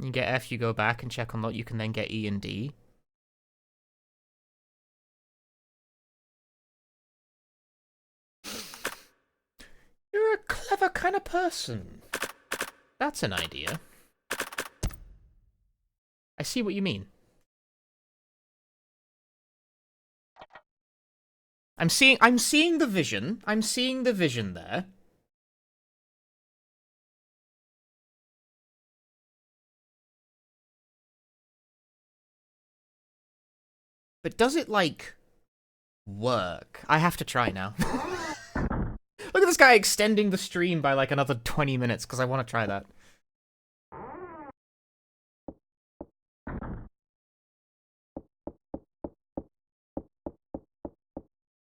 You get F, you go back and check on that. You can then get E and D. You're a clever kind of person. That's an idea. I see what you mean. I'm seeing the vision. I'm seeing the vision there. But does it, like, work? I have to try now. Look at this guy extending the stream by, like, another 20 minutes, because I want to try that.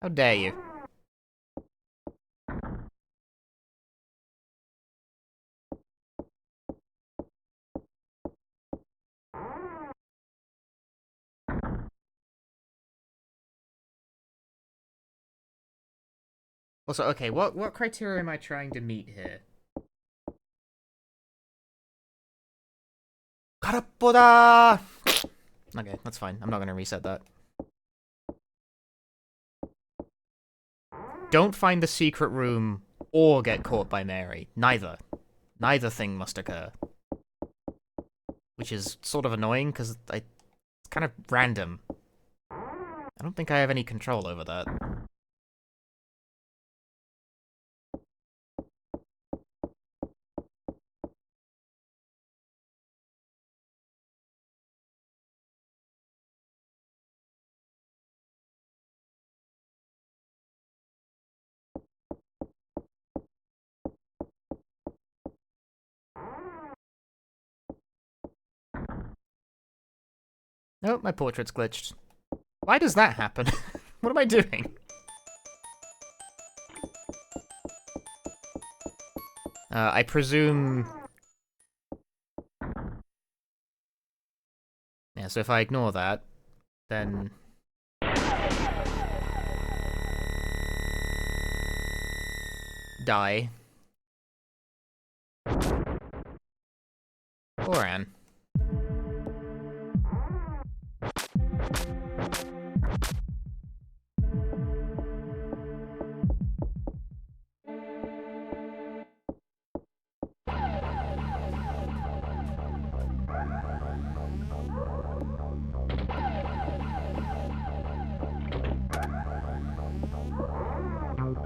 How dare you? Also, okay, what criteria am I trying to meet here? Karappoda! Okay, that's fine. I'm not gonna reset that. Don't find the secret room or get caught by Mary. Neither. Neither thing must occur. Which is sort of annoying, because it's kind of random. I don't think I have any control over that. Nope, my portrait's glitched. Why does that happen? What am I doing? I presume... Yeah, so if I ignore that, then... Die. Or Anne.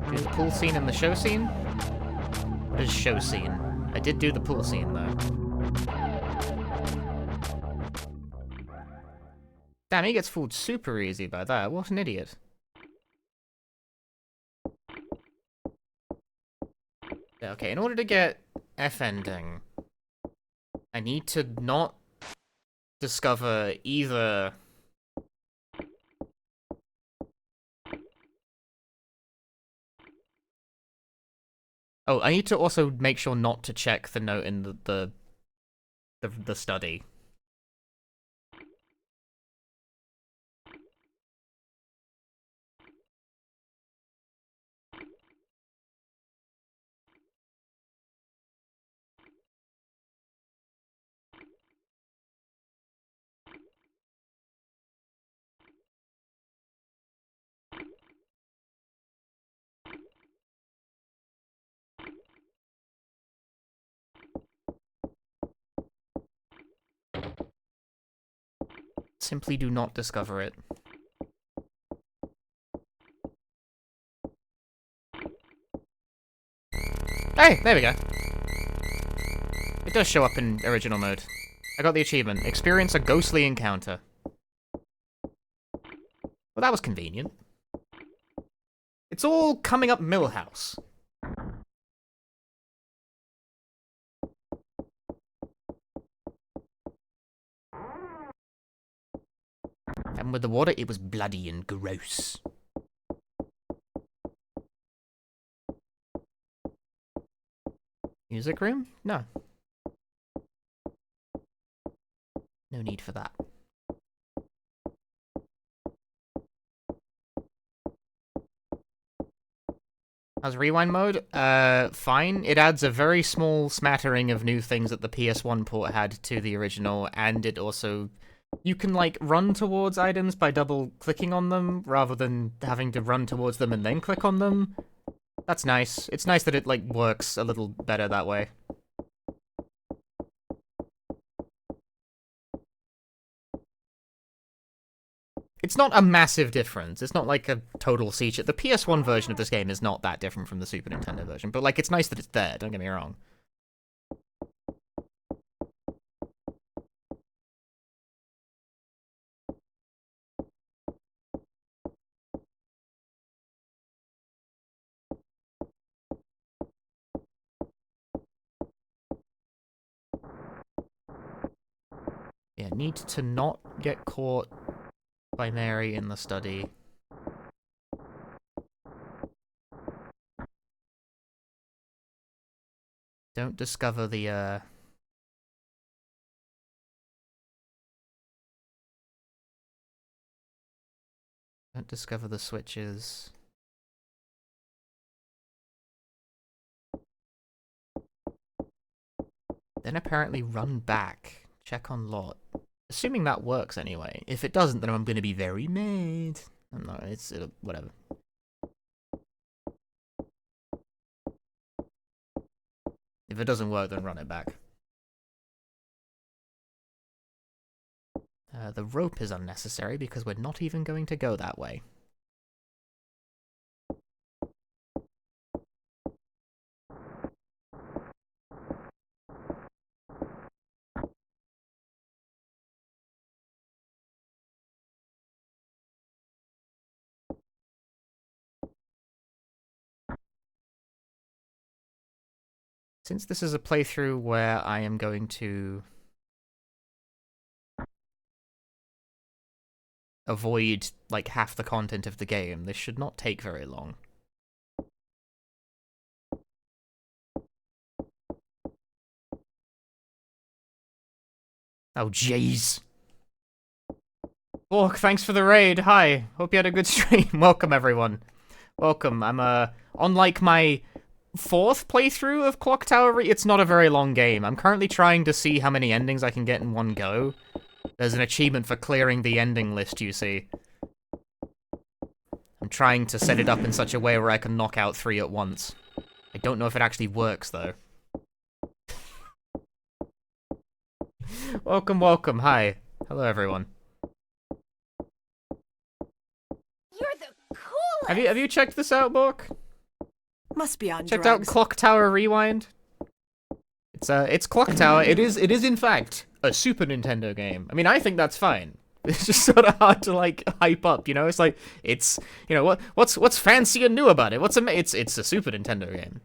Do the pool scene and the show scene? What is show scene? I did do the pool scene, though. Damn, he gets fooled super easy by that. What an idiot. Yeah, okay, in order to get F ending, I need to not discover either... Oh, I need to also make sure not to check the note in the study. Simply do not discover it. Hey, there we go. It does show up in original mode. I got the achievement. Experience a ghostly encounter. Well, that was convenient. It's all coming up Millhouse. And with the water, it was bloody and gross. Music room? No. No need for that. How's rewind mode? Fine. It adds a very small smattering of new things that the PS1 port had to the original, and it also... You can, like, run towards items by double-clicking on them, rather than having to run towards them and then click on them. That's nice. It's nice that it, like, works a little better that way. It's not a massive difference. It's not like a total sea change. The PS1 version of this game is not that different from the Super Nintendo version, but, like, it's nice that it's there, don't get me wrong. Yeah, need to not get caught by Mary in the study. Don't discover the, Don't discover the switches. Then apparently run back. Check on lot. Assuming that works anyway. If it doesn't, then I'm going to be very mad. I'm not, whatever. If it doesn't work, then run it back. The rope is unnecessary because we're not even going to go that way. Since this is a playthrough where I am going to avoid, like, half the content of the game, this should not take very long. Oh, jeez. Orc, thanks for the raid. Hi. Hope you had a good stream. Welcome, everyone. Welcome. I'm, unlike my 4th playthrough of Clock Tower, it's not a very long game. I'm currently trying to see how many endings I can get in one go. There's an achievement for clearing the ending list, you see. I'm trying to set it up in such a way where I can knock out 3 at once. I don't know if it actually works, though. Welcome, welcome. Hi. Hello, everyone. You're the coolest! Have you checked this out, Bork? Must be on Checked drugs. out Clock Tower Rewind? It's Clock Tower. It is in fact a Super Nintendo game. I mean, I think that's fine. It's just sort of hard to, like, hype up, you know? It's like, it's, you know, what's fancy and new about it? It's a Super Nintendo game.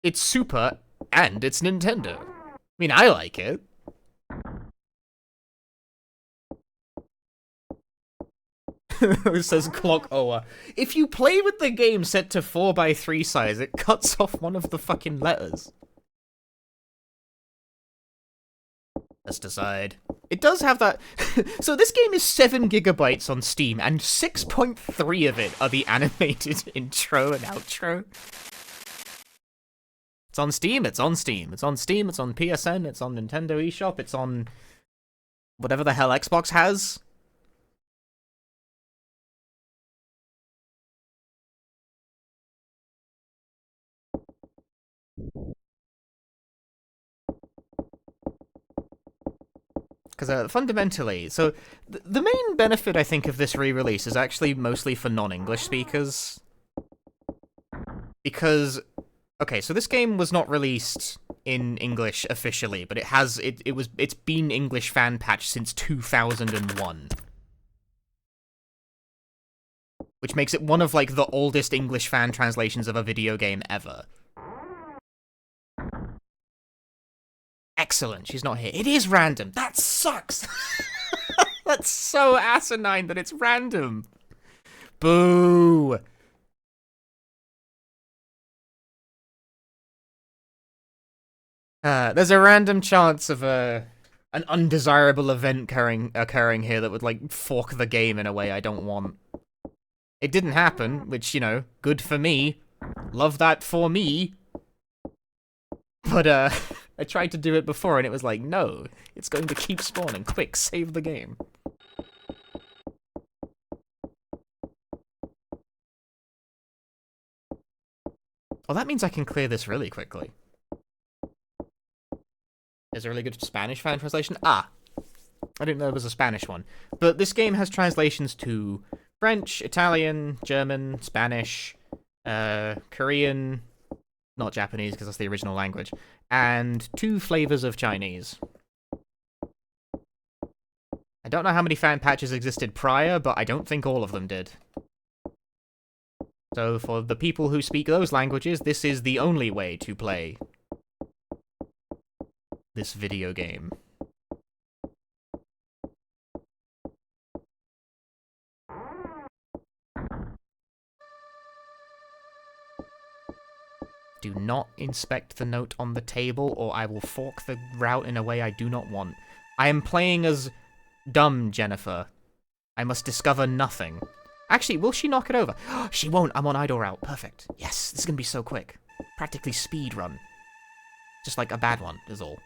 It's Super and it's Nintendo. I mean, I like it. It says clock OA. If you play with the game set to 4:3 size, it cuts off one of the fucking letters. Let's decide. It does have that. So this game is 7 GB on Steam, and 6.3 of it are the animated intro and outro. It's on Steam, it's on Steam, it's on Steam, it's on PSN, it's on Nintendo eShop, it's on whatever the hell Xbox has. Because fundamentally, so the main benefit, I think, of this re-release is actually mostly for non-English speakers. Because Okay, so this game was not released in English officially, but it's been English fan patched since 2001. Which makes it one of, like, the oldest English fan translations of a video game ever. Excellent, she's not here. It is random! That sucks! That's so asinine that it's random! Boo! There's a random chance of an undesirable event occurring here that would, like, fork the game in a way I don't want. It didn't happen, which, you know, good for me. Love that for me. But, I tried to do it before and it was like, no, it's going to keep spawning. Quick, save the game. Oh, that means I can clear this really quickly. There's a really good Spanish fan translation. Ah! I didn't know there was a Spanish one. But this game has translations to French, Italian, German, Spanish, Korean, not Japanese because that's the original language, and 2 flavors of Chinese. I don't know how many fan patches existed prior, but I don't think all of them did. So for the people who speak those languages, this is the only way to play this video game. Do not inspect the note on the table, or I will fork the route in a way I do not want. I am playing as dumb Jennifer. I must discover nothing. Actually, will she knock it over? She won't. I'm on idle route. Perfect. Yes, this is going to be so quick. Practically speed run. Just like a bad one, is all.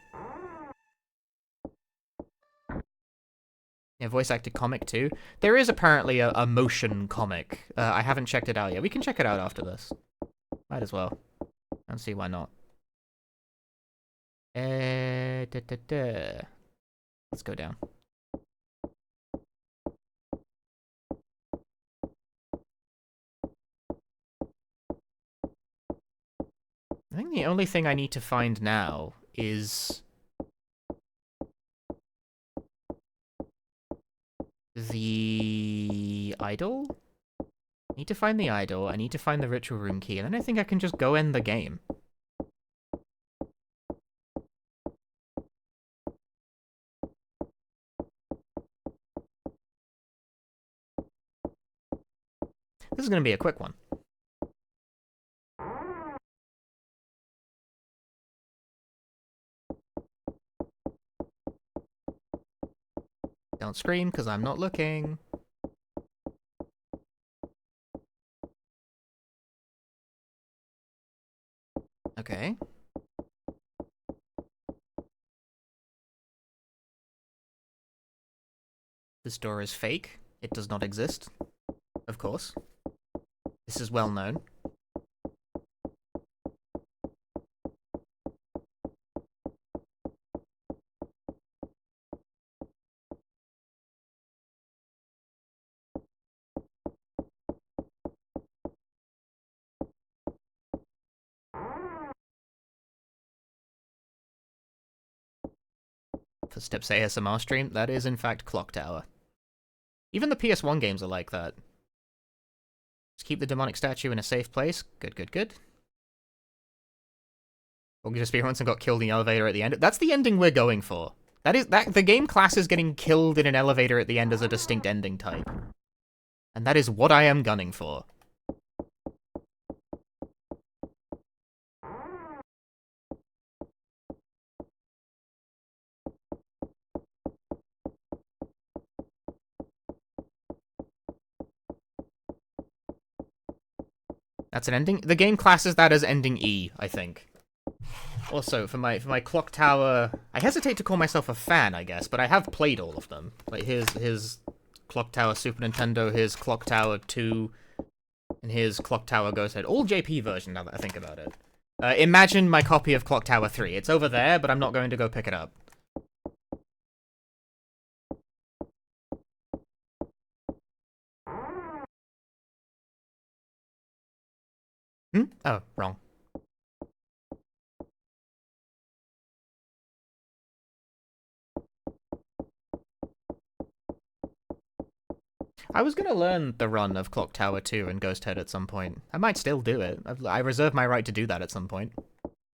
Yeah, voice acted comic too. There is apparently a motion comic. I haven't checked it out yet. We can check it out after this. Might as well. I don't see why not. Let's go down. I think the only thing I need to find now is the idol? I need to find the idol, I need to find the ritual room key, and then I think I can just go end the game. This is going to be a quick one. Don't scream, because I'm not looking. Okay. This door is fake. It does not exist. Of course. This is well known. For Steps ASMR stream, that is in fact Clock Tower. Even the PS1 games are like that. Just keep the demonic statue in a safe place. Good, good, good. Or just be once and got killed in the elevator at the end. That's the ending we're going for. The game class is getting killed in an elevator at the end as a distinct ending type. And that is what I am gunning for. That's an ending. The game classes that as ending E, I think. Also, for my Clock Tower, I hesitate to call myself a fan, I guess, but I have played all of them. Like here's Clock Tower Super Nintendo, here's Clock Tower 2, and here's Clock Tower Ghost Head. All JP version now that I think about it. Imagine my copy of Clock Tower 3. It's over there, but I'm not going to go pick it up. Oh, wrong. I was gonna learn the run of Clock Tower 2 and Ghost Head at some point. I might still do it. I reserve my right to do that at some point.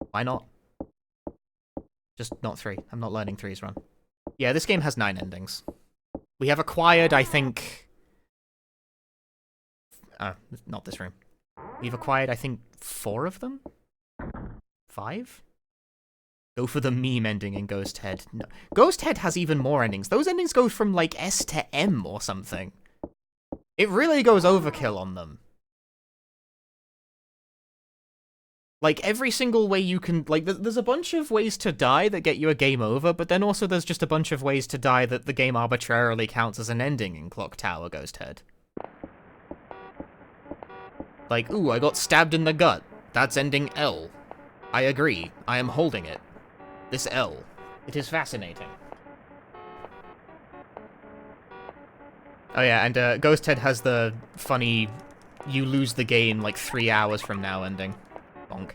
Why not? Just not 3. I'm not learning 3's run. Yeah, this game has 9 endings. We have acquired, I think... not this room. We've acquired, I think, 4 of them? 5? Go for the meme ending in Ghost Head. No. Ghost Head has even more endings. Those endings go from, like, S to M or something. It really goes overkill on them. Like, every single way you can... Like, there's a bunch of ways to die that get you a game over, but then also there's just a bunch of ways to die that the game arbitrarily counts as an ending in Clock Tower Ghost Head. Like, ooh, I got stabbed in the gut. That's ending L. I agree. I am holding it. This L. It is fascinating. Oh yeah, and Ghost Head has the funny, you lose the game like 3 hours from now ending. Bonk.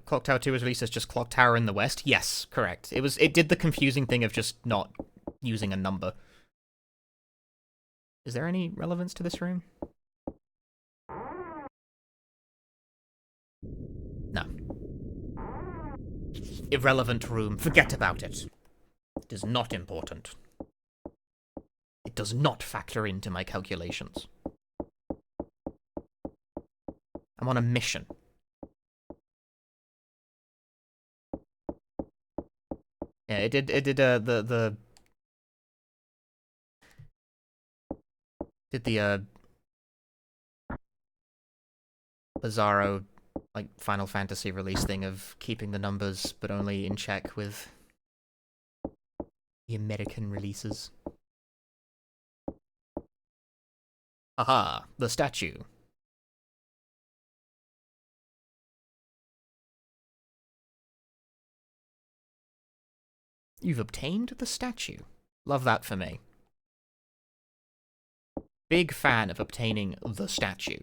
Clock Tower 2 was released as just Clock Tower in the West? Yes, correct. It did the confusing thing of just not using a number. Is there any relevance to this room? No. Irrelevant room. Forget about it. It is not important. It does not factor into my calculations. I'm on a mission. Yeah, it did the Bizarro, like, Final Fantasy release thing of keeping the numbers, but only in check with the American releases. Aha, the statue. You've obtained the statue. Love that for me. Big fan of obtaining the statue.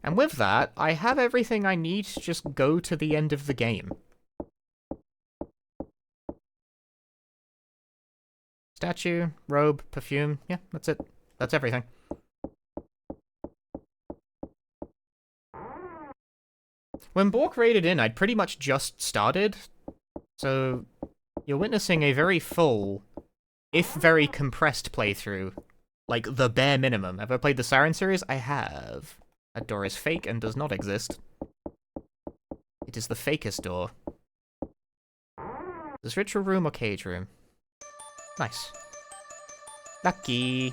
And with that, I have everything I need to just go to the end of the game. Statue, robe, perfume, yeah, that's it. That's everything. When Bork raided in, I'd pretty much just started, so you're witnessing a very full, if very compressed playthrough. Like, the bare minimum. Have I played the Siren series? I have. That door is fake and does not exist. It is the fakest door. Is this ritual room or cage room? Nice. Lucky.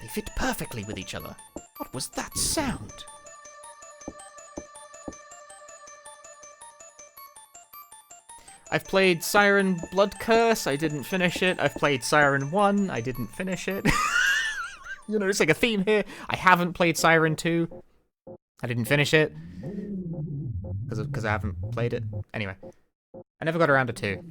They fit perfectly with each other. What was that sound? I've played Siren Blood Curse, I didn't finish it. I've played Siren 1, I didn't finish it. You know, it's like a theme here. I haven't played Siren 2. I didn't finish it. Because I haven't played it. Anyway. I never got around to 2.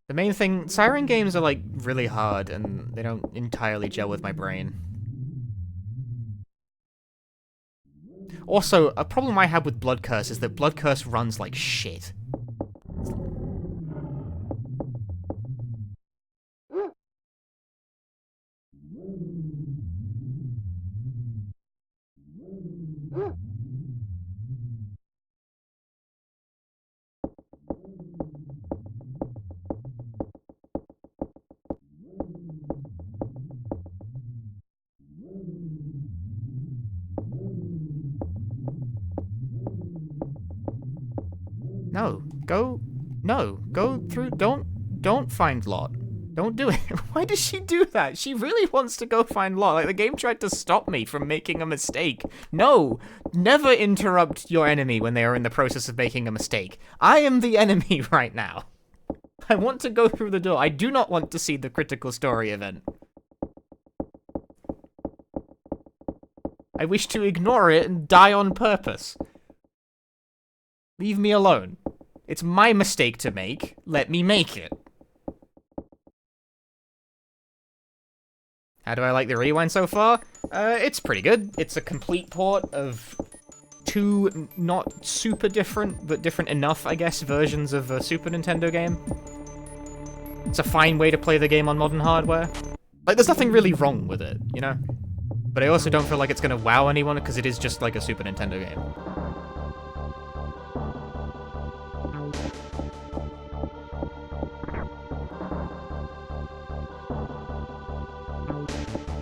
The main thing, Siren games are like really hard and they don't entirely gel with my brain. Also, a problem I had with Blood Curse is that Blood Curse runs like shit. No, go through, don't find Lot. Don't do it. Why does she do that? She really wants to go find Locke. Like, the game tried to stop me from making a mistake. No! Never interrupt your enemy when they are in the process of making a mistake. I am the enemy right now. I want to go through the door. I do not want to see the critical story event. I wish to ignore it and die on purpose. Leave me alone. It's my mistake to make. Let me make it. How do I like the Rewind so far? It's pretty good. It's a complete port of two not super different, but different enough, I guess, versions of a Super Nintendo game. It's a fine way to play the game on modern hardware. Like, there's nothing really wrong with it, you know? But I also don't feel like it's gonna wow anyone, because it is just like a Super Nintendo game.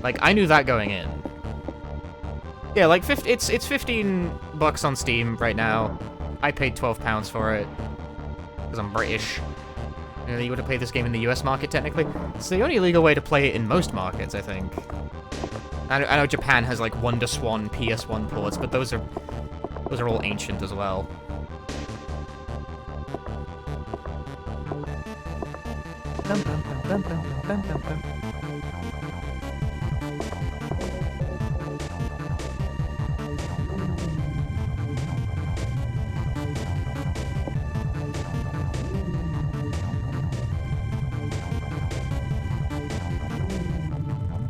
Like, I knew that going in. Yeah, like, it's $15 on Steam right now. I paid £12 for it, because I'm British. You know, you would have played this game in the US market, technically. It's the only legal way to play it in most markets, I think. I know Japan has, like, WonderSwan PS1 ports, but those are all ancient as well.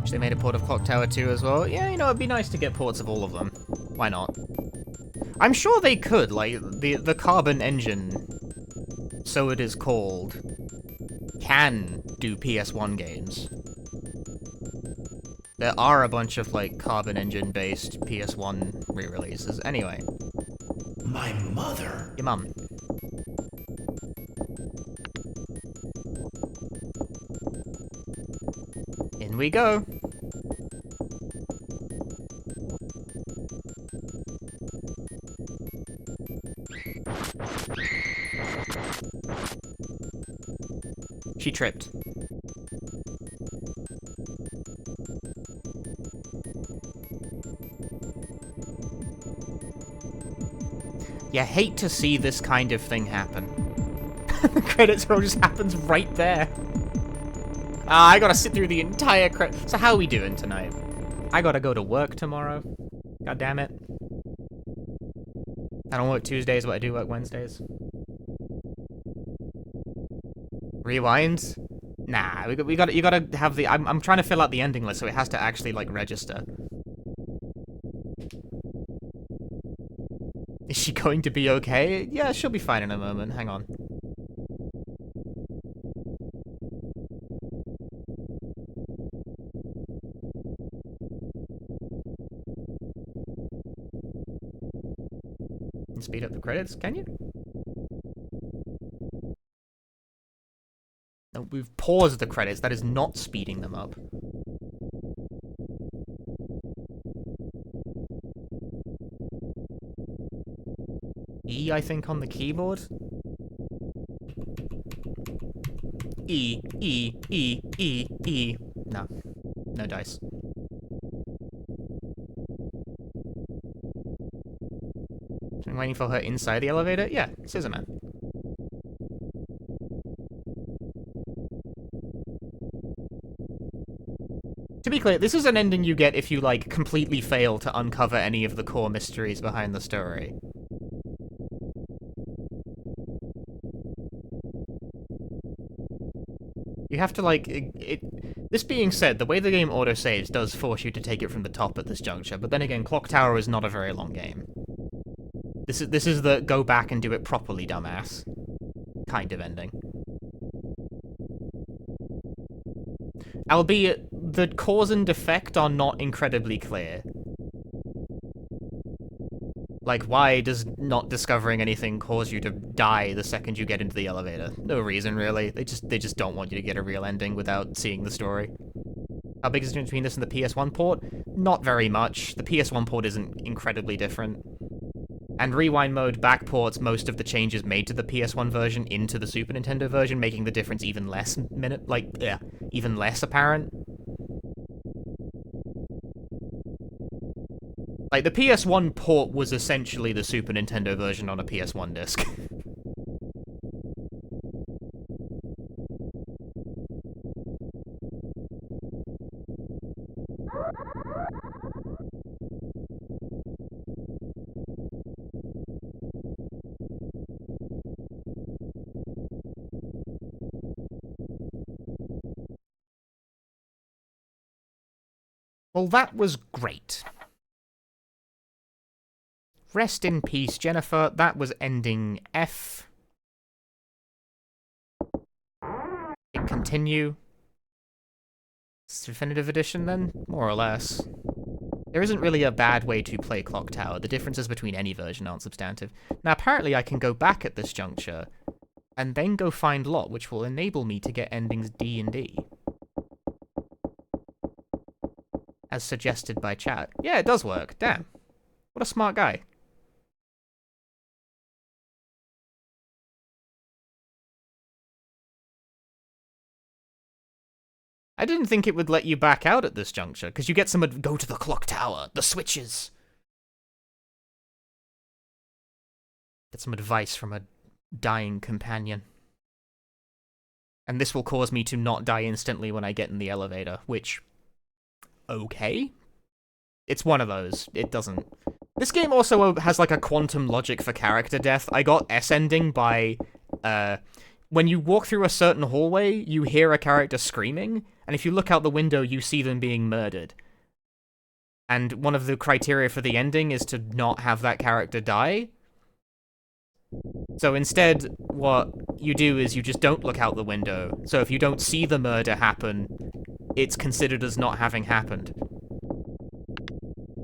They made a port of Clock Tower 2 as well. Yeah, you know, it'd be nice to get ports of all of them. Why not? I'm sure they could, like, the Carbon engine, so it is called, can do PS1 games. There are a bunch of, like, Carbon engine-based PS1 re-releases. Anyway. My mother? Your mum. In we go. She tripped. You hate to see this kind of thing happen. The credits roll just happens right there. I gotta sit through the entire credit. So how are we doing tonight? I gotta go to work tomorrow. God damn it. I don't work Tuesdays, but I do work Wednesdays. Rewind? Nah, you gotta have the. I'm trying to fill out the ending list, so it has to actually like register. Is she going to be okay? Yeah, she'll be fine in a moment. Hang on. And speed up the credits, can you? No, we've paused the credits. That is not speeding them up. E, I think, on the keyboard. E, E, E, E, E. No. No dice. I'm waiting for her inside the elevator? Yeah, Scissor Man. To be clear, this is an ending you get if you, like, completely fail to uncover any of the core mysteries behind the story. You have to, like, this being said, the way the game autosaves does force you to take it from the top at this juncture, but then again, Clock Tower is not a very long game. This is the go back and do it properly, dumbass kind of ending. Albeit, the cause and effect are not incredibly clear. Like, why does not discovering anything cause you to die the second you get into the elevator? No reason, really. They just don't want you to get a real ending without seeing the story. How big is the difference between this and the PS1 port? Not very much. The PS1 port isn't incredibly different. And Rewind Mode backports most of the changes made to the PS1 version into the Super Nintendo version, making the difference even less even less apparent. Like, the PS1 port was essentially the Super Nintendo version on a PS1 disc. Well, that was great. Rest in peace, Jennifer. That was ending F. Hit continue. It's Definitive Edition, then? More or less. There isn't really a bad way to play Clock Tower. The differences between any version aren't substantive. Now, apparently I can go back at this juncture, and then go find Lot, which will enable me to get endings D and D. As suggested by chat. Yeah, it does work. Damn. What a smart guy. I didn't think it would let you back out at this juncture, because you get some go to the clock tower, the switches. Get some advice from a dying companion. And this will cause me to not die instantly when I get in the elevator, which... okay? It's one of those. It doesn't... This game also has, like, a quantum logic for character death. I got S-ending by, when you walk through a certain hallway, you hear a character screaming, and if you look out the window, you see them being murdered. And one of the criteria for the ending is to not have that character die. So instead, what you do is you just don't look out the window. So if you don't see the murder happen, it's considered as not having happened.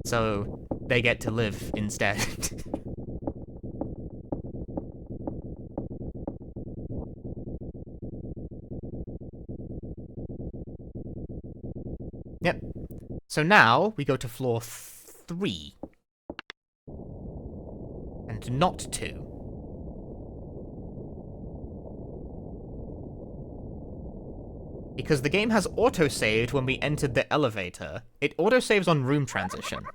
So they get to live instead. Yep. So now we go to floor 3. And not 2. Because the game has autosaved when we entered the elevator. It autosaves on room transition.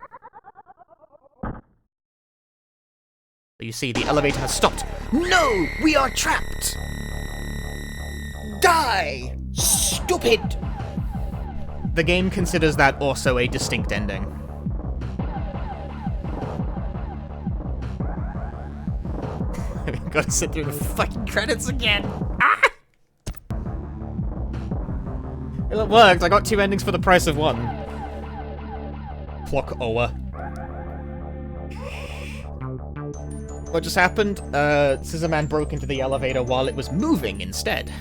You see, the elevator has stopped. No! We are trapped! Die! Stupid! The game considers that also a distinct ending. I've got to sit through the fucking credits again. Ah! Well, it worked. I got 2 endings for the price of 1. Clock Oa. What just happened? Scissorman broke into the elevator while it was moving instead.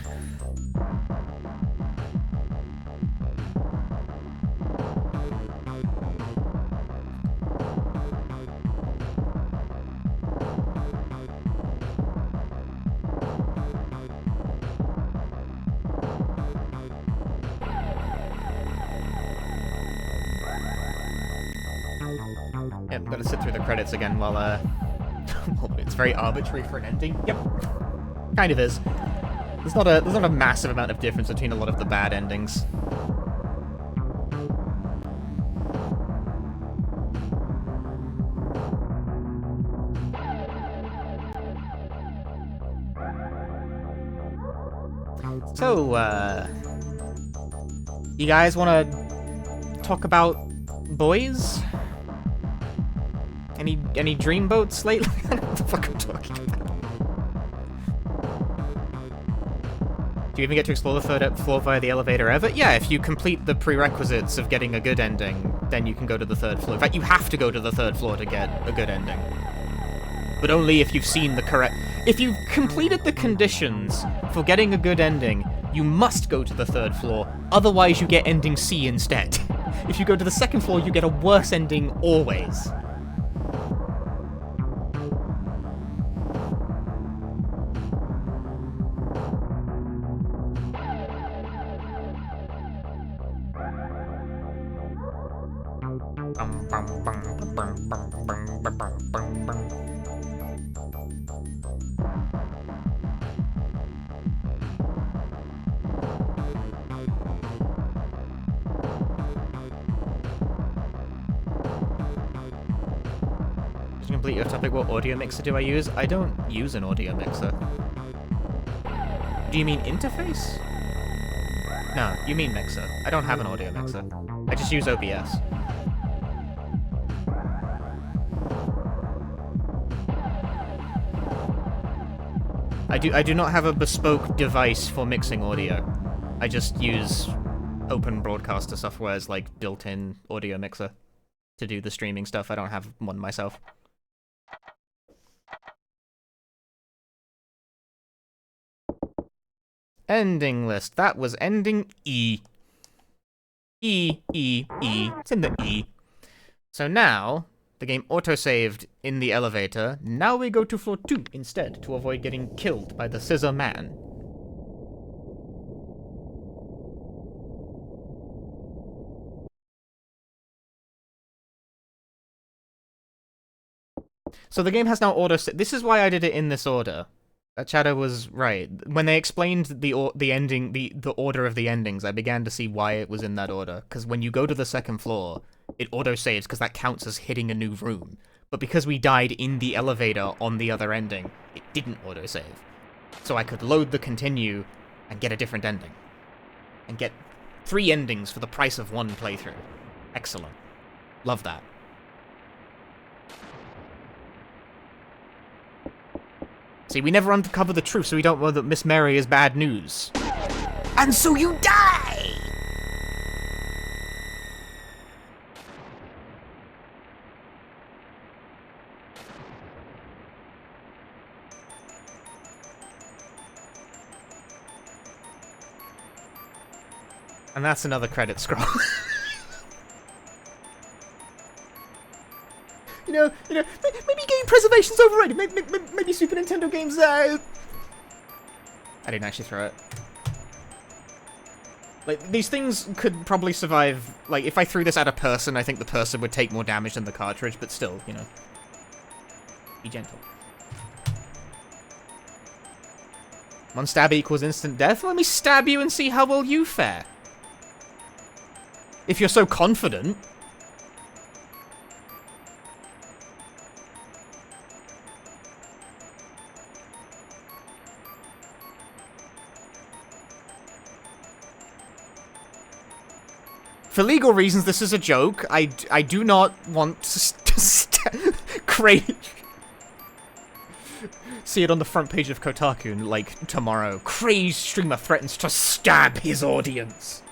Yep, I'm gonna sit through the credits again while, it's very arbitrary for an ending. Yep. Kind of is. There's not a massive amount of difference between a lot of the bad endings. So, you guys wanna talk about boys? Any dreamboats lately? I don't know what the fuck I'm talking about. Do you even get to explore the 3rd floor via the elevator ever? Yeah, if you complete the prerequisites of getting a good ending, then you can go to the 3rd floor. In fact, you have to go to the 3rd floor to get a good ending. But only if you've seen the correct... If you've completed the conditions for getting a good ending, you must go to the 3rd floor, otherwise you get ending C instead. If you go to the 2nd floor, you get a worse ending always. completely off topic, what audio mixer do I use? I don't use an audio mixer. Do you mean interface? No, you mean mixer. I don't have an audio mixer. I just use OBS. I do not have a bespoke device for mixing audio. I just use Open Broadcaster software's like built-in audio mixer to do the streaming stuff. I don't have one myself. Ending list. That was ending E. E. It's in the E. So now, the game autosaved in the elevator. Now we go to floor 2 instead, to avoid getting killed by the scissor man. So the game has now This is why I did it in this order. Shadow was right. When they explained the order of the endings, I began to see why it was in that order. Because when you go to the second floor, it autosaves because that counts as hitting a new room. But because we died in the elevator on the other ending, it didn't autosave. So I could load the continue and get a different ending. And get 3 endings for the price of 1 playthrough. Excellent. Love that. See, we never uncover the truth, so we don't know that Miss Mary is bad news. And so you die! And that's another credit scroll. You know, maybe game preservation's overrated. Maybe Super Nintendo games. I didn't actually throw it. Like, these things could probably survive. Like, if I threw this at a person, I think the person would take more damage than the cartridge, but still, you know. Be gentle. One stab equals instant death? Let me stab you and see how well you fare. If you're so confident. For legal reasons, this is a joke. I do not want to see it on the front page of Kotaku, like, tomorrow. Crazed streamer threatens to stab his audience.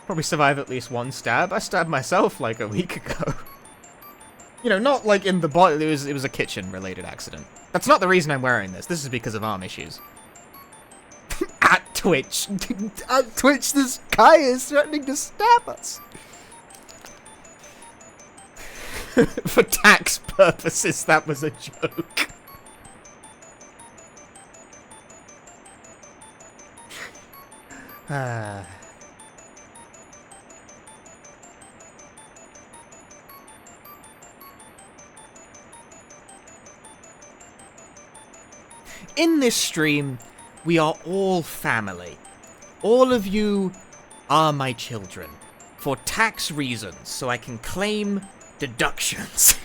Probably survive at least 1 stab. I stabbed myself, like, a week ago. You know, not like in the body. It was a kitchen-related accident. That's not the reason I'm wearing this. This is because of arm issues. At Twitch. At Twitch, this guy is threatening to stab us. For tax purposes, that was a joke. In this stream, we are all family. All of you are my children. For tax reasons, so I can claim deductions.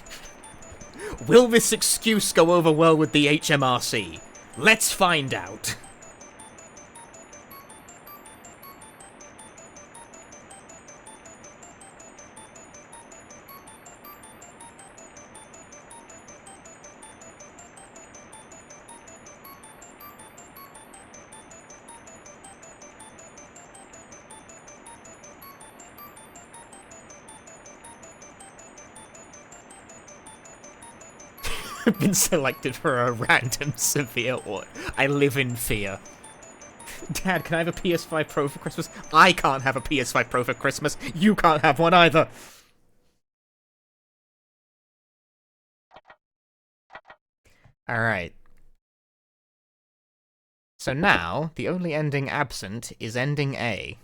Will this excuse go over well with the HMRC? Let's find out. I've been selected for a random severe order. I live in fear. Dad, can I have a PS5 Pro for Christmas? I can't have a PS5 Pro for Christmas. You can't have one either. Alright. So now, the only ending absent is ending A.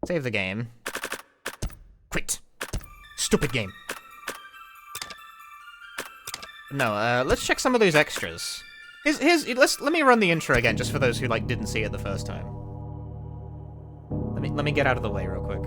Save the game. Quit. Stupid game. No, let's check some of those extras. Let me run the intro again, just for those who, like, didn't see it the first time. Let me get out of the way real quick.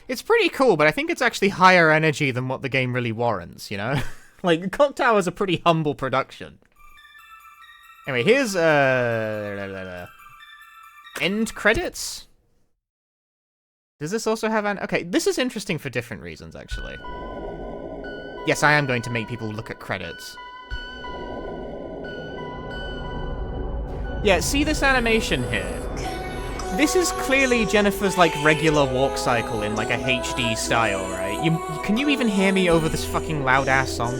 It's pretty cool, but I think it's actually higher energy than what the game really warrants, you know? Like, Clock Tower's a pretty humble production. Anyway, here's, end credits? Does this also have an... Okay, this is interesting for different reasons, actually. Yes, I am going to make people look at credits. Yeah, see this animation here? This is clearly Jennifer's, like, regular walk cycle in, like, a HD style, right? Can you even hear me over this fucking loud-ass song?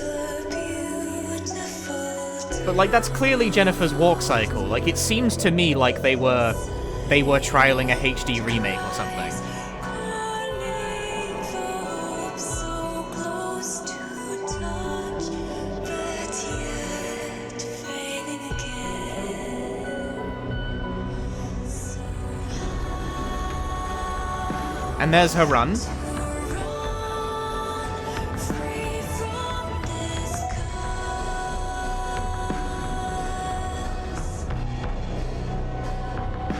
But, like, that's clearly Jennifer's walk cycle. Like, it seems to me like they were trialing a HD remake or something. And there's her run.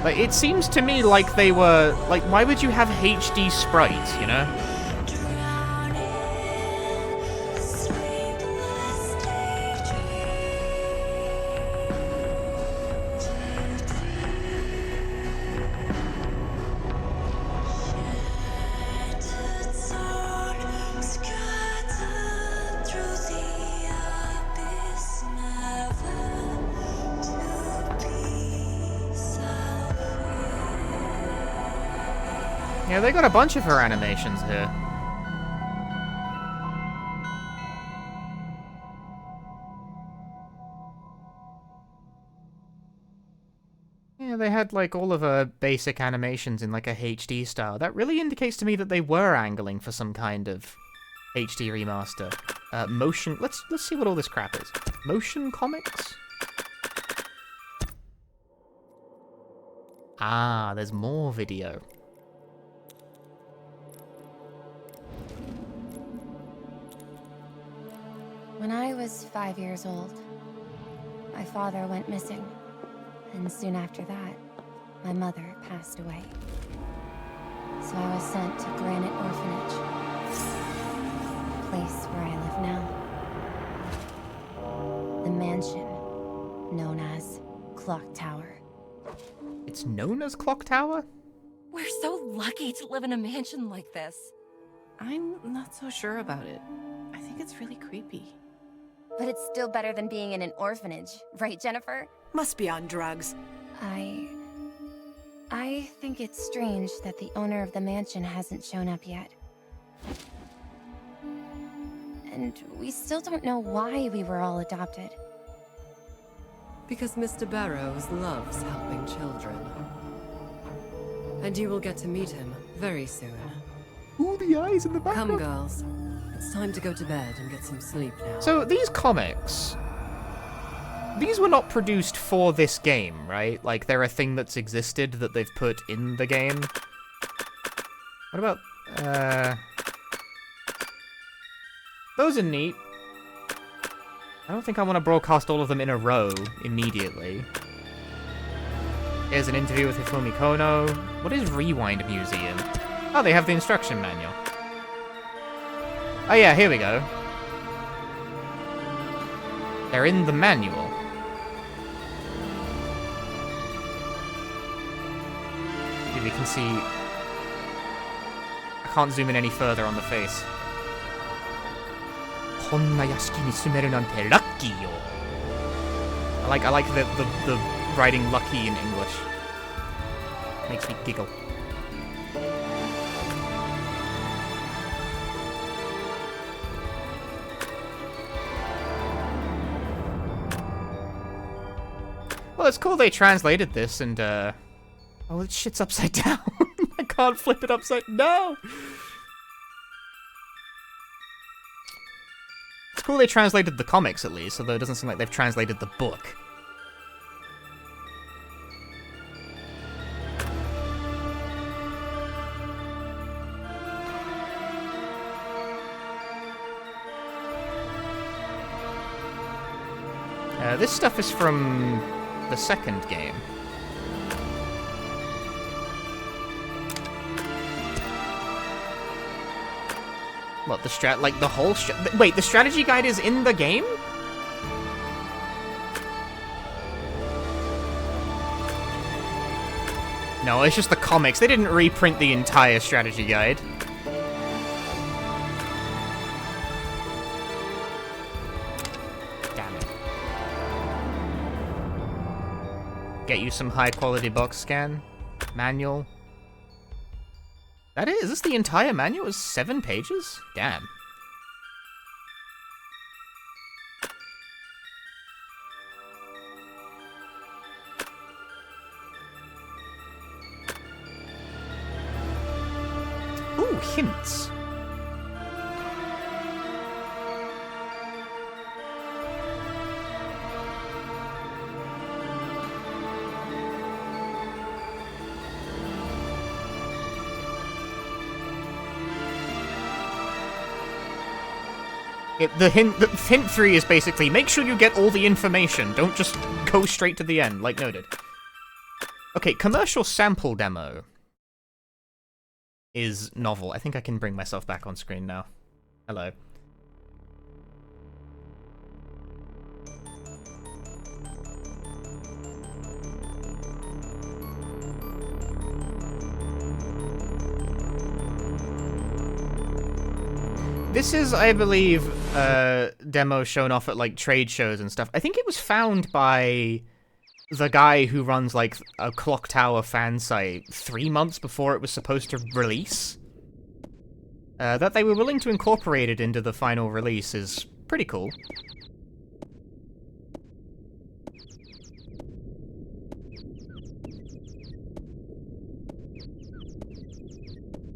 Like, it seems to me like they were... Like, why would you have HD sprites, you know? Yeah, they got a bunch of her animations here. Yeah, they had, like, all of her basic animations in, like, a HD style. That really indicates to me that they were angling for some kind of HD remaster. Motion... Let's see what all this crap is. Motion comics? Ah, there's more video. When I was 5 years old, my father went missing, and soon after that, my mother passed away. So I was sent to Granite Orphanage, the place where I live now. The mansion, known as Clock Tower. It's known as Clock Tower? We're so lucky to live in a mansion like this. I'm not so sure about it. I think it's really creepy. But it's still better than being in an orphanage, right, Jennifer? Must be on drugs. I think it's strange that the owner of the mansion hasn't shown up yet. And we still don't know why we were all adopted. Because Mr. Barrows loves helping children. And you will get to meet him very soon. Ooh, the eyes in the background. Come, girls. It's time to go to bed and get some sleep now. So, these comics... These were not produced for this game, right? Like, they're a thing that's existed that they've put in the game. What about... Those are neat. I don't think I want to broadcast all of them in a row immediately. Here's an interview with Hifumi Kono. What is Rewind Museum? Oh, they have the instruction manual. Oh yeah, here we go. They're in the manual. we can see... I can't zoom in any further on the face. こんな屋敷に住めるなんてラッキーよ. I like the writing lucky in English. Makes me giggle. Well, it's cool they translated this and, oh, this shit's upside down. I can't flip it upside... No! It's cool they translated the comics, at least, although it doesn't seem like they've translated the book. This stuff is from the second game. What, the like the whole wait, the strategy guide is in the game? No, it's just the comics. They didn't reprint the entire strategy guide. Damn it. Get you some high-quality box scan. Manual. That is this the entire manual? Is 7 pages? Damn. Ooh, hints. The hint 3 is basically, make sure you get all the information, don't just go straight to the end, like noted. Okay, commercial sample demo is novel. I think I can bring myself back on screen now. Hello. This is, I believe, demo shown off at, like, trade shows and stuff. I think it was found by the guy who runs, like, a Clock Tower fan site 3 months before it was supposed to release. That they were willing to incorporate it into the final release is pretty cool.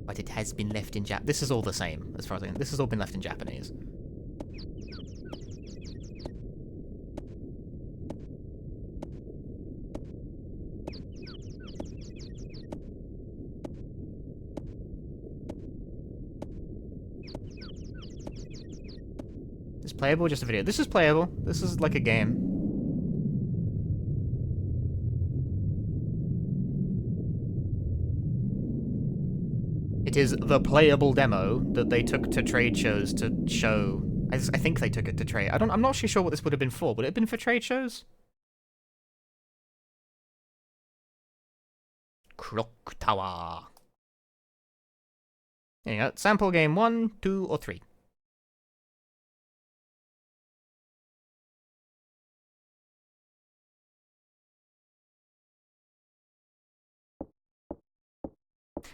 But it has been left in This is all the same, as far as I know. This has all been left in Japanese. Is playable or just a video? This is playable. This is like a game. It is the playable demo that they took to trade shows to show. I think they took it to trade. I'm not actually sure what this would have been for. Would it have been for trade shows? Clock Tower. There you go. Sample game 1, 2, or 3.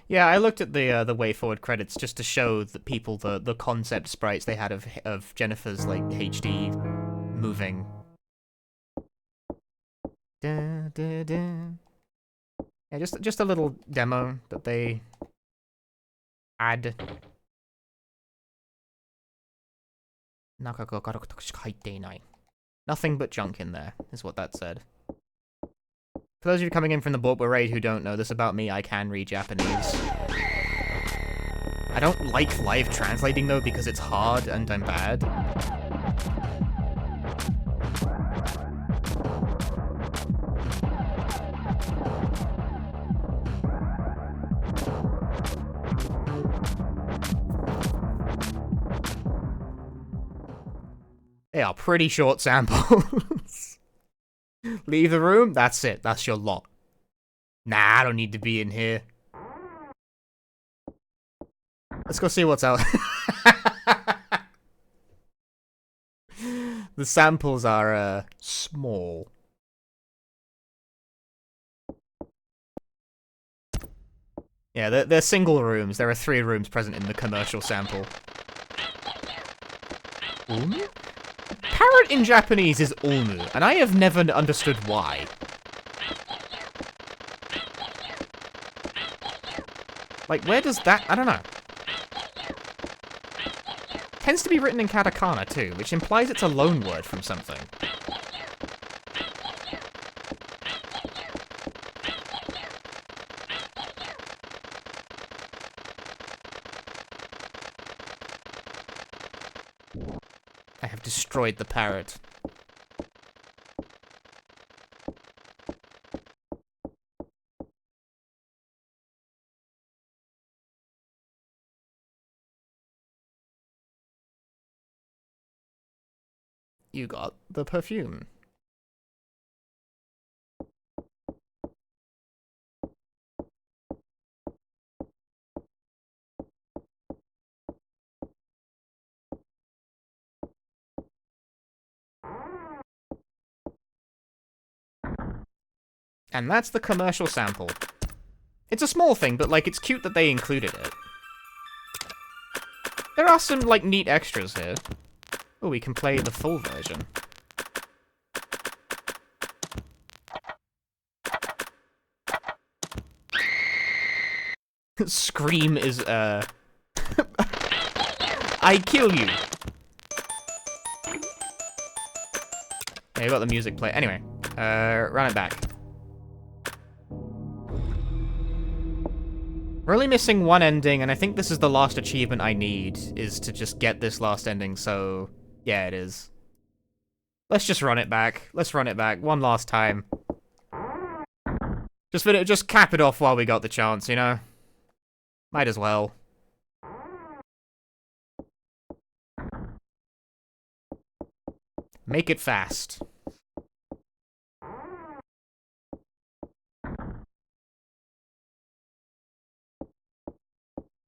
Yeah, I looked at the way forward credits just to show the people the concept sprites they had of Jennifer's like HD moving. Da, da, da. Yeah, just a little demo that they add. Nothing but junk in there, is what that said. For those of you coming in from the Bortwa raid who don't know this about me, I can read Japanese. I don't like live translating though because it's hard and I'm bad. They are pretty short samples. Leave the room, that's it. That's your lot. Nah, I don't need to be in here. Let's go see what's out. The samples are, small. Yeah, they're single rooms. There are 3 rooms present in the commercial sample. Ulmu? Parrot in Japanese is Ulmu, and I have never understood why. Like, where does that... I don't know. Tends to be written in katakana, too, which implies it's a loan word from something. I have destroyed the parrot. You got the perfume. And that's the commercial sample. It's a small thing, but, like, it's cute that they included it. There are some, like, neat extras here. Oh, we can play the full version. Scream is, I kill you! Yeah, you got the music play. Anyway, run it back. We're only missing one ending, and I think this is the last achievement I need, is to just get this last ending, so... yeah, it is. Let's just run it back. Let's run it back one last time. Just cap it off while we got the chance, you know? Might as well. Make it fast.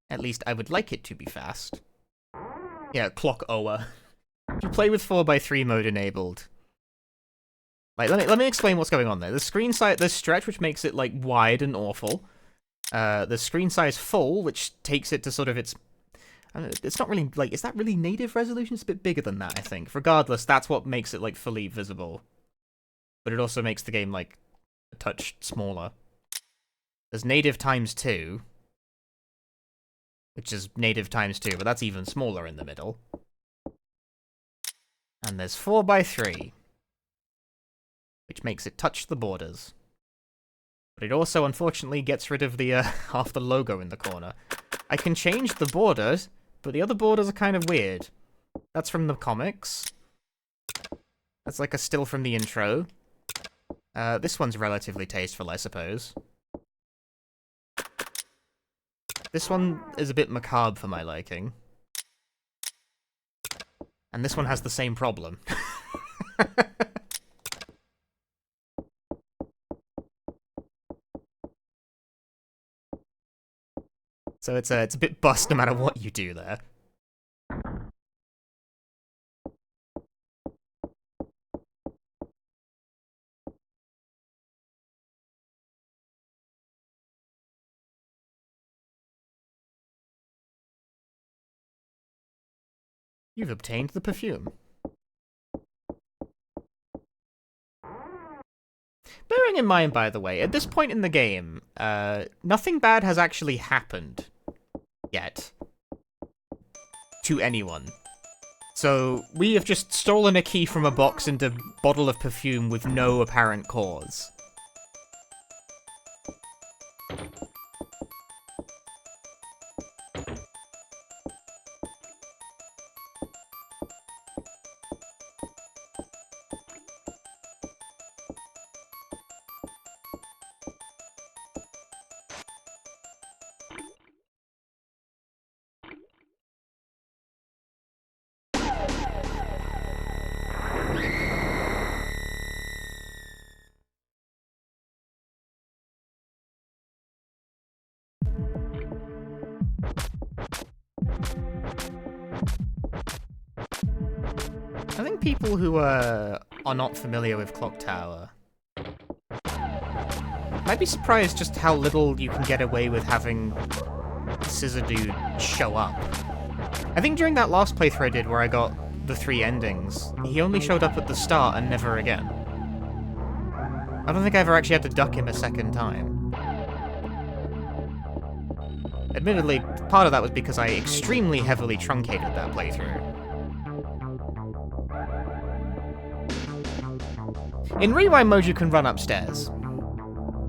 At least I would like it to be fast. Yeah, clock Oa. If you play with 4x3 mode enabled. Like, let me explain what's going on there. The screen size, there's stretch, which makes it, like, wide and awful. The screen size full, which takes it to sort of its... I don't know, it's not really, like, is that really native resolution? It's a bit bigger than that, I think. Regardless, that's what makes it, like, fully visible. But it also makes the game, like, a touch smaller. There's native ×2. Which is native ×2, but that's even smaller in the middle. And there's 4x3. Which makes it touch the borders. But it also, unfortunately, gets rid of the, half the logo in the corner. I can change the borders, but the other borders are kind of weird. That's from the comics. That's like a still from the intro. This one's relatively tasteful, I suppose. This one is a bit macabre for my liking. And this one has the same problem. So it's a bit bust no matter what you do there. You've obtained the perfume. Bearing in mind, by the way, at this point in the game, nothing bad has actually happened yet to anyone. So we have just stolen a key from a box and a bottle of perfume with no apparent cause. I think people who are not familiar with Clock Tower might be surprised just how little you can get away with having Scissor Dude show up. I think during that last playthrough I did where I got the 3 endings, he only showed up at the start and never again. I don't think I ever actually had to duck him a second time. Admittedly, part of that was because I extremely heavily truncated that playthrough. In Rewind mode, you can run upstairs.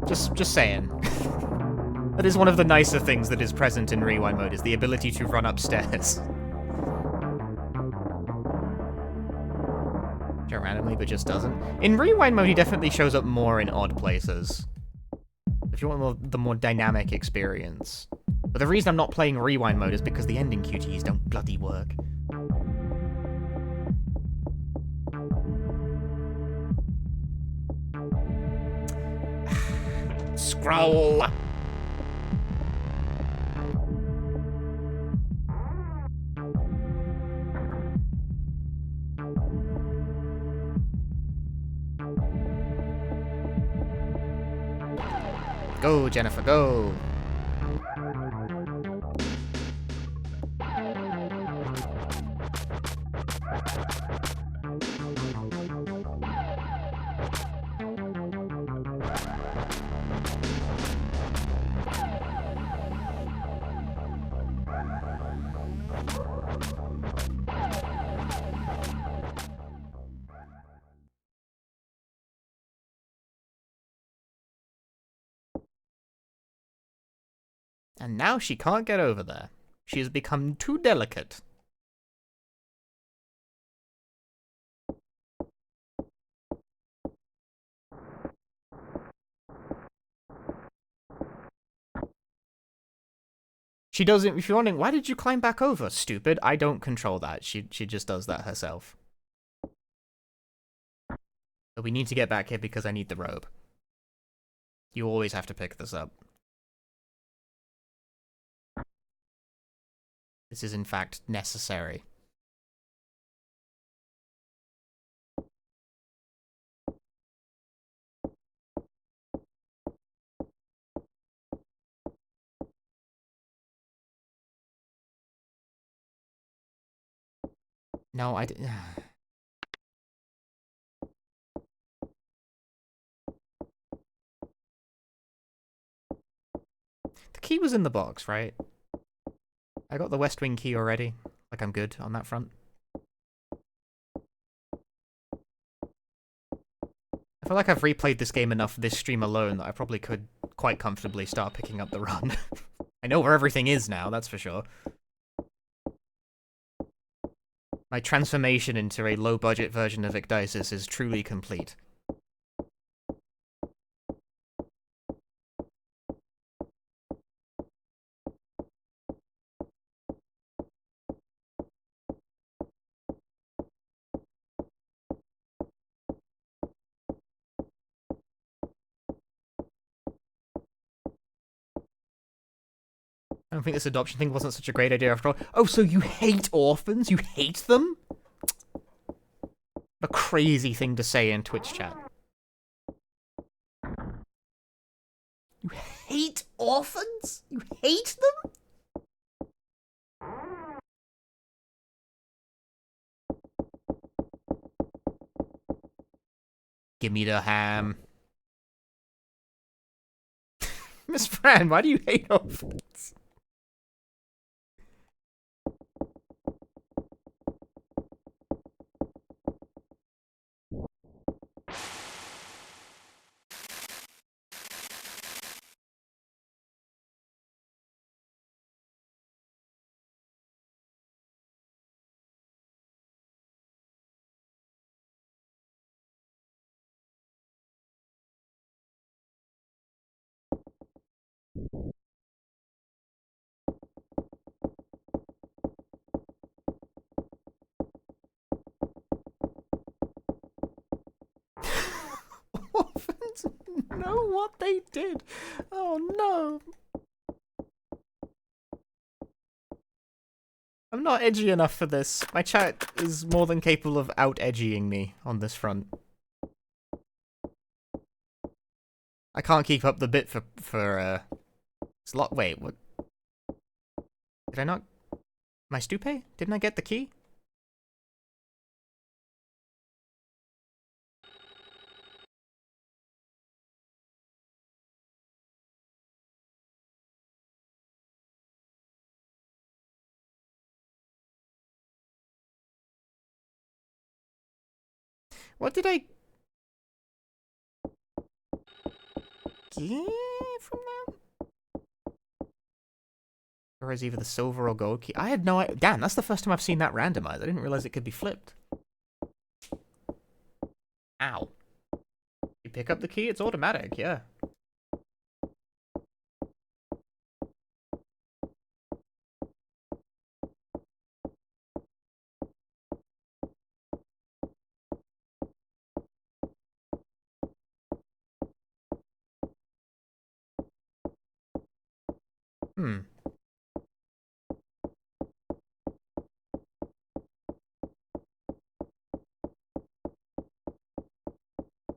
Just saying. That is one of the nicer things that is present in Rewind mode, is the ability to run upstairs. Randomly, but just doesn't. In Rewind mode, he definitely shows up more in odd places. If you want the more dynamic experience. But the reason I'm not playing Rewind mode is because the ending QTEs don't bloody work. Scroll! Go, Jennifer, go! And now she can't get over there. She has become too delicate. She doesn't, if you're wondering, why did you climb back over? Stupid, I don't control that. She just does that herself. But we need to get back here because I need the robe. You always have to pick this up. This is in fact necessary. No, I didn't. The key was in the box, right? I got the West Wing key already. Like, I'm good on that front. I feel like I've replayed this game enough this stream alone that I probably could quite comfortably start picking up the run. I know where everything is now, that's for sure. My transformation into a low-budget version of Ecdysis is truly complete. I don't think this adoption thing wasn't such a great idea after all. Oh, so you hate orphans? You hate them? A crazy thing to say in Twitch chat. You hate orphans? You hate them? Give me the ham. Miss Fran, why do you hate orphans? Orphans know what they did. Oh no. I'm not edgy enough for this. My chat is more than capable of out-edgying me on this front. I can't keep up the bit for slot. Wait, what? Did I not? My stupe? Didn't I get the key? What did I get from them? Or is either the silver or gold key? I had no idea. Damn, that's the first time I've seen that randomized. I didn't realize it could be flipped. Ow. You pick up the key, it's automatic, yeah.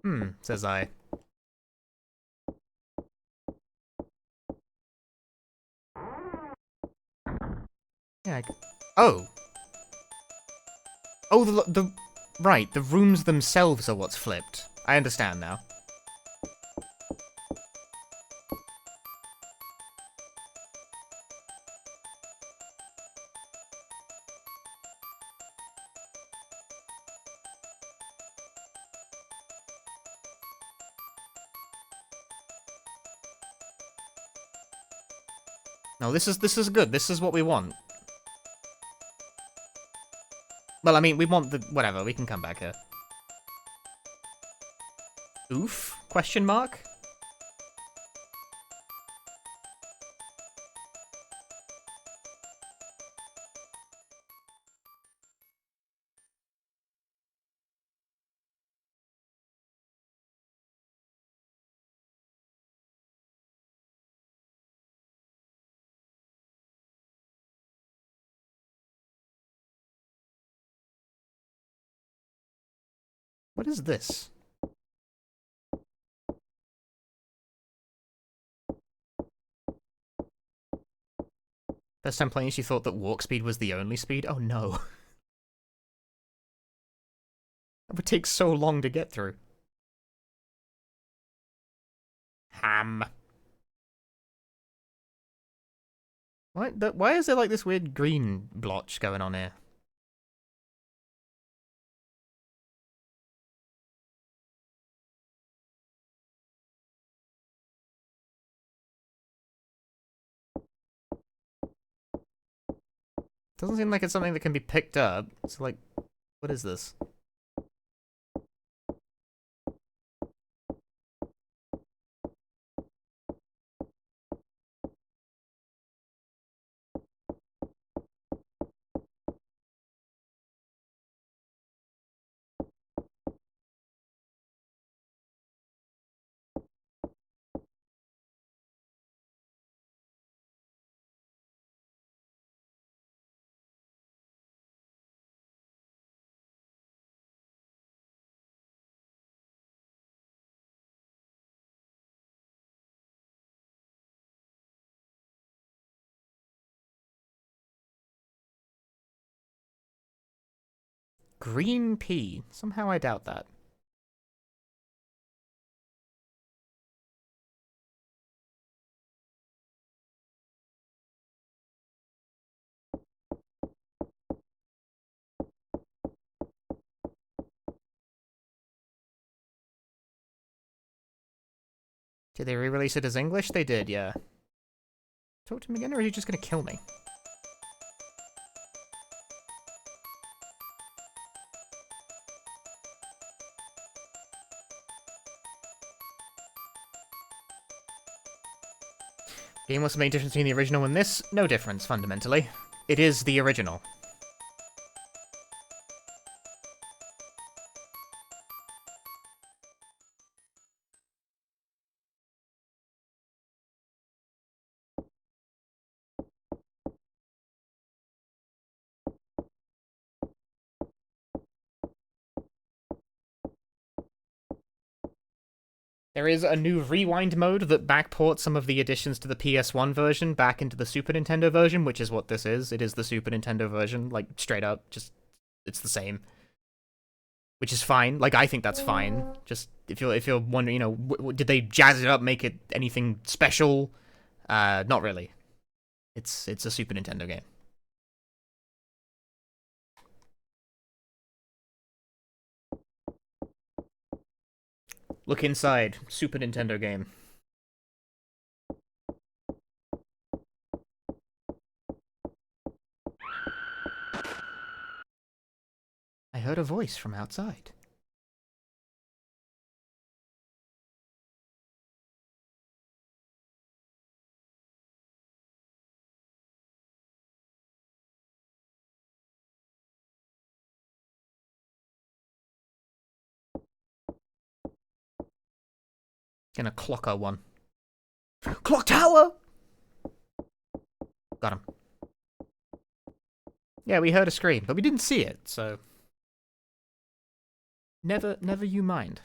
Hmm. Says I. Yeah, oh! Oh, right, the rooms themselves are what's flipped. I understand now. No, this is good. This is what we want. Well, I mean, we want the... whatever, we can come back here. Oof? Question mark? What is this? First time playing, she thought that walk speed was the only speed? Oh no. It would take so long to get through. Ham. Why is there like this weird green blotch going on here? Doesn't seem like it's something that can be picked up. So like, what is this? Green pea. Somehow I doubt that. Did they re-release it as English? They did, yeah. Talk to him again, or is he just gonna kill me? Game, what's the main difference between the original and this? No difference, fundamentally. It is the original. There is a new rewind mode that backports some of the additions to the PS1 version back into the Super Nintendo version, which is what this is. It is the Super Nintendo version, like, straight up, just, it's the same. Which is fine. Like, I think that's fine. Just, if you're wondering, you know, did they jazz it up, make it anything special? Not really. It's a Super Nintendo game. Look inside. Super Nintendo game. I heard a voice from outside. Gonna clocker one. Clock tower! Got him. Yeah, we heard a scream, but we didn't see it, so... Never you mind.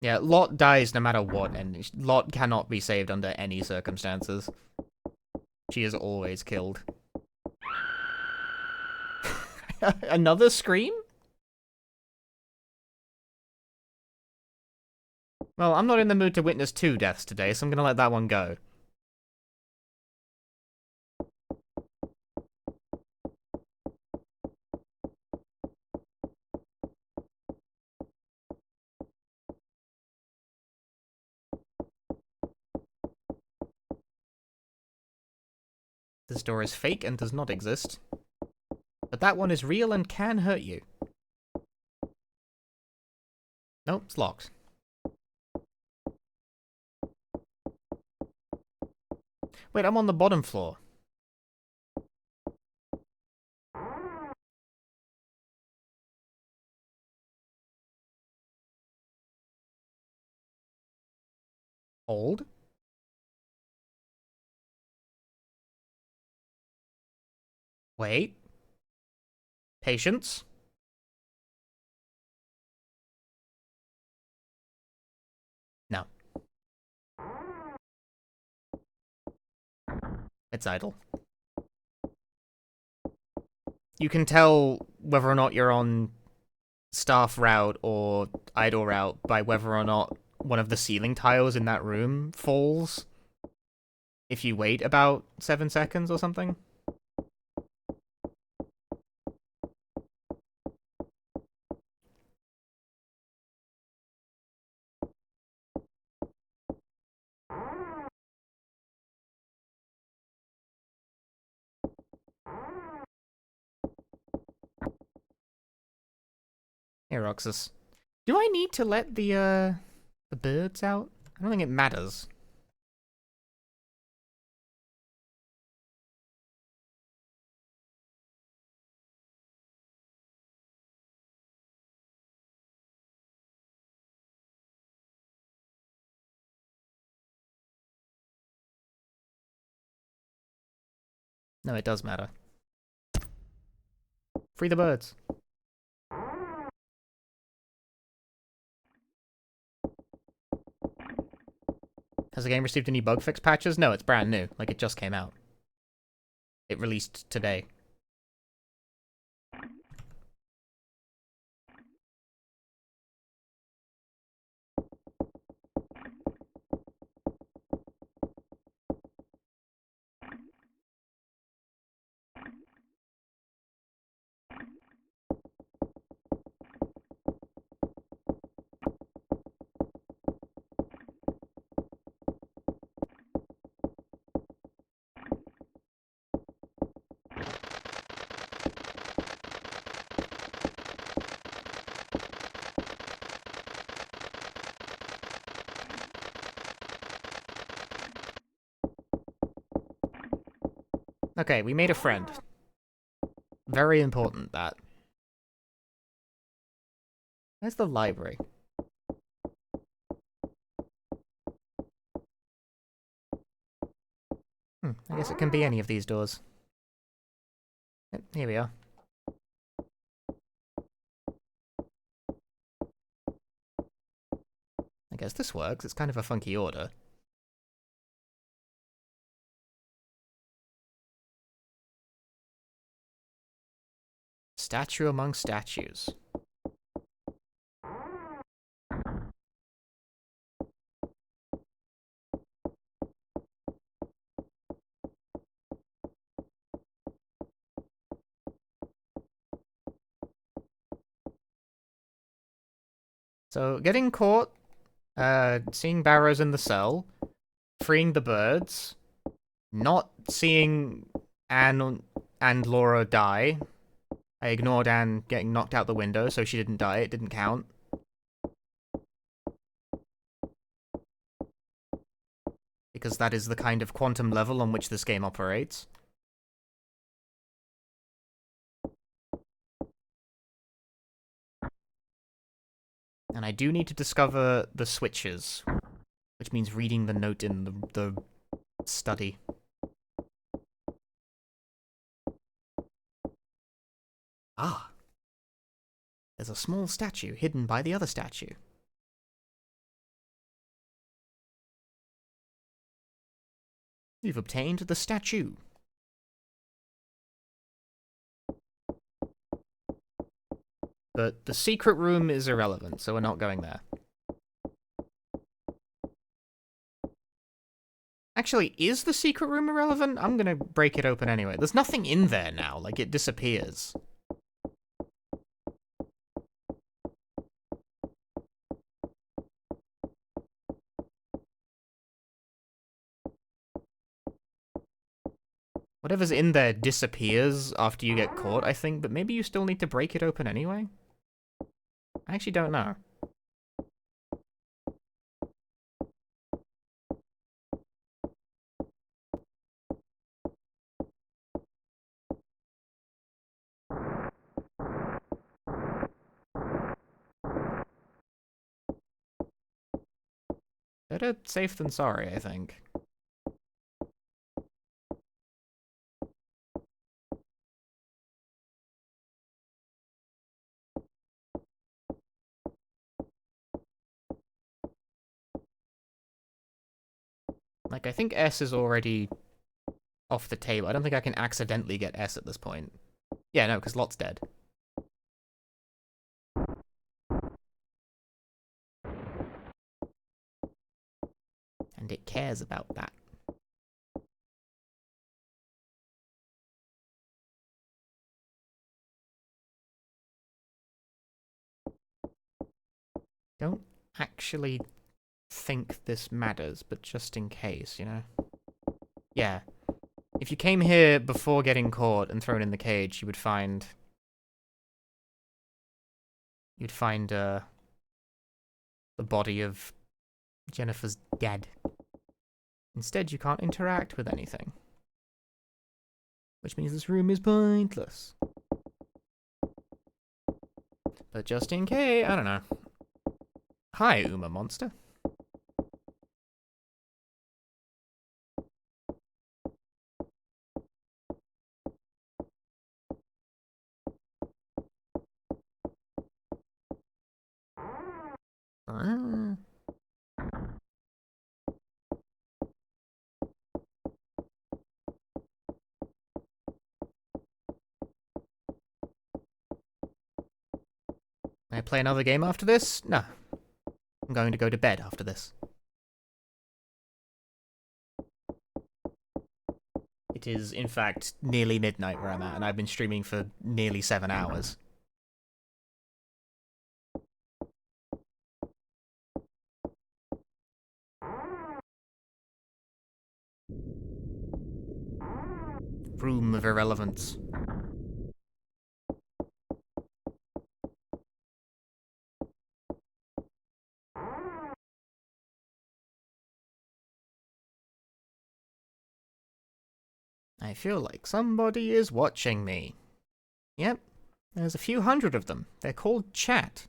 Yeah, Lot dies no matter what, and Lot cannot be saved under any circumstances. She is always killed. Another scream? Well, I'm not in the mood to witness 2 deaths today, so I'm gonna let that one go. This door is fake and does not exist. But that one is real and can hurt you. Nope, it's locked. Wait, I'm on the bottom floor. Hold. Wait. Patience. No. It's idle. You can tell whether or not you're on staff route or idle route by whether or not one of the ceiling tiles in that room falls if you wait about 7 seconds or something. Hey, Roxas. Do I need to let the birds out? I don't think it matters. No, it does matter. Free the birds. Has the game received any bug fix patches? No, it's brand new. Like, it just came out. It released today. Okay, we made a friend. Very important, that. Where's the library? I guess it can be any of these doors. Yep, here we are. I guess this works. It's kind of a funky order. Statue among statues. So, getting caught, seeing Barrows in the cell, freeing the birds, not seeing Anne and Laura die. I ignored Anne getting knocked out the window, so she didn't die, it didn't count. Because that is the kind of quantum level on which this game operates. And I do need to discover the switches, which means reading the note in the study. Ah. There's a small statue hidden by the other statue. You've obtained the statue. But the secret room is irrelevant, so we're not going there. Actually, is the secret room irrelevant? I'm gonna break it open anyway. There's nothing in there now, like it disappears. Whatever's in there disappears after you get caught, I think, but maybe you still need to break it open anyway? I actually don't know. Better safe than sorry, I think. Like, I think S is already off the table. I don't think I can accidentally get S at this point. Yeah, no, because Lot's dead. And it cares about that. Don't actually think this matters, but just in case, you know? Yeah. If you came here before getting caught and thrown in the cage, you would find... You'd find, the body of Jennifer's dad. Instead, you can't interact with anything. Which means this room is pointless. But just in case, I don't know. Hi, Uma Monster. Can I play another game after this? No. I'm going to go to bed after this. It is, in fact, nearly midnight where I'm at, and I've been streaming for nearly 7 hours. Room of irrelevance. I feel like somebody is watching me. Yep, there's a few hundred of them. They're called chat.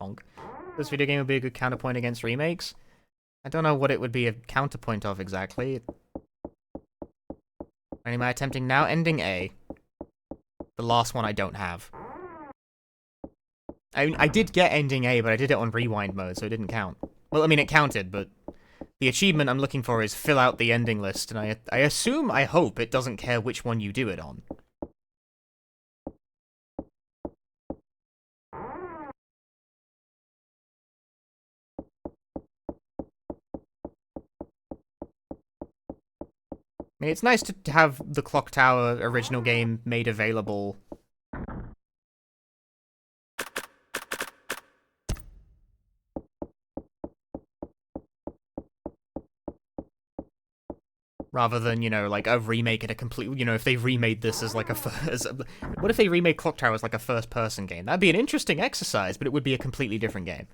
Honk. This video game would be a good counterpoint against remakes. I don't know what it would be a counterpoint of exactly. Any am I attempting now? Ending A. The last one I don't have. I did get ending A, but I did it on rewind mode, so it didn't count. Well, I mean, it counted, but the achievement I'm looking for is fill out the ending list, and I assume, I hope, it doesn't care which one you do it on. I mean, it's nice to have the Clock Tower original game made available. Rather than, you know, like a remake and a complete, you know, if they remade this as like a what if they remade Clock Tower as like a first-person game? That'd be an interesting exercise, but it would be a completely different game.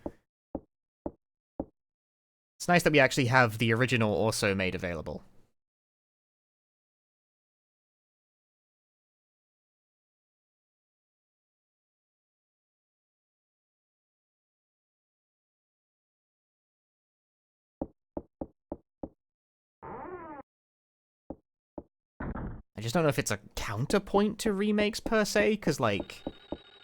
It's nice that we actually have the original also made available. I just don't know if it's a counterpoint to remakes per se, because, like,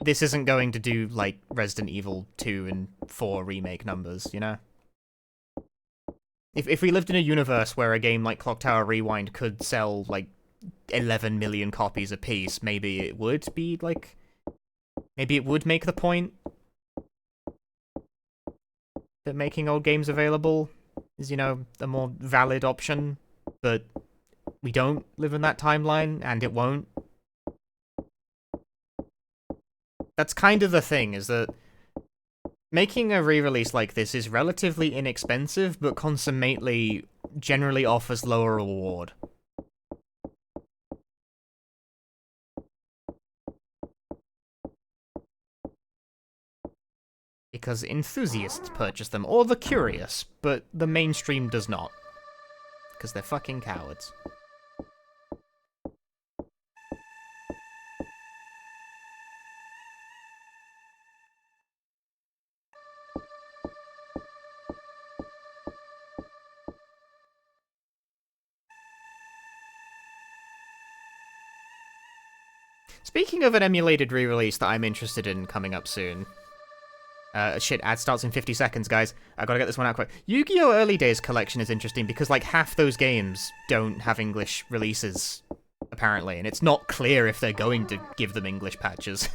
this isn't going to do, like, Resident Evil 2 and 4 remake numbers, you know? If we lived in a universe where a game like Clock Tower Rewind could sell, like, 11 million copies a piece, maybe it would be, like... Maybe it would make the point that making old games available is, you know, a more valid option, but... we don't live in that timeline, and it won't. That's kind of the thing, is that making a re-release like this is relatively inexpensive, but consummately generally offers lower reward. Because enthusiasts purchase them, or the curious, but the mainstream does not. Because they're fucking cowards. Speaking of an emulated re-release that I'm interested in coming up soon. Shit, ad starts in 50 seconds, guys. I gotta get this one out quick. Yu-Gi-Oh! Early Days Collection is interesting because, like, half those games don't have English releases, apparently, and it's not clear if they're going to give them English patches.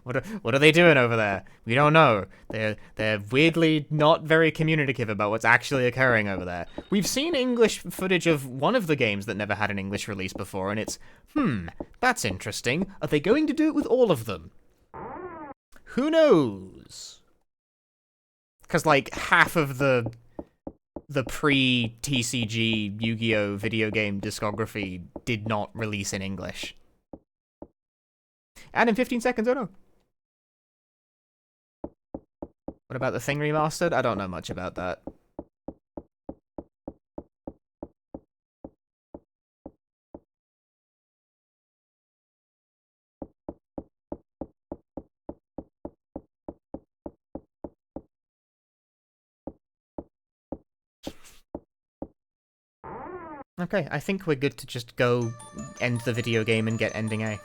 What are they doing over there? We don't know. They're weirdly not very communicative about what's actually occurring over there. We've seen English footage of one of the games that never had an English release before, and it's, that's interesting. Are they going to do it with all of them? Who knows? Because, like, half of the pre-TCG Yu-Gi-Oh! Video game discography did not release in English. And in 15 seconds, oh no. What about the Thing remastered? I don't know much about that. Okay, I think we're good to just go end the video game and get ending A.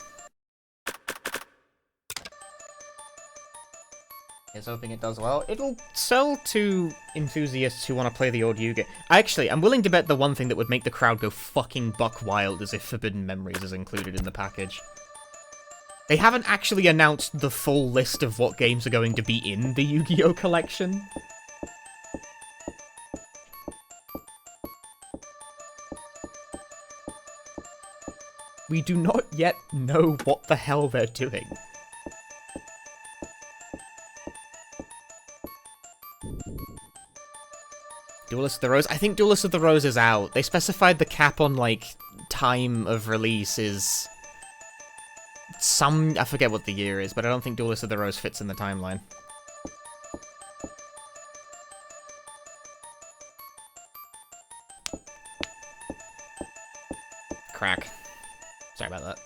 Here's hoping it does well. It'll sell to enthusiasts who want to play the old Yu-Gi-Oh! Actually, I'm willing to bet the one thing that would make the crowd go fucking buck wild is if Forbidden Memories is included in the package. They haven't actually announced the full list of what games are going to be in the Yu-Gi-Oh! Collection. We do not yet know what the hell they're doing. Duelist of the Rose? I think Duelist of the Rose is out. They specified the cap on, like, time of release is... I forget what the year is, but I don't think Duelist of the Rose fits in the timeline. Crack. Sorry about that.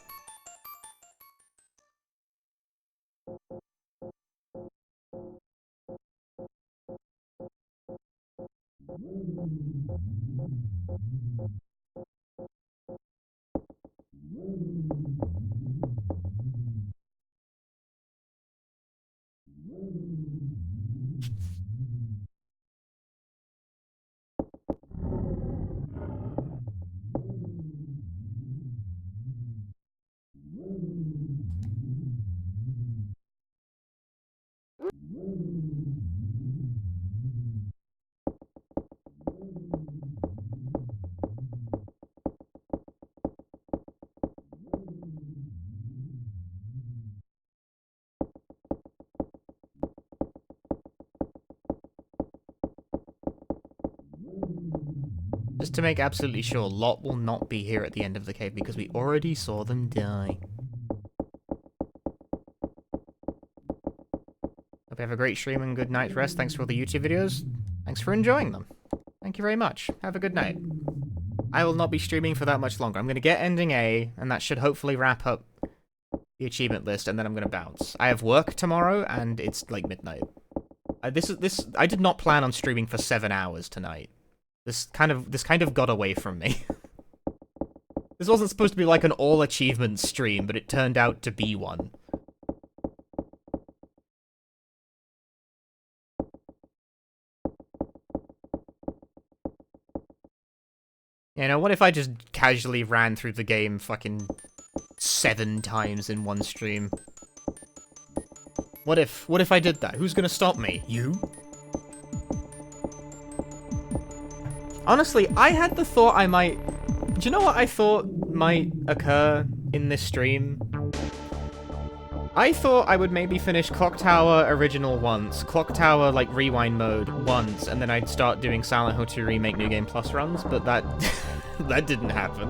Just to make absolutely sure, Lot will not be here at the end of the cave because we already saw them die. Hope you have a great stream and good night's rest. Thanks for all the YouTube videos. Thanks for enjoying them. Thank you very much. Have a good night. I will not be streaming for that much longer. I'm going to get ending A, and that should hopefully wrap up the achievement list, and then I'm going to bounce. I have work tomorrow, and it's like midnight. I did not plan on streaming for 7 hours tonight. This kind of got away from me. This wasn't supposed to be like an all achievement stream, but it turned out to be one. You know, what if I just casually ran through the game fucking 7 times in one stream? What if I did that? Who's gonna stop me? You? Honestly, I had the thought I might... Do you know what I thought might occur in this stream? I thought I would maybe finish Clock Tower Original once, Clock Tower, like, Rewind Mode once, and then I'd start doing Silent Hill 2 Remake New Game Plus runs, but that... that didn't happen.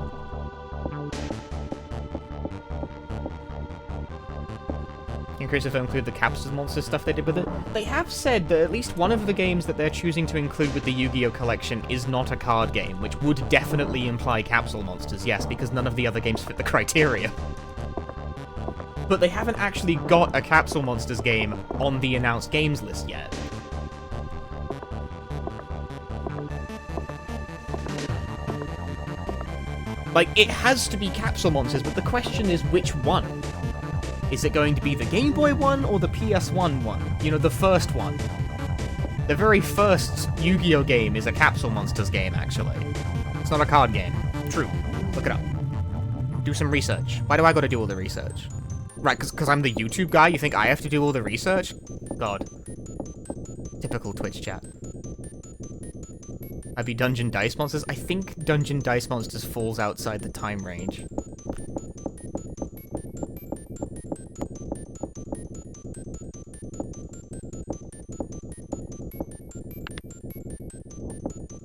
Increase if I include the Capsule Monsters stuff they did with it. They have said that at least one of the games that they're choosing to include with the Yu-Gi-Oh! Collection is not a card game, which would definitely imply Capsule Monsters, yes, because none of the other games fit the criteria. But they haven't actually got a Capsule Monsters game on the announced games list yet. Like, it has to be Capsule Monsters, but the question is which one? Is it going to be the Game Boy one or the PS1 one? You know, the first one. The very first Yu-Gi-Oh! Game is a Capsule Monsters game, actually. It's not a card game. True. Look it up. Do some research. Why do I gotta do all the research? Right, because I'm the YouTube guy? You think I have to do all the research? God. Typical Twitch chat. I'd be Dungeon Dice Monsters? I think Dungeon Dice Monsters falls outside the time range.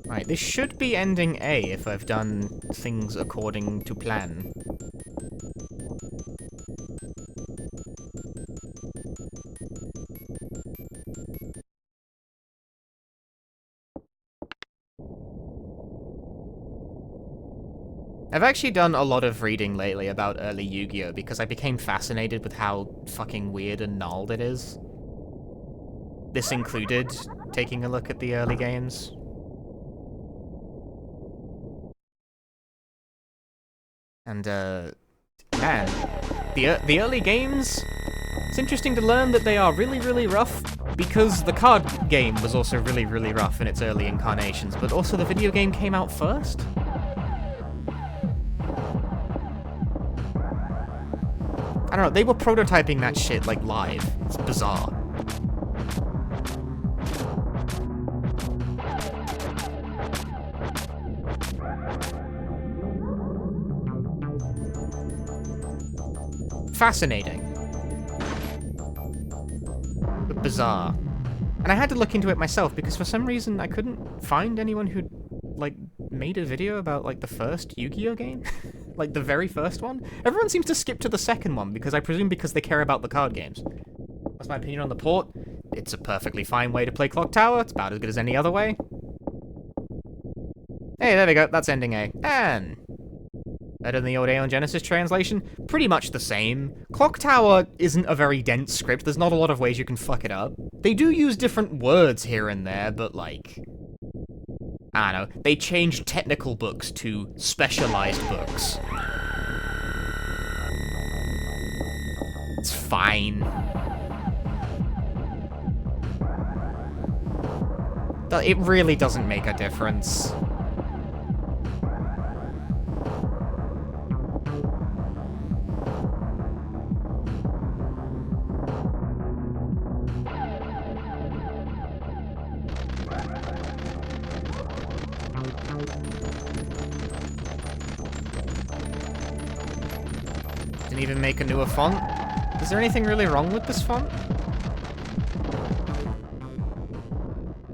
Right, this should be ending A if I've done things according to plan. I've actually done a lot of reading lately about early Yu-Gi-Oh! Because I became fascinated with how fucking weird and gnarled it is. This included taking a look at the early games. And, man, the early games, it's interesting to learn that they are really, really rough, because the card game was also really, really rough in its early incarnations, but also the video game came out first? I don't know, they were prototyping that shit, like, live. It's bizarre. Fascinating. But bizarre. And I had to look into it myself, because for some reason I couldn't find anyone who'd, like, made a video about, like, the first Yu-Gi-Oh! Game. Like, the very first one. Everyone seems to skip to the second one, because I presume because they care about the card games. What's my opinion on the port? It's a perfectly fine way to play Clock Tower. It's about as good as any other way. Hey, there we go. That's ending A. And... better than the old Aeon Genesis translation? Pretty much the same. Clock Tower isn't a very dense script. There's not a lot of ways you can fuck it up. They do use different words here and there, but, like... I don't know, they changed technical books to specialized books. It's fine. It really doesn't make a difference. Didn't even make a newer font. Is there anything really wrong with this font?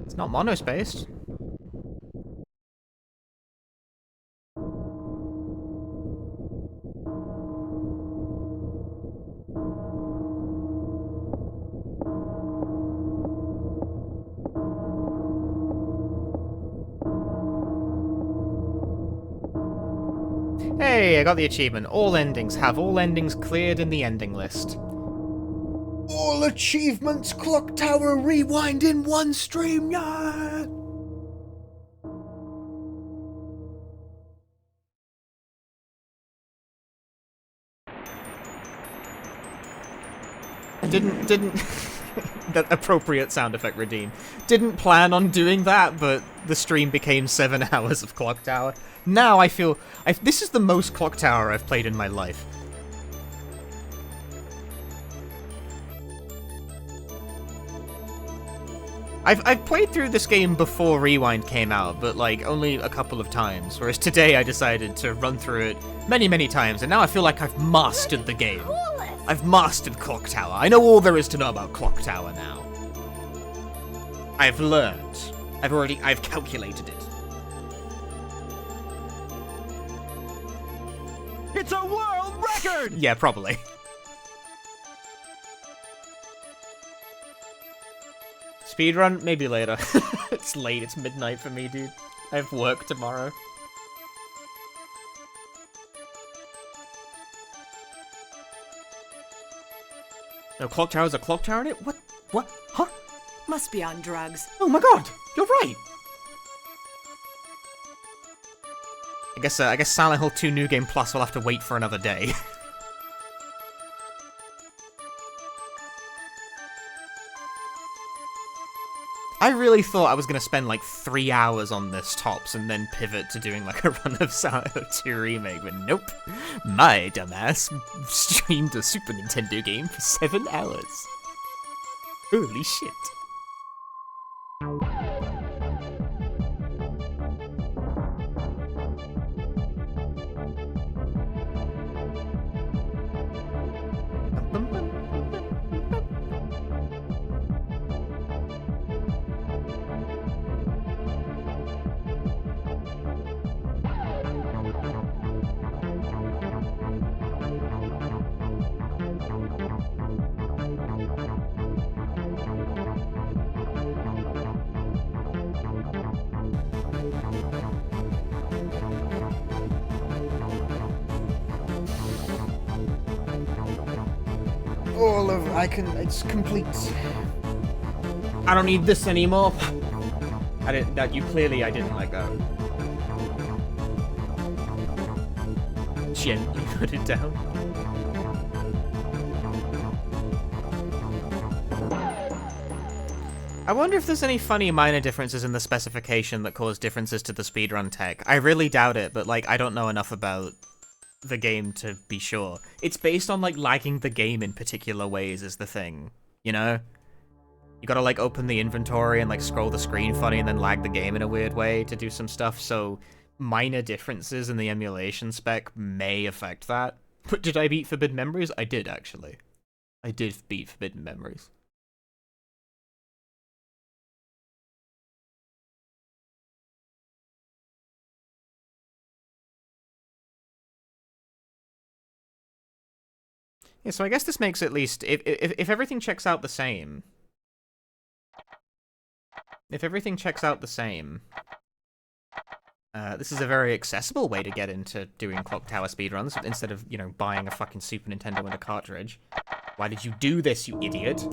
It's not monospaced. Hey, I got the achievement. All endings. Have all endings cleared in the ending list. All achievements, Clock Tower Rewind in one stream, yeah! Didn't that appropriate sound effect, Redeem. Didn't plan on doing that, but the stream became 7 hours of Clock Tower. Now I feel... this is the most Clock Tower I've played in my life. I've played through this game before Rewind came out, but like only a couple of times, whereas today I decided to run through it many, many times, and now I feel like I've mastered the game. I've mastered Clock Tower. I know all there is to know about Clock Tower now. I've learned. I've calculated it. It's a world record! Yeah, probably. Speedrun? Maybe later. It's late, it's midnight for me, dude. I have work tomorrow. No, Clock Tower's a Clock Tower in it? What? What? Huh? Must be on drugs. Oh my god! You're right! I guess Silent Hill 2 New Game Plus will have to wait for another day. I really thought I was gonna spend like 3 hours on this tops and then pivot to doing like a run of Silent Hill 2 Remake, but nope. My dumbass streamed a Super Nintendo game for 7 hours. Holy shit. It's complete. I don't need this anymore. I didn't, I didn't like that. Gently put it down. I wonder if there's any funny minor differences in the specification that cause differences to the speedrun tech. I really doubt it, but like, I don't know enough about the game to be sure. It's based on like lagging the game in particular ways is the thing, you know? You gotta like open the inventory and like scroll the screen funny and then lag the game in a weird way to do some stuff, so minor differences in the emulation spec may affect that. But did I beat Forbidden Memories? I did, actually. I did beat Forbidden Memories. Yeah, so I guess this makes at least, if everything checks out the same, this is a very accessible way to get into doing Clock Tower speedruns instead of, you know, buying a fucking Super Nintendo and a cartridge. Why did you do this, you idiot?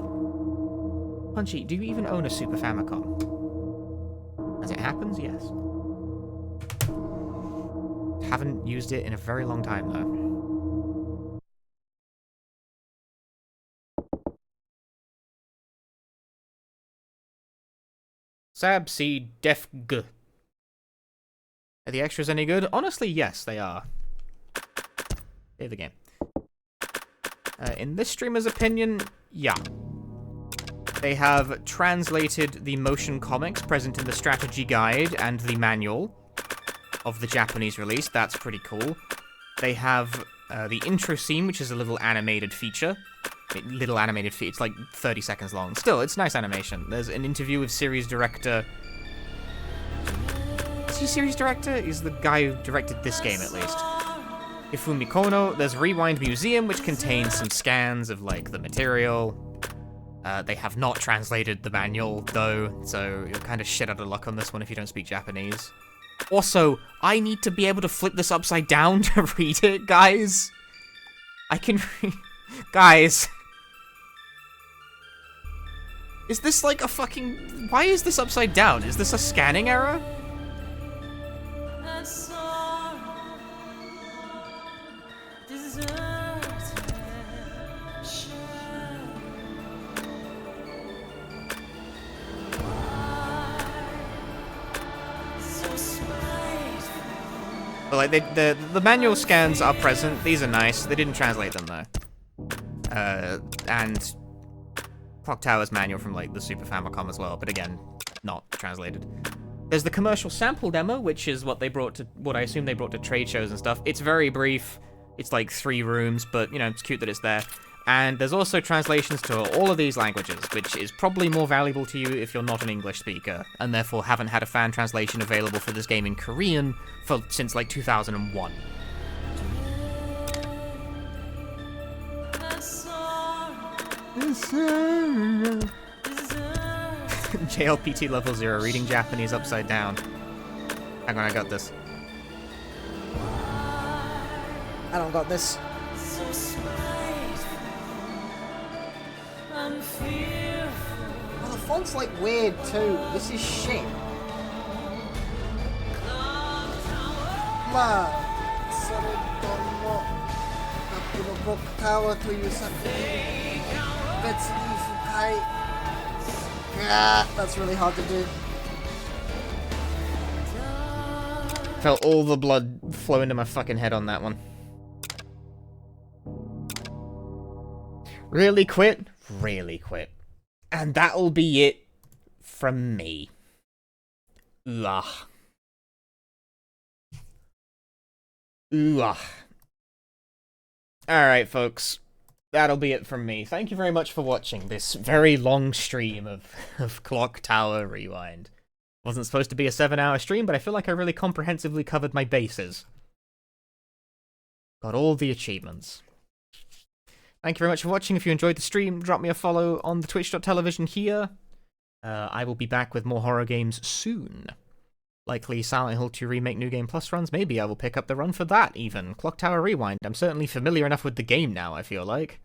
Punchy, do you even own a Super Famicom? As it happens, yes. Haven't used it in a very long time, though. Sab C Def G. Are the extras any good? Honestly, yes, they are. Save the game. In this streamer's opinion, yeah. They have translated the motion comics present in the strategy guide and the manual of the Japanese release. That's pretty cool. They have the intro scene, which is a little animated feature. It's like 30 seconds long. Still, it's nice animation. There's an interview with series director... Is he series director? He's the guy who directed this game, at least. Ifumi Kono. There's Rewind Museum, which contains some scans of, like, the material. They have not translated the manual, though, so you're kind of shit out of luck on this one if you don't speak Japanese. Also, I need to be able to flip this upside down to read it, guys. I can read... Guys. Is this like a fucking... Why is this upside down? Is this a scanning error? But like the manual scans are present. These are nice. They didn't translate them though. And Clock Tower's manual from like the Super Famicom as well, but again, not translated. There's the commercial sample demo, which is what I assume they brought to trade shows and stuff. It's very brief. It's like 3 rooms, but you know, it's cute that it's there. And there's also translations to all of these languages, which is probably more valuable to you if you're not an English speaker, and therefore haven't had a fan translation available for this game in Korean since like 2001. JLPT level 0, reading Japanese upside down. Hang on, I got this. I don't got this. Well, the font's like weird too. This is shit. That's really hard to do. Felt all the blood flow into my fucking head on that one. Really quit? Really quit. And that'll be it from me. Ugh. Ugh. Alright, folks. That'll be it from me. Thank you very much for watching this very long stream of Clock Tower Rewind. Wasn't supposed to be a 7-hour stream, but I feel like I really comprehensively covered my bases. Got all the achievements. Thank you very much for watching. If you enjoyed the stream, drop me a follow on the twitch.tv here. I will be back with more horror games soon. Likely Silent Hill 2 Remake New Game Plus runs. Maybe I will pick up the run for that, even. Clock Tower Rewind. I'm certainly familiar enough with the game now, I feel like.